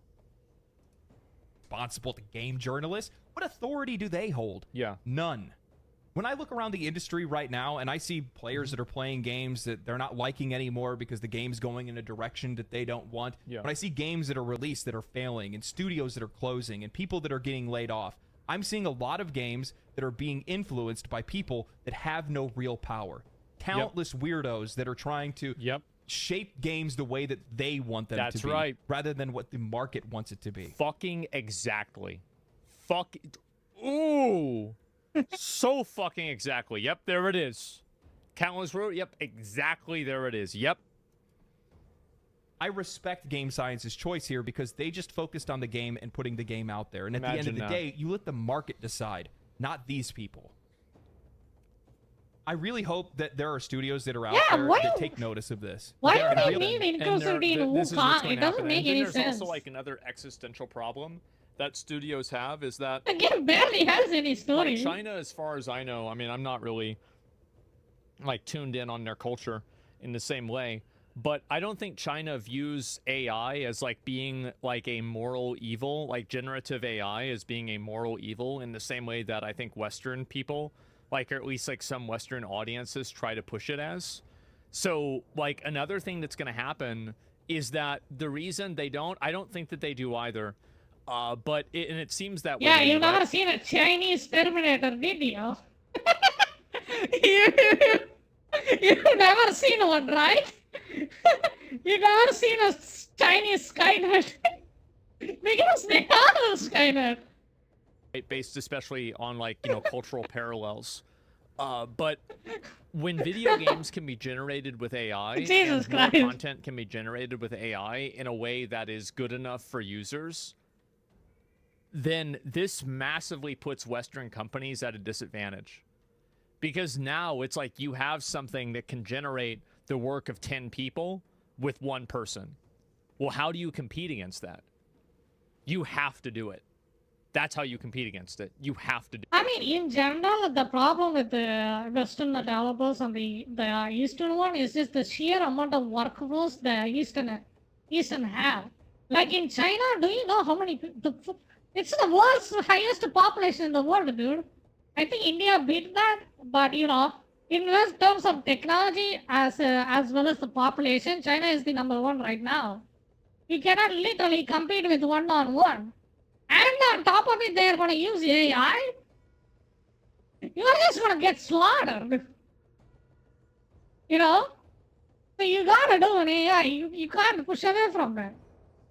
Responsible to game journalists? What authority do they hold? Yeah. None. When I look around the industry right now and I see players that are playing games that they're not liking anymore because the game's going in a direction that they don't want, when I see games that are released that are failing and studios that are closing and people that are getting laid off, I'm seeing a lot of games that are being influenced by people that have no real power. Talentless weirdos that are trying to shape games the way that they want them to be. Right. Rather than what the market wants it to be. Fucking exactly. Ooh. So fucking exactly. Yep, there it is. Countless Road. Yep, exactly. There it is. Yep. I respect Game Science's choice here because they just focused on the game and putting the game out there. And at the end of the day, you let the market decide, not these people. I really hope that there are studios that are out there that take notice of this. Why do they need inclusivity in Wukong? It doesn't make any sense. There's also like another existential problem that studios have is that the game barely has any story. Like China, as far as I know, I mean, I'm not really like tuned in on their culture in the same way, but I don't think China views AI as like being like a moral evil, like generative AI as being a moral evil in the same way that I think Western people, like, or at least like some Western audiences try to push it as. So like another thing that's going to happen is that the reason they don't, I don't think that they do either. But it seems that yeah, way. you've never seen a Chinese Terminator, did you? You've never seen one, right? You've never seen a Chinese Skynet. Because they are Skynet. Based especially on, like, you know, cultural parallels. But when video games can be generated with AI, and more content can be generated with AI in a way that is good enough for users, then this massively puts Western companies at a disadvantage. Because now it's like you have something that can generate the work of 10 people with one person. Well, how do you compete against that? You have to do it. That's how you compete against it. You have to do it. I mean, in general, the problem with the Western developers and the Eastern one is just the sheer amount of workforce the Eastern have. Like in China, do you know how many people... It's the world's highest population in the world, dude. I think India beat that, but you know, in terms of technology as well as the population, China is the #1 right now. You cannot literally compete with one-on-one. And on top of it, they're going to use AI. You're just going to get slaughtered. You know? So you got to do an AI. You can't push away from that.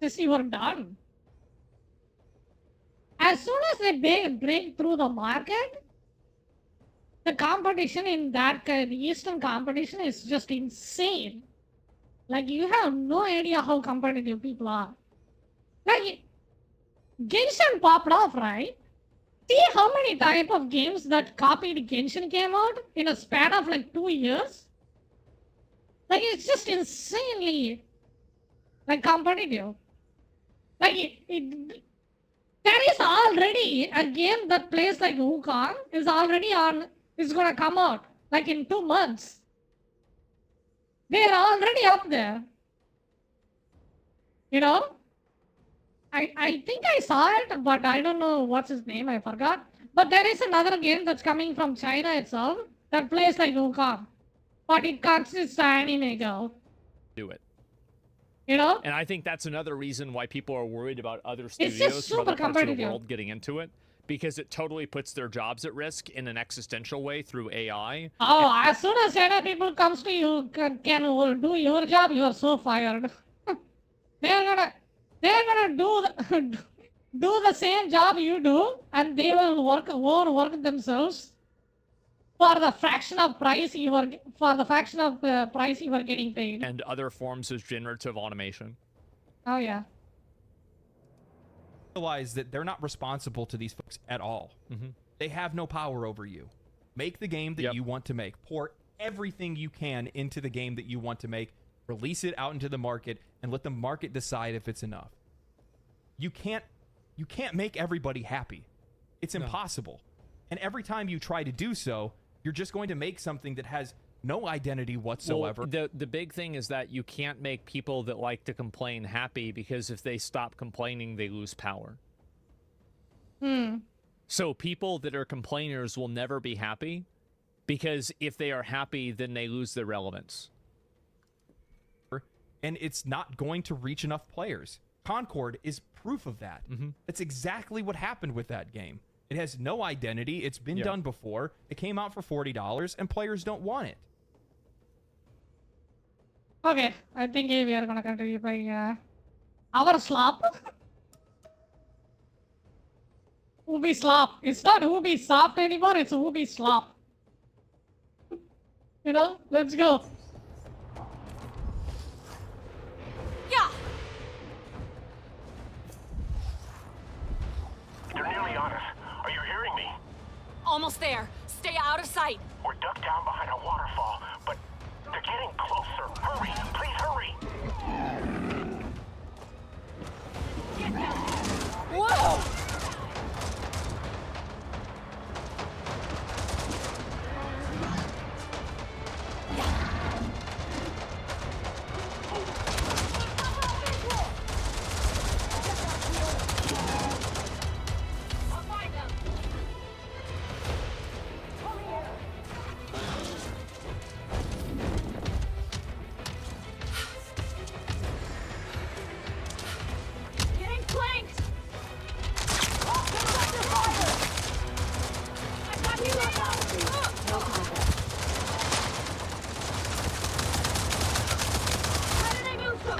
Just you are done. as soon as they break through the market, the competition in that kind, Eastern competition is just insane. Like, you have no idea how competitive people are. Like, Genshin popped off, right? See how many type of games that copied Genshin came out in a span of like 2 years? Like, it's just insanely, like, competitive. Like, there is already a game that plays like Wukong is gonna come out, like, in 2 months. They're already up there. You know? I think I saw it, but I don't know what's his name, I forgot. But there is another game that's coming from China itself that plays like Wukong. But it consists of anime girl. Do it. You know? And I think that's another reason why people are worried about other just studios from other super parts of the competitive. world getting into it. Because it totally puts their jobs at risk in an existential way through AI. Oh, as soon as China people comes to you, can do your job, you are so fired. they're gonna do the same job you do, and they will overwork themselves for the fraction of price you are getting paid. And other forms of generative automation. Oh yeah. Realize that they're not responsible to these folks at all. They have no power over you. Make the game that you want to make. Pour everything you can into the game that you want to make. Release it out into the market and let the market decide if it's enough. You can't make everybody happy. It's impossible. And every time you try to do so, you're just going to make something that has no identity whatsoever. Well, the big thing is that you can't make people that like to complain happy, because if they stop complaining, they lose power. So people that are complainers will never be happy, because if they are happy, then they lose their relevance. And it's not going to reach enough players. Concord is proof of that. That's exactly what happened with that game. It has no identity. It's been done before. It came out for $40, and players don't want it. Okay, I think we are gonna continue by our slop. Ubi slop. It's not Ubi soft anymore, it's Ubi slop. You know, let's go. Yeah. They're nearly on us. Are you hearing me? Almost there. Stay out of sight. We're ducked down behind a waterfall, but they're getting closer. Hurry! Please hurry! Whoa! Getting flanked! How did they move so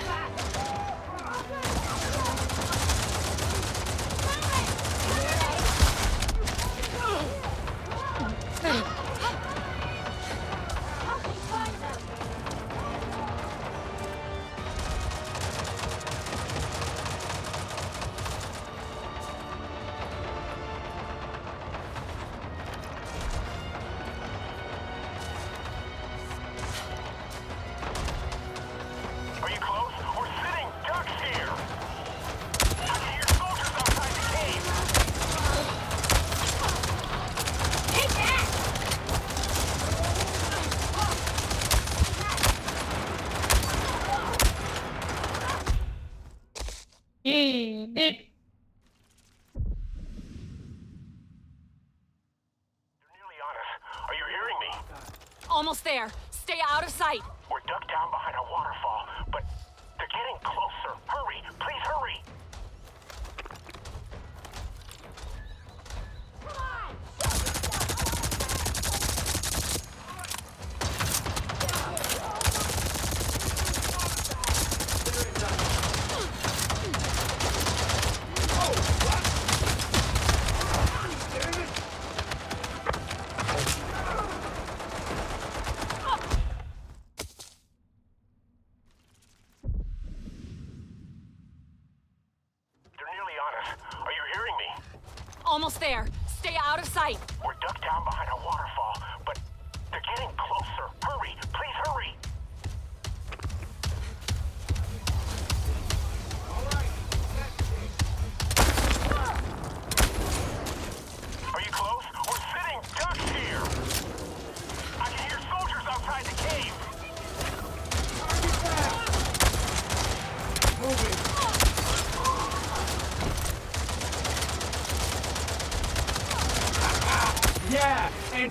Are you close? We're sitting ducks here! I see your soldiers outside the cave! Take that! Hey, Nick. Are you hearing me? Almost there. Stay out of sight. We're ducked down behind a waterfall, but they're getting closer. Hurry! Please hurry! Almost there. Stay out of sight. We're ducked down behind a waterfall, but they're getting closer. Hurry, please hurry. Are you close? We're sitting ducks here. I can hear soldiers outside the cave. Moving. Yeah, and...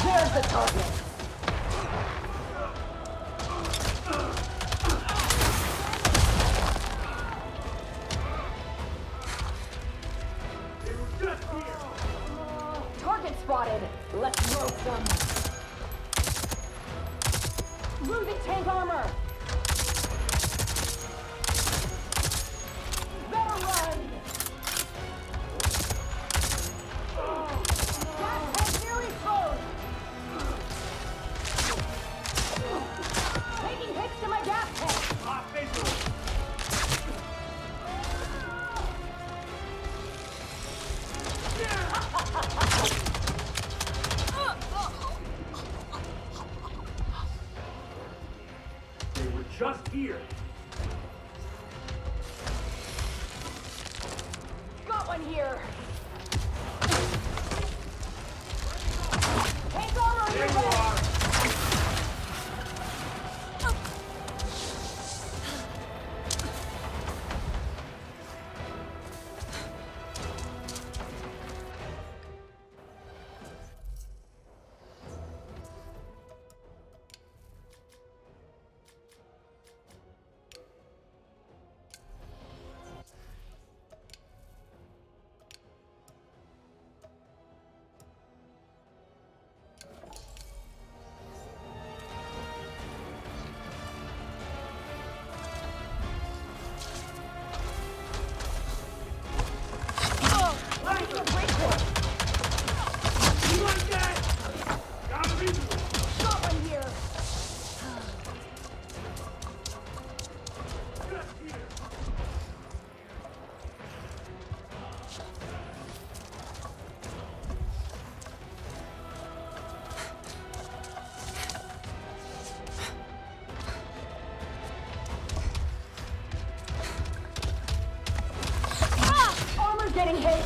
There's the target. Target spotted. Let's roast them. Losing tank armor. Better run. Gas tank near exposed. Taking hits to my gas tank. They were just here. Got one here. Tank armor in There your you way. are. Armor getting hit.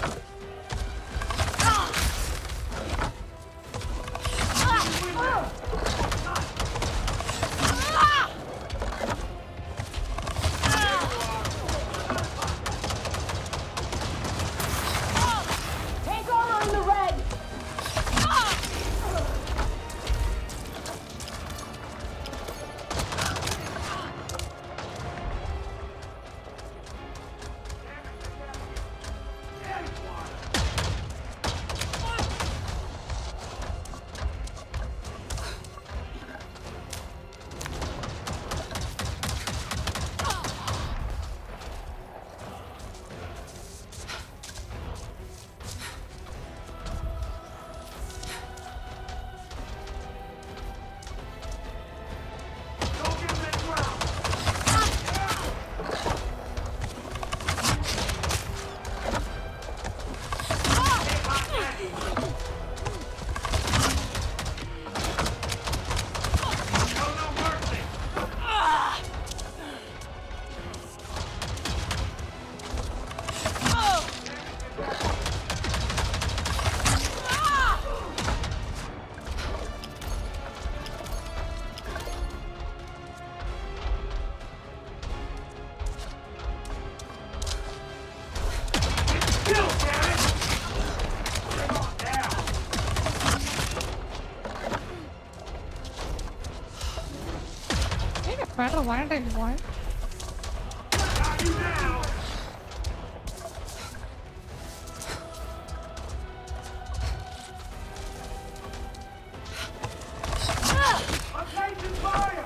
Tank armor in the red. better vantage point. Got you now! I'm taking fire!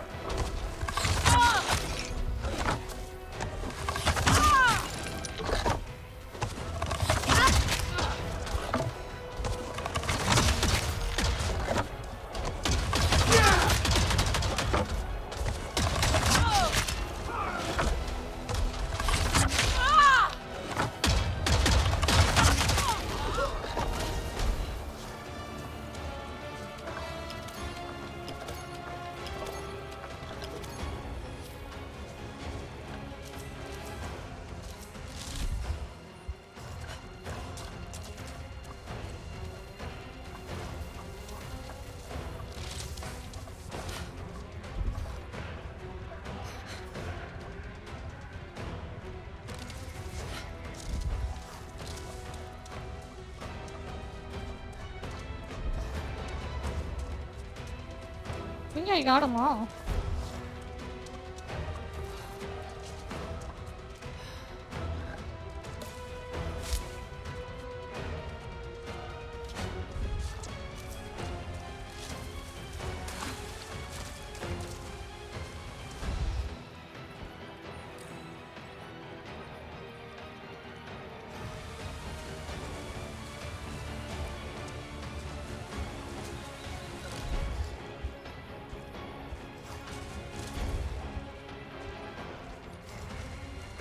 I think I got them all.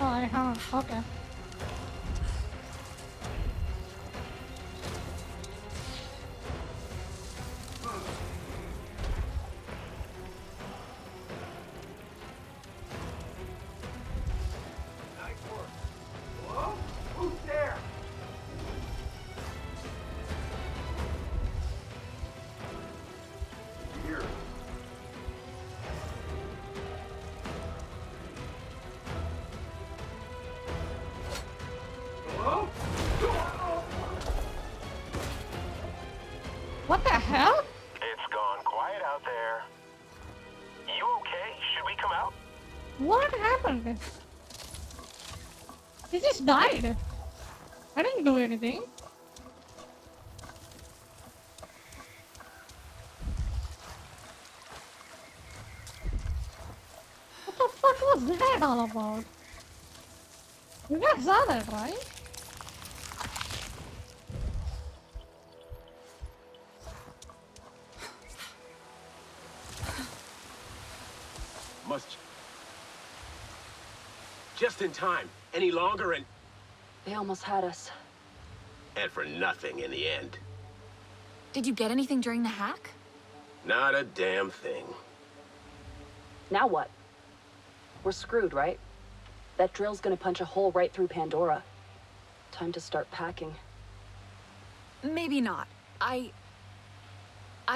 Oh, okay. Nice work. Hello? Who's there? Here. Hello? What the hell? It's gone quiet out there. You okay? Should we come out? What happened? He just died. I didn't do anything. What the fuck was that all about? You guys saw that, right? Must. Just in time. Any longer and They almost had us. for nothing in the end. Did you get anything during the hack? Not a damn thing. Now what? We're screwed, right? That drill's gonna punch a hole right through Pandora. Time to start packing. Maybe not. I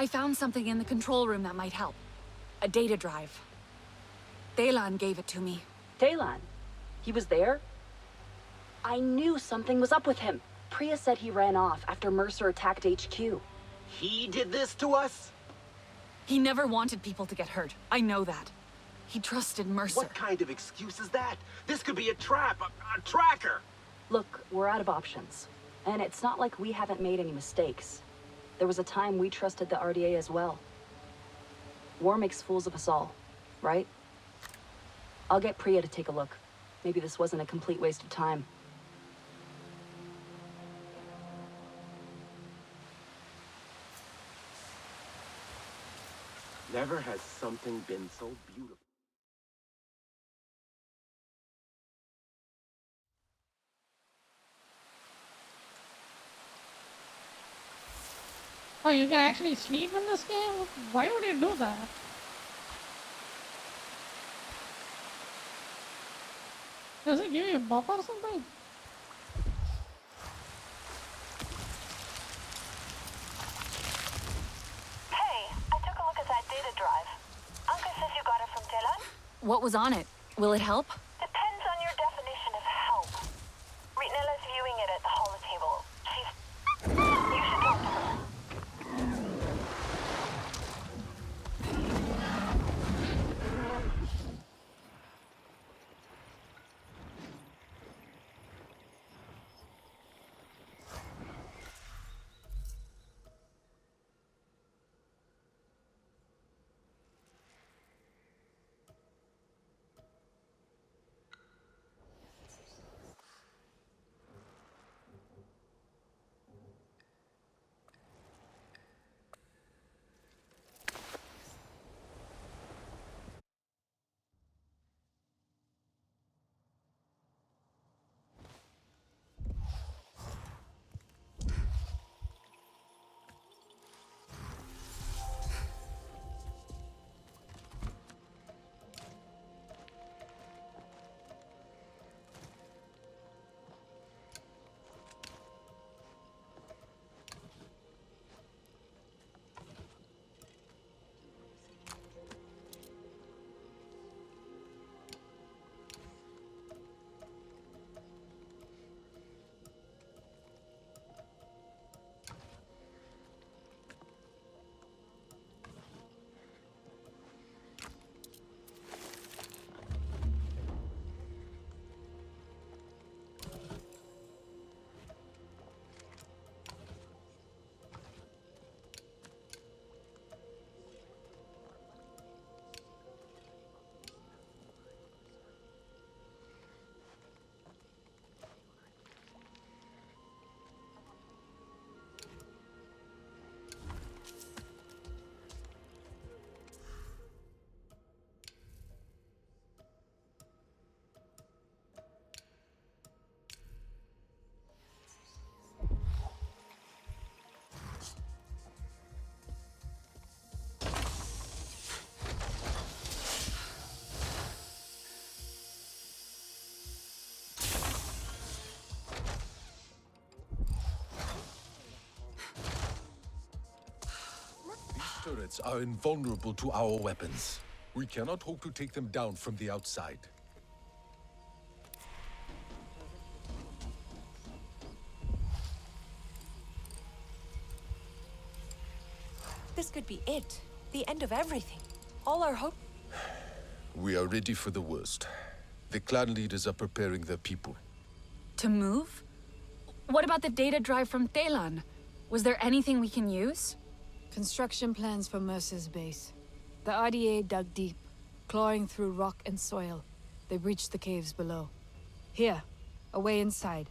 found something in the control room that might help. A data drive. Thaylan gave it to me. Thaylan? He was there? I knew something was up with him. Priya said he ran off after Mercer attacked HQ. He did this to us? He never wanted people to get hurt. I know that. He trusted Mercer. What kind of excuse is that? This could be a trap, a tracker. Look, we're out of options. And it's not like we haven't made any mistakes. There was a time we trusted the RDA as well. War makes fools of us all, right? I'll get Priya to take a look. Maybe this wasn't a complete waste of time. Never has something been so beautiful. Oh, you can actually sleep in this game? Why would you do that? Does it give you a buff or something? Hey, I took a look at that data drive. Uncle says you got it from Thaylan? What was on it? Will it help? Depends on your definition of help. Ritanella's viewing it at the holotable. You should talk to her. turrets are invulnerable to our weapons. We cannot hope to take them down from the outside. This could be it. The end of everything. All our hope. We are ready for the worst. The clan leaders are preparing their people. To move? What about the data drive from Telan? Was there anything we can use? Construction plans for Mercer's base. The RDA dug deep, clawing through rock and soil. They breached the caves below. Here, a way inside,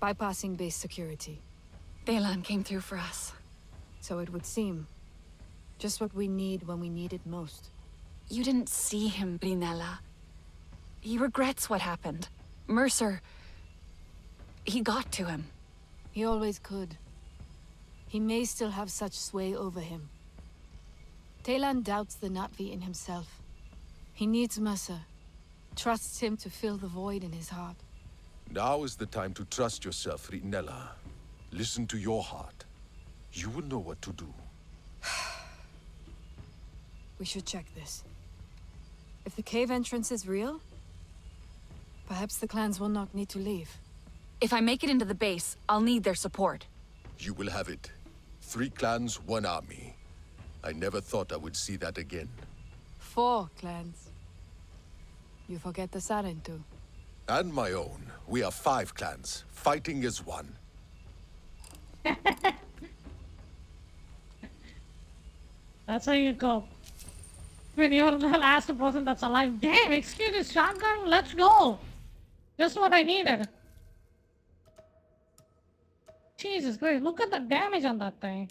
bypassing base security. Telan came through for us. So it would seem. Just what we need when we need it most. You didn't see him, Brinella. He regrets what happened. Mercer... he got to him. He always could. He may still have such sway over him. Telan doubts the Na'vi in himself. He needs Mercer. Trusts him to fill the void in his heart. Now is the time to trust yourself, Ritnella. Listen to your heart. You will know what to do. We should check this. If the cave entrance is real, perhaps the clans will not need to leave. If I make it into the base, I'll need their support. You will have it. 3 clans, 1 army. I never thought I would see that again. 4 clans. You forget the Sarentu. And my own. We are 5 clans, fighting as one. That's how you go. When you're the last person that's alive. Damn, excuse me, shotgun, let's go. Just what I needed. Jesus Christ, look at the damage on that thing.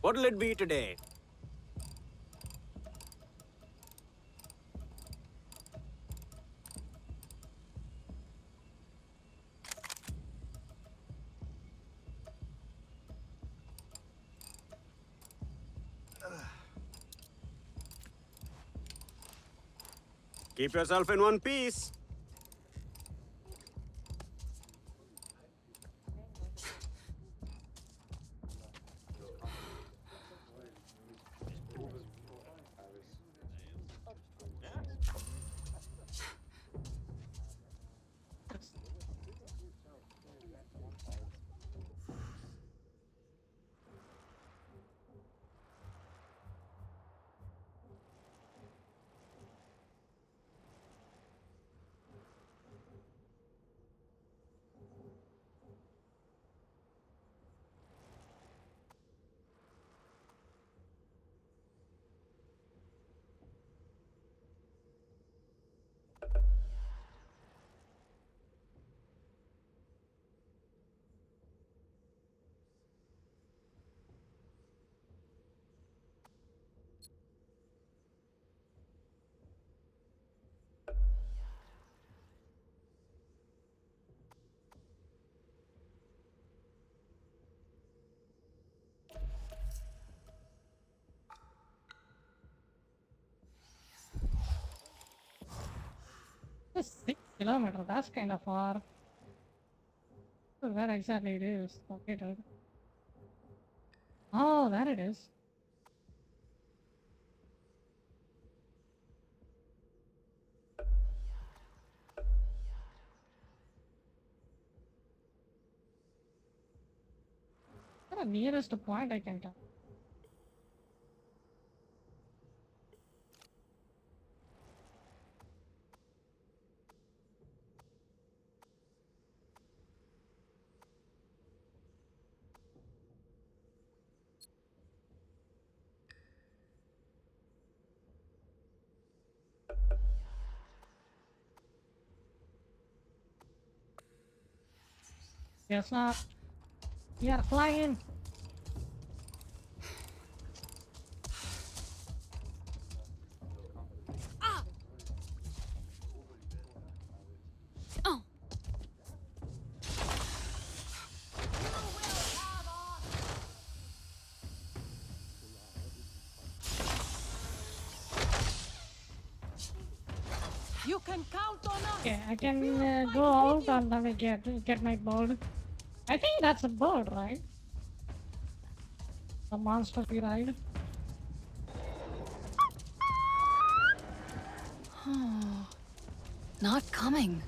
What'll it be today? Keep yourself in one piece. That's 6 kilometers, that's kind of far. Where exactly it is located? Oh, there it is. The nearest point I can tell. Guess not. We are flying. You can count on us. Okay, I can go out and then get my bird. I think that's a bird, right? The monster we ride. Not coming.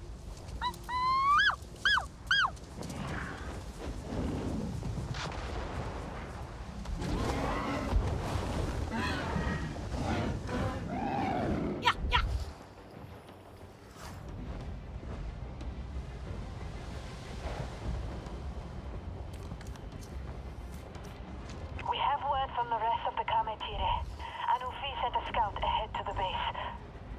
We have word from the rest of the Kametire. Anufi sent a scout ahead to the base.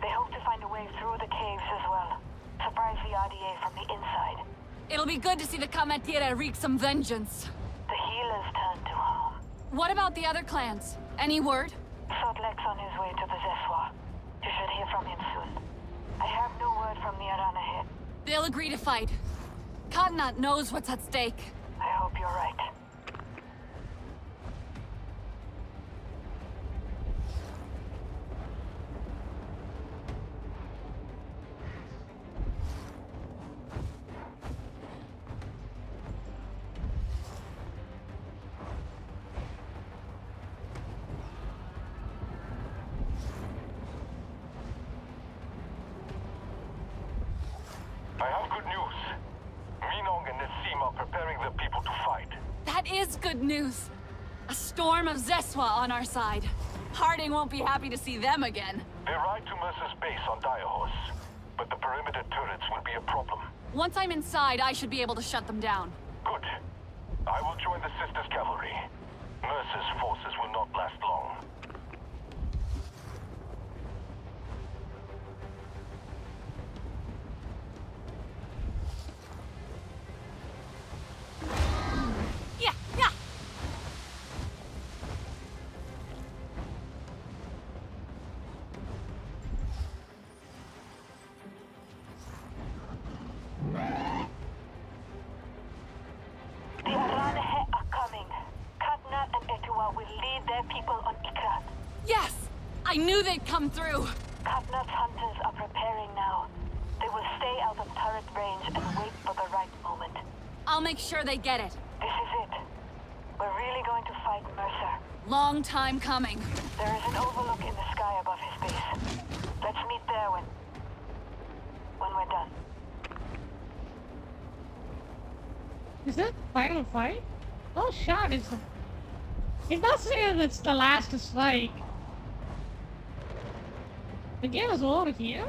They hope to find a way through the caves as well. Surprise the RDA from the inside. It'll be good to see the Kametire wreak some vengeance. The healers turn to home. What about the other clans? Any word? Sotlek's on his way to the Zeswa. You should hear from him soon. I have no word from the Arana head. They'll agree to fight. Kadnat knows what's at stake. I hope you're right. I have good news. Minong and Nassim are preparing their people to fight. That is good news. A storm of Zeswa on our side. Harding won't be happy to see them again. They ride to Mercer's base on Direhorse, but the perimeter turrets will be a problem. Once I'm inside, I should be able to shut them down. Good. I will join the Sisters' cavalry. Mercer's forces will not last long. Yeah, yeah. The Arana are coming. Katnat and Etua will lead their people on Ikrat. Yes! I knew they'd come through. Katnat's hunters are preparing now. They will stay out of turret range and wait for the right moment. I'll make sure they get it. This is it. We're really going to fight Mercer. Long time coming. There is an overlook in the sky above his base. Let's meet there when we're done. Is that final fight? Oh, shot! It does say that it's the last strike. The game is over here.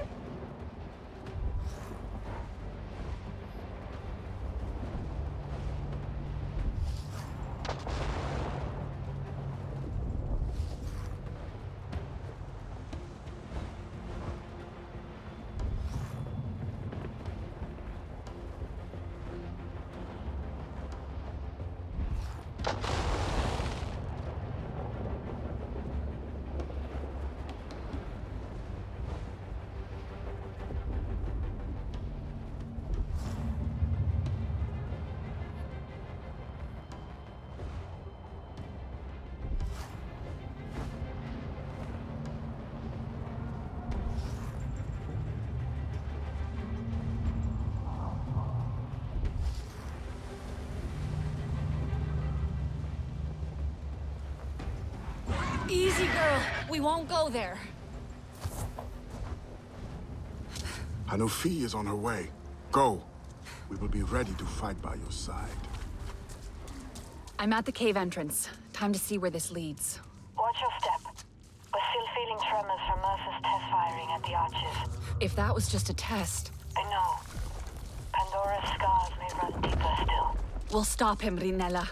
Easy, girl. We won't go there. Hanufi is on her way. Go. We will be ready to fight by your side. I'm at the cave entrance. Time to see where this leads. Watch your step. We're still feeling tremors from Mercer's test firing at the arches. If that was just a test... I know. Pandora's scars may run deeper still. We'll stop him, Rinella.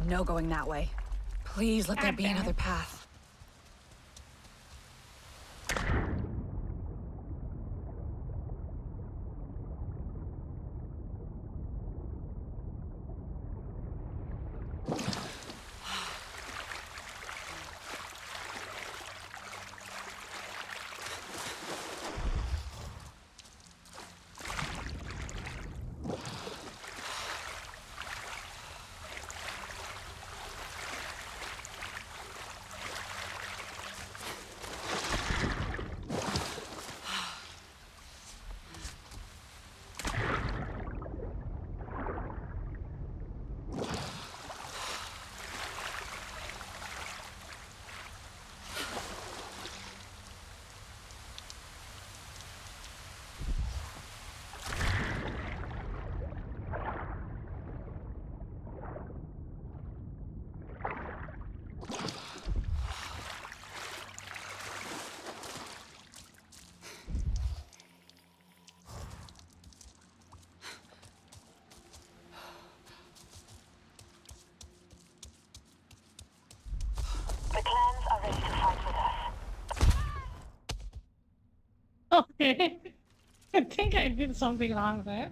No going that way. Please let there be another path. The clans are ready to fight with us. Okay. I think I did something wrong there.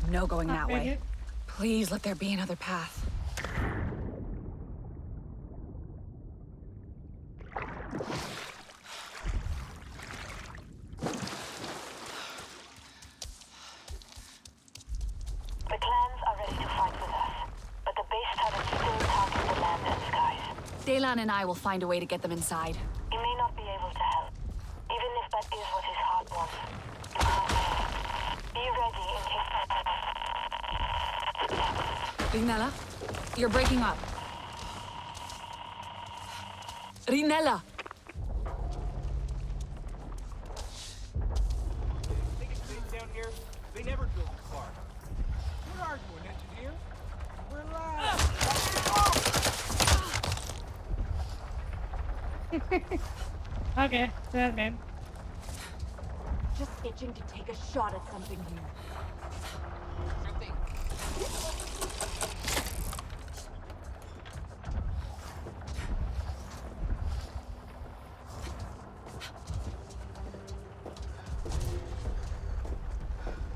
No going that way. Please let there be another path. The clans are ready to fight with us, but the base turrets still target the land and skies. Daylan and I will find a way to get them inside. He may not be able to help, even if that is what his heart wants. Be ready in case... Rinella, you're breaking up. Rinella! Down here, they never drove this far. Where are you, an engineer? Relax. Okay, that's good. Just itching to take a shot at something here.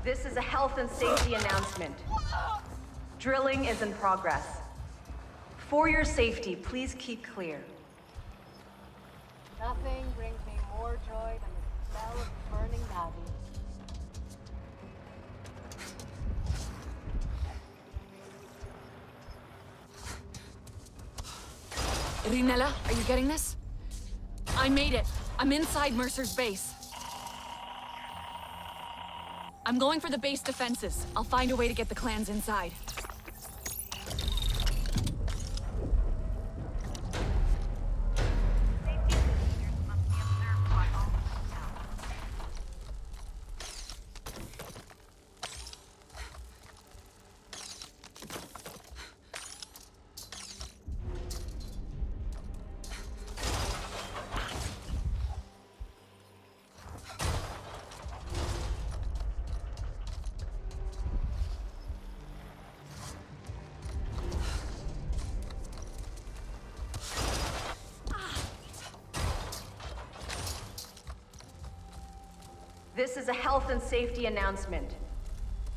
This is a health and safety announcement. Drilling is in progress. For your safety, please keep clear. Nothing brings me more joy than the smell of burning Navi. Rinella, are you getting this? I made it. I'm inside Mercer's base. I'm going for the base defenses. I'll find a way to get the clans inside. This is a health and safety announcement.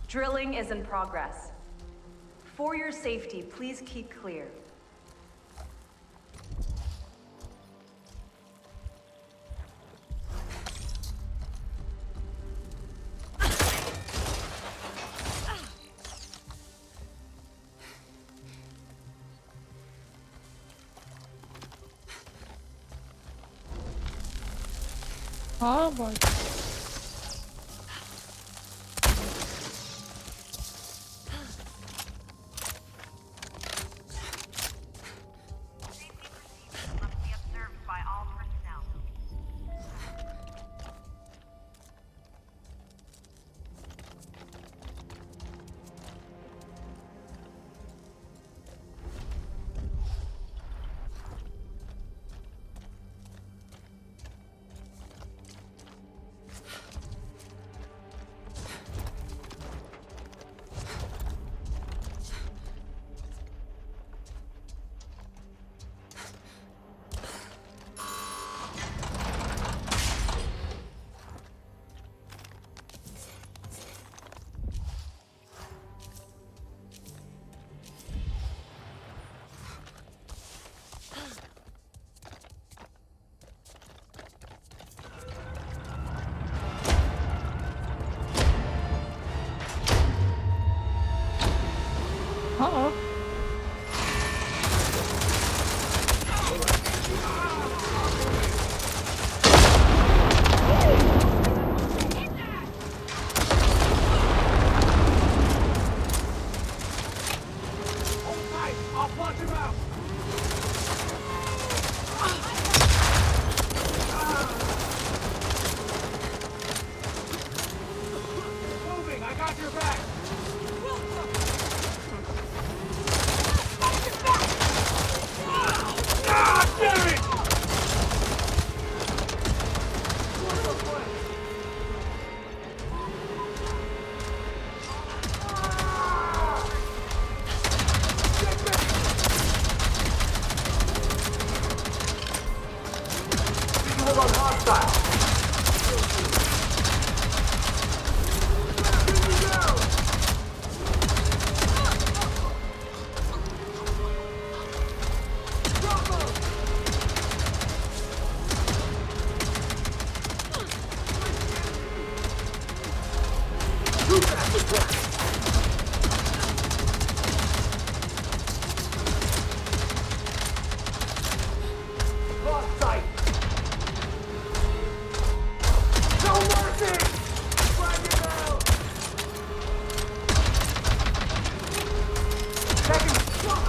Drilling is in progress. For your safety, please keep clear. Oh boy. Uh-oh. I'll punch him out! Moving! I got your back! Ah, damn it! Lost sight! No mercy! Drag it down! Second shot!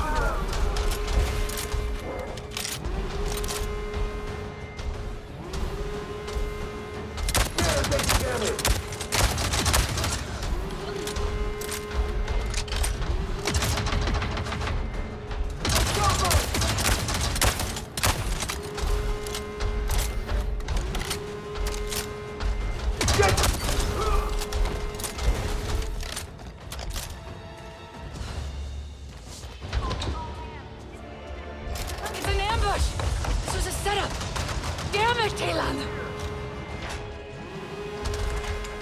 There, take damage! It's an ambush! This was a setup! Damn it, Talan!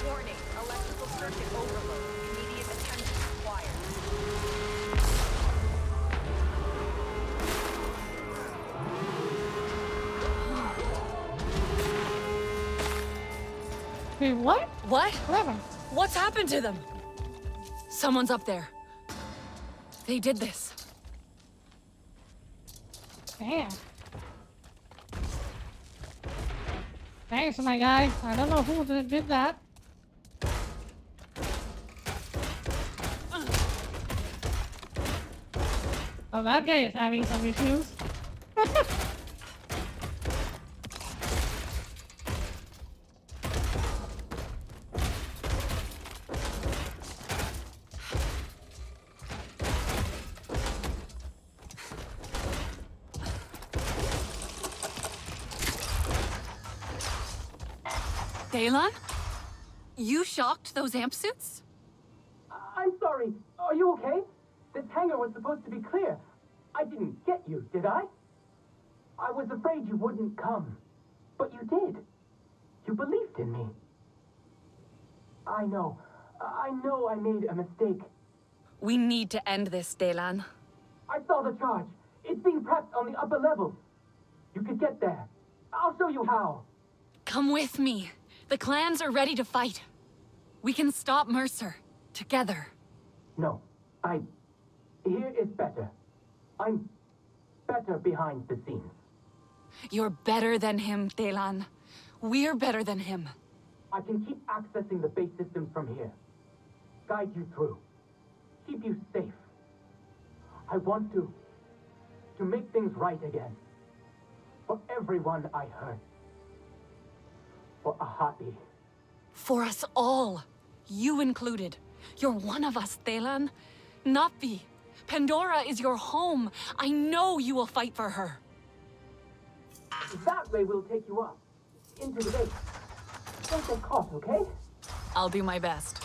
Warning, electrical circuit overload. Immediate attention required. Wait, what? What? What happened? What's happened to them? Someone's up there. They did this. Damn. Thanks, my guy. I don't know who did that. Oh, that guy is having some issues. Daylon? You shocked those amp suits? I'm sorry. Are you okay? This hangar was supposed to be clear. I didn't get you, did I? I was afraid you wouldn't come. But you did. You believed in me. I know. I made a mistake. We need to end this, Daylon. I saw the charge. It's being prepped on the upper levels. You could get there. I'll show you how. Come with me. The clans are ready to fight. We can stop Mercer. Together. No. Here is better. I'm better behind the scenes. You're better than him, Daylon. We're better than him. I can keep accessing the base systems from here. Guide you through. Keep you safe. I want to make things right again. For everyone I hurt. For Ahati. For us all. You included. You're one of us, Telan. Navi. Pandora is your home. I know you will fight for her. That way we'll take you up. Into the base. Don't get caught, okay? I'll do my best.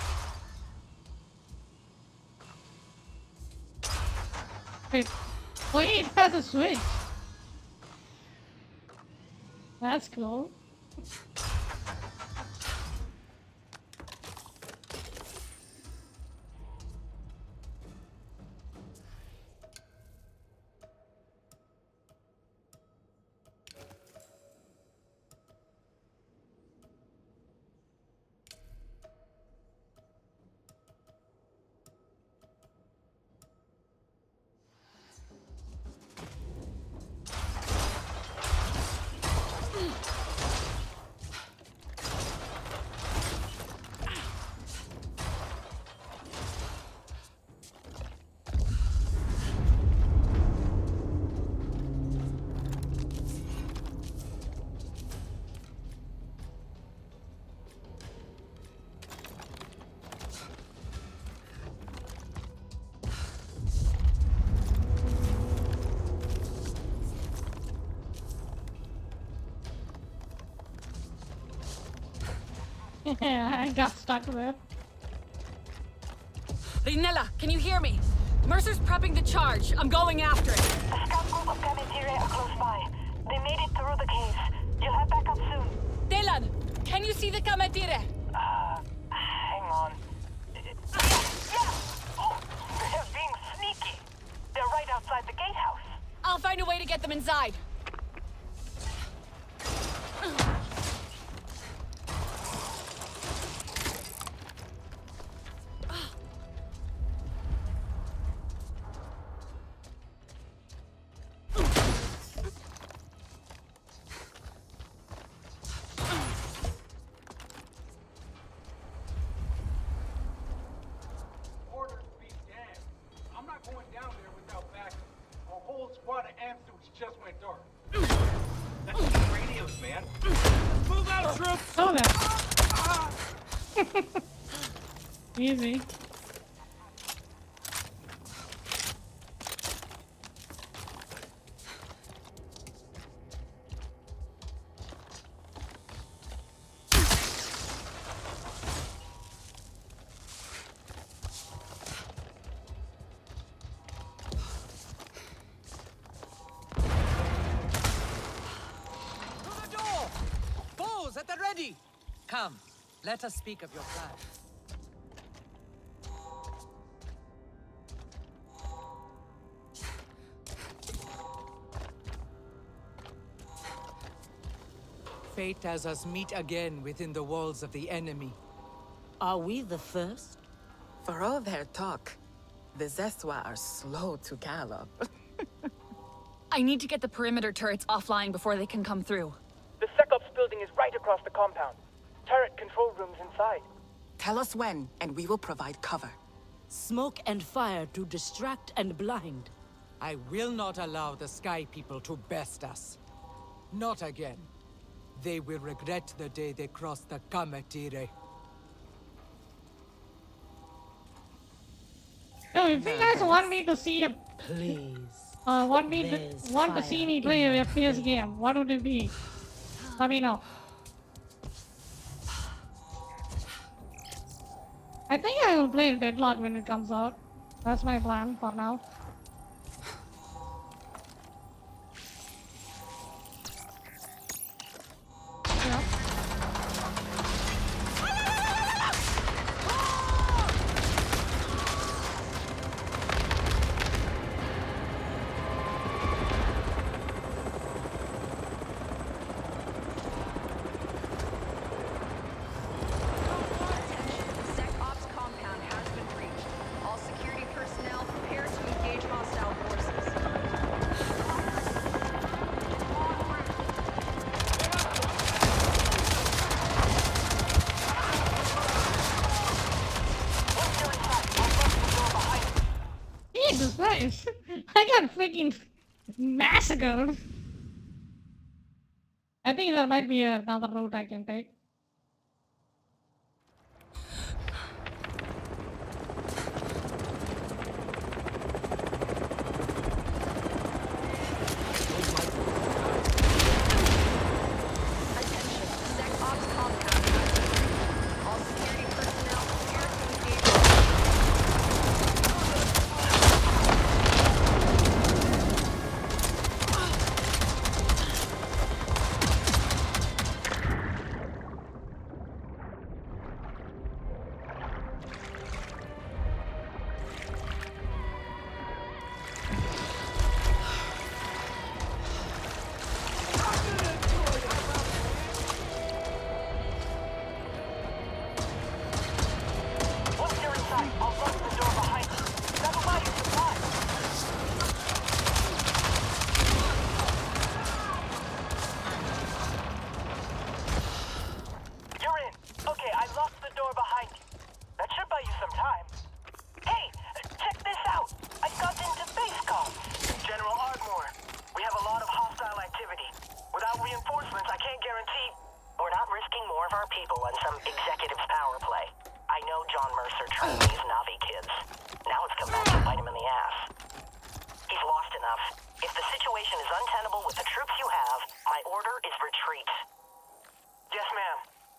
Wait, it has a switch. That's cool. I got stuck there. Rinella, can you hear me? Mercer's prepping the charge. I'm going after it. A scout group of Kametire are close by. They made it through the caves. You'll have backup soon. Telan, can you see the Kametire? Hang on. Yeah! Oh, they're being sneaky. They're right outside the gatehouse. I'll find a way to get them inside. Orders be damned. I'm not going down there without backup. A whole squad of amphibs just went dark. That's the radios, man. Move out, troops! Oh, that. Easy. At the ready! Come, let us speak of your plan. Fate has us meet again within the walls of the enemy. Are we the first? For all their talk, the Zeswa are slow to gallop. I need to get the perimeter turrets offline before they can come through. The SecOps building is right across the compound. Turret control rooms inside. Tell us when, and we will provide cover. Smoke and fire to distract and blind. I will not allow the Sky People to best us. Not again. They will regret the day they crossed the Kametire. So if you guys want me to see a Please. want to see me play a FPS game, what would it be? Let me know. I think I will play Deadlock when it comes out. That's my plan for now. Yeah. SecOps compound has been breached. All security personnel prepare to engage. guys, I got freaking massacred. I think there might be another route I can take.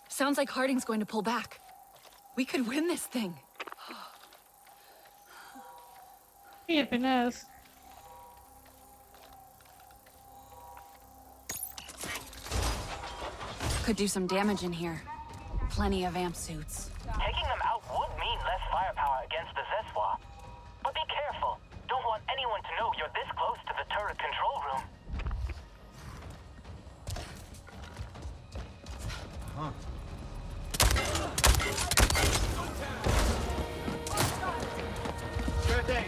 Sounds like Harding's going to pull back. We could win this thing. Happiness. Could do some damage in here. Plenty of amp suits. Taking them out would mean less firepower against the Zeswa. But be careful. Don't want anyone to know you're this close to the turret control room. Huh. Sure thing.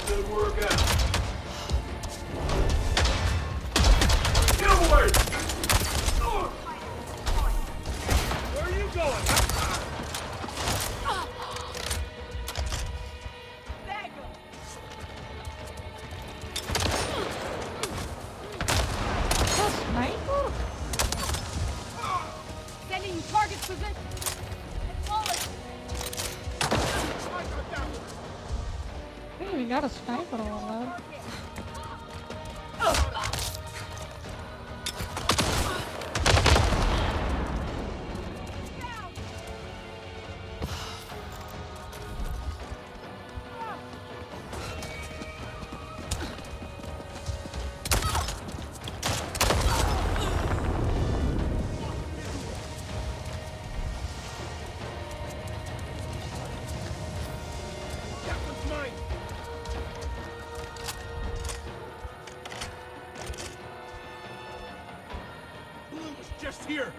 Good work out. Get away! Where are you going? Sending target position. Hey, we got a sniper over there. Just here.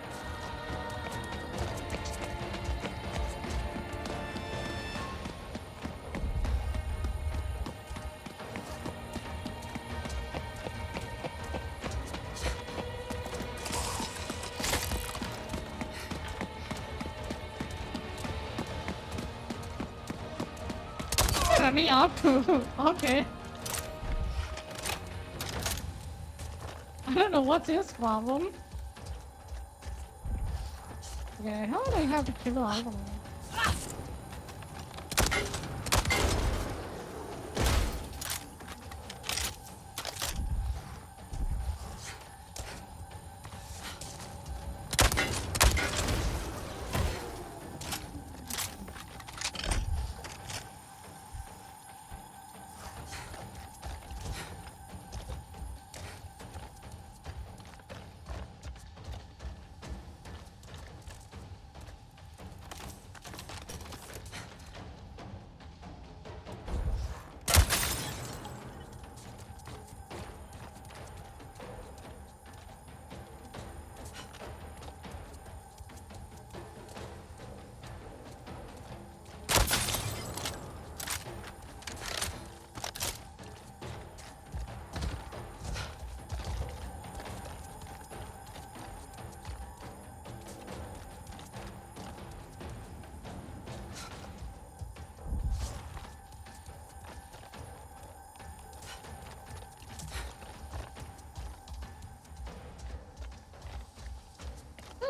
Let me up. Okay. I don't know what's his problem. Yeah, how do I have to kill all of them?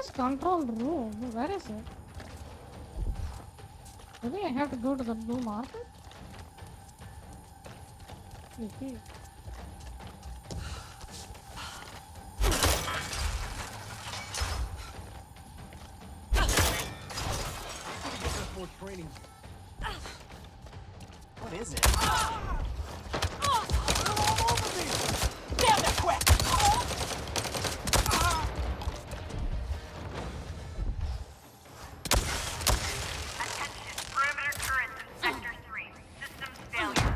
Access control room. Where is it? Maybe I have to go to the blue market? Okay. More training. What is it? Damn, they're quick! Attention, perimeter turrets in Sector 3. Systems failure.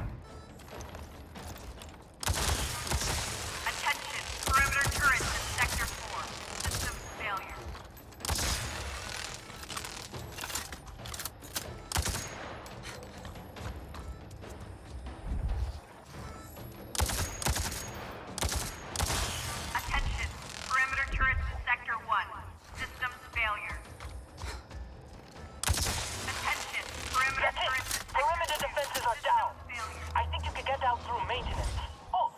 Attention, perimeter turrets in Sector 4. Systems failure. Attention, perimeter turrets in Sector 1. Systems failure. Attention, perimeter turrets in Perimeter defenses are down. I think you could get out through maintenance. Oh,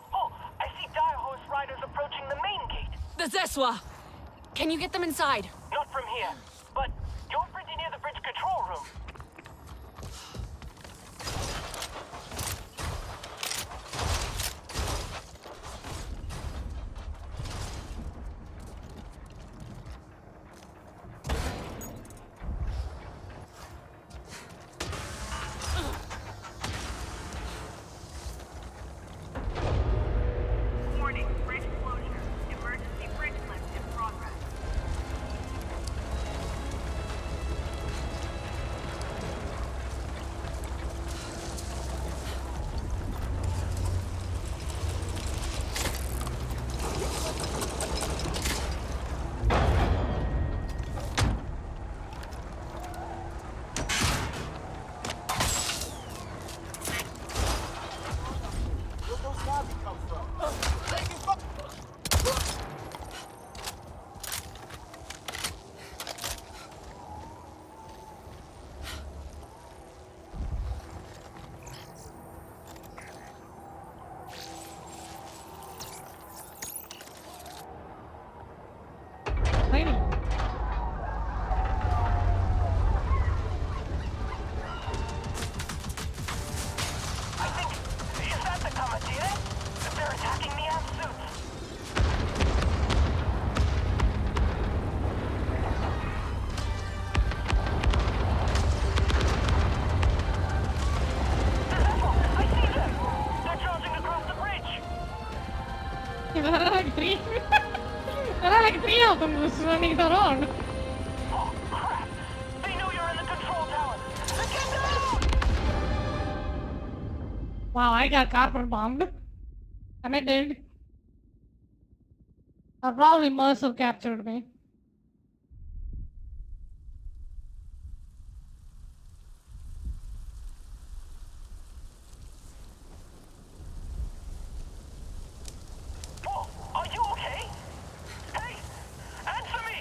I see dire horse riders approaching the main gate. The Zeswa! Can you get them inside? Not from here, but you're pretty near the bridge control room. Warning, bridge closure. Emergency bridge lift in progress. Where'd those Navi come from? Lady. I think, is that the Commandeer? They're attacking the Suits. I see them! They're charging across the bridge! There are like three. There are like three of them just running around. Oh, crap! They know you're in the control tower! Get down! Wow, I got carpet bombed. And I did. Probably Mercer captured me. Whoa, are you okay? Hey, answer me!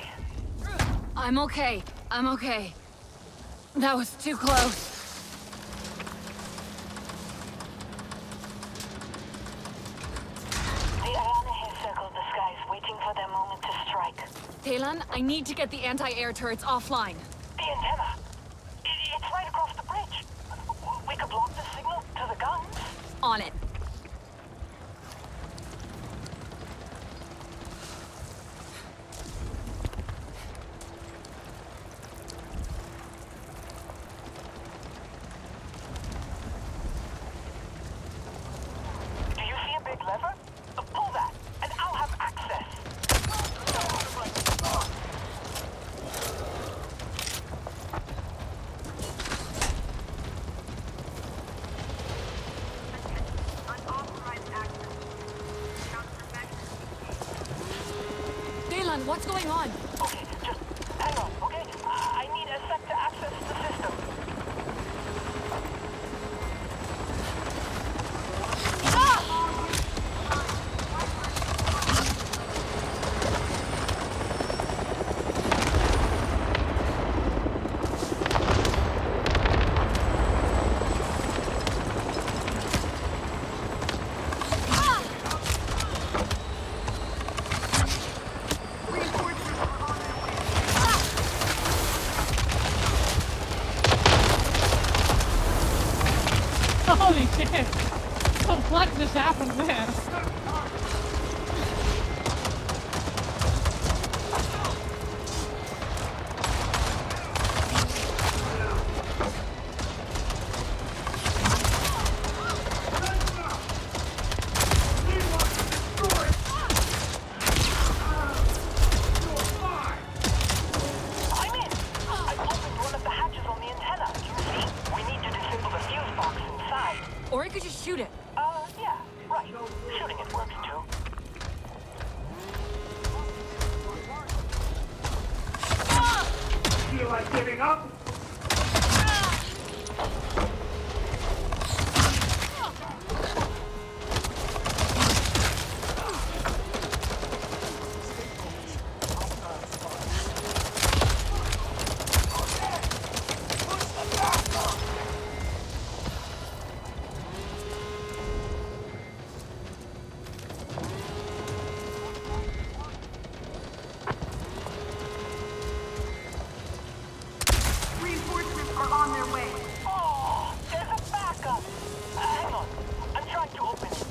I'm okay. I'm okay. That was too close. The Ayana has circled the skies, waiting for their moment to strike. Talon, I need to get the anti-air turrets offline. The antenna. It's right across the bridge. We could block the signal to the guns. On it. Do you see a big lever? Pull that, and I'll have access. Unauthorized access. Talon, what's going on? Okay, just hang on, okay? I need a sec to access the system. Holy shit! What the fuck just happened there? Or I could just shoot it. Yeah, right. Shooting it works too. Feel like giving up? Reinforcements are on their way. Oh, there's a backup. Hang on. I'm trying to open it.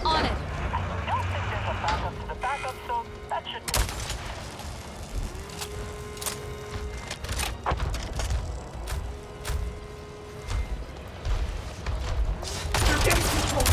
On it. I don't think there's a backup to the backup, so that should be. They're getting control.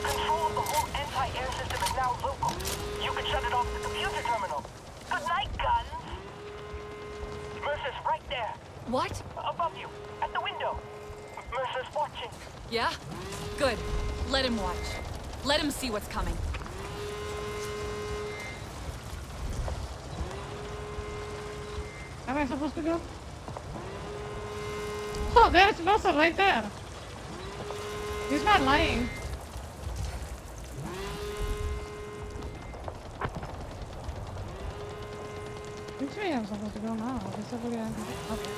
Control of the whole anti-air system is now local. You can shut it off the computer terminal. Good night, guns. Mercer's right there. What? Above you, at the window. Mercer's watching. Yeah? Good. Let him watch. Let him see what's coming. Am I supposed to go? Oh, there's Mercer right there. He's not lying. Which way I'm supposed to go now? This is where I'm okay.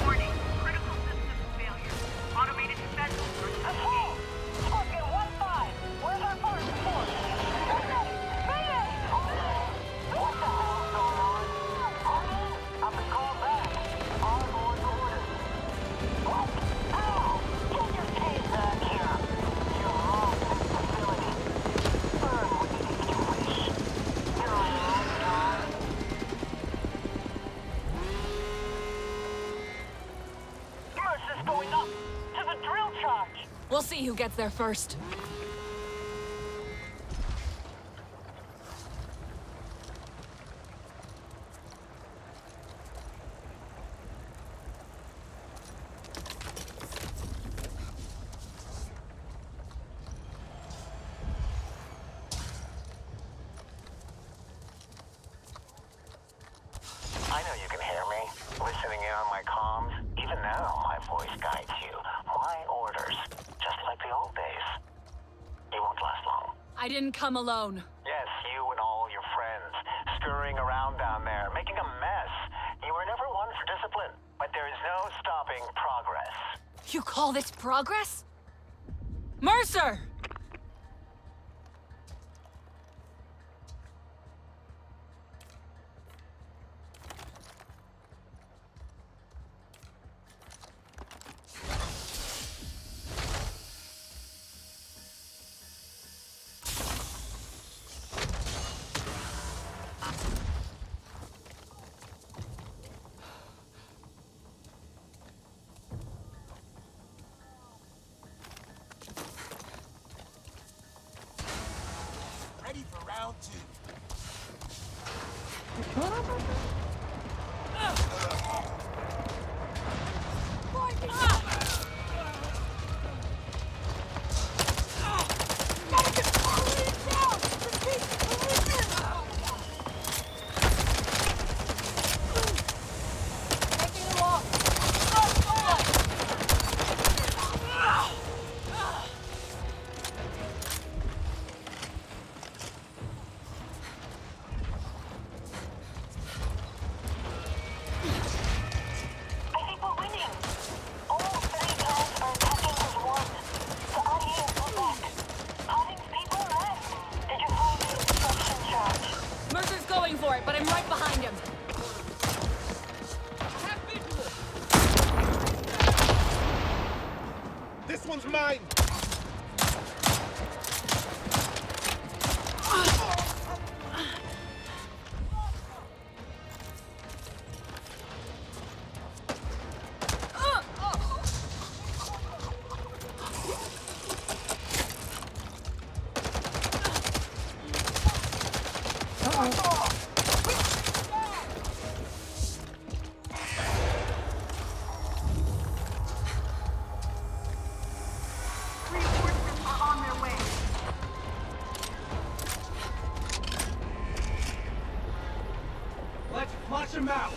Warning. Critical system failure. Automated defenses are Control! Scorpion 1-5. Where's our first force? Mayday! Mayday! What the hell's going on? Army? I've been called back. Our board orders. What? Ow! Get your case back here. You're wrong in this facility. Burn with me if you wish. You're a long time. Mercer's going up to the drill charge. We'll see who gets there first. my comms. Even now, my voice guides you. My orders, just like the old days. You won't last long. I didn't come alone. Yes, you and all your friends, scurrying around down there, making a mess. You were never one for discipline, but there is no stopping progress. You call this progress? Mercer! Ready for round 2. Mercer's going for it, but I'm right behind him. This one's mine! Let's flush him out!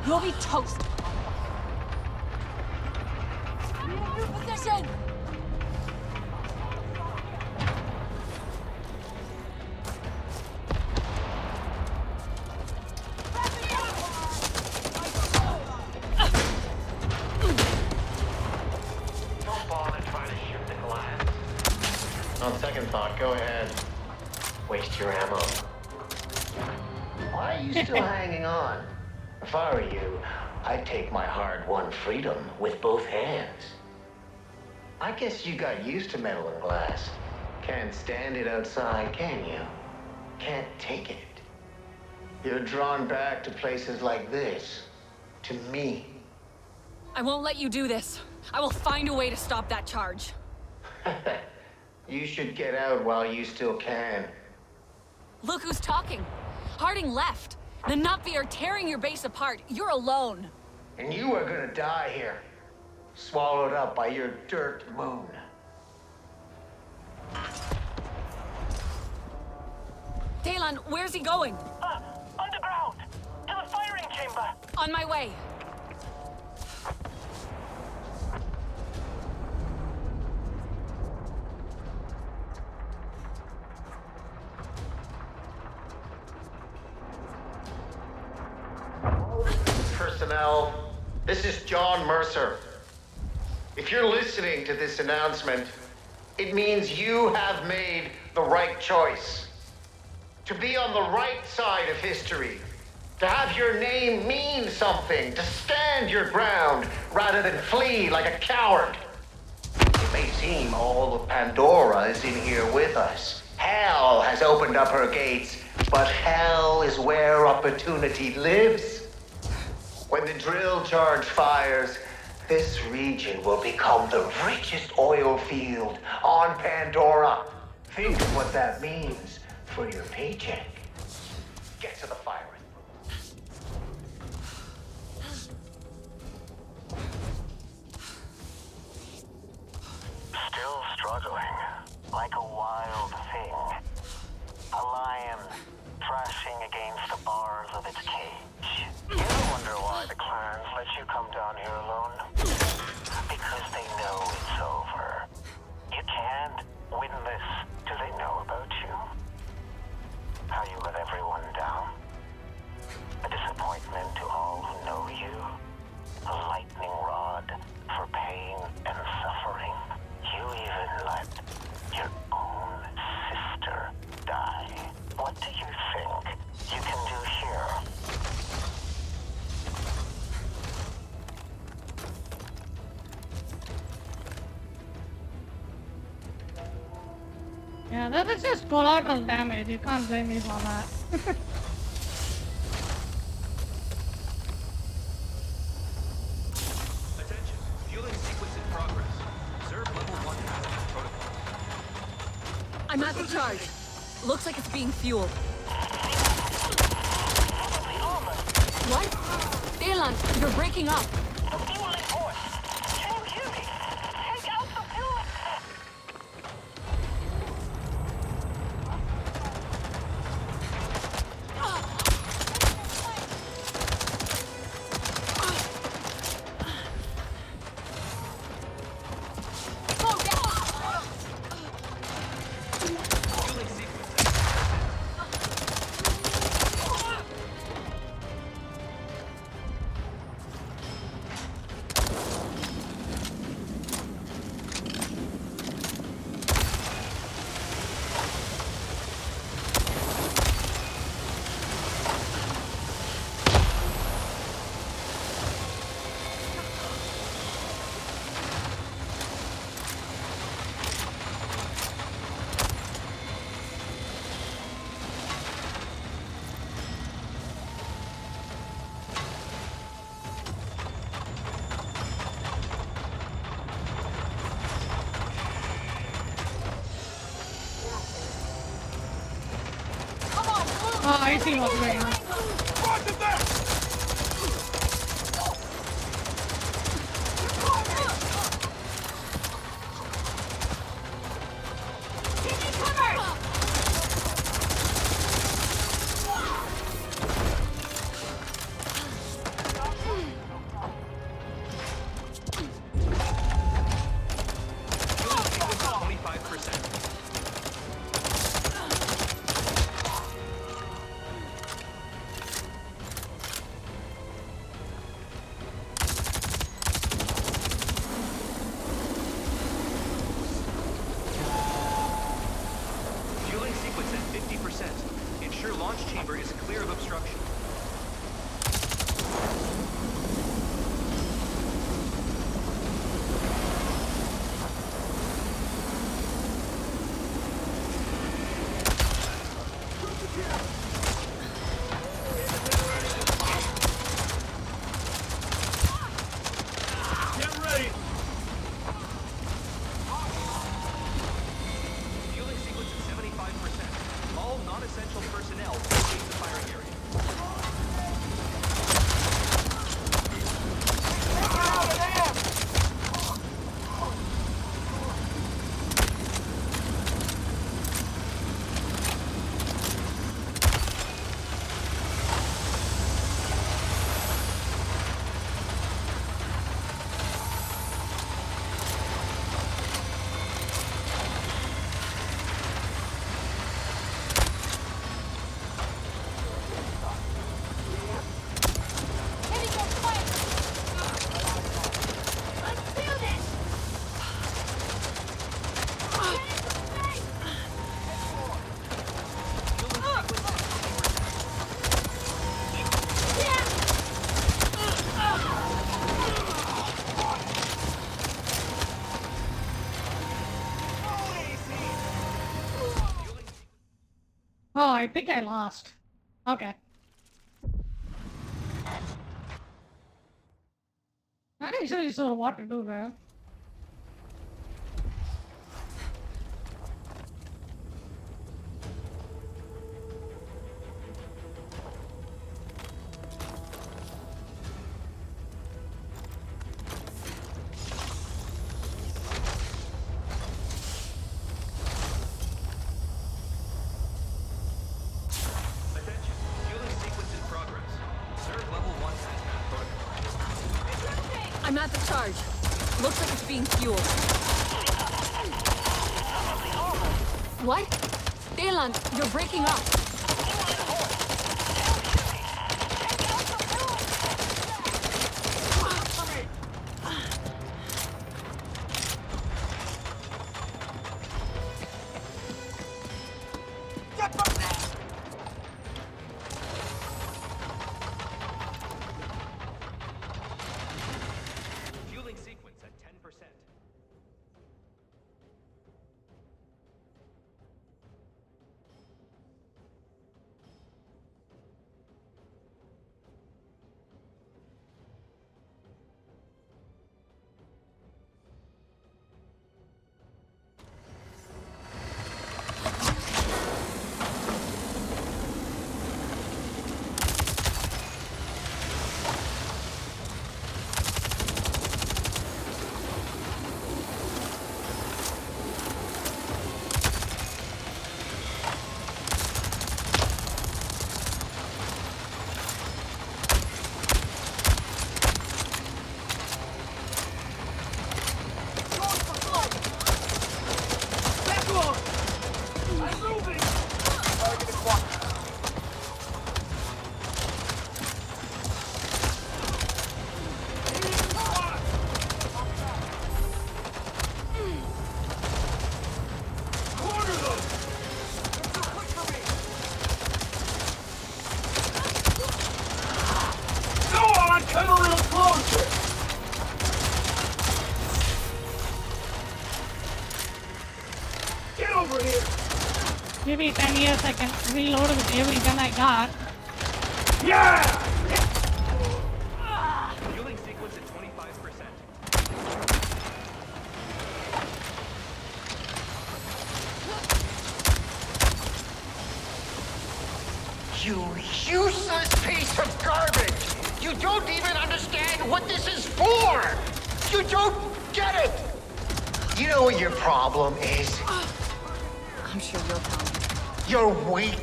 You'll be toast. New position! Don't bother trying to shoot the glass. On second thought, go ahead. Waste your ammo. Why are you still hanging on? If I were you, I'd take my hard-won freedom with both hands. I guess you got used to metal and glass. Can't stand it outside, can you? Can't take it. You're drawn back to places like this. To me. I won't let you do this. I will find a way to stop that charge. You should get out while you still can. Look who's talking. Harding left. The Na'vi are tearing your base apart. You're alone. And you are gonna die here. Swallowed up by your dirt moon. Talon, where's he going? Underground! To the firing chamber! On my way. Personnel, this is John Mercer. If you're listening to this announcement, it means you have made the right choice. To be on the right side of history. To have your name mean something. To stand your ground rather than flee like a coward. It may seem all of Pandora is in here with us. Hell has opened up her gates, but hell is where opportunity lives. When the drill charge fires, this region will become the richest oil field on Pandora. Think of what that means for your paycheck. Get to the firing. Still struggling, like a wild thing. A lion thrashing against the bars of its cage. You ever wonder why the clans let you come down here alone? Because they know it's over. You can't win this. Do they know about you? How you let everyone down? A disappointment to all who know you. A lightning rod for pain and suffering. You even let your own sister die. What do you think you can do here? Yeah, that is just collateral damage. You can't blame me for that. Attention. Fueling sequence in progress. Observe level 1 hazardous protocol. I'm at the charge. Looks like it's being fueled. What? Delan, you're breaking up. The fueling force. Can you hear me? Take out the fuel. Oh, I see what's going on. Fueling sequence at 50%. Ensure launch chamber is clear of obstruction. Get ready! Fueling sequence at 75%. All non-essential personnel vacate the firing area. Oh, I think I lost. Okay. Not actually sure what to do there. I'm at the charge. Looks like it's being fueled. What? Delan, you're breaking up. Fueling sequence at 10%. Come a little closer! Get over here! Give me 10 years, I can reload with every gun I got. Yeah! Fueling sequence at 25%. You useless piece of garbage! You don't even understand what this is for! You don't get it! You know what your problem is? I'm sure you'll tell me. You're weak.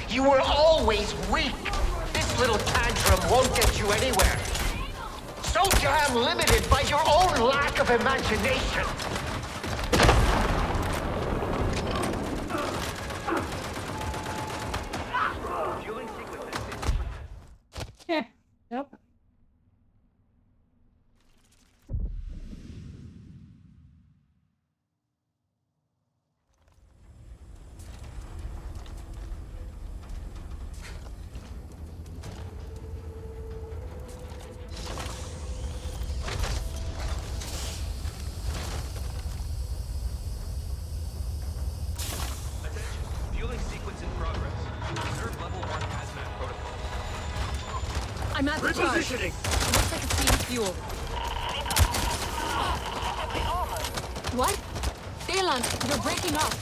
You were always weak. This little tantrum won't get you anywhere. So damn limited by your own lack of imagination. Fueling sequence at 60%. Yeah, yep. Attention. Fueling sequence in progress. Reserve level 1 hazmat protocol. I'm at the charge. Repositioning. Looks like it's being fueled. What? Delan, you're breaking up.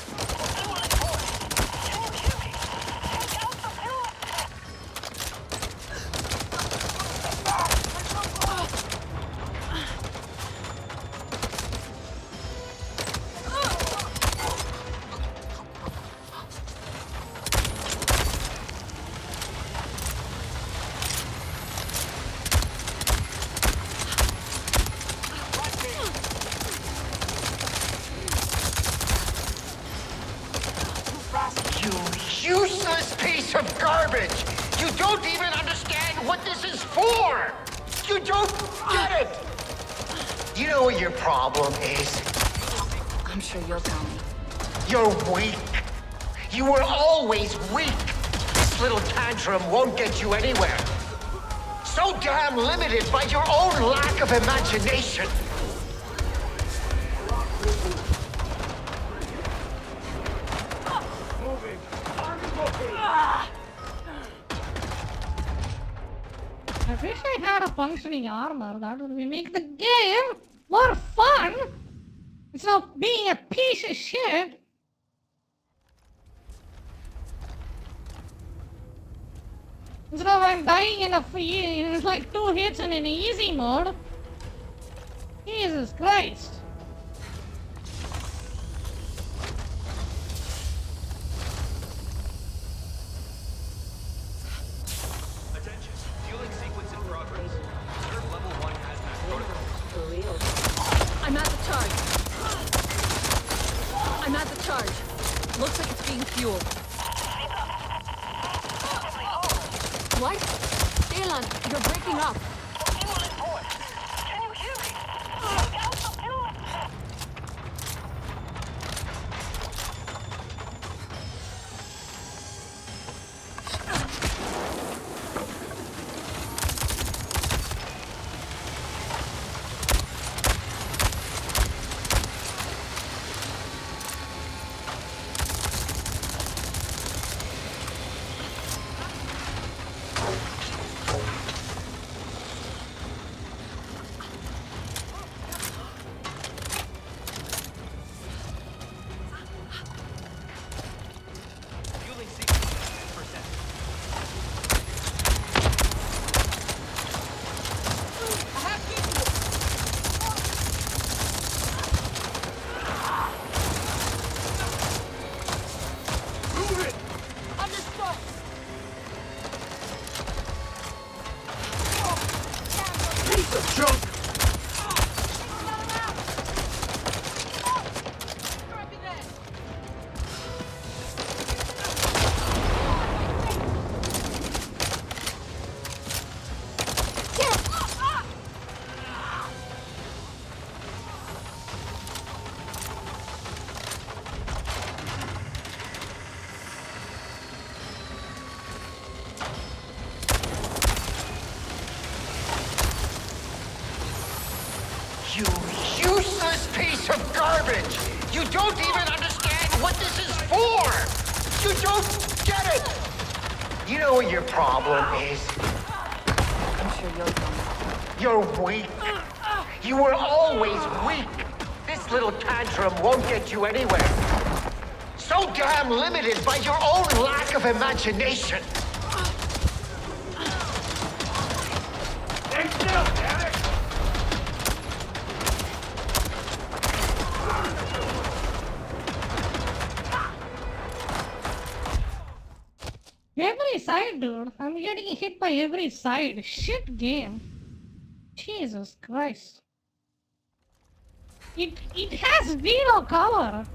You useless piece of garbage! You don't even understand what this is for! You don't get it! You know what your problem is? I'm sure you'll tell me. You're weak. You were always weak. This little tantrum won't get you anywhere. So damn limited by your own lack of imagination. I wish I had a functioning armor. That would make the game more fun. Instead of being a piece of shit. Instead of I'm dying in it's like 2 hits and in easy mode. Jesus Christ. Attention. Fueling sequence in progress. Reserve level 1 hazmat protocol. What? Talon, you're breaking up. Can you hear me? Look out the fuel! Fueling sequence 10%. Move it! Understood. Piece of junk! You useless piece of garbage! You don't even understand what this is for! You don't get it! You know what your problem is? I'm sure you'll tell me. You're weak. You were always weak. This little tantrum won't get you anywhere. So damn limited by your own lack of imagination. Stay still, damn it! Every side, dude. I'm getting hit by every side. Shit game. Jesus Christ. It has zero cover.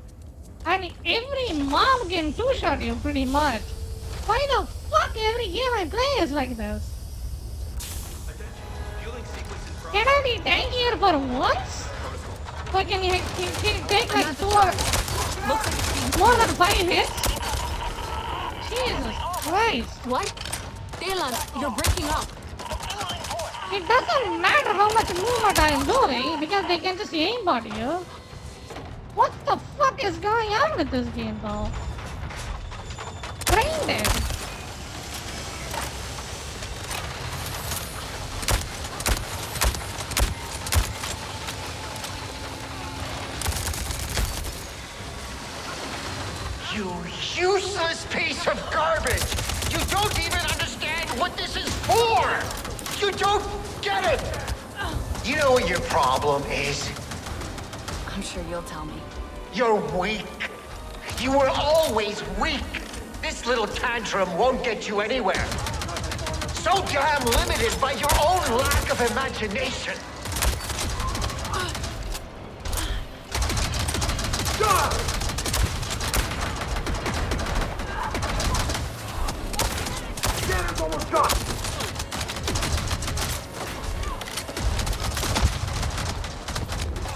And every mob can two-shot you pretty much. Why the fuck every game I play is like this? Fueling sequence in progress. Can I be tankier for once? Or can you take like two or more than 5 hits? Jesus Christ. What? Talon, you're breaking up. It doesn't matter how much movement I am doing because they can just aim at you. What the fuck is going on with this game though? Brain dead. You useless piece of garbage! You don't even understand what this is for! You don't get it! You know what your problem is? I'm sure you'll tell me. You're weak. You were always weak. This little tantrum won't get you anywhere. So damn limited by your own lack of imagination. Scanner's almost done!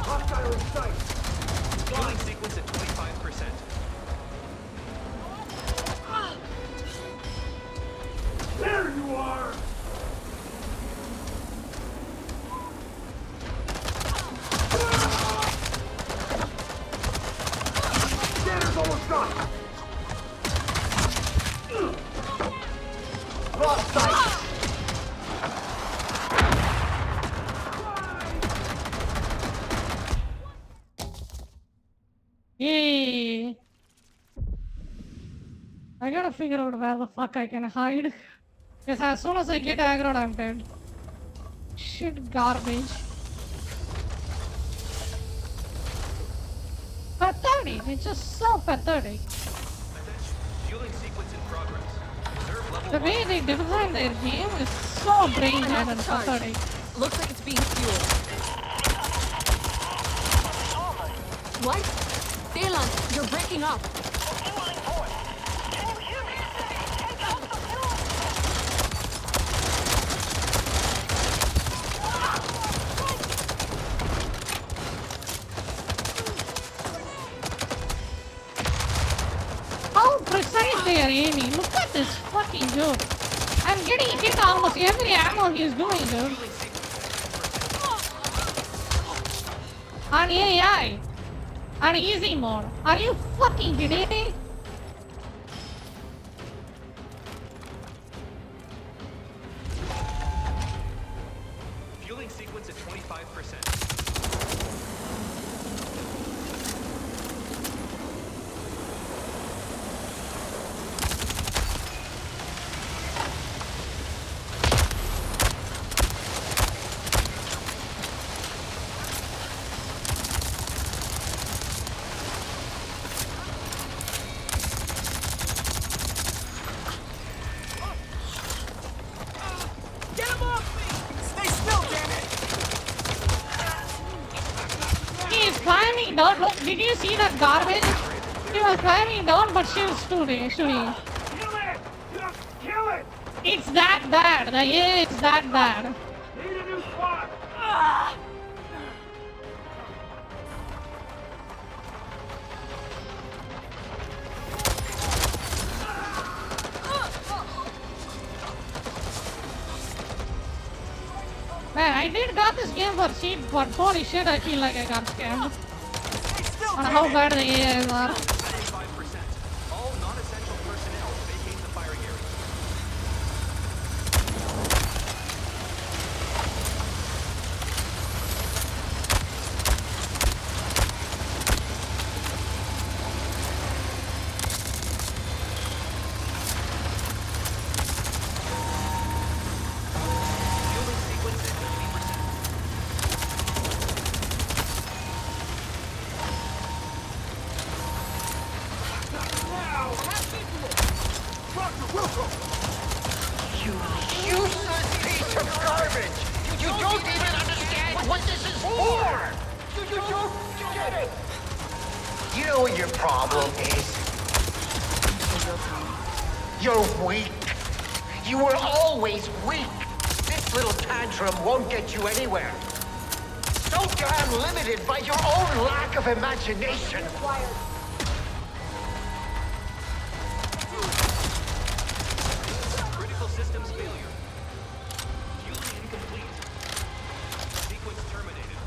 Hostile in sight! Fueling sequence at 25%. There you are! Scanner's almost done! Lost sight! Yay. I gotta figure out where the fuck I can hide. Because as soon as I get aggroed, I'm dead. Shit garbage. Pathetic. It's just so pathetic. Fueling sequence in progress. Reserve level The way they design their game is so brain dead and pathetic. Looks like it's being fueled. What? Talon, you're breaking up. dude. I'm getting hit almost every ammo he's doing, dude. On AI. On easy mode. Are you fucking kidding me? Fueling sequence at 25%. Get him off me! Stay still, damn it! He is climbing down. Look, did you see that garbage? He was climbing down, but still shooting. Kill it! Just kill it! It's that bad. The AI is that bad. Need a new squad! Man, I did got this game for cheap, but holy shit, I feel like I got scammed. On how bad the AI are. 5%. All non-essential personnel vacate the firing area. Fueling sequence at 90%. You useless piece of garbage! You don't even understand what this is for! You don't get it! You know what your problem is? You're weak. You were always weak. This little tantrum won't get you anywhere. So damn limited by your own lack of imagination. Critical systems failure. Fueling incomplete. Sequence terminated.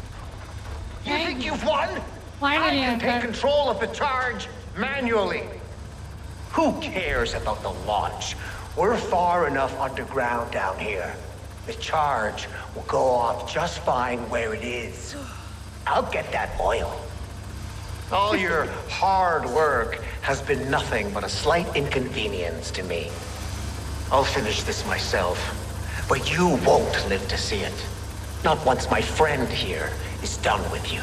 You think you've won? Finally, I I'm can take back. control of the charge manually. Who cares about the launch? We're far enough underground down here. The charge will go off just fine where it is. I'll get that oil. All your hard work has been nothing but a slight inconvenience to me. I'll finish this myself, but you won't live to see it. Not once my friend here is done with you.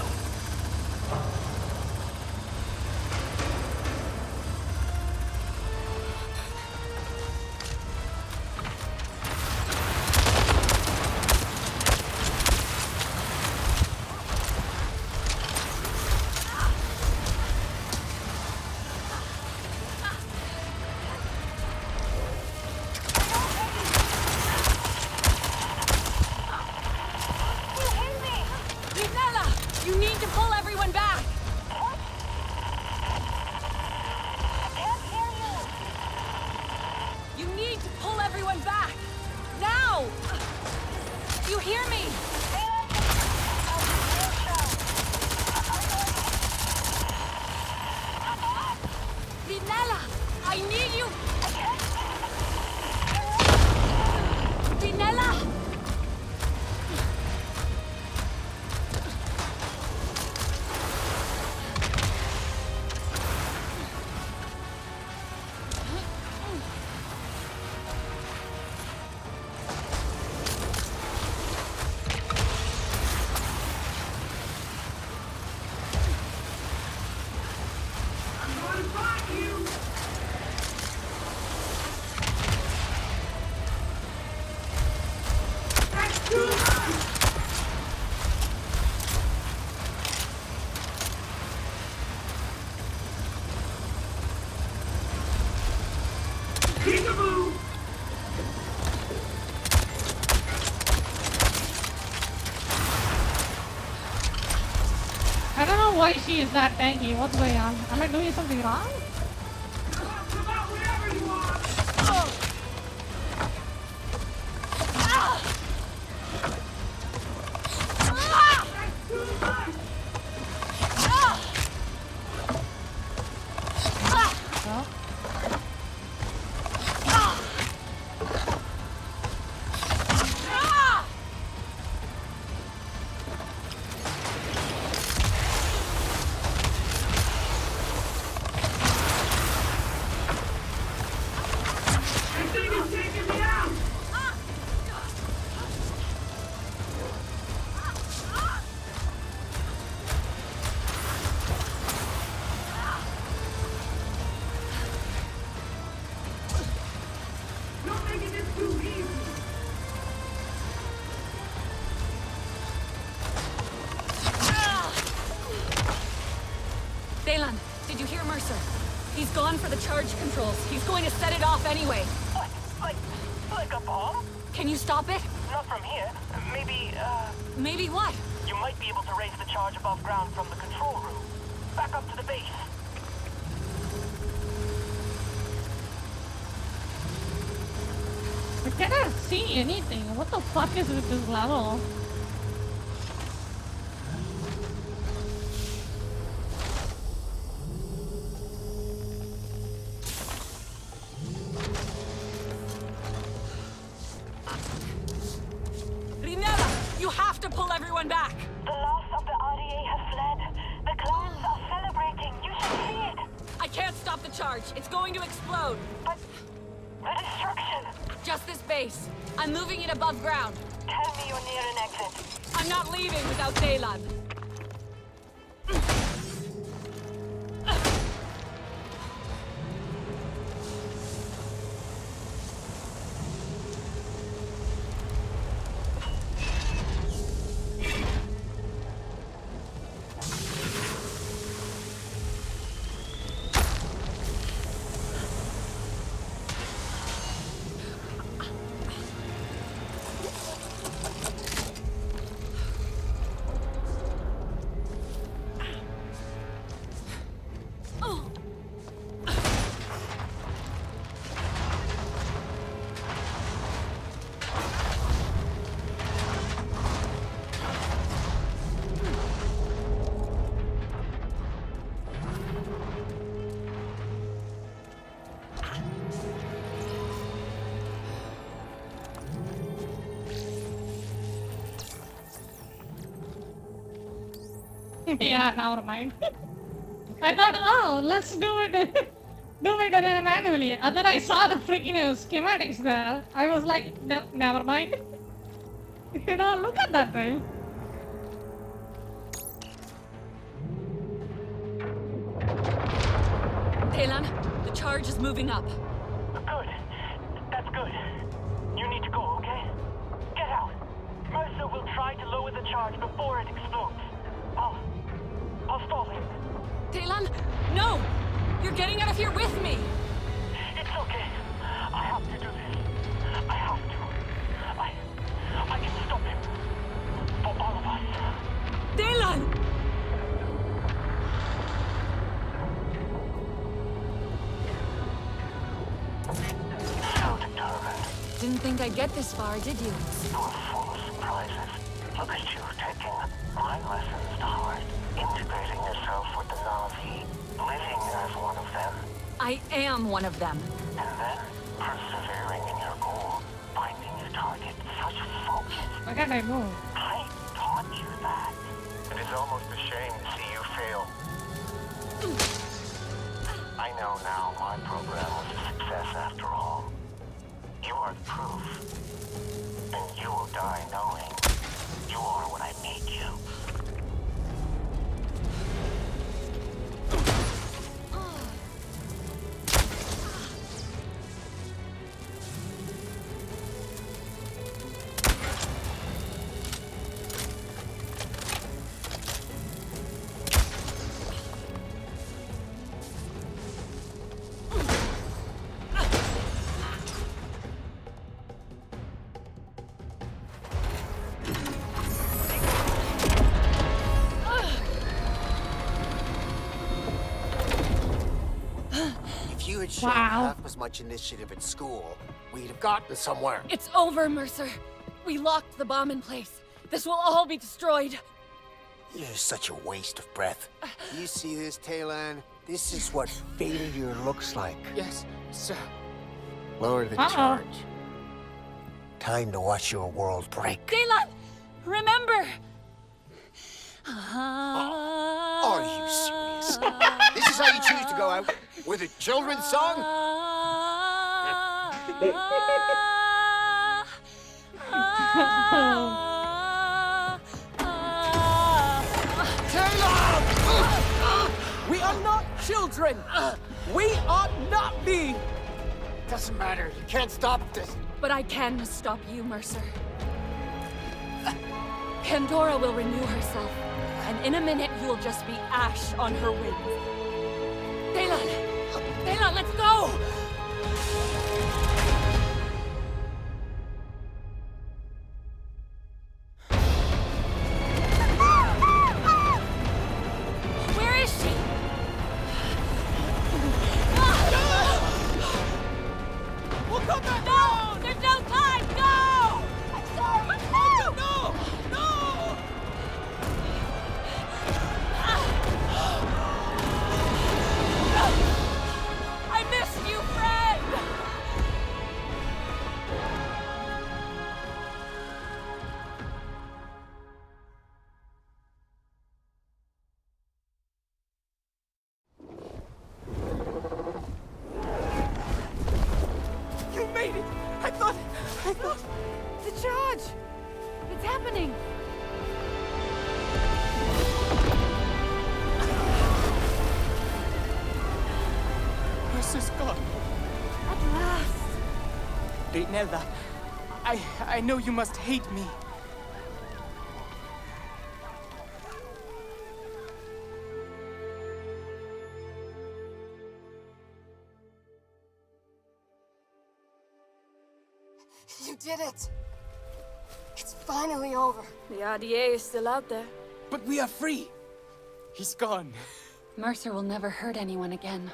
Vinella! You need to pull everyone back! You need to pull everyone back! Now! You hear me? Vinella! I need you! Vinella! I don't know why she is that tanky. What's going on? Am I doing something wrong? gone for the charge controls. He's going to set it off anyway. What? Like a bomb? Can you stop it? Not from here. Maybe, Maybe what? you might be able to raise the charge above ground from the control room. Back up to the base. I cannot see anything. What the fuck is with this level? Rinella, you have to pull everyone back. The last of the RDA has fled. The clans are celebrating. You should see it. I can't stop the charge. It's going to explode. But the destruction. Just this base. I'm moving it above ground. Tell me you're near an exit. I'm not leaving without Daylan. Yeah, never mind. I thought, oh, let's do it manually. And then I saw the freaking schematics there. I was like, never mind. You know, look at that thing. Daylan, the charge is moving up. Good. That's good. You need to go, okay? Get out. Mercer will try to lower the charge before it explodes. I'll stall him. Daylan, no! You're getting out of here with me! It's okay. I have to do this. I have to. I can stop him. For all of us. Daylan! So determined. Didn't think I'd get this far, did you? You're full of surprises. Look at you taking my lessons to heart. Integrating yourself with the Na'vi, living as one of them. I am one of them. And then persevering in your goal, finding your target, such focus. Why can't I move? I taught you that. It is almost a shame to see you fail. I know now my program was a success after all. You are the proof. And you will die knowing you are what I made you. Shown half as much initiative at school, we'd have gotten somewhere. It's over, Mercer. We locked the bomb in place. This will all be destroyed. You're such a waste of breath. You see this, Taylan? This is what failure looks like. Yes, sir. Lower the charge. Time to watch your world break. Daylan, remember! Are you serious? This is how you choose to go out? With a children's song? We are not children! We are not me! Doesn't matter. You can't stop this. But I can stop you, Mercer. Pandora will renew herself, and in a minute you'll just be ash on her wings. Daylan! Taylor, let's go! Where is she? We'll come back! No! There's no time! Go! I'm sorry! No! No! I missed you, friend! You made it! I thought... The charge! It's happening! Mercer's gone. At last! Reynella, I know you must hate me. You did it! It's finally over. The RDA is still out there. But we are free! He's gone. Mercer will never hurt anyone again.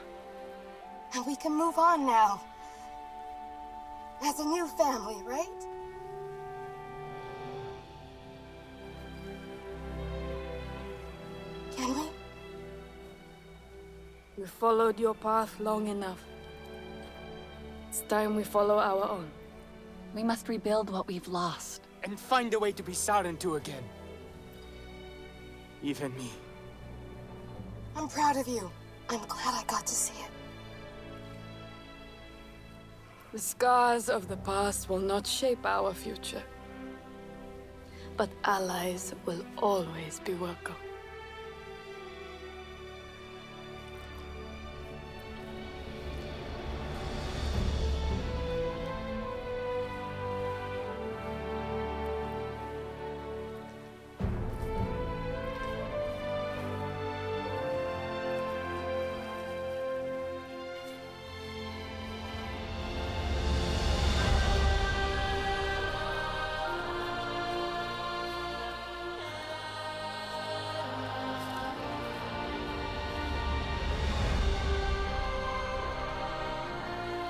And we can move on now. As a new family, right? Can we? We followed your path long enough. It's time we follow our own. We must rebuild what we've lost. And find a way to be Sarentu again. Even me. I'm proud of you. I'm glad I got to see it. The scars of the past will not shape our future. But allies will always be welcome.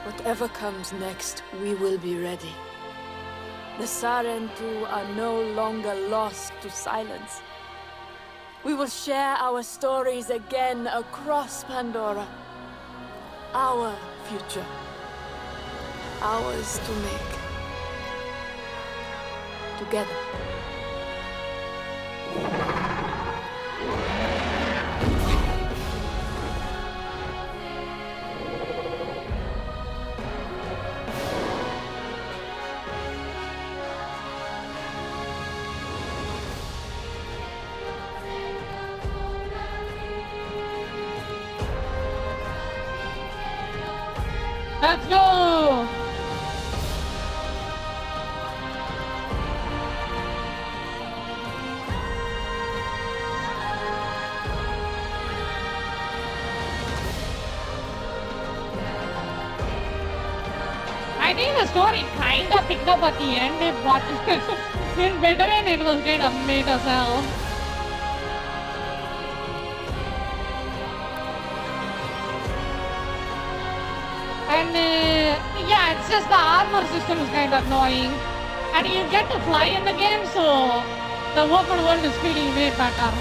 Whatever comes next, we will be ready. The Sarentu are no longer lost to silence. We will share our stories again across Pandora. Our future. Ours to make. Together. Let's go! I think the story kind of picked up at the end, but in Veteran it was kind of made as hell. And yeah, it's just the armor system is kind of annoying. And you get to fly in the game, so the open world is feeling way better.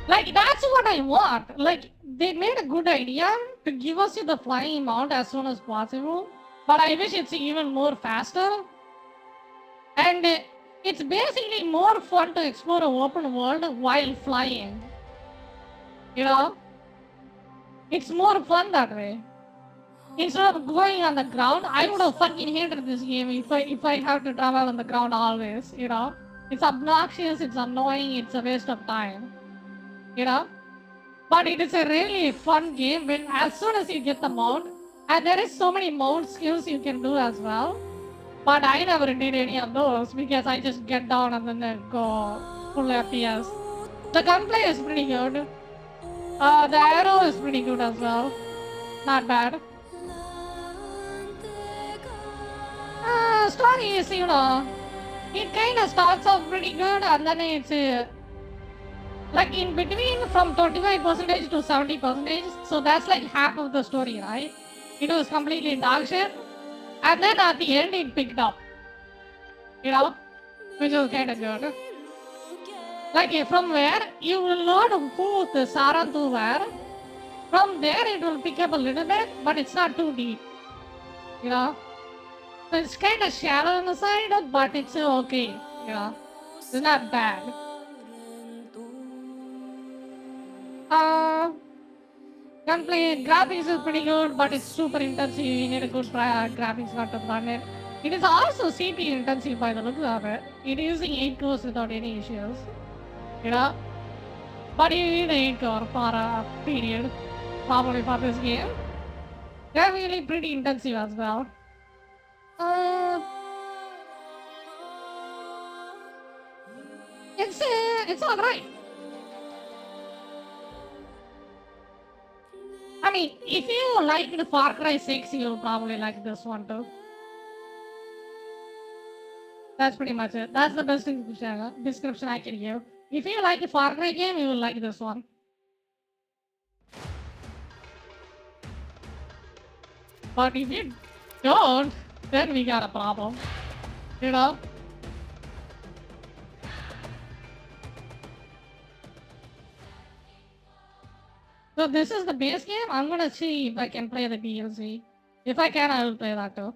Like, that's what I want. Like, they made a good idea to give us the flying mount as soon as possible. But I wish it's even more faster. And it's basically more fun to explore an open world while flying. You know? It's more fun that way. Instead of going on the ground, I would have fucking hated this game if I have to travel on the ground always, you know? It's obnoxious, it's annoying, it's a waste of time. You know? But it is a really fun game when as soon as you get the mount, and there is so many mount skills you can do as well. But I never did any of those because I just get down and then go full FPS. The gunplay is pretty good. The arrow is pretty good as well. Not bad. Story is, you know, it kind of starts off pretty good and then it's like in between from 25% to 70%. So that's like half of the story, right? It was completely dog shit. And then at the end it picked up. You know? Which was kind of good. Like from where you will learn who the Sarantu were. From there it will pick up a little bit, but it's not too deep. You know? So it's kind of shallow on the side, but it's okay. You know? It's not bad. Gunplay graphics is pretty good, but it's super intensive. You need a good graphics card to run it. It is also CPU intensive by the looks of it. It is using 8 cores without any issues. You know? But you need 8 core for a period, probably for this game. They're really pretty intensive as well. It's alright. I mean, if you liked Far Cry 6, you'll probably like this one too. That's pretty much it. That's the best description I can give. If you like a Far Cry game, you will like this one. But if you don't, then we got a problem. You know? So this is the base game. I'm gonna see if I can play the DLC. If I can, I will play that too.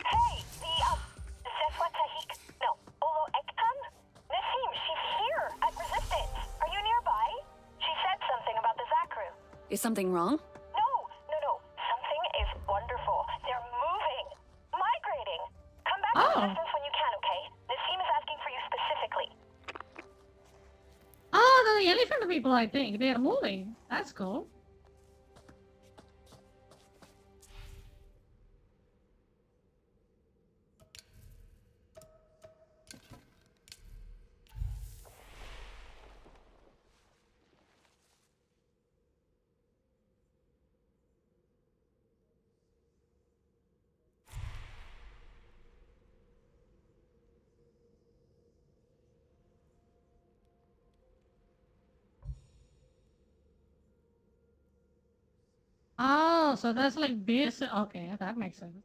Hey, the Zeswa Tahik, no, Olo Ektan? Nassim, she's here at Resistance. Are you nearby? She said something about the Zakru. Is something wrong? No. Something is wonderful. They're moving, migrating. Come back to Resistance when you can, okay? Nassim is asking for you specifically. Oh, the elephant people, I think. They are moving. That's cool. Oh, so that's like base. Okay, that makes sense.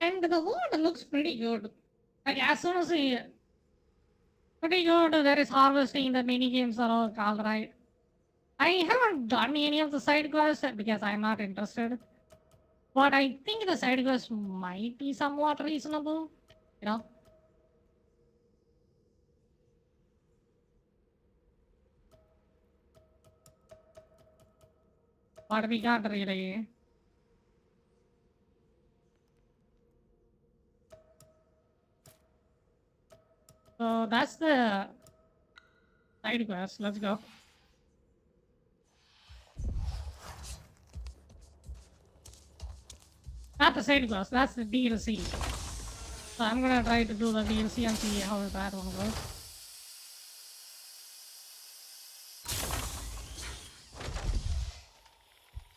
And the world looks pretty good. Like as soon as we pretty good, there is harvesting. The mini games are all right. I haven't done any of the side quests because I'm not interested. But I think the side quests might be somewhat reasonable. You know. But we can't really. So that's the side quest. Let's go. Not the side quest, that's the DLC. So I'm gonna try to do the DLC and see how that one goes.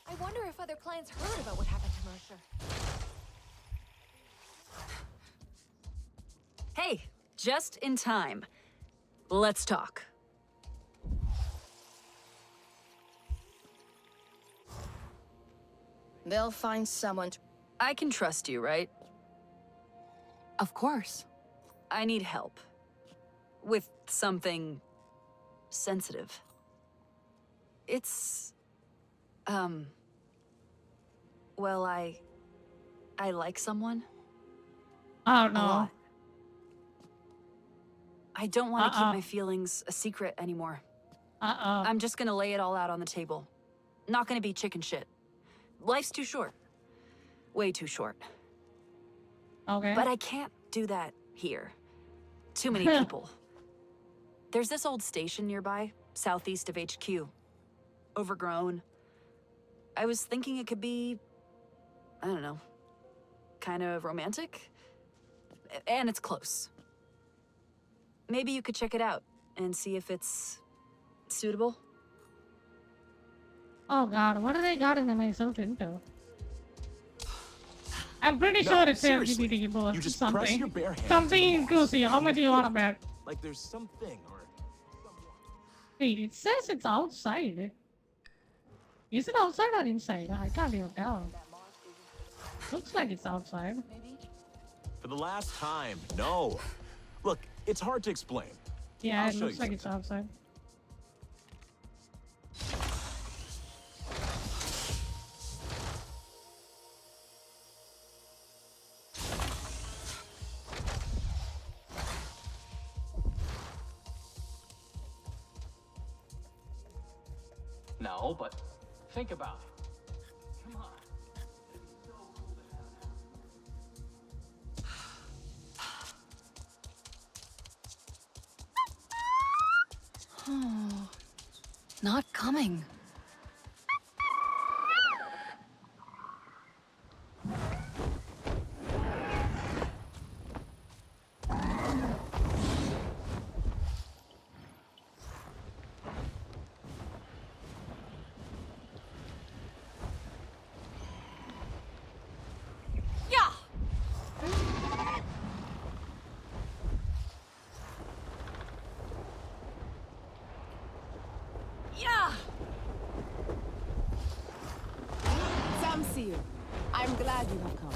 I wonder if other clients heard about what happened to Mercer. Hey, just in time. Let's talk. They'll find someone to... I can trust you, right? Of course. I need help. With something... sensitive. It's... Well, I like someone. Oh, A no. lot. I don't want to keep my feelings a secret anymore. I'm just gonna lay it all out on the table. Not gonna be chicken shit. Life's too short. Way too short. Okay. But I can't do that here. Too many people. There's this old station nearby, southeast of HQ. Overgrown. I was thinking it could be, I don't know, kind of romantic? And it's close. Maybe you could check it out and see if it's suitable. Oh god, what have they gotten myself into? I'm pretty sure it's seriously. LGBT plus You just something. press your bare hand Something into the inclusive. How much do you want to bet? Like there's something or Wait, it says it's outside. Is it outside or inside? I can't even tell. Looks like it's outside. for the last time. No. Look, it's hard to explain. Yeah, I'll it show looks you like it's outside. No, but think about it. Come on. Oh, not coming. Yeah. Yeah. Samsir, I'm glad you have come.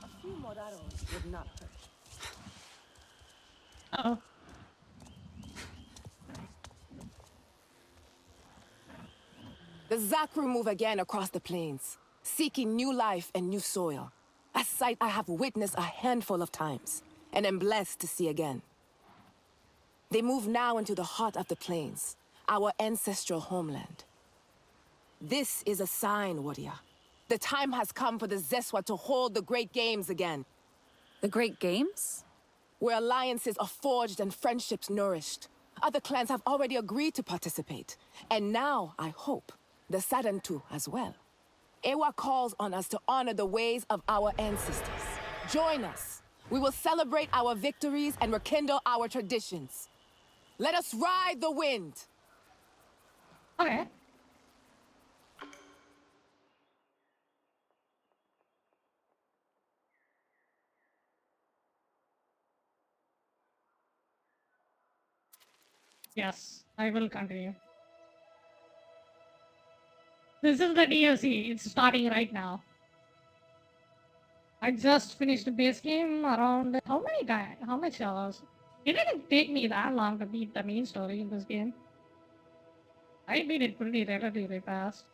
A few more arrows would not hurt. Uh-oh. The Zakru move again across the plains, seeking new life and new soil. A sight I have witnessed a handful of times, and am blessed to see again. They move now into the heart of the plains, our ancestral homeland. This is a sign, warrior. The time has come for the Zeswa to hold the Great Games again. The Great Games? Where alliances are forged and friendships nourished. Other clans have already agreed to participate. And now, I hope, the Sarentu as well. Ewa calls on us to honor the ways of our ancestors. Join us. We will celebrate our victories and rekindle our traditions. Let us ride the wind. Okay. Yes, I will continue. This is the DLC. It's starting right now. I just finished the base game around how many times? How much hours? It didn't take me that long to beat the main story in this game. I beat it pretty relatively fast.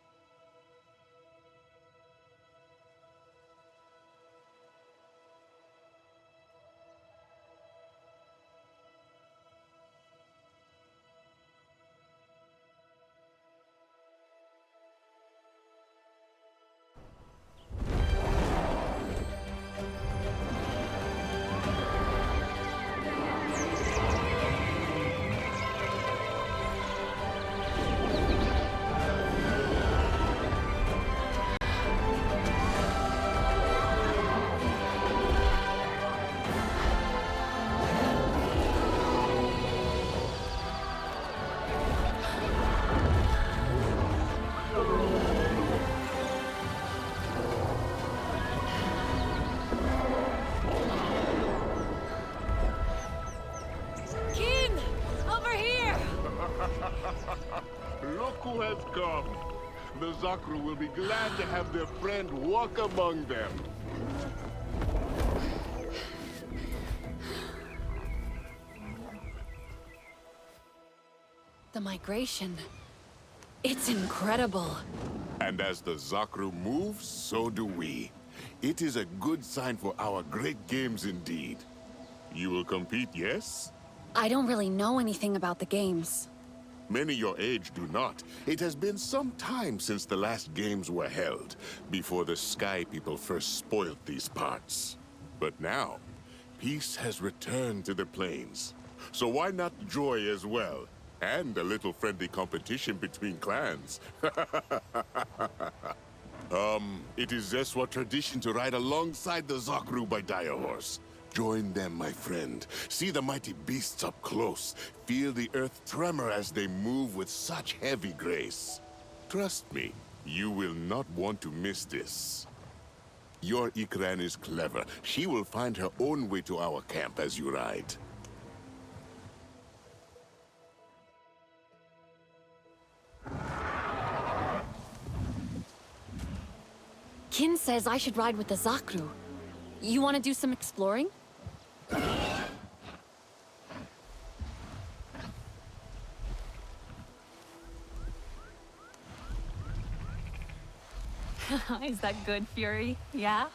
Kin! Over here! Look who has come. The Zakru will be glad to have their friend walk among them. The migration. It's incredible. And as the Zakru moves, so do we. It is a good sign for our great games indeed. You will compete, yes? I don't really know anything about the games. Many your age do not. It has been some time since the last games were held, before the Sky People first spoiled these parts. But now, peace has returned to the plains. So why not joy as well? And a little friendly competition between clans. It is Zeswa tradition to ride alongside the Zakru by Dire Horse. Join them, my friend. See the mighty beasts up close. Feel the earth tremor as they move with such heavy grace. Trust me, you will not want to miss this. Your Ikran is clever. She will find her own way to our camp as you ride. Kin says I should ride with the Zakru. You want to do some exploring? Is that good, Fury? Yeah?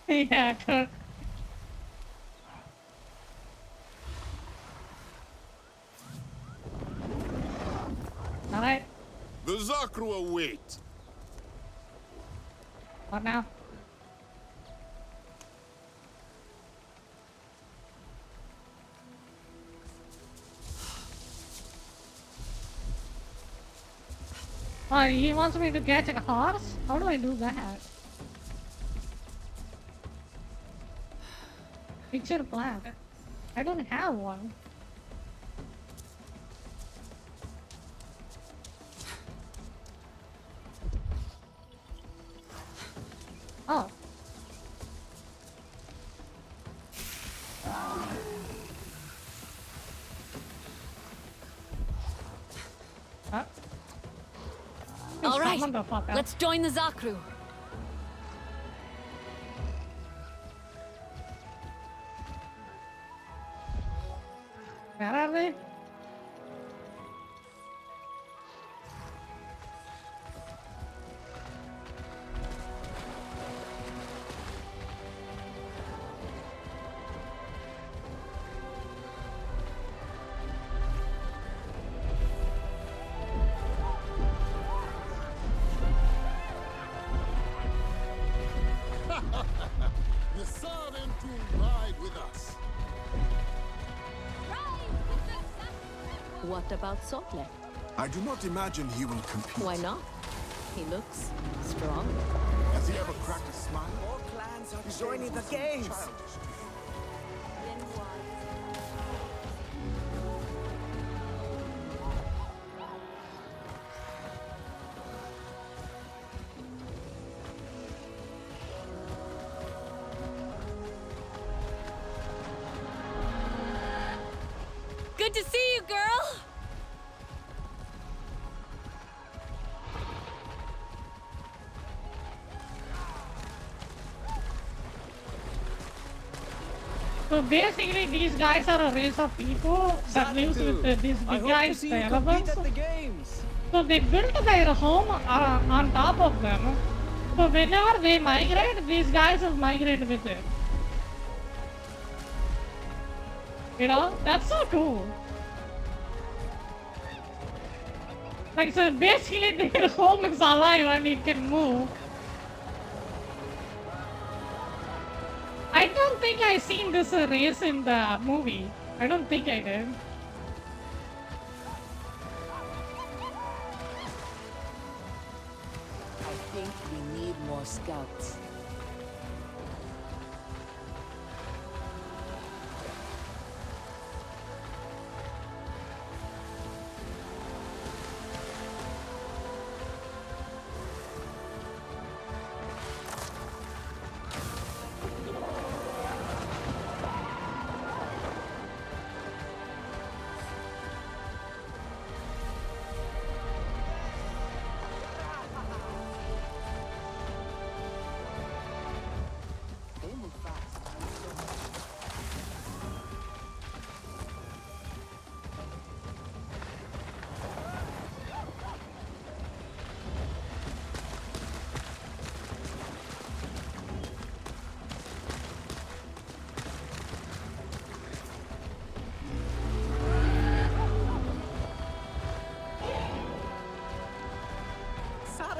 Yeah, good. Alright. The Zakru await. What now? Oh, he wants me to get a horse? How do I do that? Picture plant. I don't have one. Oh. All right, let's join the Zakru. Where are they? The Saren to ride with us. What about Sotle? I do not imagine he will compete. Why not? He looks strong. Has he ever cracked a smile? More clans are joining the games. Good to see you, girl! So basically, these guys are a race of people that lives with these big guys, the elephants. So they built their home on top of them. So whenever they migrate, these guys will migrate with it. You know, that's so cool. Like, so basically their home is alive and it can move. I don't think I seen this race in the movie. I don't think I did. I think we need more scouts.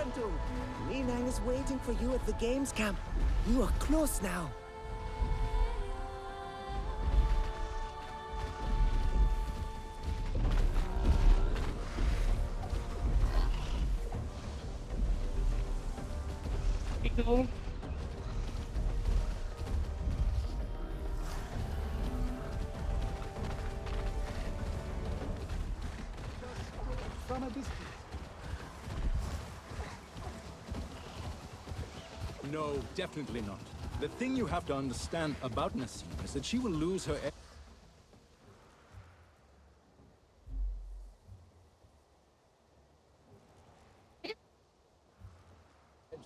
Sarentu! Minang is waiting for you at the games camp. You are close now. Cool. From a distance. No, definitely not. The thing you have to understand about Nassim is that she will lose her...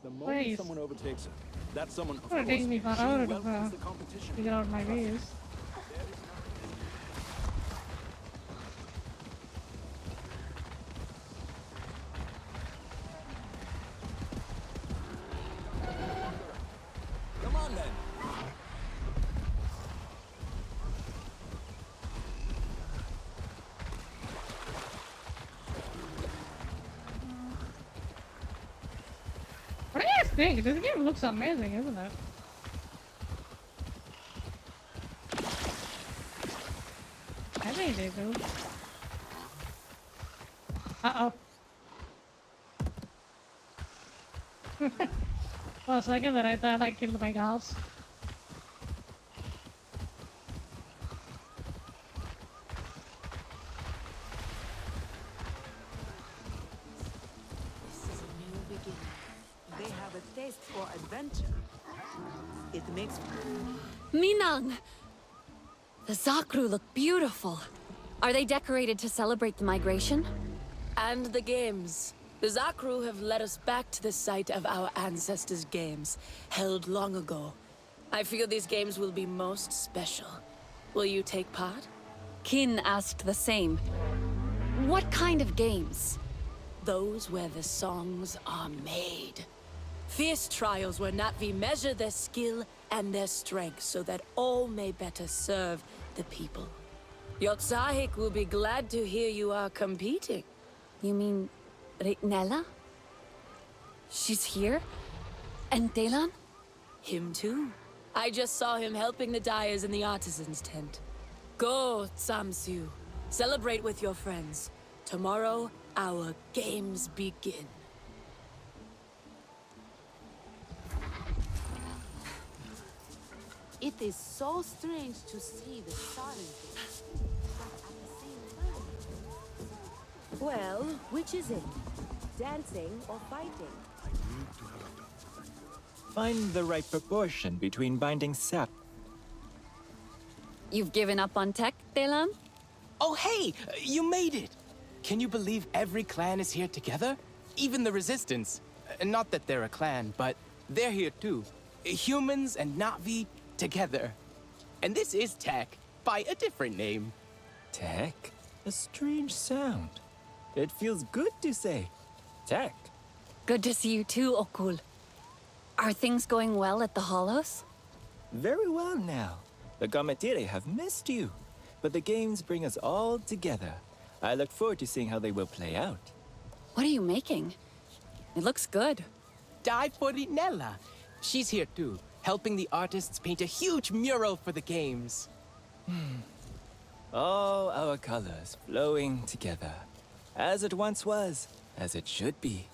The moment Please. someone overtakes her, that someone, of It's gonna take course, me she forever to welcomes the competition. figure out my ways. Come on then. What do you guys think? This game looks amazing, isn't it? I think they do. Uh-oh. For a second that I thought I killed my house. This is a new beginning. They have a taste for adventure. It makes... Minang! The Zakru look beautiful. Are they decorated to celebrate the migration? And the games. The Zakru have led us back to the site of our ancestors' games, held long ago. I feel these games will be most special. Will you take part? Kin asked the same. What kind of games? Those where the songs are made. Fierce trials where Natvi measure their skill and their strength so that all may better serve the people. Yotsahik will be glad to hear you are competing. You mean Ritnella? She's here? And Delan? Him too. I just saw him helping the dyers in the artisans' tent. Go, Tsamsu. Celebrate with your friends. Tomorrow, our games begin. It is so strange to see the Sarentu. Well, which is it? Dancing or fighting? Find the right proportion between binding sap. You've given up on tech, Delan? Oh, hey! You made it! Can you believe every clan is here together? Even the Resistance. Not that they're a clan, but they're here too. Humans and Na'vi together. And this is Tech, by a different name. Tech? A strange sound. It feels good to say Tech. Good to see you too, Okul. Are things going well at the Hollows? Very well now. The Gamatire have missed you, but the games bring us all together. I look forward to seeing how they will play out. What are you making? It looks good. Dai Porinella. She's here too, helping the artists paint a huge mural for the games. All our colors flowing together. As it once was, as it should be.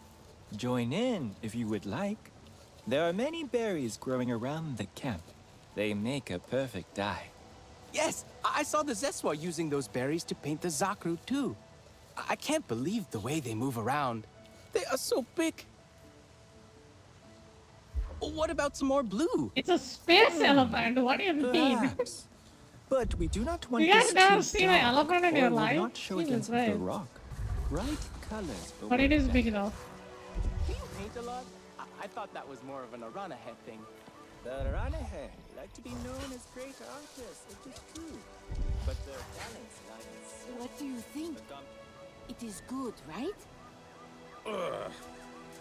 Join in if you would like. There are many berries growing around the camp. They make a perfect dye. Yes, I saw the Zeswa using those berries to paint the Zakru too. I can't believe the way they move around. They are so big. What about some more blue? It's a space elephant. What do you mean? Perhaps. But we do not want You guys this never to seen an dull elephant in your or will life? not show Jesus against the Christ. rock. Bright colors. But it is big enough. Do you paint a lot? I thought that was more of an Aranahe thing. The Ranahe like to be known as great artists, it is true. But their talents lie in What do you think? It is good, right? Ugh.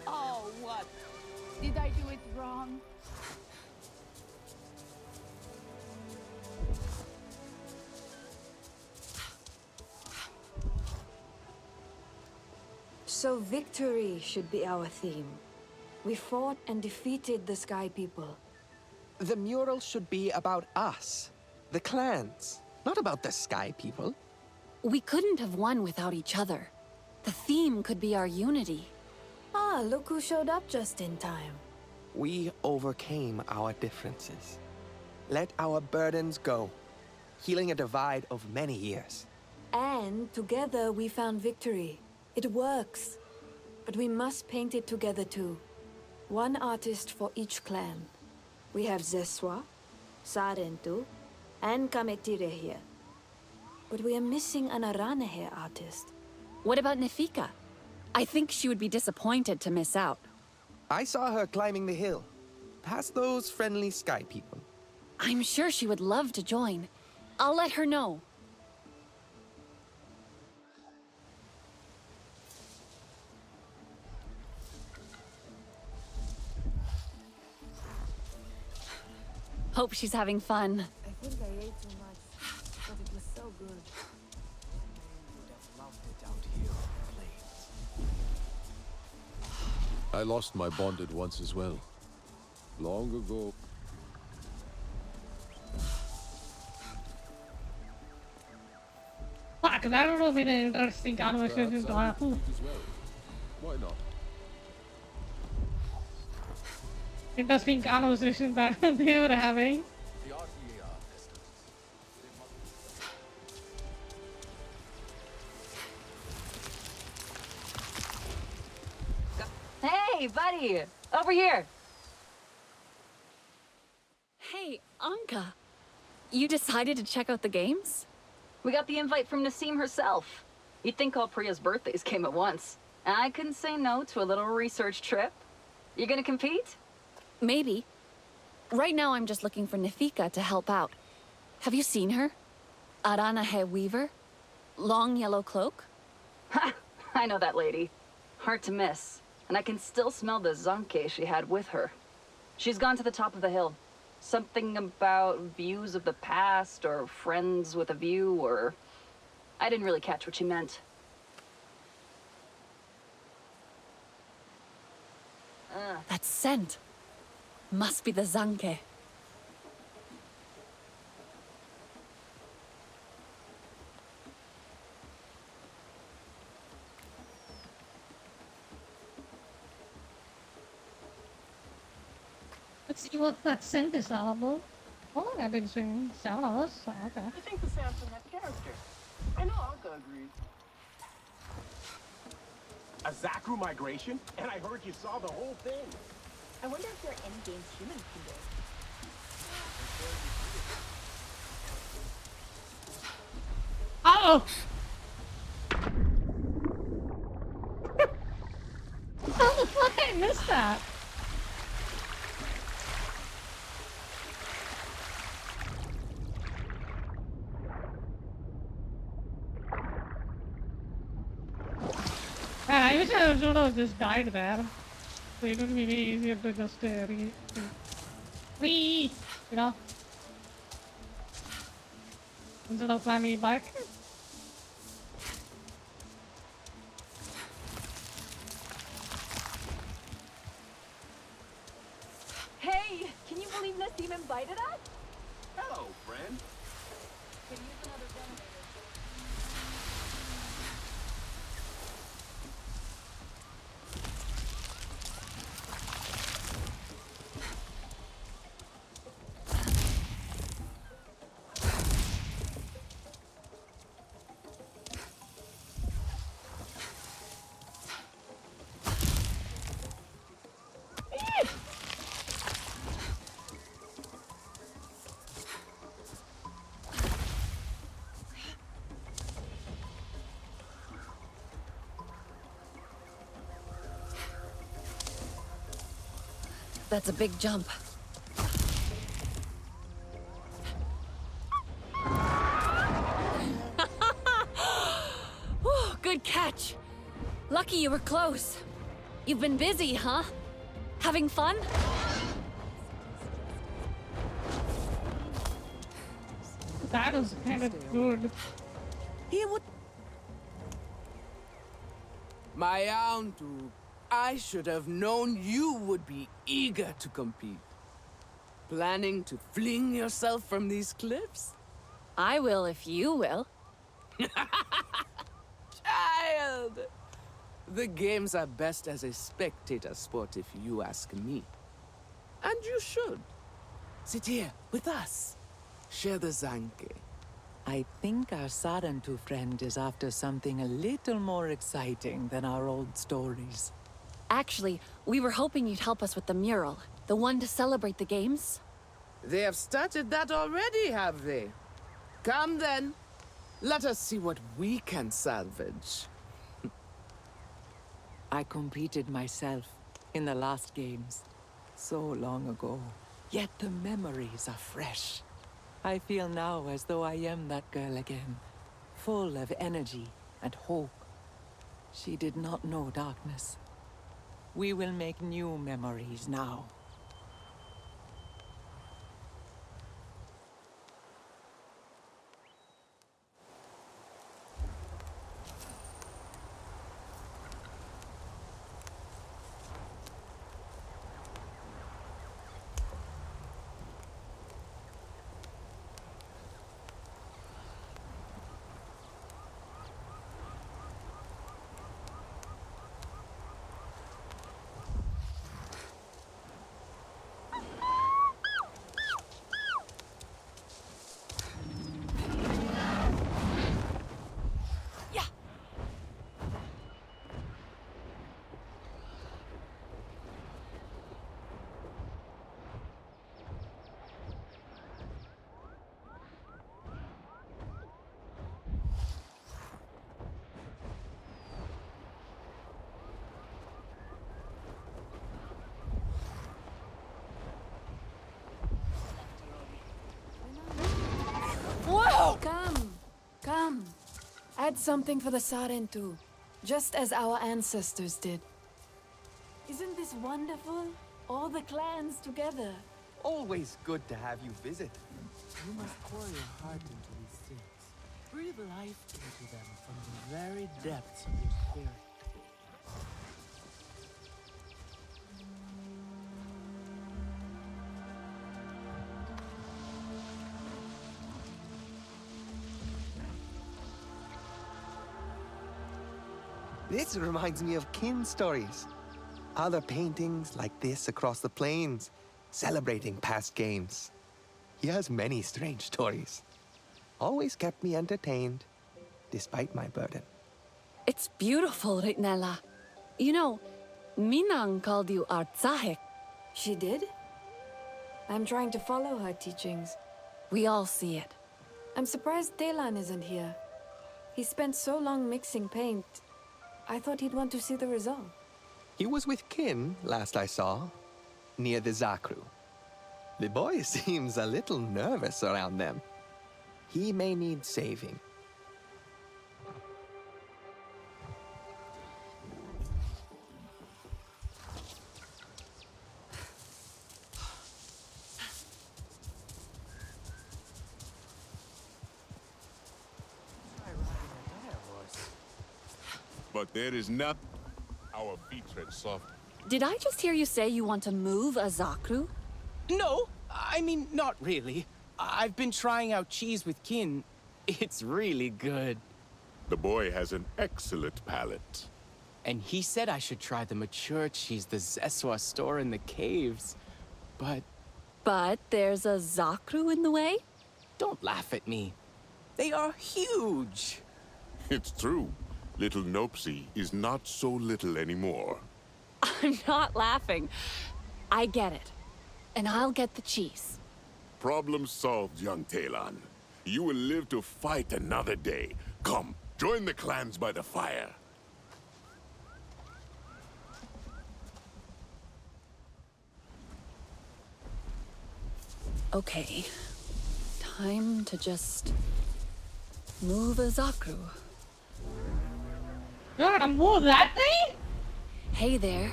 Oh, what? Did I do it wrong? So victory should be our theme. We fought and defeated the Sky People. The mural should be about us, the clans, not about the Sky People. We couldn't have won without each other. The theme could be our unity. Ah, look who showed up just in time. We overcame our differences. Let our burdens go, healing a divide of many years. And together we found victory. It works. But we must paint it together too. One artist for each clan. We have Zeswa, Sarentu, and Kametire here. But we are missing an Aranahe artist. What about Nefika? I think she would be disappointed to miss out. I saw her climbing the hill, past those friendly Sky People. I'm sure she would love to join. I'll let her know. Hope she's having fun. I think I ate too much, but it was so good. I lost my bonded once as well. Long ago. Fuck, that would have been an interesting conversation to have. Why not? Interesting conversation that they were having. Hey, buddy! Over here! Hey, Anka. You decided to check out the games? We got the invite from Nassim herself. You'd think all Priya's birthdays came at once. I couldn't say no to a little research trip. You gonna compete? Maybe. Right now I'm just looking for Nefika to help out. Have you seen her? Aranahe Weaver? Long yellow cloak? Ha! I know that lady. Hard to miss. And I can still smell the Zanke she had with her. She's gone to the top of the hill. Something about views of the past, or friends with a view, or... I didn't really catch what she meant. That scent. Must be the Zanke. Let's see what that scent is all about. Oh, I've been swinging 7 hours. Okay. I think the Samson had character. I know Anka agreed. A Zakru migration? And I heard you saw the whole thing. I wonder if there are any games humans can do. Oh! How the fuck I missed that? I wish I should have just died there. So it would be way easier to just you know, instead of climbing back. Hey, can you believe Nassim invited us? Hello, friend. Could use another generator. That's a big jump. Whew, good catch. Lucky you were close. You've been busy, huh? Having fun? That was kind of good. He would. My Antu, I should have known you would be eager to compete. Planning to fling yourself from these cliffs? I will if you will. Child! The games are best as a spectator sport if you ask me. And you should. Sit here with us. Share the Zanke. I think our Sarentu friend is after something a little more exciting than our old stories. Actually, we were hoping you'd help us with the mural. The one to celebrate the games. They have started that already, have they? Come then. Let us see what we can salvage. I competed myself in the last games. So long ago. Yet the memories are fresh. I feel now as though I am that girl again. Full of energy and hope. She did not know darkness. We will make new memories now. Whoa! Come. Add something for the Sarentu, just as our ancestors did. Isn't this wonderful? All the clans together. Always good to have you visit. You must pour your heart into these things. Breathe life into them from the very depths of your spirit. This reminds me of Kin stories. Other paintings like this across the plains, celebrating past games. He has many strange stories. Always kept me entertained, despite my burden. It's beautiful, Ritnella. You know, Minang called you Artsahik. She did? I'm trying to follow her teachings. We all see it. I'm surprised Telan isn't here. He spent so long mixing paint. I thought he'd want to see the result. He was with Kin, last I saw, near the Zakru. The boy seems a little nervous around them. He may need saving. But there is not. Our feet tread soft. Did I just hear you say you want to move a Zakru? No, I mean, not really. I've been trying out cheese with Kin. It's really good. The boy has an excellent palate. And he said I should try the mature cheese the Zeswa store in the caves. But there's a Zakru in the way? Don't laugh at me. They are huge. It's true. Little Nopsy is not so little anymore. I'm not laughing. I get it. And I'll get the cheese. Problem solved, young Talon. You will live to fight another day. Come, join the clans by the fire. Okay. Time to just move a Zakru. You gotta move that thing? Hey there.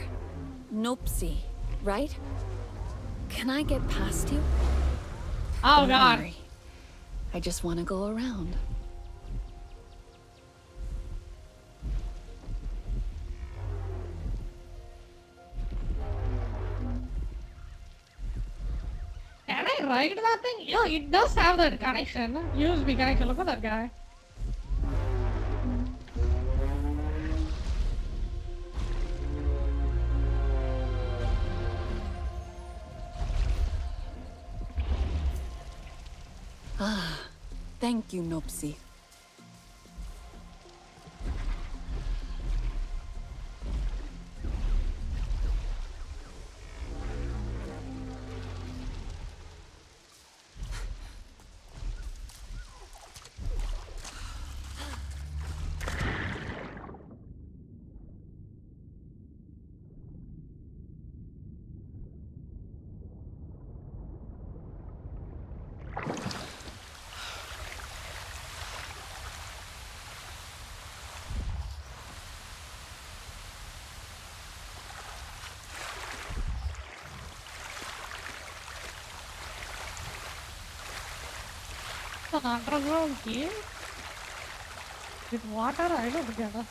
Nopsy, right? Can I get past you? Oh, Don't God. worry. I just want to go around. ride that thing? Yeah, it does have that connection. USB connection. Look at that guy. Ah, thank you, Nopsy. An underground cave? With water? I don't get it.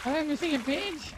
Am I missing a page?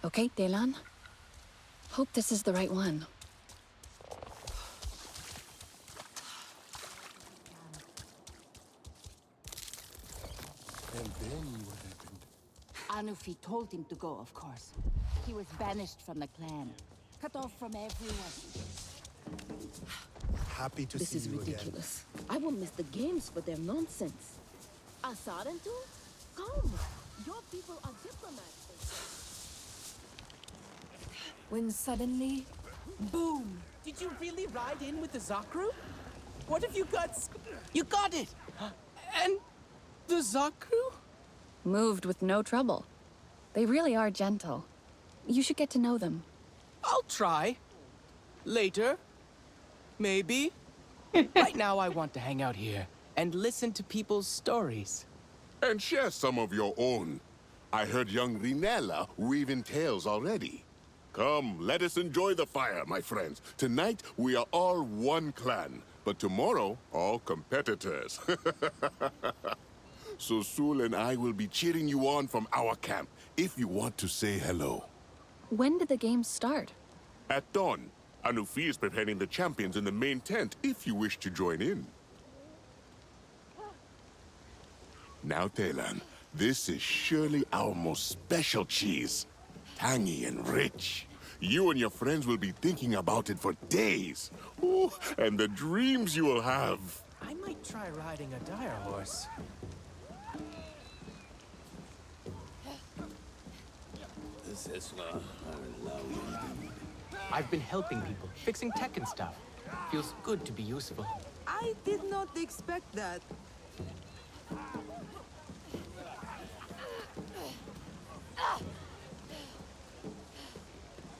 Okay, Delan. Hope this is the right one. And then what happened? Anufi told him to go, of course. He was banished from the clan, cut off from everyone. Happy to This see is you ridiculous. I will miss the games for their nonsense. Asarentu? Come! Your people are diplomats. When suddenly, boom! Did you really ride in with the Zakru? What have you got? You got it! And the Zakru? Moved with no trouble. They really are gentle. You should get to know them. I'll try. Later. Maybe. Right now I want to hang out here and listen to people's stories. And share some of your own. I heard young Rinella weaving tales already. Come, let us enjoy the fire, my friends. Tonight, we are all one clan, but tomorrow, all competitors. So Sul and I will be cheering you on from our camp, if you want to say hello. When did the games start? At dawn, Anufi is preparing the champions in the main tent, if you wish to join in. Now, Telan, this is surely our most special cheese. Tangy and rich. You and your friends will be thinking about it for days. Ooh, and the dreams you will have. I might try riding a dire horse. I've been helping people, fixing tech and stuff. Feels good to be useful. I did not expect that.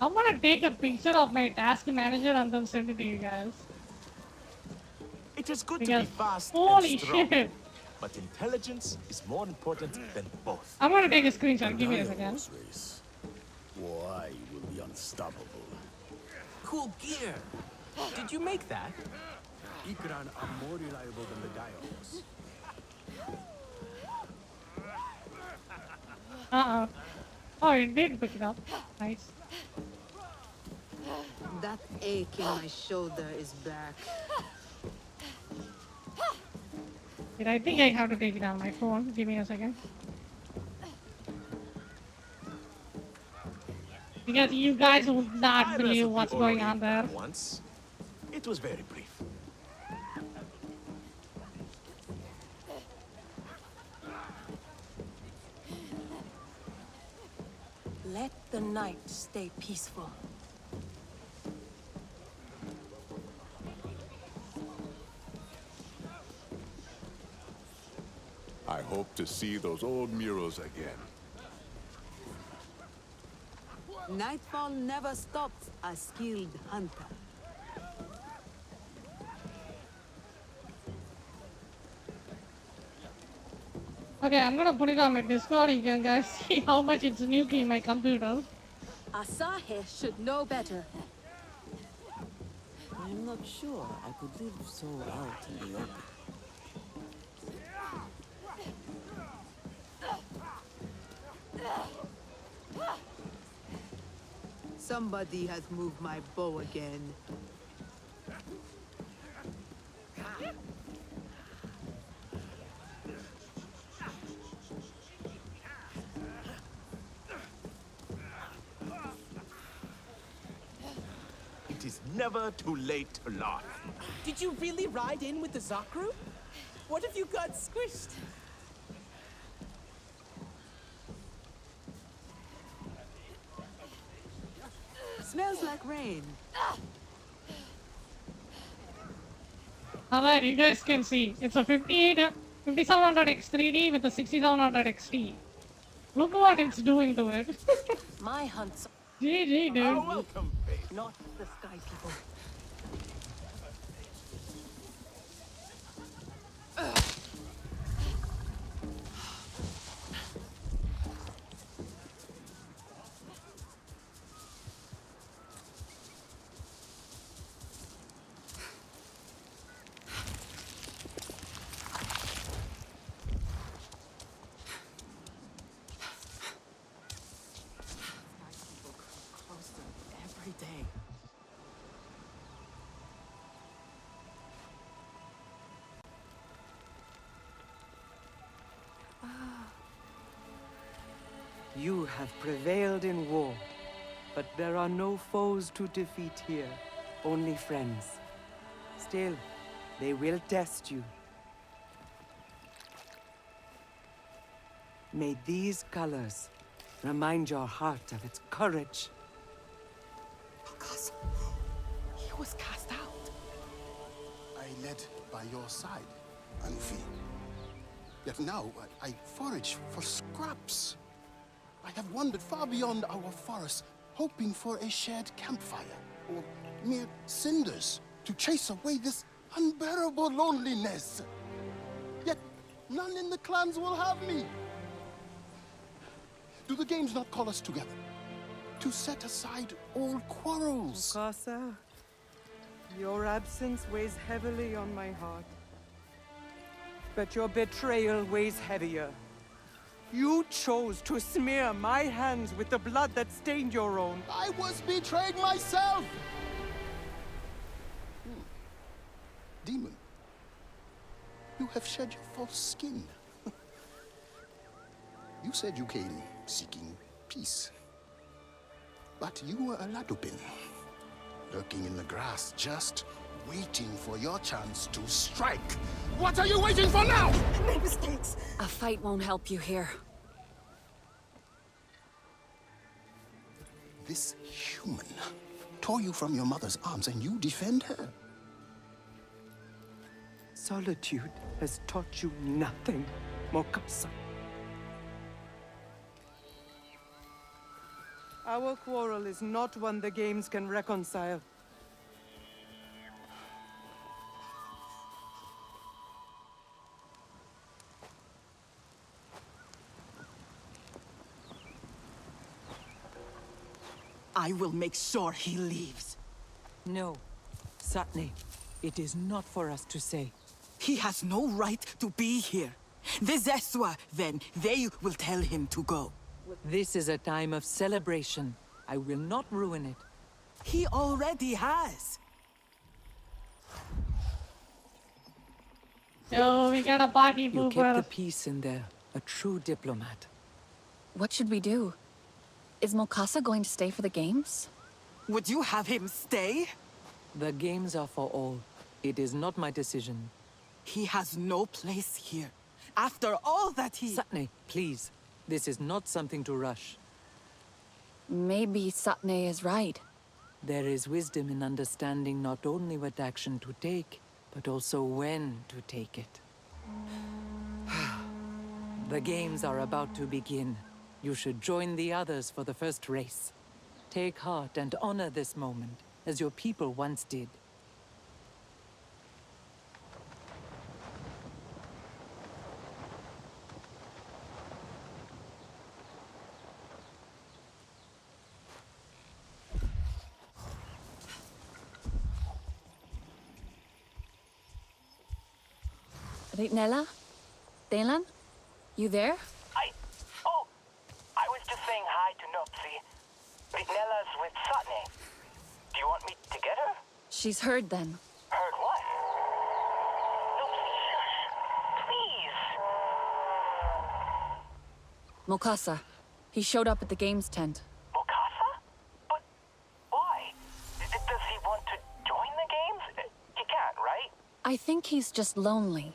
I'm gonna take a picture of my task manager and then send it to you guys. It is good Because, to be fast holy and strong, shit. but intelligence is more important than both. I'm gonna take a screenshot. Give me a second. Race. Why will be unstoppable. Cool gear. Did you make that? Ikran are more reliable than the Dios. Uh-oh. Oh, it did pick it up. Nice. That ache in my shoulder is back. Wait, I think I have to take it on my phone. Give me a second. Because you guys would not I believe wrestled what's the going Oro on there. once. It was very brief. Let the night stay peaceful. I hope to see those old murals again. Nightfall never stops a skilled hunter. Okay, I'm gonna put it on my Discord. You can guys see how much it's nuking my computer. Asahi should know better. I'm not sure I could live so out in the open. Somebody has moved my bow again. It is never too late to laugh. Did you really ride in with the Zakru? What if you got squished? Smells like rain. Alright, you guys can see. It's a 5700X 3D with a 6700X T. Look what it's doing to it. My hunts. GG, dude. Oh, welcome, Faith. Not the sky people. Every day. You have prevailed in war, but there are no foes to defeat here, only friends. Still, they will test you. May these colors remind your heart of its courage. Mikasa, he was cast out. I led by your side, Anufi. Yet now I forage for scraps. I have wandered far beyond our forest, hoping for a shared campfire, or mere cinders, to chase away this unbearable loneliness. Yet none in the clans will have me. Do the games not call us together? To set aside all quarrels? Mikasa, your absence weighs heavily on my heart. But your betrayal weighs heavier. You chose to smear my hands with the blood that stained your own. I was betrayed myself! Demon, you have shed your false skin. You said you came seeking peace. But you were a Ladupin, lurking in the grass, just waiting for your chance to strike. What are you waiting for now? My mistakes. A fight won't help you here. This human tore you from your mother's arms and you defend her. Solitude has taught you nothing, Mikasa. Our quarrel is not one the games can reconcile. I will make sure he leaves. No, Satne, it is not for us to say. He has no right to be here. The Zeswa, then, they will tell him to go. This is a time of celebration. I will not ruin it. He already has. Yo, we got a party You pooper. kept the peace in there, a true diplomat. What should we do? Is Mikasa going to stay for the games? Would you have him stay? The games are for all. It is not my decision. He has no place here. After all that he... Satne, please. This is not something to rush. Maybe Satne is right. There is wisdom in understanding not only what action to take, but also when to take it. The games are about to begin. You should join the others for the first race. Take heart and honor this moment, as your people once did. Ritnella? Delan? You there? Oh, I was just saying hi to Nopsi. Ritnella's with Satne. Do you want me to get her? She's heard then. Heard what? Nopsi, shush. Please. Mokasa. He showed up at the games tent. Mokasa? But why? Does he want to join the games? He can't, right? I think he's just lonely.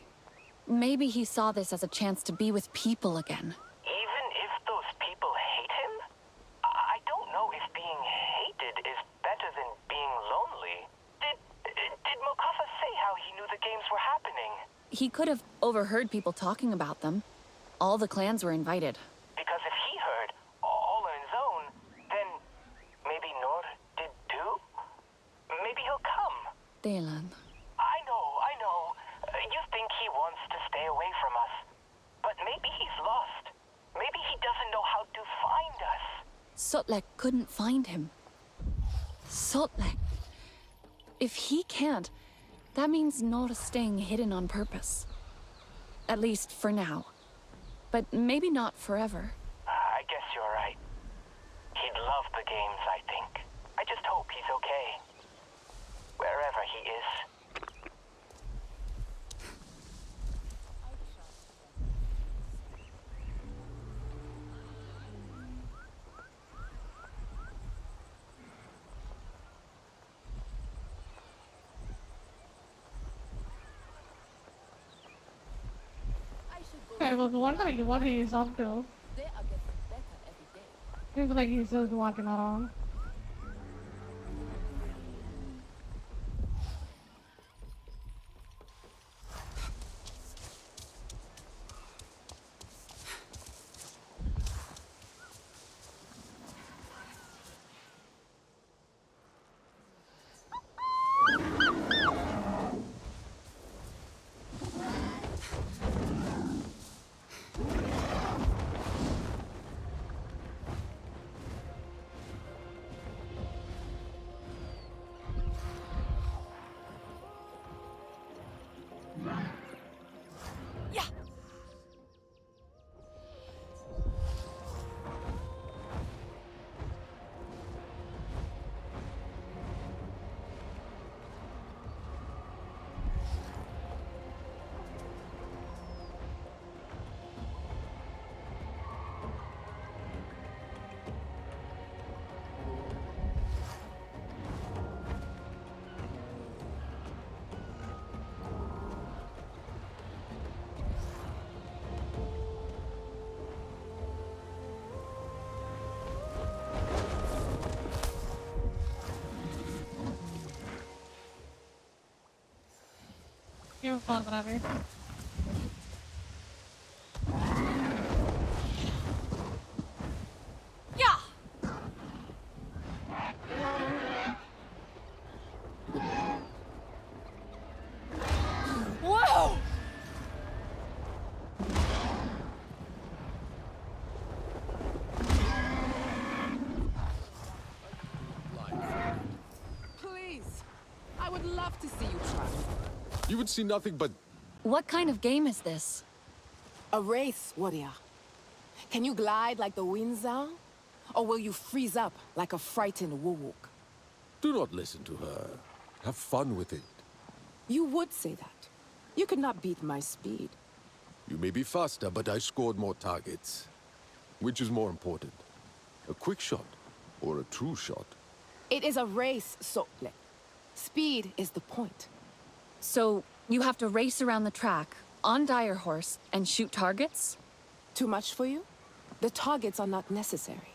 Maybe he saw this as a chance to be with people again. Even if those people hate him? I don't know if being hated is better than being lonely. Did Mokasa say how he knew the games were happening? He could have overheard people talking about them. All the clans were invited. Because if he heard, all on his own, then maybe Nor did too? Maybe he'll come. Delan. I know. You think he wants to stay away from us. But maybe he's lost. Maybe he doesn't know how to find us. Sutlek couldn't find him. Sutlek. If he can't, that means Nor's staying hidden on purpose. At least for now. But maybe not forever. I guess you're right. He'd love the games, I think. I just hope he's okay. Wherever he is. I was wondering what he is up to. Seems like he's just walking around. Qué otra vez. Yeah. Whoa! Please. I would love to see you try. You would see nothing but... What kind of game is this? A race, warrior. Can you glide like the wind sound? Or will you freeze up like a frightened Woowook? Do not listen to her. Have fun with it. You would say that. You could not beat my speed. You may be faster, but I scored more targets. Which is more important? A quick shot or a true shot? It is a race, Sotle. Speed is the point. So, you have to race around the track, on Dire Horse, and shoot targets? Too much for you? The targets are not necessary.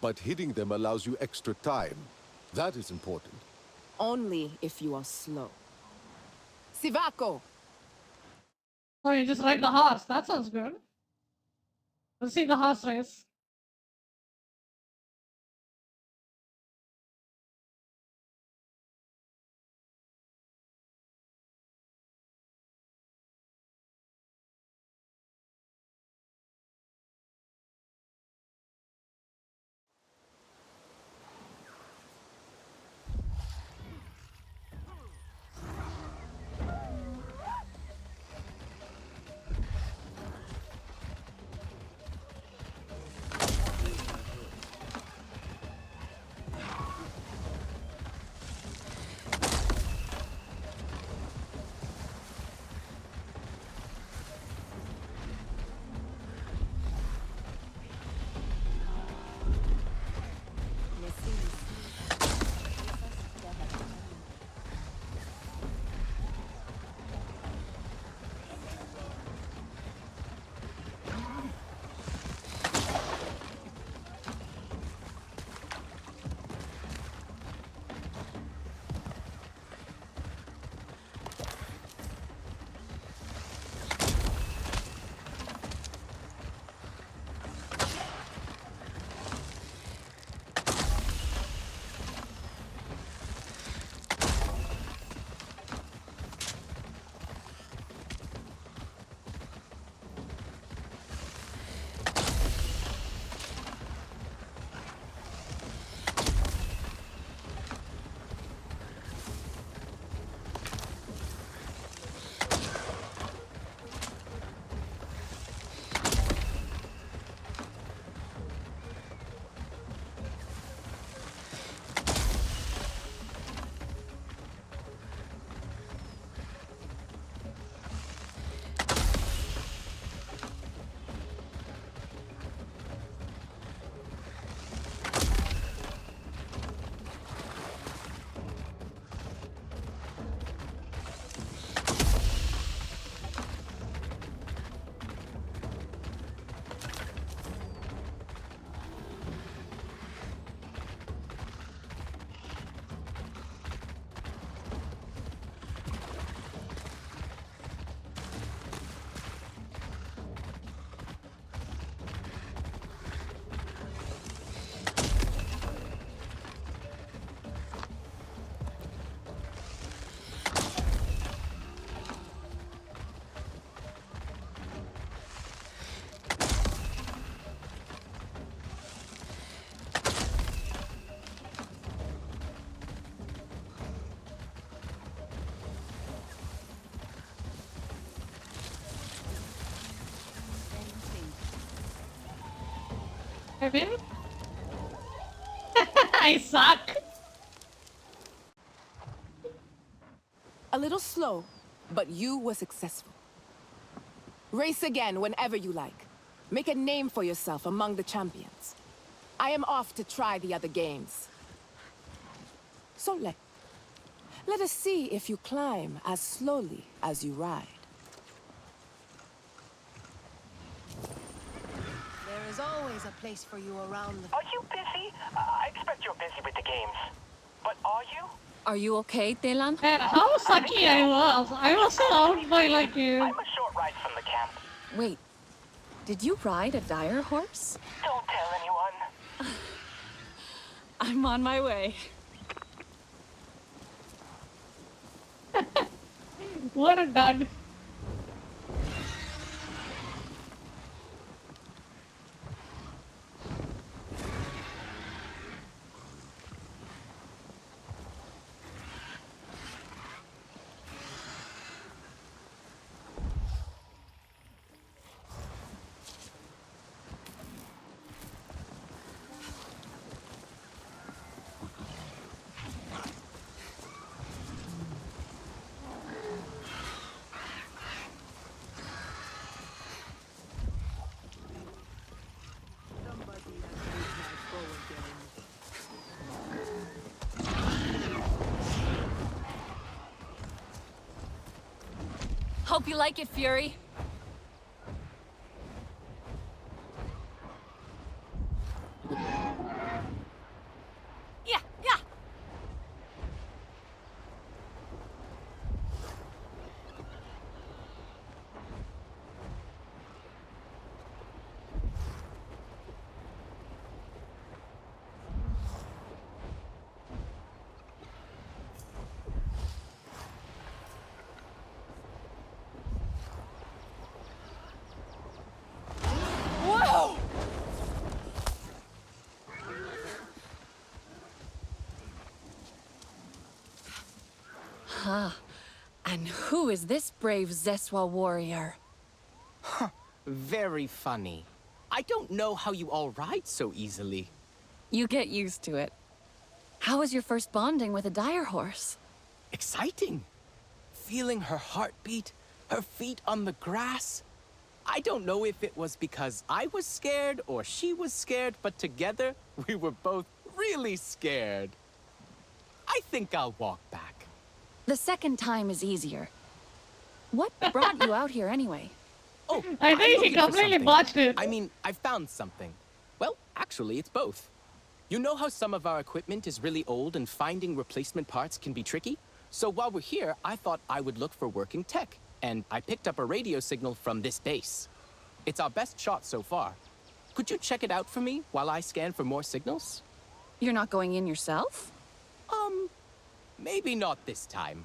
But hitting them allows you extra time. That is important. Only if you are slow. Sivako! Oh, you just ride the horse. That sounds good. Let's see the horse race. I mean, I suck. A little slow, but you were successful. Race again whenever you like. Make a name for yourself among the champions. I am off to try the other games. So let us see if you climb as slowly as you ride. There is always a place for you around the... Are you busy? I expect you're busy with the games. But are you? Are you okay, Delan? Man, how sucky I was. I was surrounded by like you. I'm a short ride from the camp. Wait, did you ride a dire horse? Don't tell anyone. I'm on my way. What a dud. Hope you like it, Fury. Yeah, yeah. Whoa! Huh. And who is this brave Zeswa warrior? Huh. Very funny. I don't know how you all ride so easily. You get used to it. How was your first bonding with a dire horse? Exciting. Feeling her heartbeat, her feet on the grass. I don't know if it was because I was scared or she was scared, but together we were both really scared. I think I'll walk back. The second time is easier. What brought you out here anyway? Oh, I think I'm he looking for completely something. botched it. I mean, I found something. Well, actually, it's both. You know how some of our equipment is really old and finding replacement parts can be tricky? So while we're here, I thought I would look for working tech, and I picked up a radio signal from this base. It's our best shot so far. Could you check it out for me while I scan for more signals? You're not going in yourself? Maybe not this time.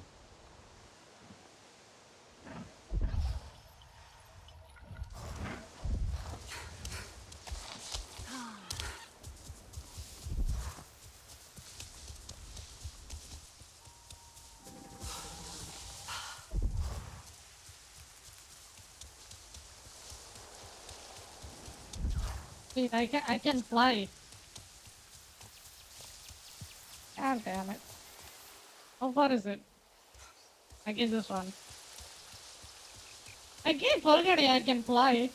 Wait, I can fly. God damn it. How far is it? I guess this one. I keep forgetting I can fly.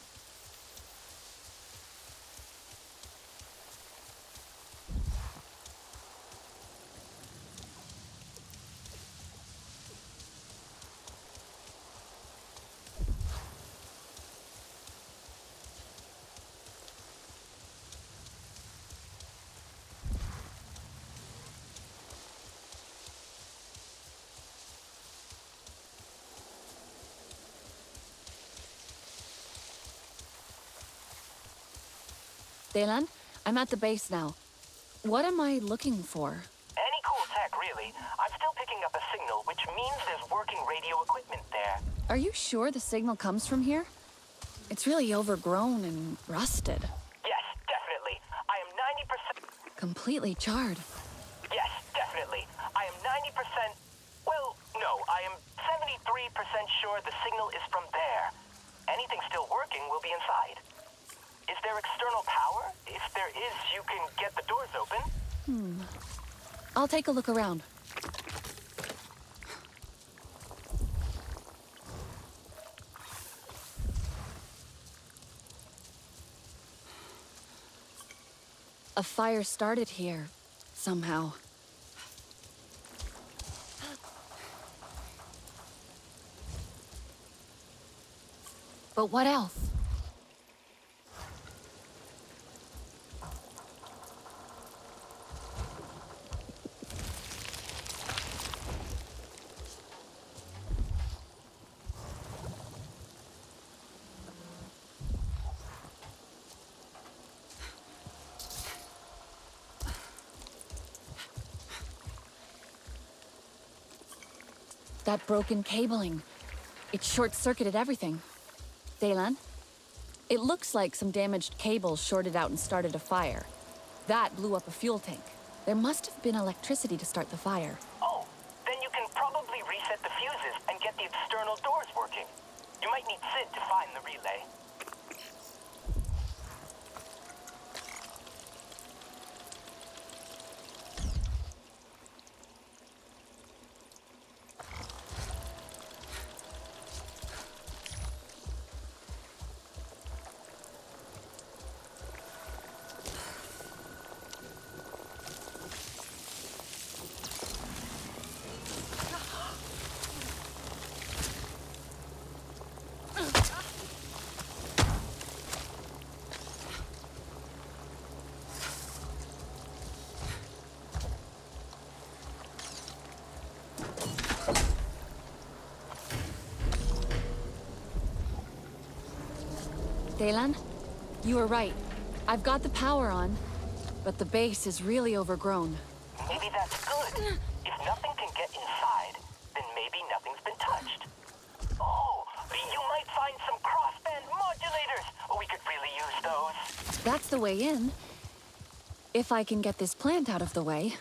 Delan, I'm at the base now. What am I looking for? Any cool tech, really. I'm still picking up a signal, which means there's working radio equipment there. Are you sure the signal comes from here? It's really overgrown and rusted. Yes, definitely. I am 90%... Completely charred. Yes, definitely. I am 90%... Well, no, I am 73% sure the signal is from there. Anything still working will be inside. Is there external power? If there is, you can get the doors open. I'll take a look around. A fire started here, somehow. But what else? That broken cabling. It short-circuited everything. Daylan? It looks like some damaged cables shorted out and started a fire. That blew up a fuel tank. There must have been electricity to start the fire. Oh, then you can probably reset the fuses and get the external doors working. You might need Sid to find the relay. Daylan, you were right. I've got the power on, but the base is really overgrown. Maybe that's good. If nothing can get inside, then maybe nothing's been touched. Oh, you might find some crossband modulators. We could really use those. That's the way in. If I can get this plant out of the way.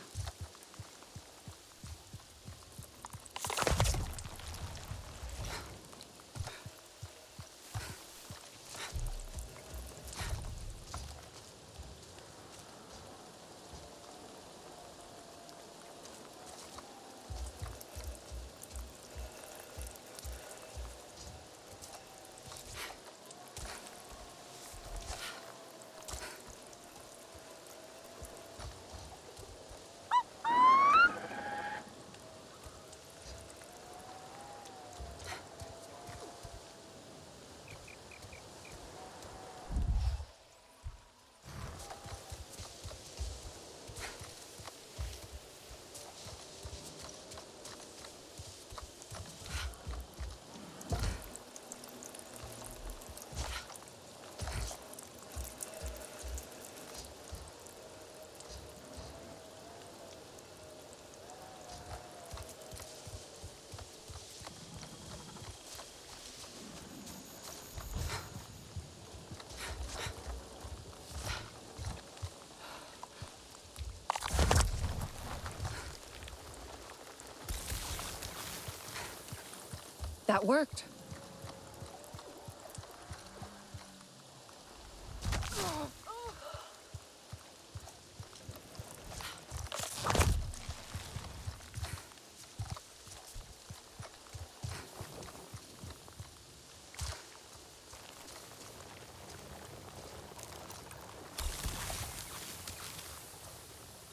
That worked.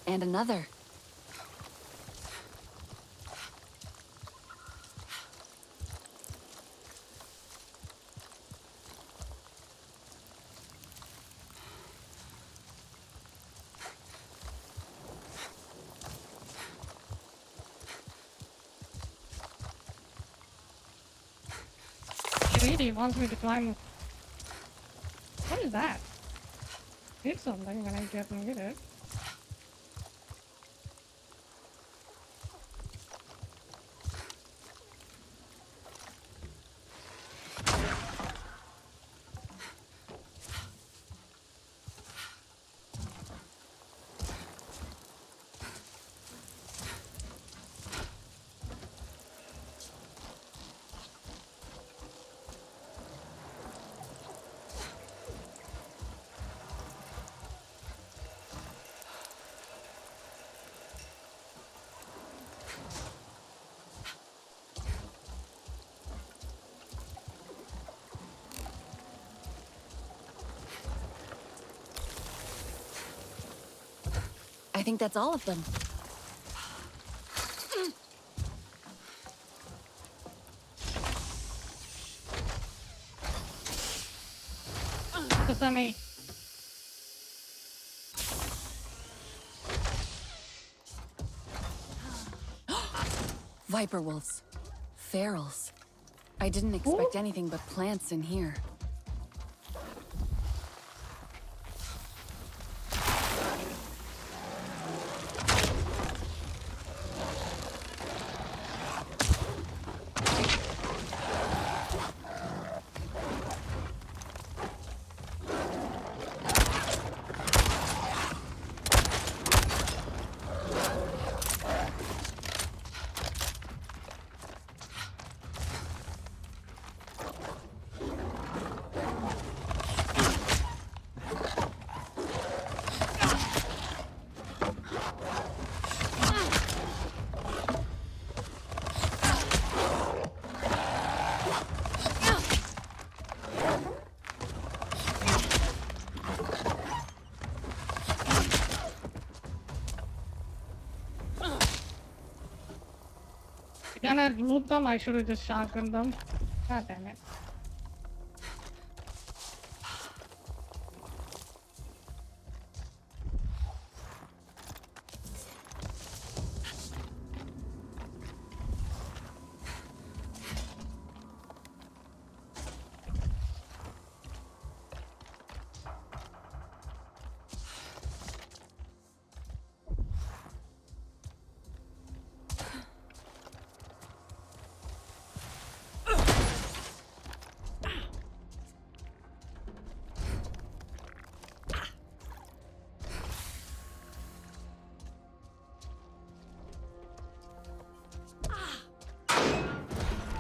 And another. He really wants me to climb. What is that? Hit something and I can't get it. I think that's all of them. Sesame. Viper wolves. Ferals. I didn't expect anything but plants in here. Gonna loot them, I should have just shotgunned them. God damn it.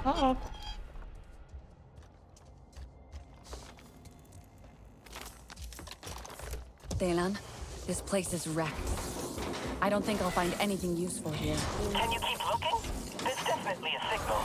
Uh-oh. Thaylan, this place is wrecked. I don't think I'll find anything useful here. Can you keep looking? There's definitely a signal.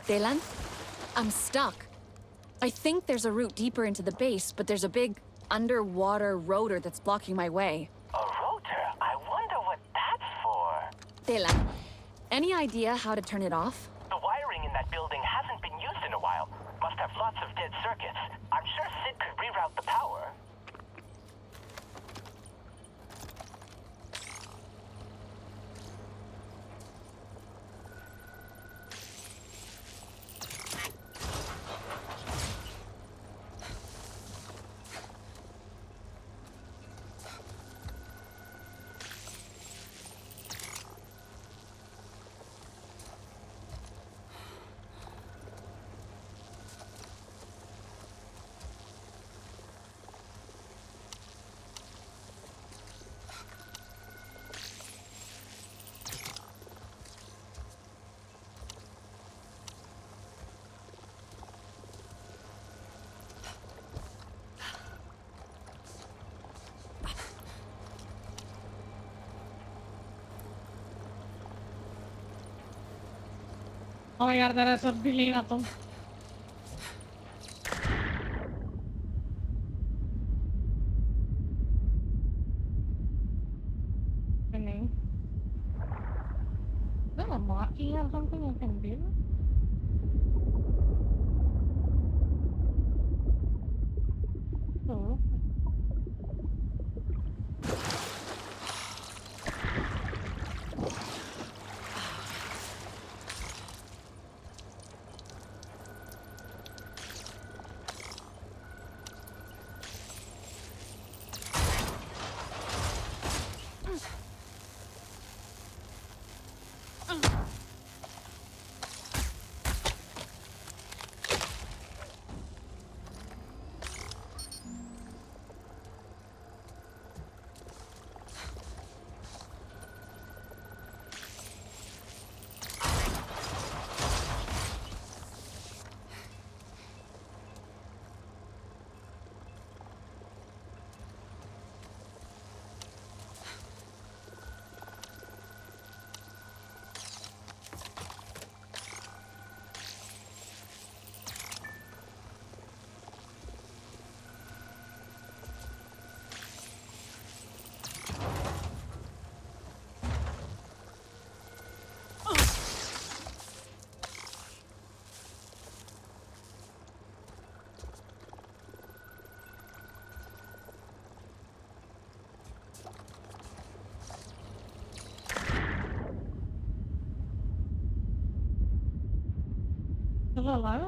Thaylan, I'm stuck. I think there's a route deeper into the base, but there's a big underwater rotor that's blocking my way. A rotor? I wonder what that's for. Thaylan, any idea how to turn it off? The wiring in that building hasn't been used in a while. Must have lots of dead circuits. I'm sure Sid could reroute the power. Oh यार जरा सब भी लेना तुम नहीं is that a marking or something I can do? Oh. Still alive?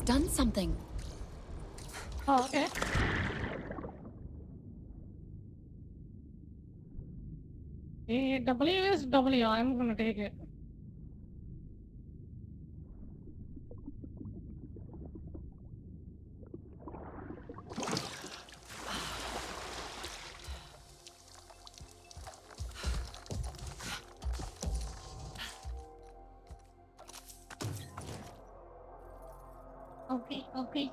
Done something. Oh, okay. W is W. I'm gonna take it. Okay, okay.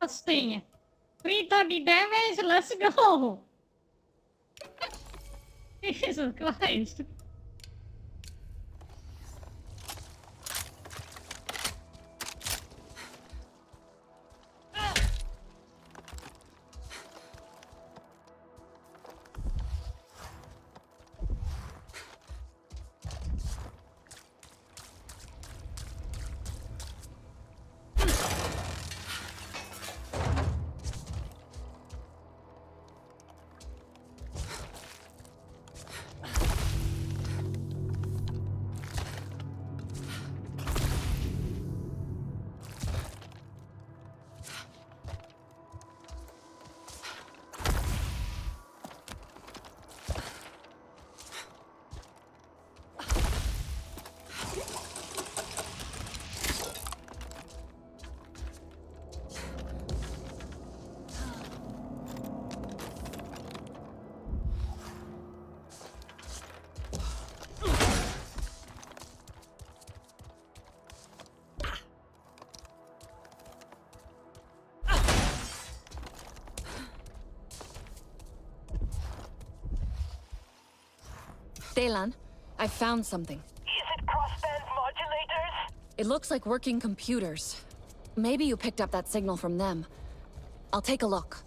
Let's see. 330 damage. Let's go. Jesus Christ. Delan, I found something. Is it crossband modulators? It looks like working computers. Maybe you picked up that signal from them. I'll take a look.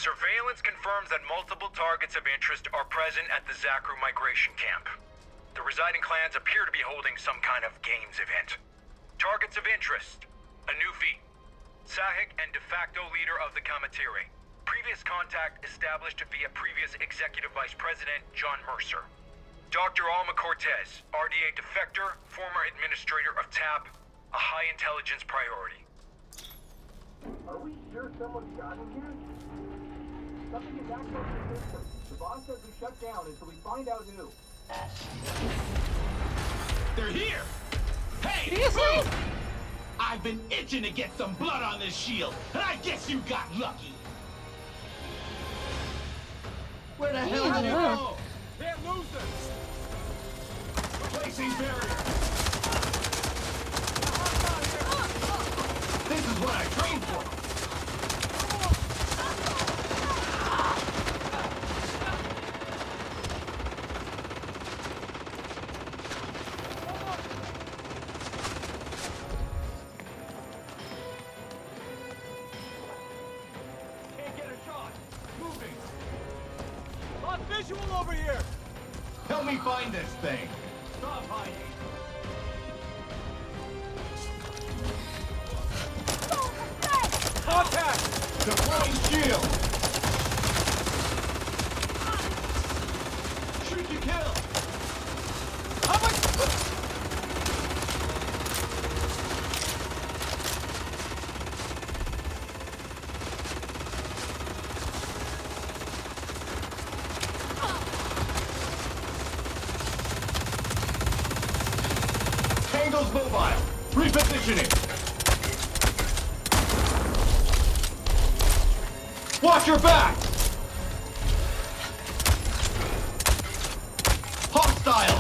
Surveillance confirms that multiple targets of interest are present at the Zakru migration camp. The residing clans appear to be holding some kind of games event. Targets of interest: Anufi, Sahik and de facto leader of the Kamatiri. Previous contact established via previous Executive Vice President John Mercer. Dr. Alma Cortez, RDA defector, former administrator of TAP, a high intelligence priority. Are we sure someone's gotten here? Something is acting on the system. The boss says we shut down until we find out who. They're here! Hey! Seriously? I've been itching to get some blood on this shield, and I guess you got lucky. Where the hell did they go? Can't lose them! Placing barrier. This is what I trained for. Visual over here! Help me find this thing. Stop hiding. Contact! Deploying shield! Shoot to kill! How much? Tangle's mobile! Repositioning! Watch your back! Hostile!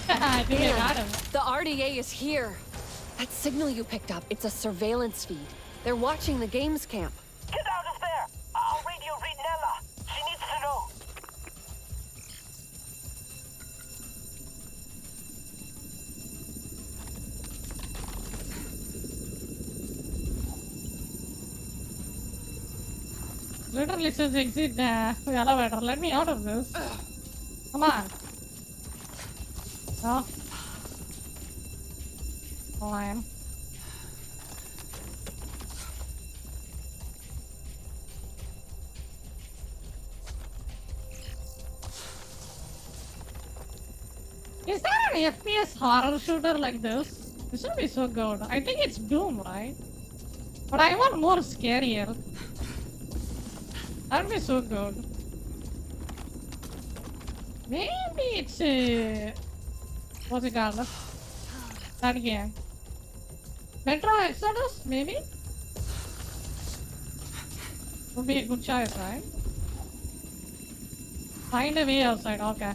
I think I got him. The RDA is here. That signal you picked up, it's a surveillance feed. They're watching the games camp. Get out of there! I'll radio read Nella. She needs to know. Literally says exit the elevator. Let me out of this. Come on. Oh. Fine. Is there an FPS horror shooter like this? This would be so good. I think it's Doom, right? But I want more scarier. That'd be so good. Maybe it's what's it called? That game. Metro Exodus, maybe? Would be a good choice, right? Find a way outside, okay.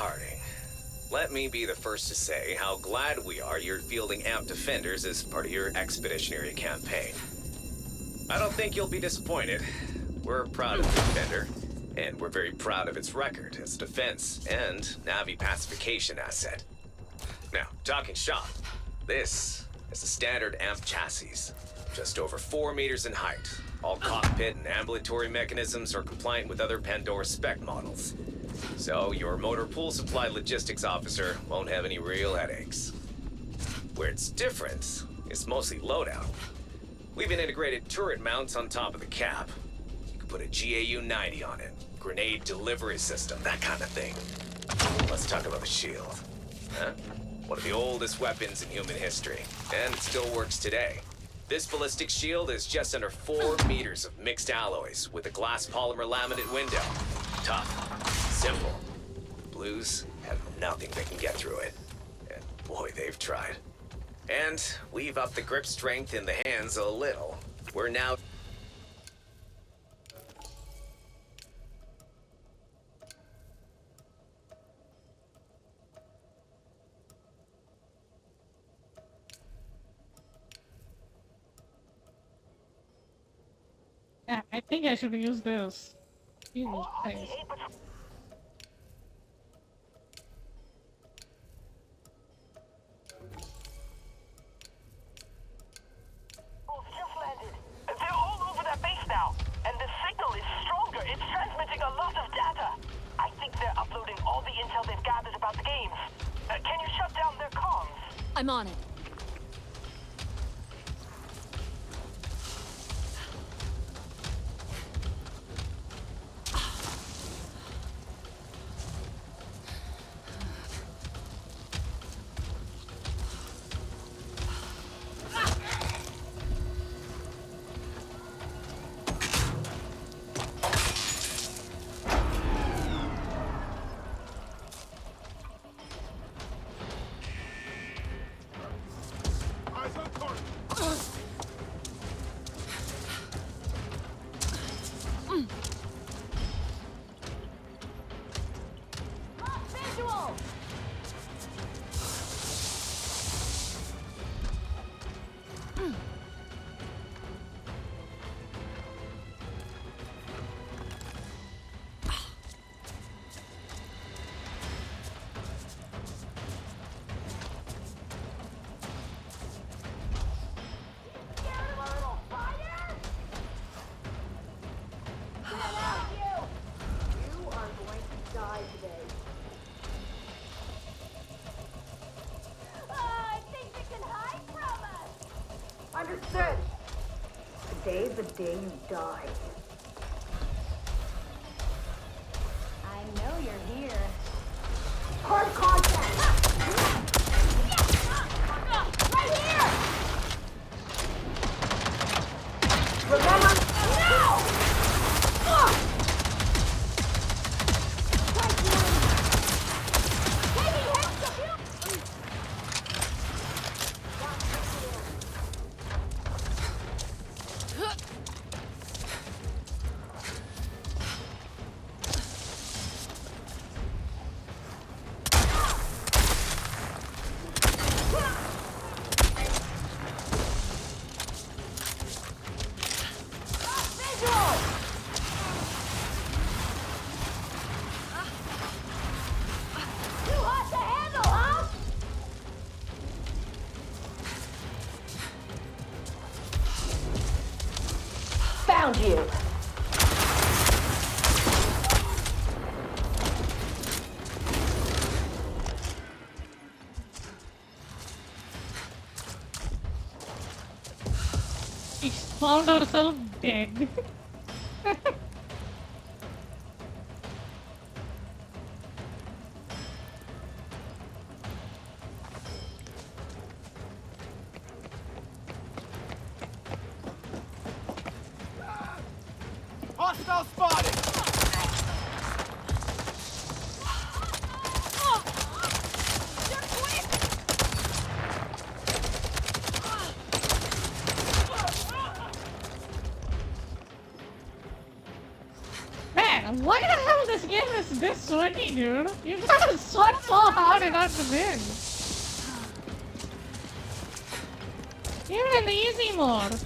Harding. Let me be the first to say how glad we are you're fielding AMP Defenders as part of your expeditionary campaign. I don't think you'll be disappointed. We're proud of the Defender, and we're very proud of its record as a defense and Navi pacification asset. Now, talking shop, this is a standard AMP chassis, just over 4 meters in height. All cockpit and ambulatory mechanisms are compliant with other Pandora spec models. So your motor pool supply logistics officer won't have any real headaches. Where it's different is mostly loadout. We've an integrated turret mounts on top of the cab. You can put a GAU-90 on it, grenade delivery system, that kind of thing. Let's talk about the shield. Huh? One of the oldest weapons in human history, and it still works today. This ballistic shield is just under 4 meters of mixed alloys with a glass polymer laminate window. Tough, simple. Blues have nothing that can get through it. And boy, they've tried. And we've upped the grip strength in the hands a little. We're now... Yeah, I think I should use this. Jesus Christ. Just landed. They're all over that base now, and the signal is stronger. It's transmitting a lot of data. I think they're uploading all the intel they've gathered about the games. Can you shut down their comms? I'm on it. Understood. Today's the day you die. I know you're here. Hard contact! Right here! Remember? No! Found you. She found herself dead. Hostile spotted! Man, Man, why the hell this game is this sweaty, dude? You gotta sweat so hard not to win. Even in the easy mode.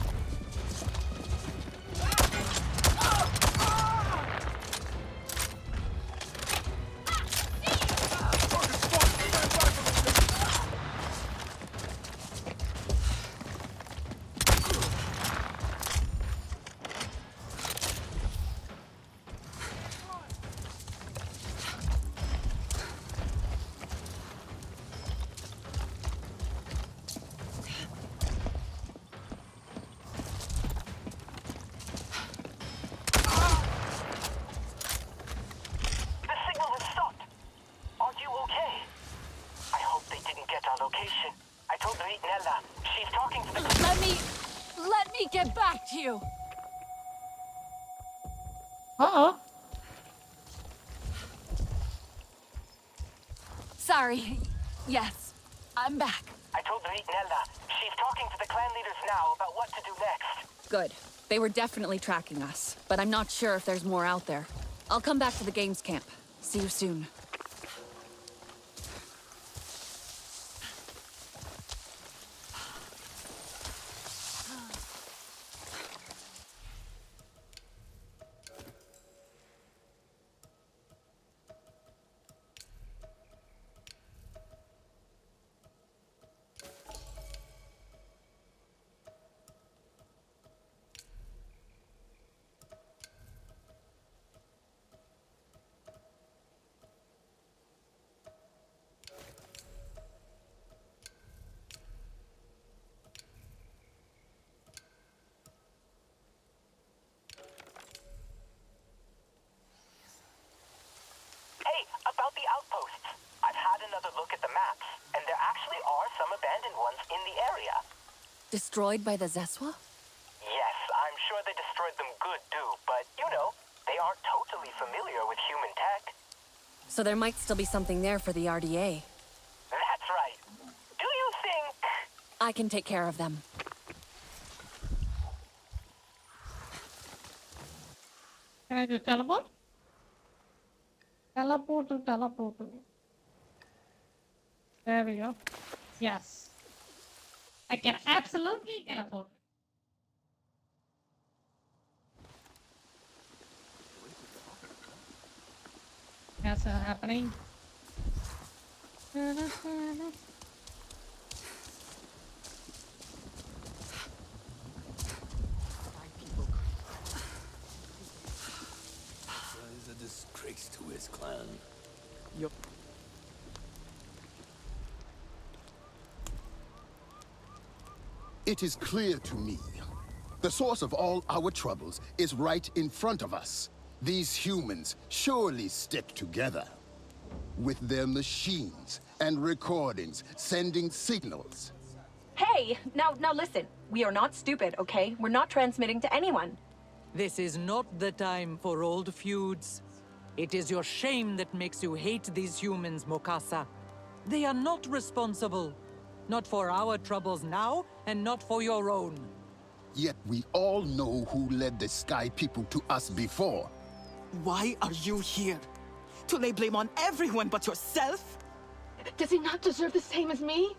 Let me get back to you. Uh-oh. Sorry. Yes, I'm back. I told Nella. She's talking to the clan leaders now about what to do next. Good. They were definitely tracking us, but I'm not sure if there's more out there. I'll come back to the games camp. See you soon. Hey, about the outposts. I've had another look at the maps, and there actually are some abandoned ones in the area. Destroyed by the Zeswa? Yes, I'm sure they destroyed them good too, but, you know, they aren't totally familiar with human tech. So there might still be something there for the RDA. That's right. Do you think... I can take care of them. Can I just teleport? Teleport. There we go. Yes. I can absolutely teleport. That's happening. He's a disgrace to his clan. Yup. It is clear to me. The source of all our troubles is right in front of us. These humans surely stick together. With their machines and recordings sending signals. Hey, now listen. We are not stupid, okay? We're not transmitting to anyone. This is not the time for old feuds. It is your shame that makes you hate these humans, Mokasa. They are not responsible. Not for our troubles now, and not for your own. Yet we all know who led the Sky People to us before. Why are you here? To lay blame on everyone but yourself? Does he not deserve the same as me?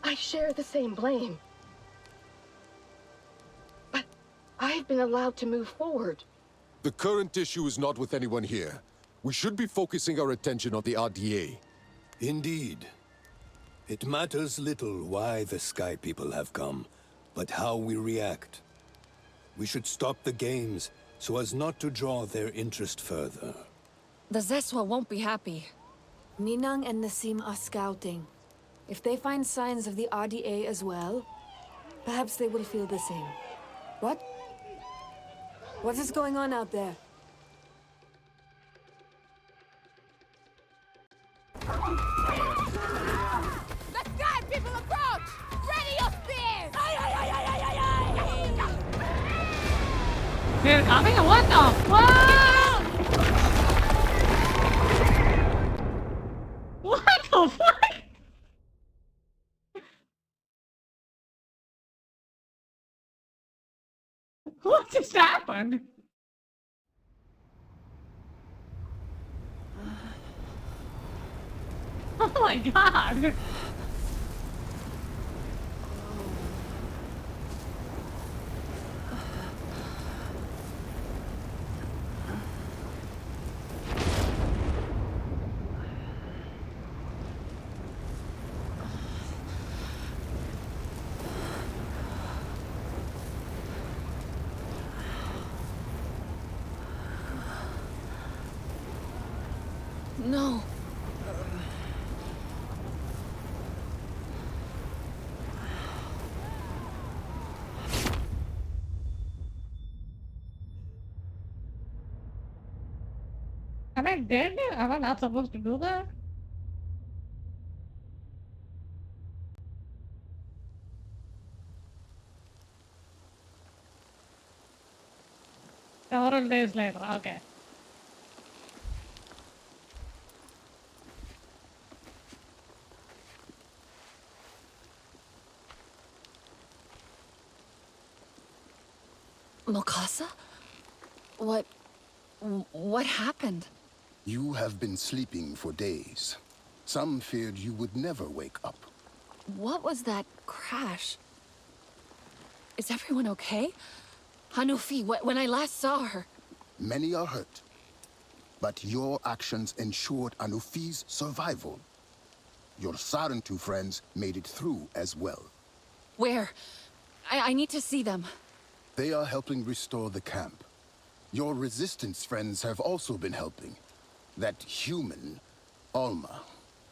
I share the same blame. But I've been allowed to move forward. The current issue is not with anyone here. We should be focusing our attention on the RDA. Indeed. It matters little why the Sky People have come, but how we react. We should stop the games so as not to draw their interest further. The Zeswa won't be happy. Ninang and Nassim are scouting. If they find signs of the RDA as well, perhaps they will feel the same. What? What is going on out there? The Sky People approach! Ready your spears! They're coming? What the fuck? What the fuck? What just happened? Oh my god! No. Am I dead? Am I not supposed to do that? Several days later, okay. Mokasa? What happened? You have been sleeping for days. Some feared you would never wake up. What was that crash? Is everyone okay? Hanufi, when I last saw her... Many are hurt. But your actions ensured Anufi's survival. Your Sarentu friends made it through as well. Where? I need to see them. They are helping restore the camp. Your resistance friends have also been helping. That human, Alma,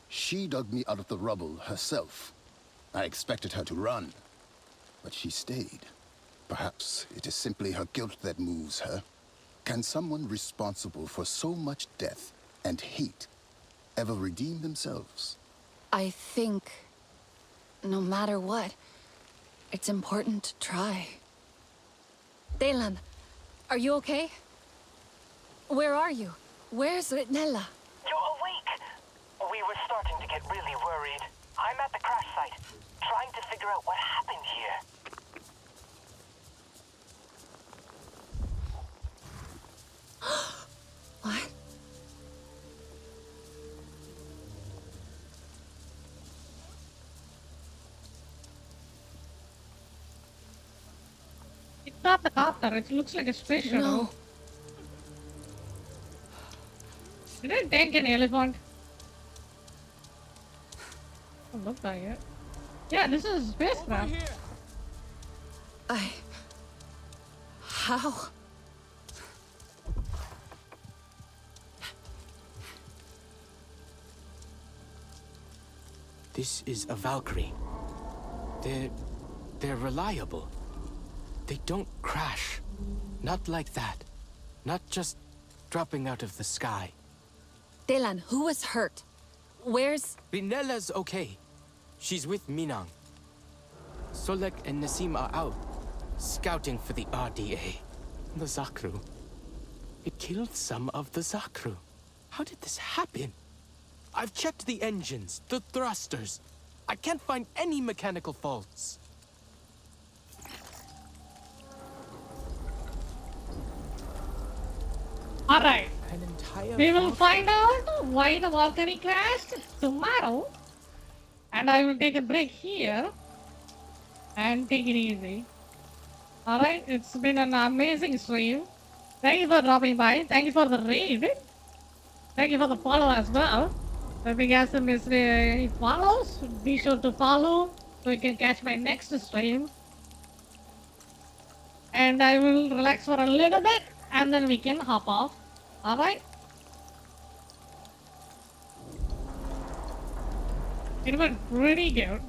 she dug me out of the rubble herself. I expected her to run, but she stayed. Perhaps it is simply her guilt that moves her. Can someone responsible for so much death and hate ever redeem themselves? I think, no matter what, it's important to try. Delan, are you okay? Where are you? Where's Ritnella? You're awake! We were starting to get really worried. I'm at the crash site, trying to figure out what happened here. What? It's not the copter, it looks like a space shuttle. No. Did I tank an elephant? Doesn't look like it. Yeah, this is a spacecraft. How? This is a Valkyrie. They're reliable. They don't crash. Not like that. Not just dropping out of the sky. Delan, who was hurt? Where's... Rinella's okay. She's with Minang. Solek and Nassim are out, scouting for the RDA. The Zakru. It killed some of the Zakru. How did this happen? I've checked the engines, the thrusters. I can't find any mechanical faults. Alright. An entire We will Valkyrie? find out why the Valkyrie crashed tomorrow. And I will take a break here. And take it easy. Alright, it's been an amazing stream. Thank you for dropping by. Thank you for the raid. Thank you for the follow as well. If you guys have missed any follows, be sure to follow so you can catch my next stream. And I will relax for a little bit and then we can hop off. Alright? It went pretty good.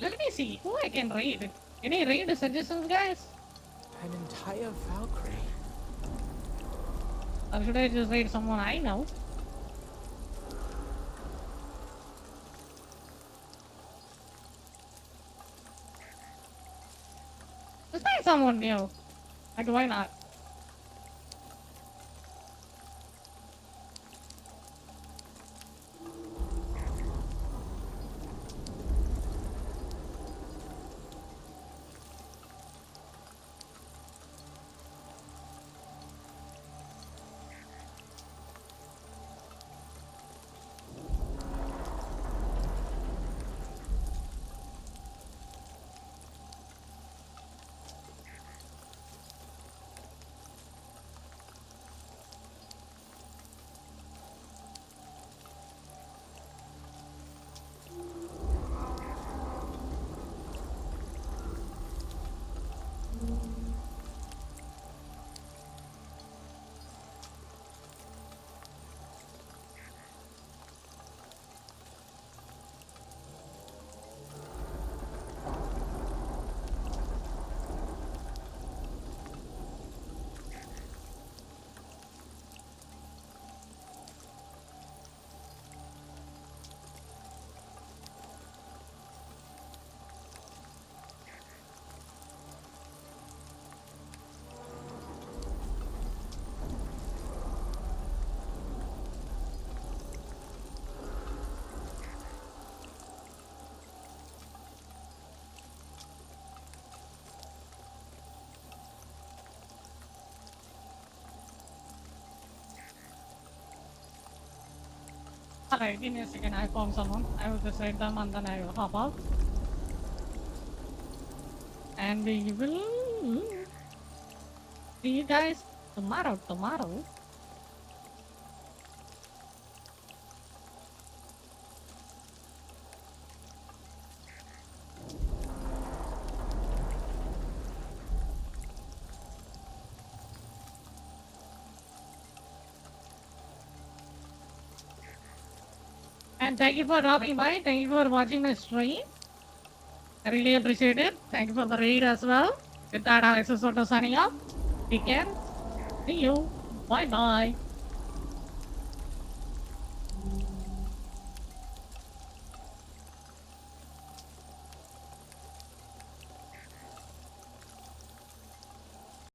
Let me see who I can raid. Any raid suggestions, guys? An entire Valkyrie. Or should I just raid someone I know? Let's find someone new. Like, why not? Alright, give me a second. I found someone. I will just raid them and then I will hop out. And we will see you guys tomorrow. And thank you for dropping by. Thank you for watching my stream. I really appreciate it. Thank you for the raid as well. With that, Alex is signing off. Take care. See you. Bye bye.